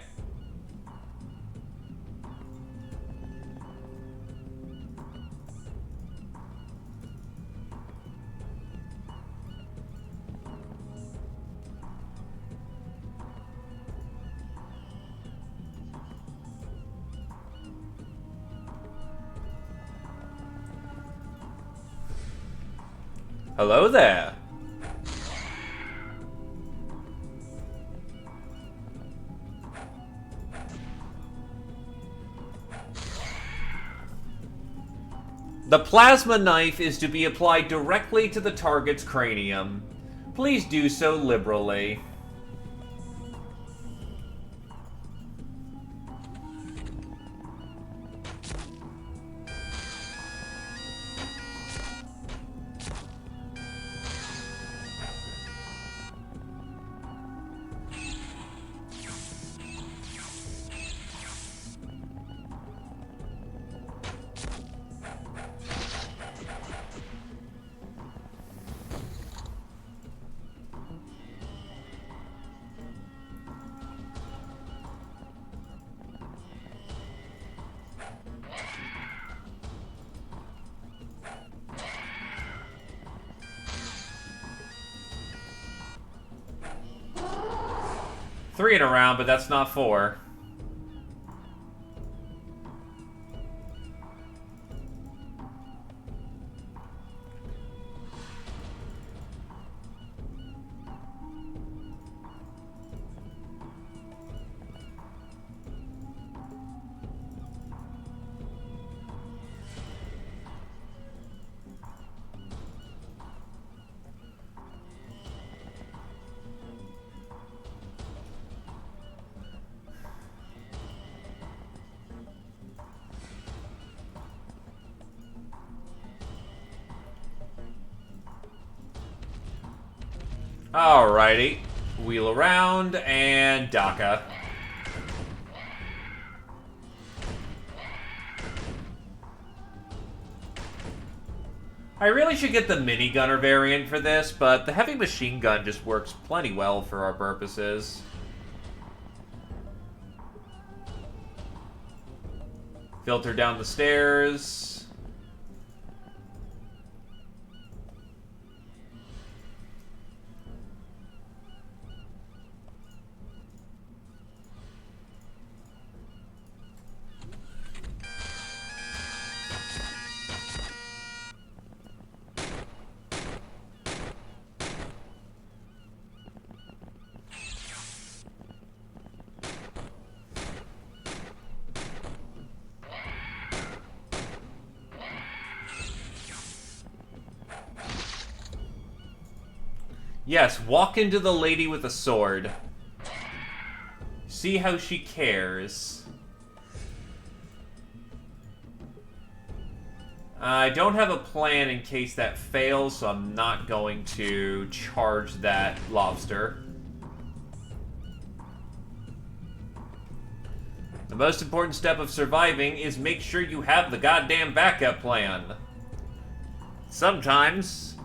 [SPEAKER 1] Hello there. The plasma knife is to be applied directly to the target's cranium. Please do so liberally. 3 in a round, but that's not 4. Alrighty. Wheel around, and DACA. I really should get the minigunner variant for this, but the heavy machine gun just works plenty well for our purposes. Filter down the stairs. Yes, walk into the lady with a sword. See how she cares. I don't have a plan in case that fails, so I'm not going to charge that lobster. The most important step of surviving is make sure you have the goddamn backup plan. Sometimes,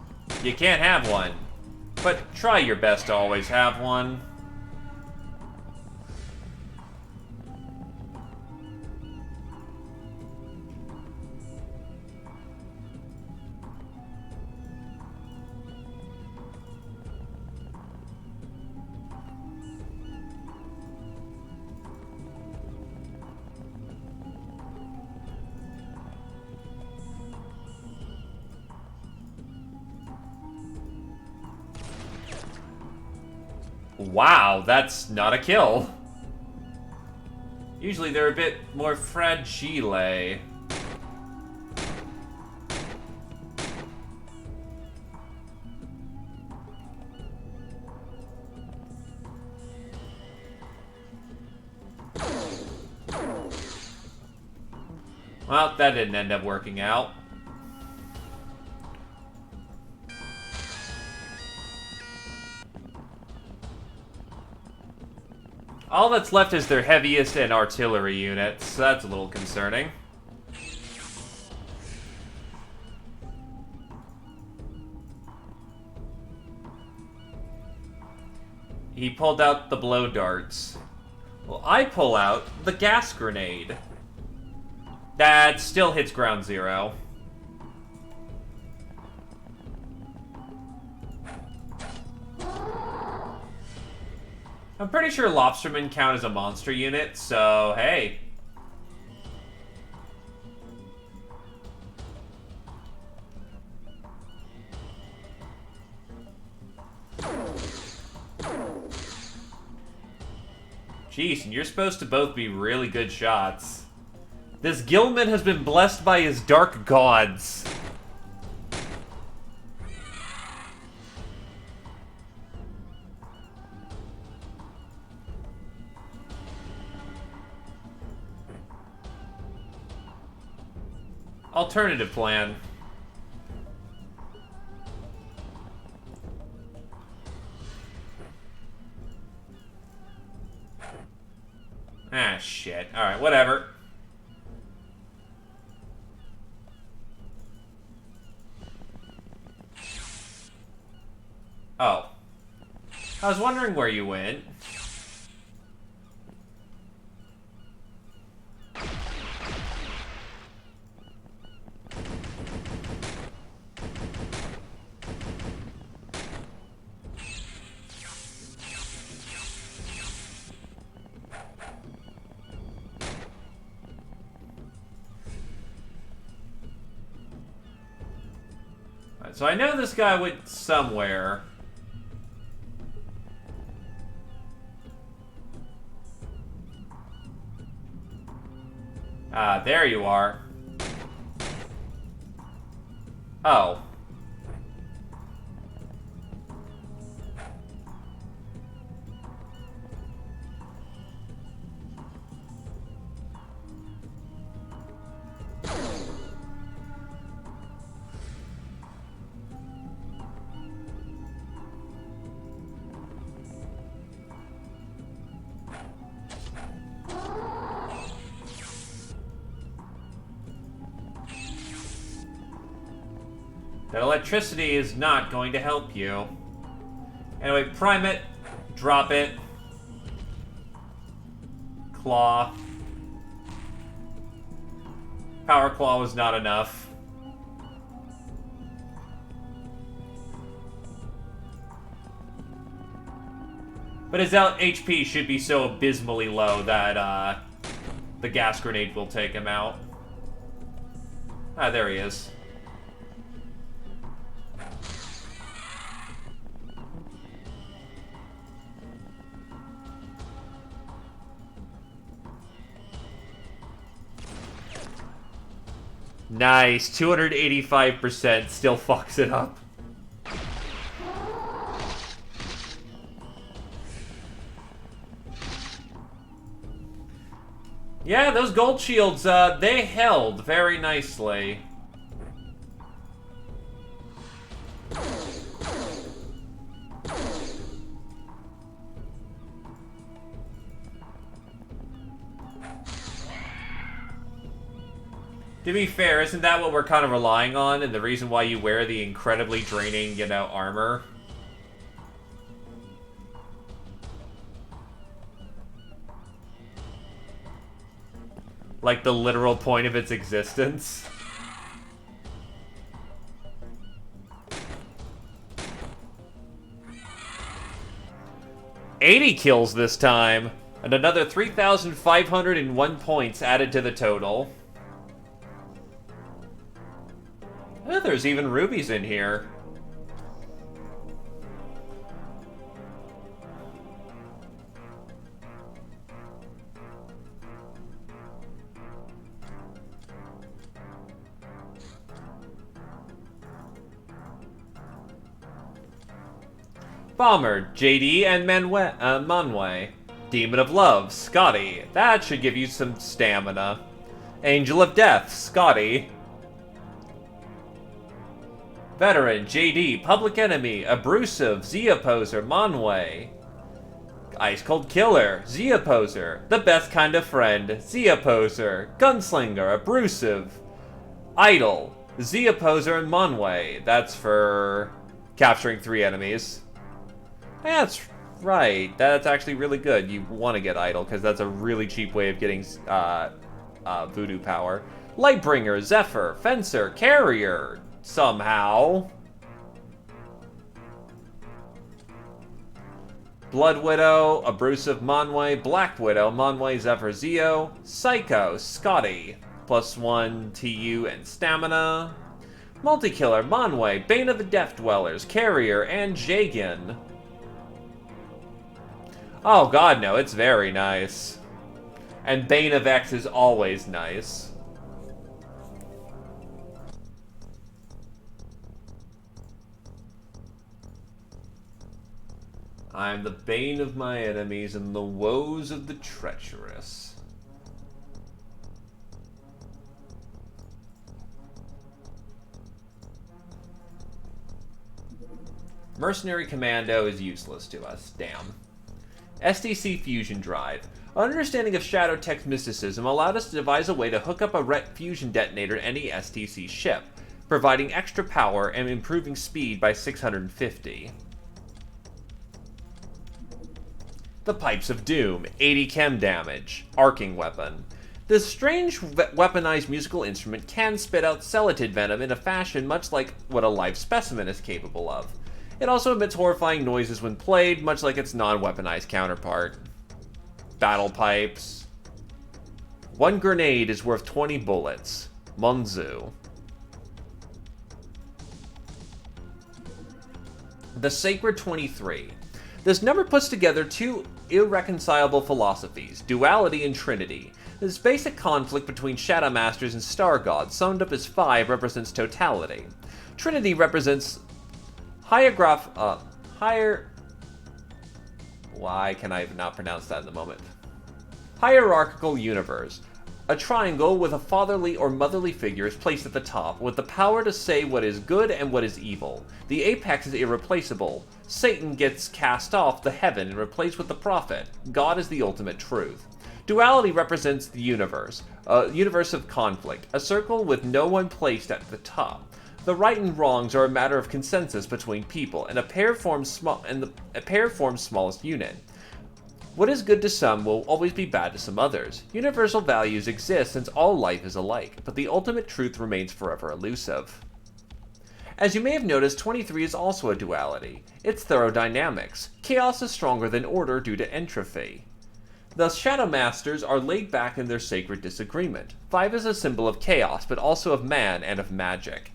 [SPEAKER 1] you can't have one. But try your best to always have one. Wow, that's not a kill. Usually they're a bit more fragile. Well, that didn't end up working out. All that's left is their heaviest and artillery units. That's a little concerning. He pulled out the blow darts. Well, I pull out the gas grenade. That still hits ground zero. I'm pretty sure lobstermen count as a monster unit, so hey. Jeez, and you're supposed to both be really good shots. This Gilman has been blessed by his dark gods. Alternative plan. Ah, shit. Alright, whatever. Oh. I was wondering where you went. So I know this guy went somewhere. Ah, there you are. Oh. That electricity is not going to help you. Anyway, prime it, drop it, claw. Power claw was not enough. But his HP should be so abysmally low that the gas grenade will take him out. Ah, there he is. Nice, 285% still fucks it up. Yeah, those gold shields, they held very nicely. To be fair, isn't that what we're kind of relying on, and the reason why you wear the incredibly draining, you know, armor? Like the literal point of its existence? $80 kills this time, and another 3,501 points added to the total. Oh, there's even rubies in here. Bomber, JD, and Manway. Demon of Love, Scotty. That should give you some stamina. Angel of Death, Scotty. Veteran, JD, Public Enemy, Abrasive, Z-Opposer, Monway. Ice Cold Killer, Z-Opposer, The Best Kind of Friend, Z-Opposer, Gunslinger, Abrasive, Idol, Z-Opposer, and Monway. That's for capturing 3 enemies. That's right, that's actually really good. You want to get Idol, because that's a really cheap way of getting voodoo power. Lightbringer, Zephyr, Fencer, Carrier, somehow. Blood Widow, Abrasive, Monway, Black Widow, Monway, Zephyr, Zeo, Psycho, Scotty, +1 TU and Stamina. Multi-Killer, Monway, Bane of the Death Dwellers, Carrier, and Jagan. Oh god, no, it's very nice. And Bane of X is always nice. I am the bane of my enemies and the woes of the treacherous. Mercenary Commando is useless to us, damn. SDC Fusion Drive. Our understanding of Shadowtech's mysticism allowed us to devise a way to hook up a RET fusion detonator to any SDC ship, providing extra power and improving speed by 650. The Pipes of Doom, 80 chem damage, arcing weapon. This strange weaponized musical instrument can spit out celatid venom in a fashion much like what a live specimen is capable of. It also emits horrifying noises when played, much like its non-weaponized counterpart. Battle pipes. 1 grenade is worth 20 bullets. Monzu. The Sacred 23. This number puts together two irreconcilable philosophies, duality and trinity. This basic conflict between Shadow Masters and Star Gods, summed up as 5, represents totality. Trinity represents higher... Why can I not pronounce that in the moment? Hierarchical universe. A triangle with a fatherly or motherly figure is placed at the top, with the power to say what is good and what is evil. The apex is irreplaceable. Satan gets cast off the heaven and replaced with the prophet. God is the ultimate truth. Duality represents the universe, a universe of conflict, a circle with no one placed at the top. The right and wrongs are a matter of consensus between people, and a pair forms smallest unit. What is good to some will always be bad to some others. Universal values exist since all life is alike, but the ultimate truth remains forever elusive. As you may have noticed, 23 is also a duality. It's thermodynamics. Chaos is stronger than order due to entropy. Thus, Shadow Masters are laid back in their sacred disagreement. 5 is a symbol of chaos, but also of man and of magic.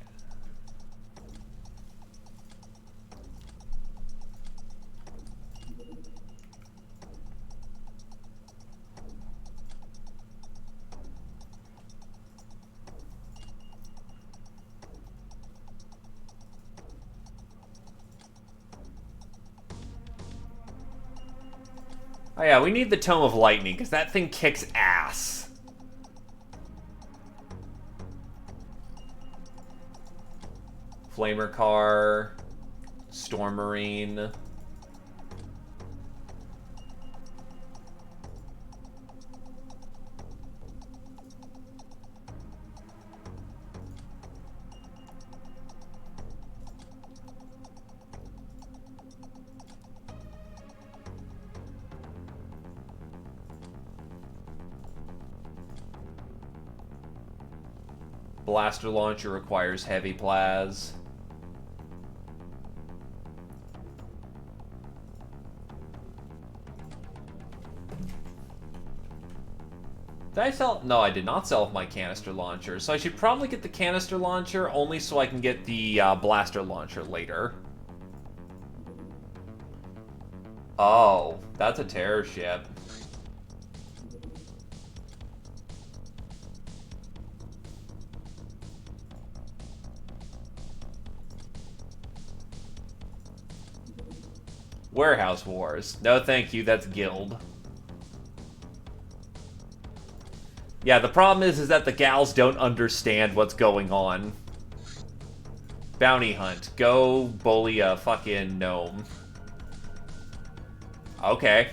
[SPEAKER 1] Oh yeah, we need the Tome of Lightning, because that thing kicks ass. Flamer Car, Storm Marine. Blaster launcher requires heavy plas. Did I sell? No, I did not sell my canister launcher. So I should probably get the canister launcher only so I can get the blaster launcher later. Oh, that's a terror ship. Warehouse Wars. No thank you, that's Guild. Yeah, the problem is that the gals don't understand what's going on. Bounty Hunt. Go bully a fucking gnome. Okay.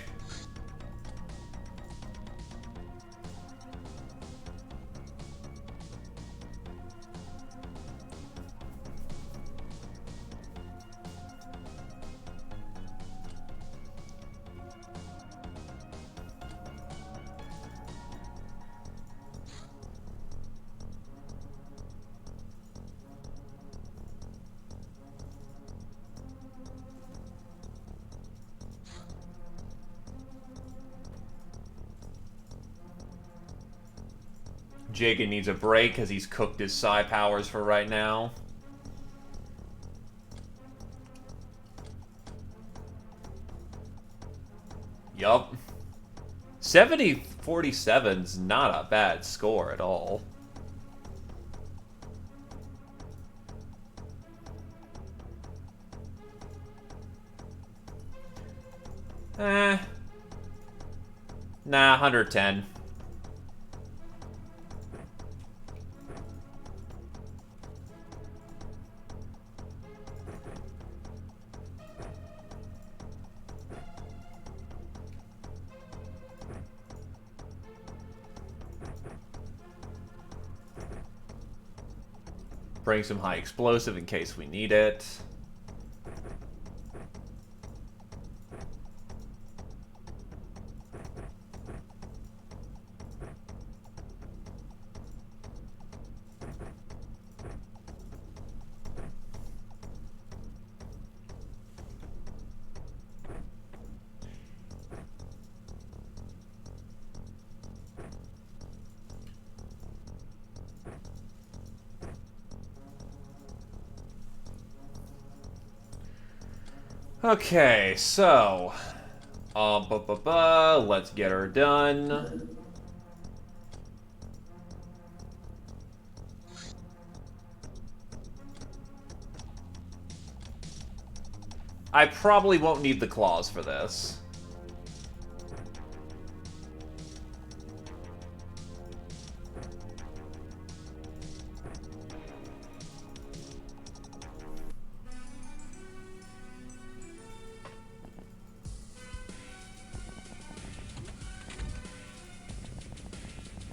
[SPEAKER 1] Jagan needs a break because he's cooked his psi powers for right now. Yup. 70-47's not a bad score at all. Nah, 110. Bring some high explosive in case we need it. Okay, so... let's get her done. I probably won't need the claws for this.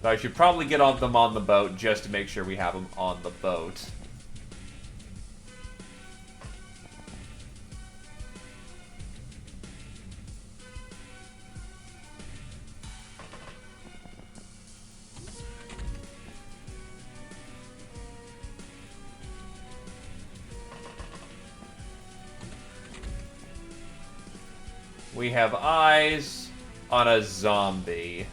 [SPEAKER 1] So I should probably get them on the boat just to make sure we have them on the boat. We have eyes on a zombie.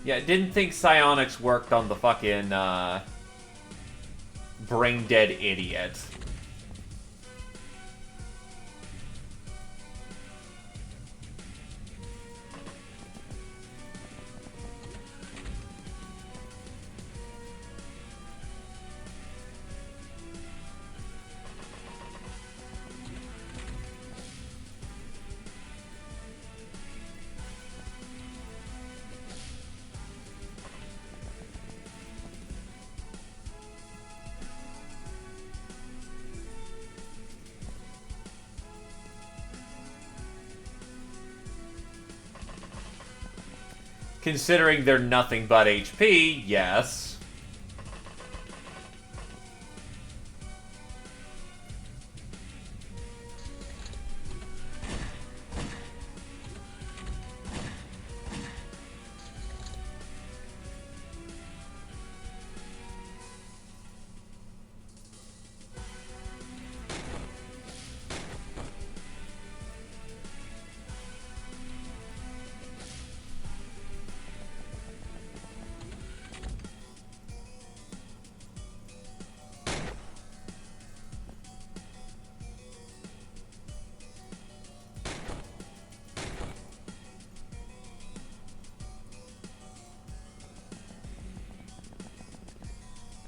[SPEAKER 1] Yeah, didn't think psionics worked on the fucking, brain-dead idiot. Considering they're nothing but HP, yes.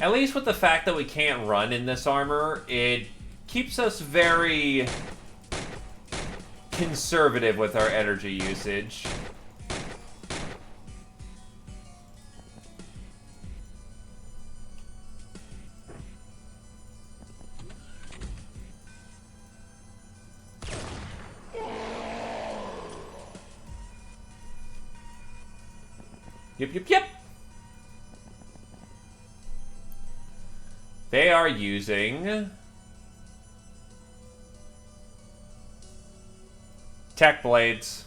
[SPEAKER 1] At least with the fact that we can't run in this armor, it keeps us very conservative with our energy usage. Yep. They are using tech blades.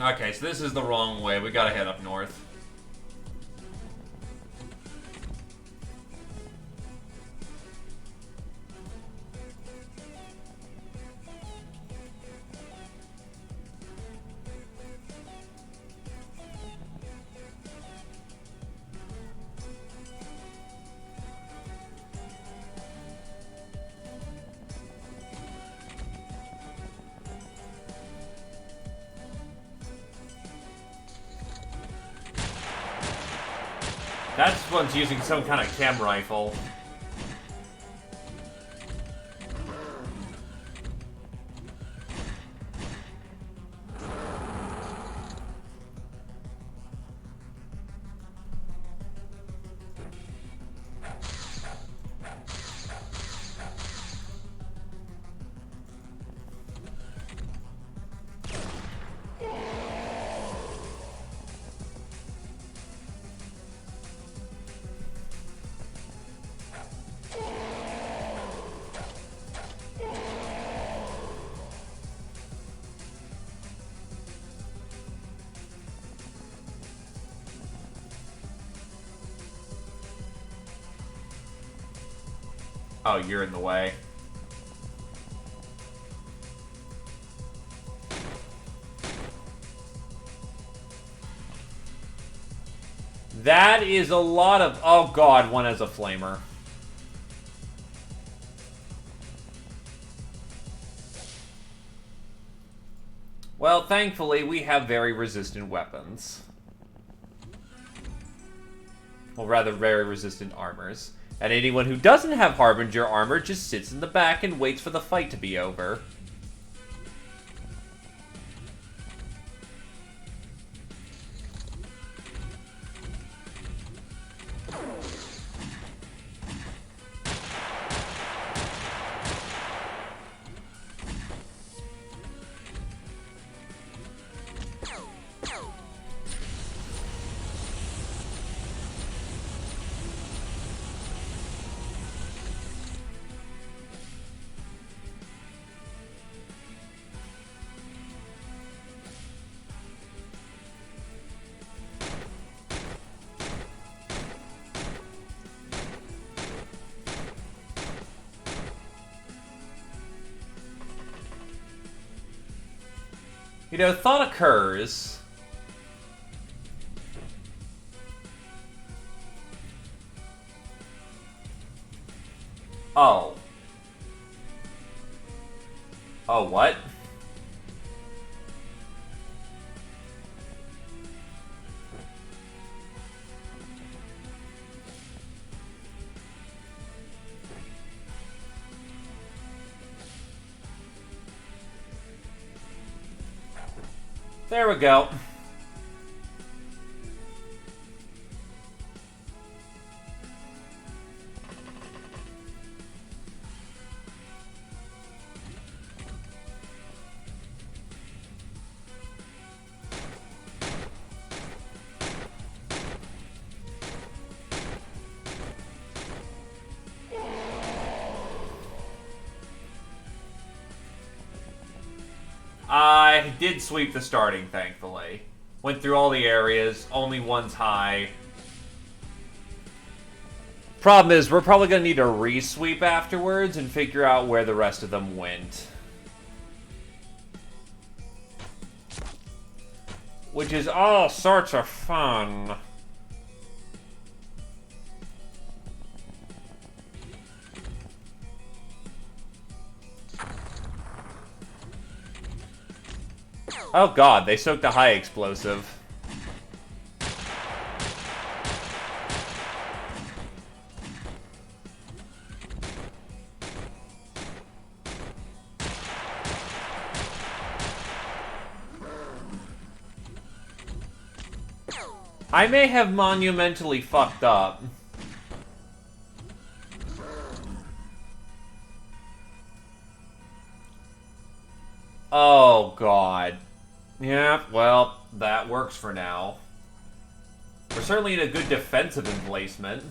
[SPEAKER 1] Okay, so this is the wrong way. We gotta head up north. That one's using some kind of chem rifle. Oh, you're in the way. That is a lot of... Oh god, one has a flamer. Well, thankfully, we have very resistant weapons. Well, rather, very resistant armors. And anyone who doesn't have Harbinger armor just sits in the back and waits for the fight to be over. You know, thought occurs. Oh. Oh, what? There we go. I did sweep the starting, thankfully. Went through all the areas, only one's high. Problem is, we're probably going to need a re-sweep afterwards and figure out where the rest of them went. Which is all sorts of fun. Oh god, they soaked a high explosive. I may have monumentally fucked up. Oh god. Yeah, well, that works for now. We're certainly in a good defensive emplacement.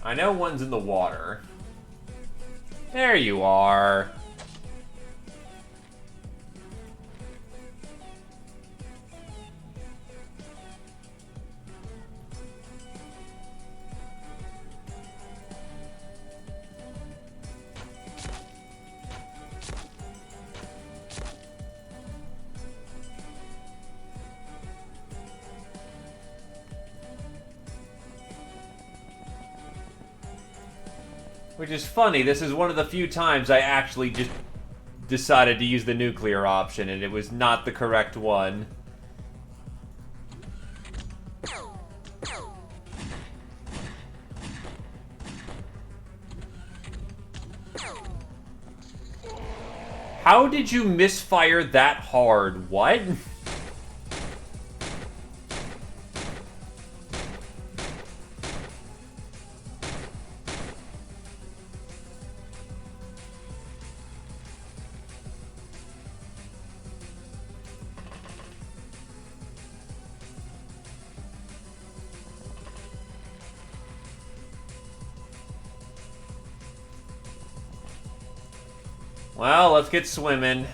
[SPEAKER 1] I know one's in the water. There you are. Which is funny, this is one of the few times I actually just decided to use the nuclear option, and it was not the correct one. How did you misfire that hard? What? Well, let's get swimming.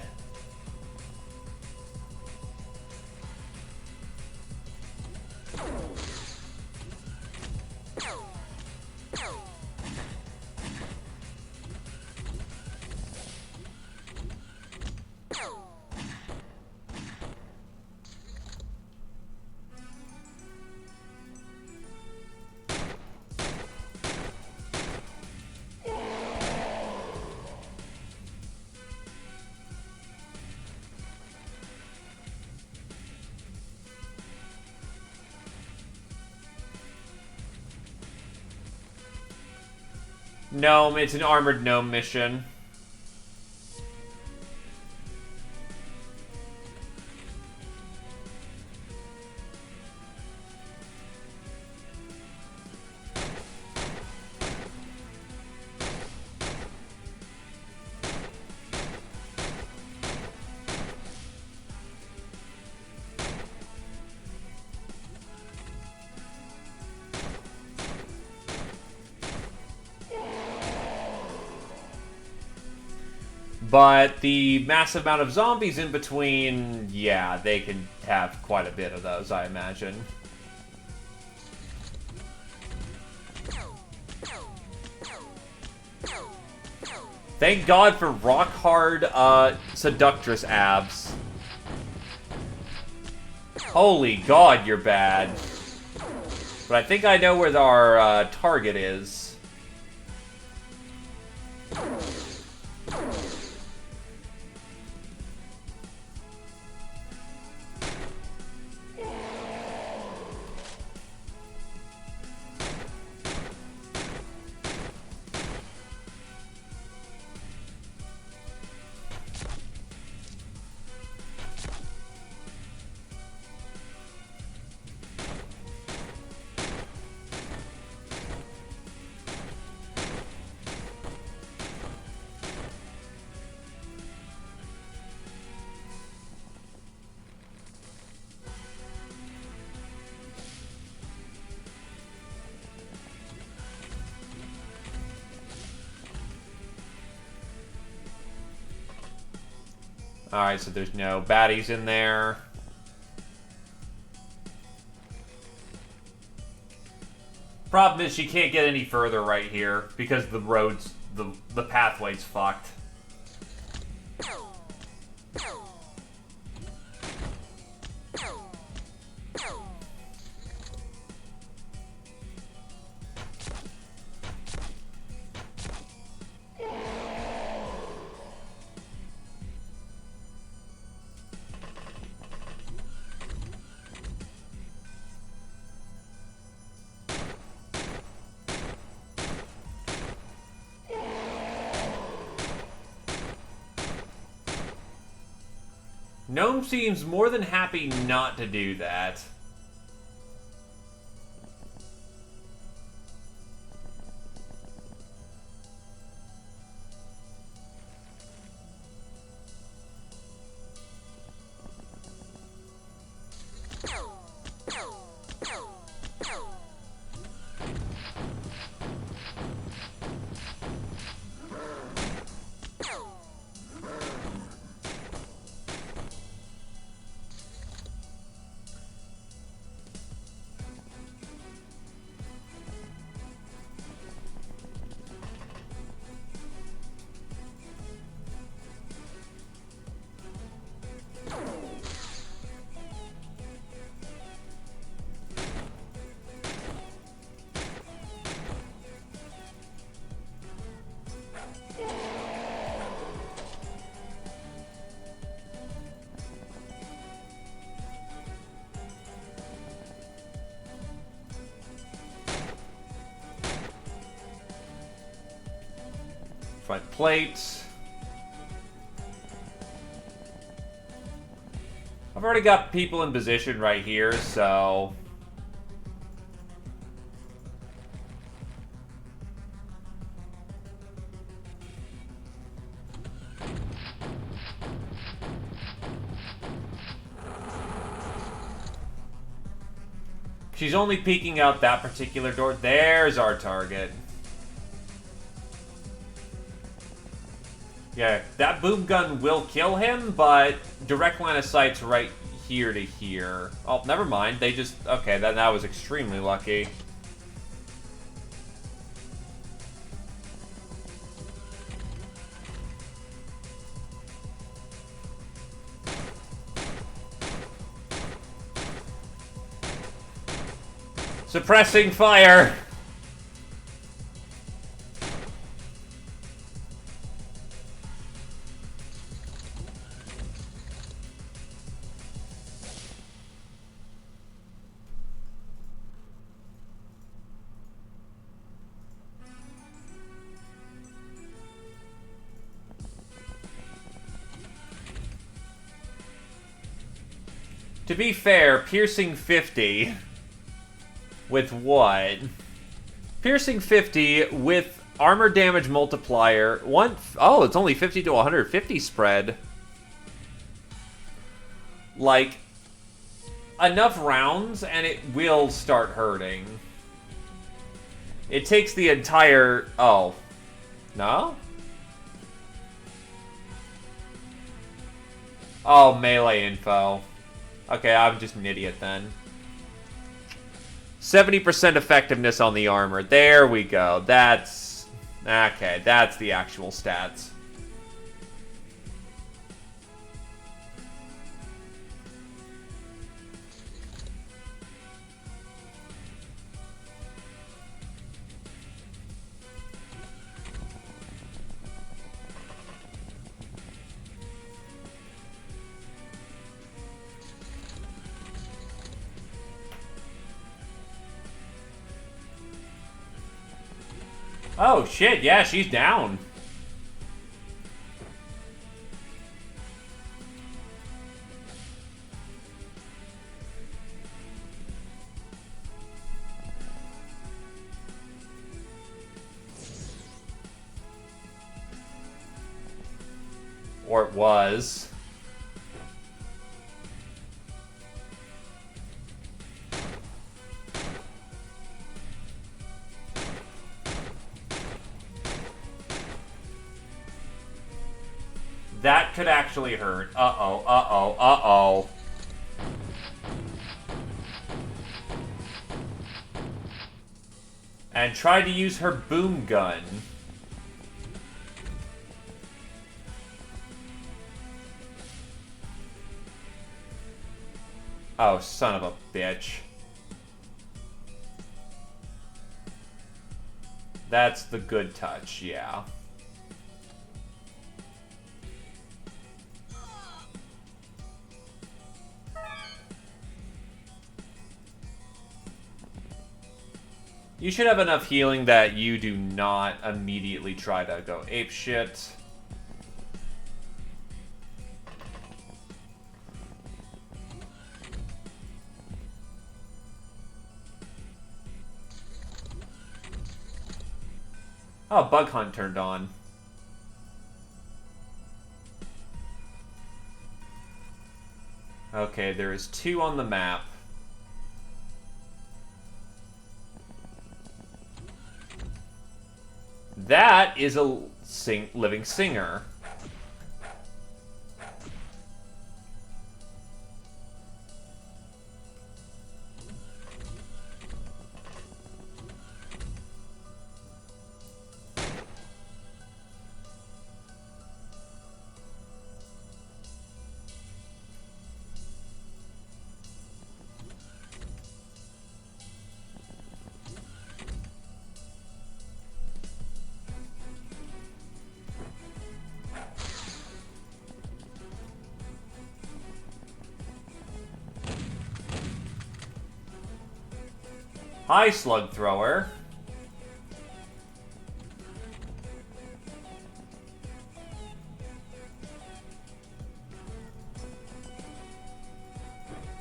[SPEAKER 1] Gnome, it's an armored gnome mission. But the massive amount of zombies in between, yeah, they can have quite a bit of those, I imagine. Thank God for rock-hard, seductress abs. Holy God, you're bad. But I think I know where our, target is. Alright, so there's no baddies in there. Problem is she can't get any further right here because the road's the pathway's fucked. Gnome seems more than happy not to do that. Front plates. I've already got people in position right here, so... She's only peeking out that particular door. There's our target. Yeah, that boom gun will kill him, but direct line of sight's right here to here. Oh, never mind. They just... Okay, that was extremely lucky. Suppressing fire! To be fair, piercing 50 with what? Piercing 50 with armor damage multiplier. Oh, it's only 50 to 150 spread. Like, enough rounds and it will start hurting. It takes the entire... Oh. No? Oh, melee info. Okay, I'm just an idiot then. 70% effectiveness on the armor. There we go. That's... Okay, that's the actual stats. Oh, shit, yeah, she's down. Or it was. That could actually hurt. Uh-oh, uh-oh, uh-oh. And tried to use her boom gun. Oh, son of a bitch. That's the good touch, yeah. You should have enough healing that you do not immediately try to go apeshit. Oh, Bug Hunt turned on. Okay, there is 2 on the map. That is a living singer. Hi, Slug Thrower.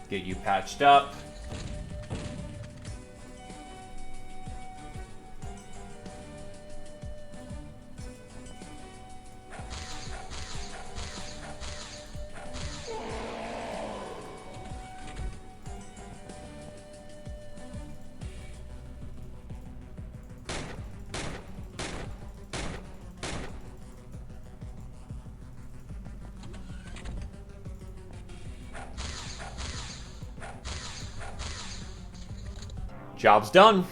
[SPEAKER 1] Get you patched up. Job's done.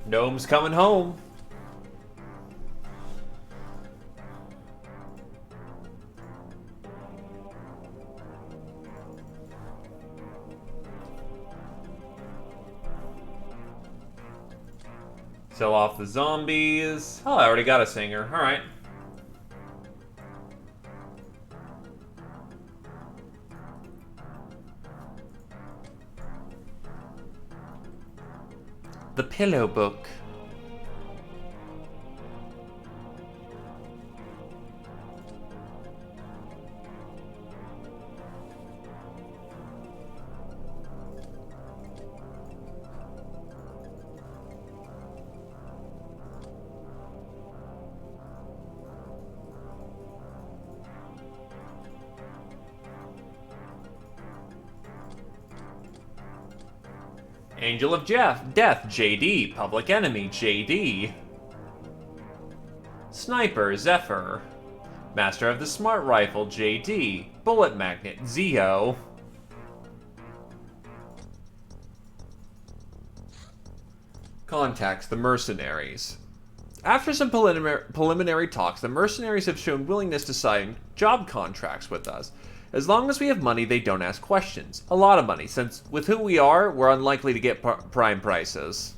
[SPEAKER 1] Gnome's coming home. Sell off the zombies. Oh, I already got a singer. Alright. The Pillow Book. Angel of Death, JD. Public Enemy, JD. Sniper, Zephyr. Master of the Smart Rifle, JD. Bullet Magnet, Zio. Contacts the mercenaries. After some preliminary talks, the mercenaries have shown willingness to sign job contracts with us. As long as we have money, they don't ask questions. A lot of money, since with who we are, we're unlikely to get prime prices.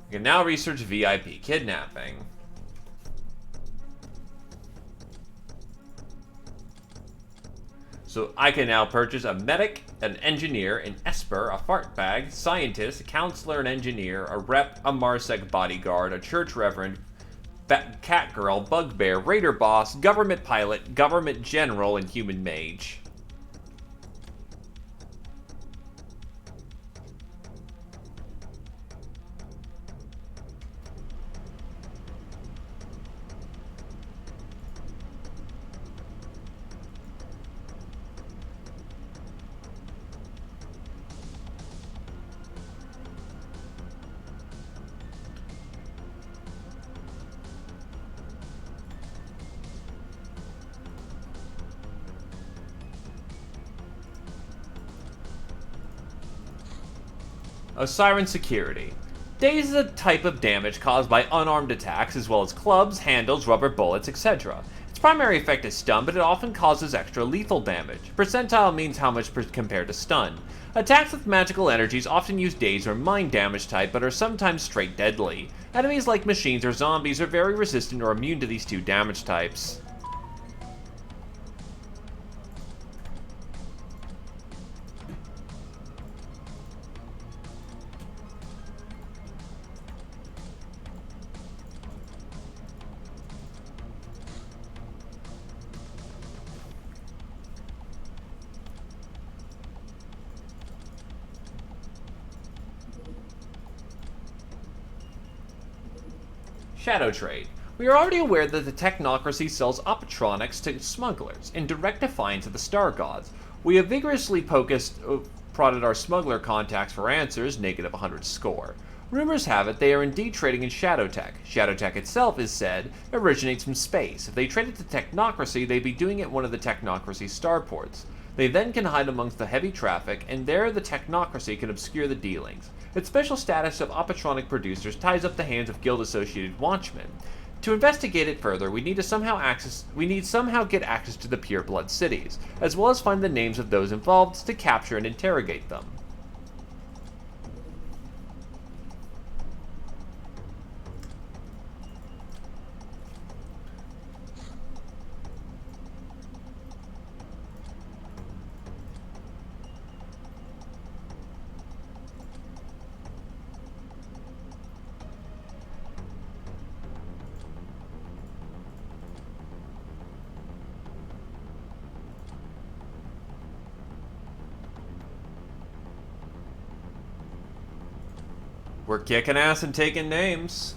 [SPEAKER 1] We can now research VIP kidnapping. So I can now purchase a medic, an engineer, an esper, a fart bag, scientist, a counselor, an engineer, a rep, a Marsec bodyguard, a church reverend, cat girl, bugbear, raider boss, government pilot, government general, and human mage. Siren Security. Daze is a type of damage caused by unarmed attacks, as well as clubs, handles, rubber bullets, etc. Its primary effect is stun, but it often causes extra lethal damage. Percentile means how much compared to stun. Attacks with magical energies often use Daze or mind damage type, but are sometimes straight deadly. Enemies like machines or zombies are very resistant or immune to these two damage types. Shadow Trade. We are already aware that the technocracy sells optronics to smugglers, in direct defiance of the Star Gods. We have vigorously prodded our smuggler contacts for answers, negative 100 score. Rumors have it they are indeed trading in Shadow Tech. Shadow Tech itself, is said, originates from space. If they traded to technocracy, they'd be doing it at one of the technocracy starports. They then can hide amongst the heavy traffic, and there the technocracy can obscure the dealings. Its special status of optronic producers ties up the hands of guild-associated watchmen. To investigate it further, we need somehow get access to the Pure Blood cities, as well as find the names of those involved to capture and interrogate them. We're kicking ass and taking names.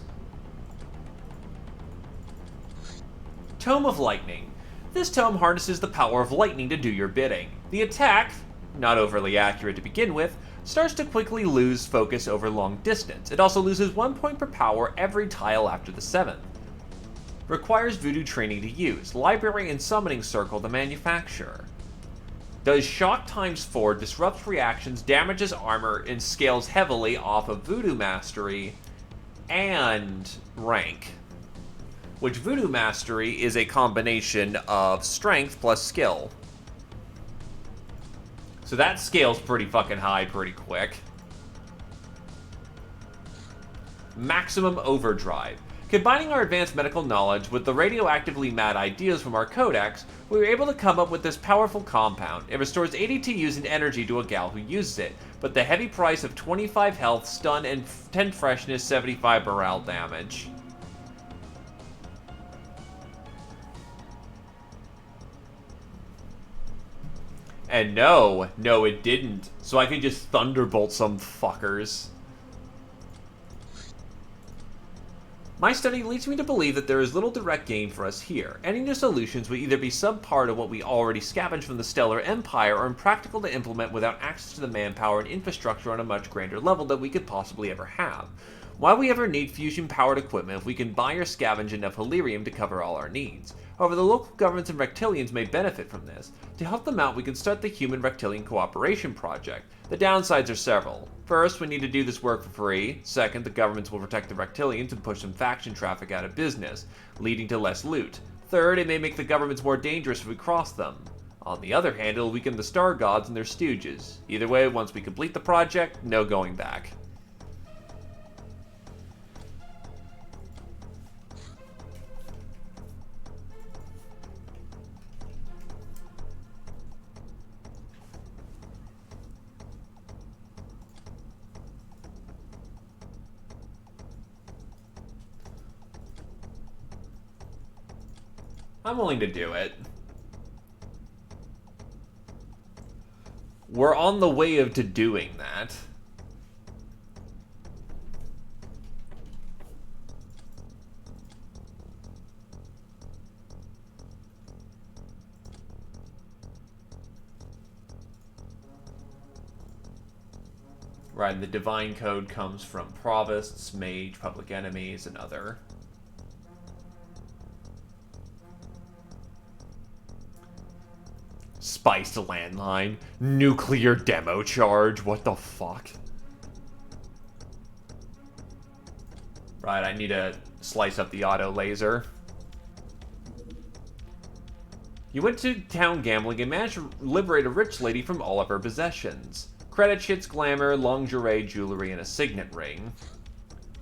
[SPEAKER 1] Tome of Lightning. This tome harnesses the power of lightning to do your bidding. The attack, not overly accurate to begin with, starts to quickly lose focus over long distance. It also loses 1 point per power every tile after the 7th. Requires voodoo training to use. Library and summoning circle the manufacturer. Does shock times 4, disrupts reactions, damages armor, and scales heavily off of Voodoo Mastery and rank. Which Voodoo Mastery is a combination of strength plus skill. So that scales pretty fucking high pretty quick. Maximum Overdrive. Combining our advanced medical knowledge with the radioactively mad ideas from our codex, we were able to come up with this powerful compound. It restores 80 TUs in energy to a gal who uses it, but the heavy price of 25 health, stun, and 10 freshness, 75 morale damage. And no, it didn't. So I can just thunderbolt some fuckers. My study leads me to believe that there is little direct gain for us here. Any new solutions would either be subpar to what we already scavenged from the Stellar Empire or impractical to implement without access to the manpower and infrastructure on a much grander level that we could possibly ever have. Why we ever need fusion-powered equipment if we can buy or scavenge enough Halirium to cover all our needs? However, the local governments and reptilians may benefit from this. To help them out, we can start the Human-Reptilian Cooperation Project. The downsides are several. First, we need to do this work for free. Second, the governments will protect the reptilians and push some faction traffic out of business, leading to less loot. Third, it may make the governments more dangerous if we cross them. On the other hand, it'll weaken the Star Gods and their stooges. Either way, once we complete the project, no going back. I'm willing to do it. We're on the way to doing that. Right, the divine code comes from provosts, mage, public enemies, and other. Spiced landline. Nuclear demo charge. What the fuck? Right, I need to slice up the auto laser. You went to town gambling and managed to liberate a rich lady from all of her possessions. Credit shits, glamour, lingerie, jewelry, and a signet ring.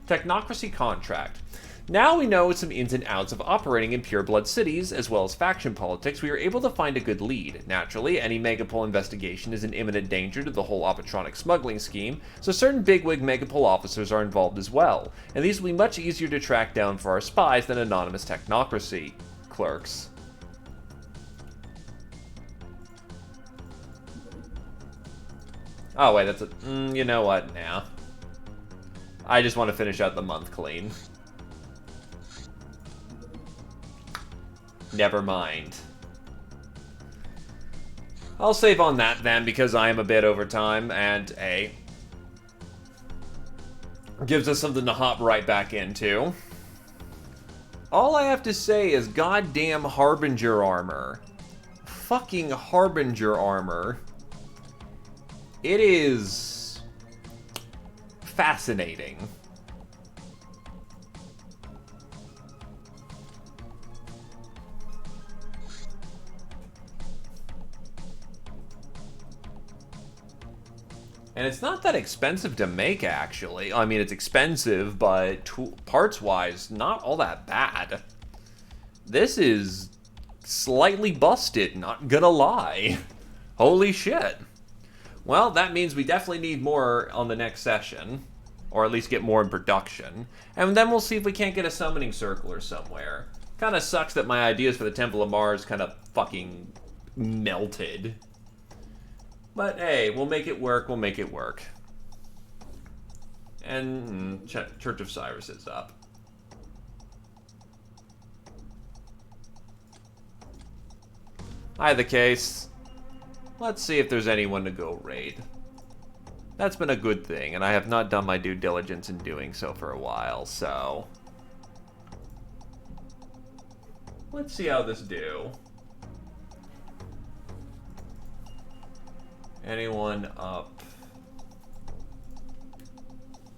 [SPEAKER 1] Technocracy contract. Now we know some ins and outs of operating in pureblood cities, as well as faction politics, we are able to find a good lead. Naturally, any Megapol investigation is an imminent danger to the whole Opatronic smuggling scheme, so certain bigwig Megapol officers are involved as well, and these will be much easier to track down for our spies than anonymous technocracy clerks. Oh wait, that's a... you know what, nah. I just want to finish out the month clean. Never mind. I'll save on that then, because I am a bit over time, and gives us something to hop right back into. All I have to say is goddamn Harbinger armor. Fucking Harbinger armor. It is fascinating. And it's not that expensive to make, actually. I mean, it's expensive, but parts-wise, not all that bad. This is slightly busted, not gonna lie. Holy shit. Well, that means we definitely need more on the next session. Or at least get more in production. And then we'll see if we can't get a summoning circle or somewhere. Kinda sucks that my ideas for the Temple of Mars kind of fucking melted. But hey, we'll make it work, we'll make it work. And Church of Cyrus is up. Either case, let's see if there's anyone to go raid. That's been a good thing, and I have not done my due diligence in doing so for a while, so... let's see how this do. Anyone up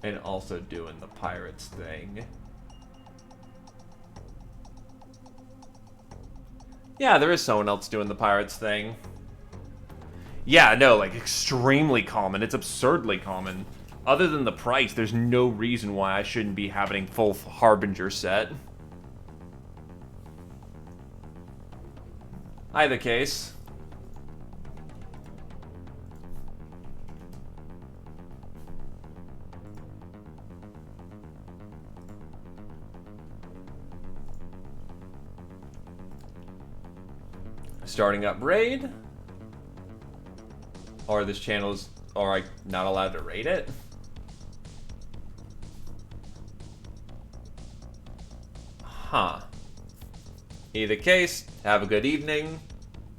[SPEAKER 1] and also doing the pirates thing? Yeah, there is someone else doing the pirates thing. Yeah, no, like extremely common. It's absurdly common. Other than the price, there's no reason why I shouldn't be having full Harbinger set. Either case. Starting up raid. Or this channel is, or I not allowed to raid it? Huh. Either case, have a good evening.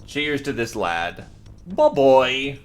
[SPEAKER 1] Cheers to this lad. Bye-bye.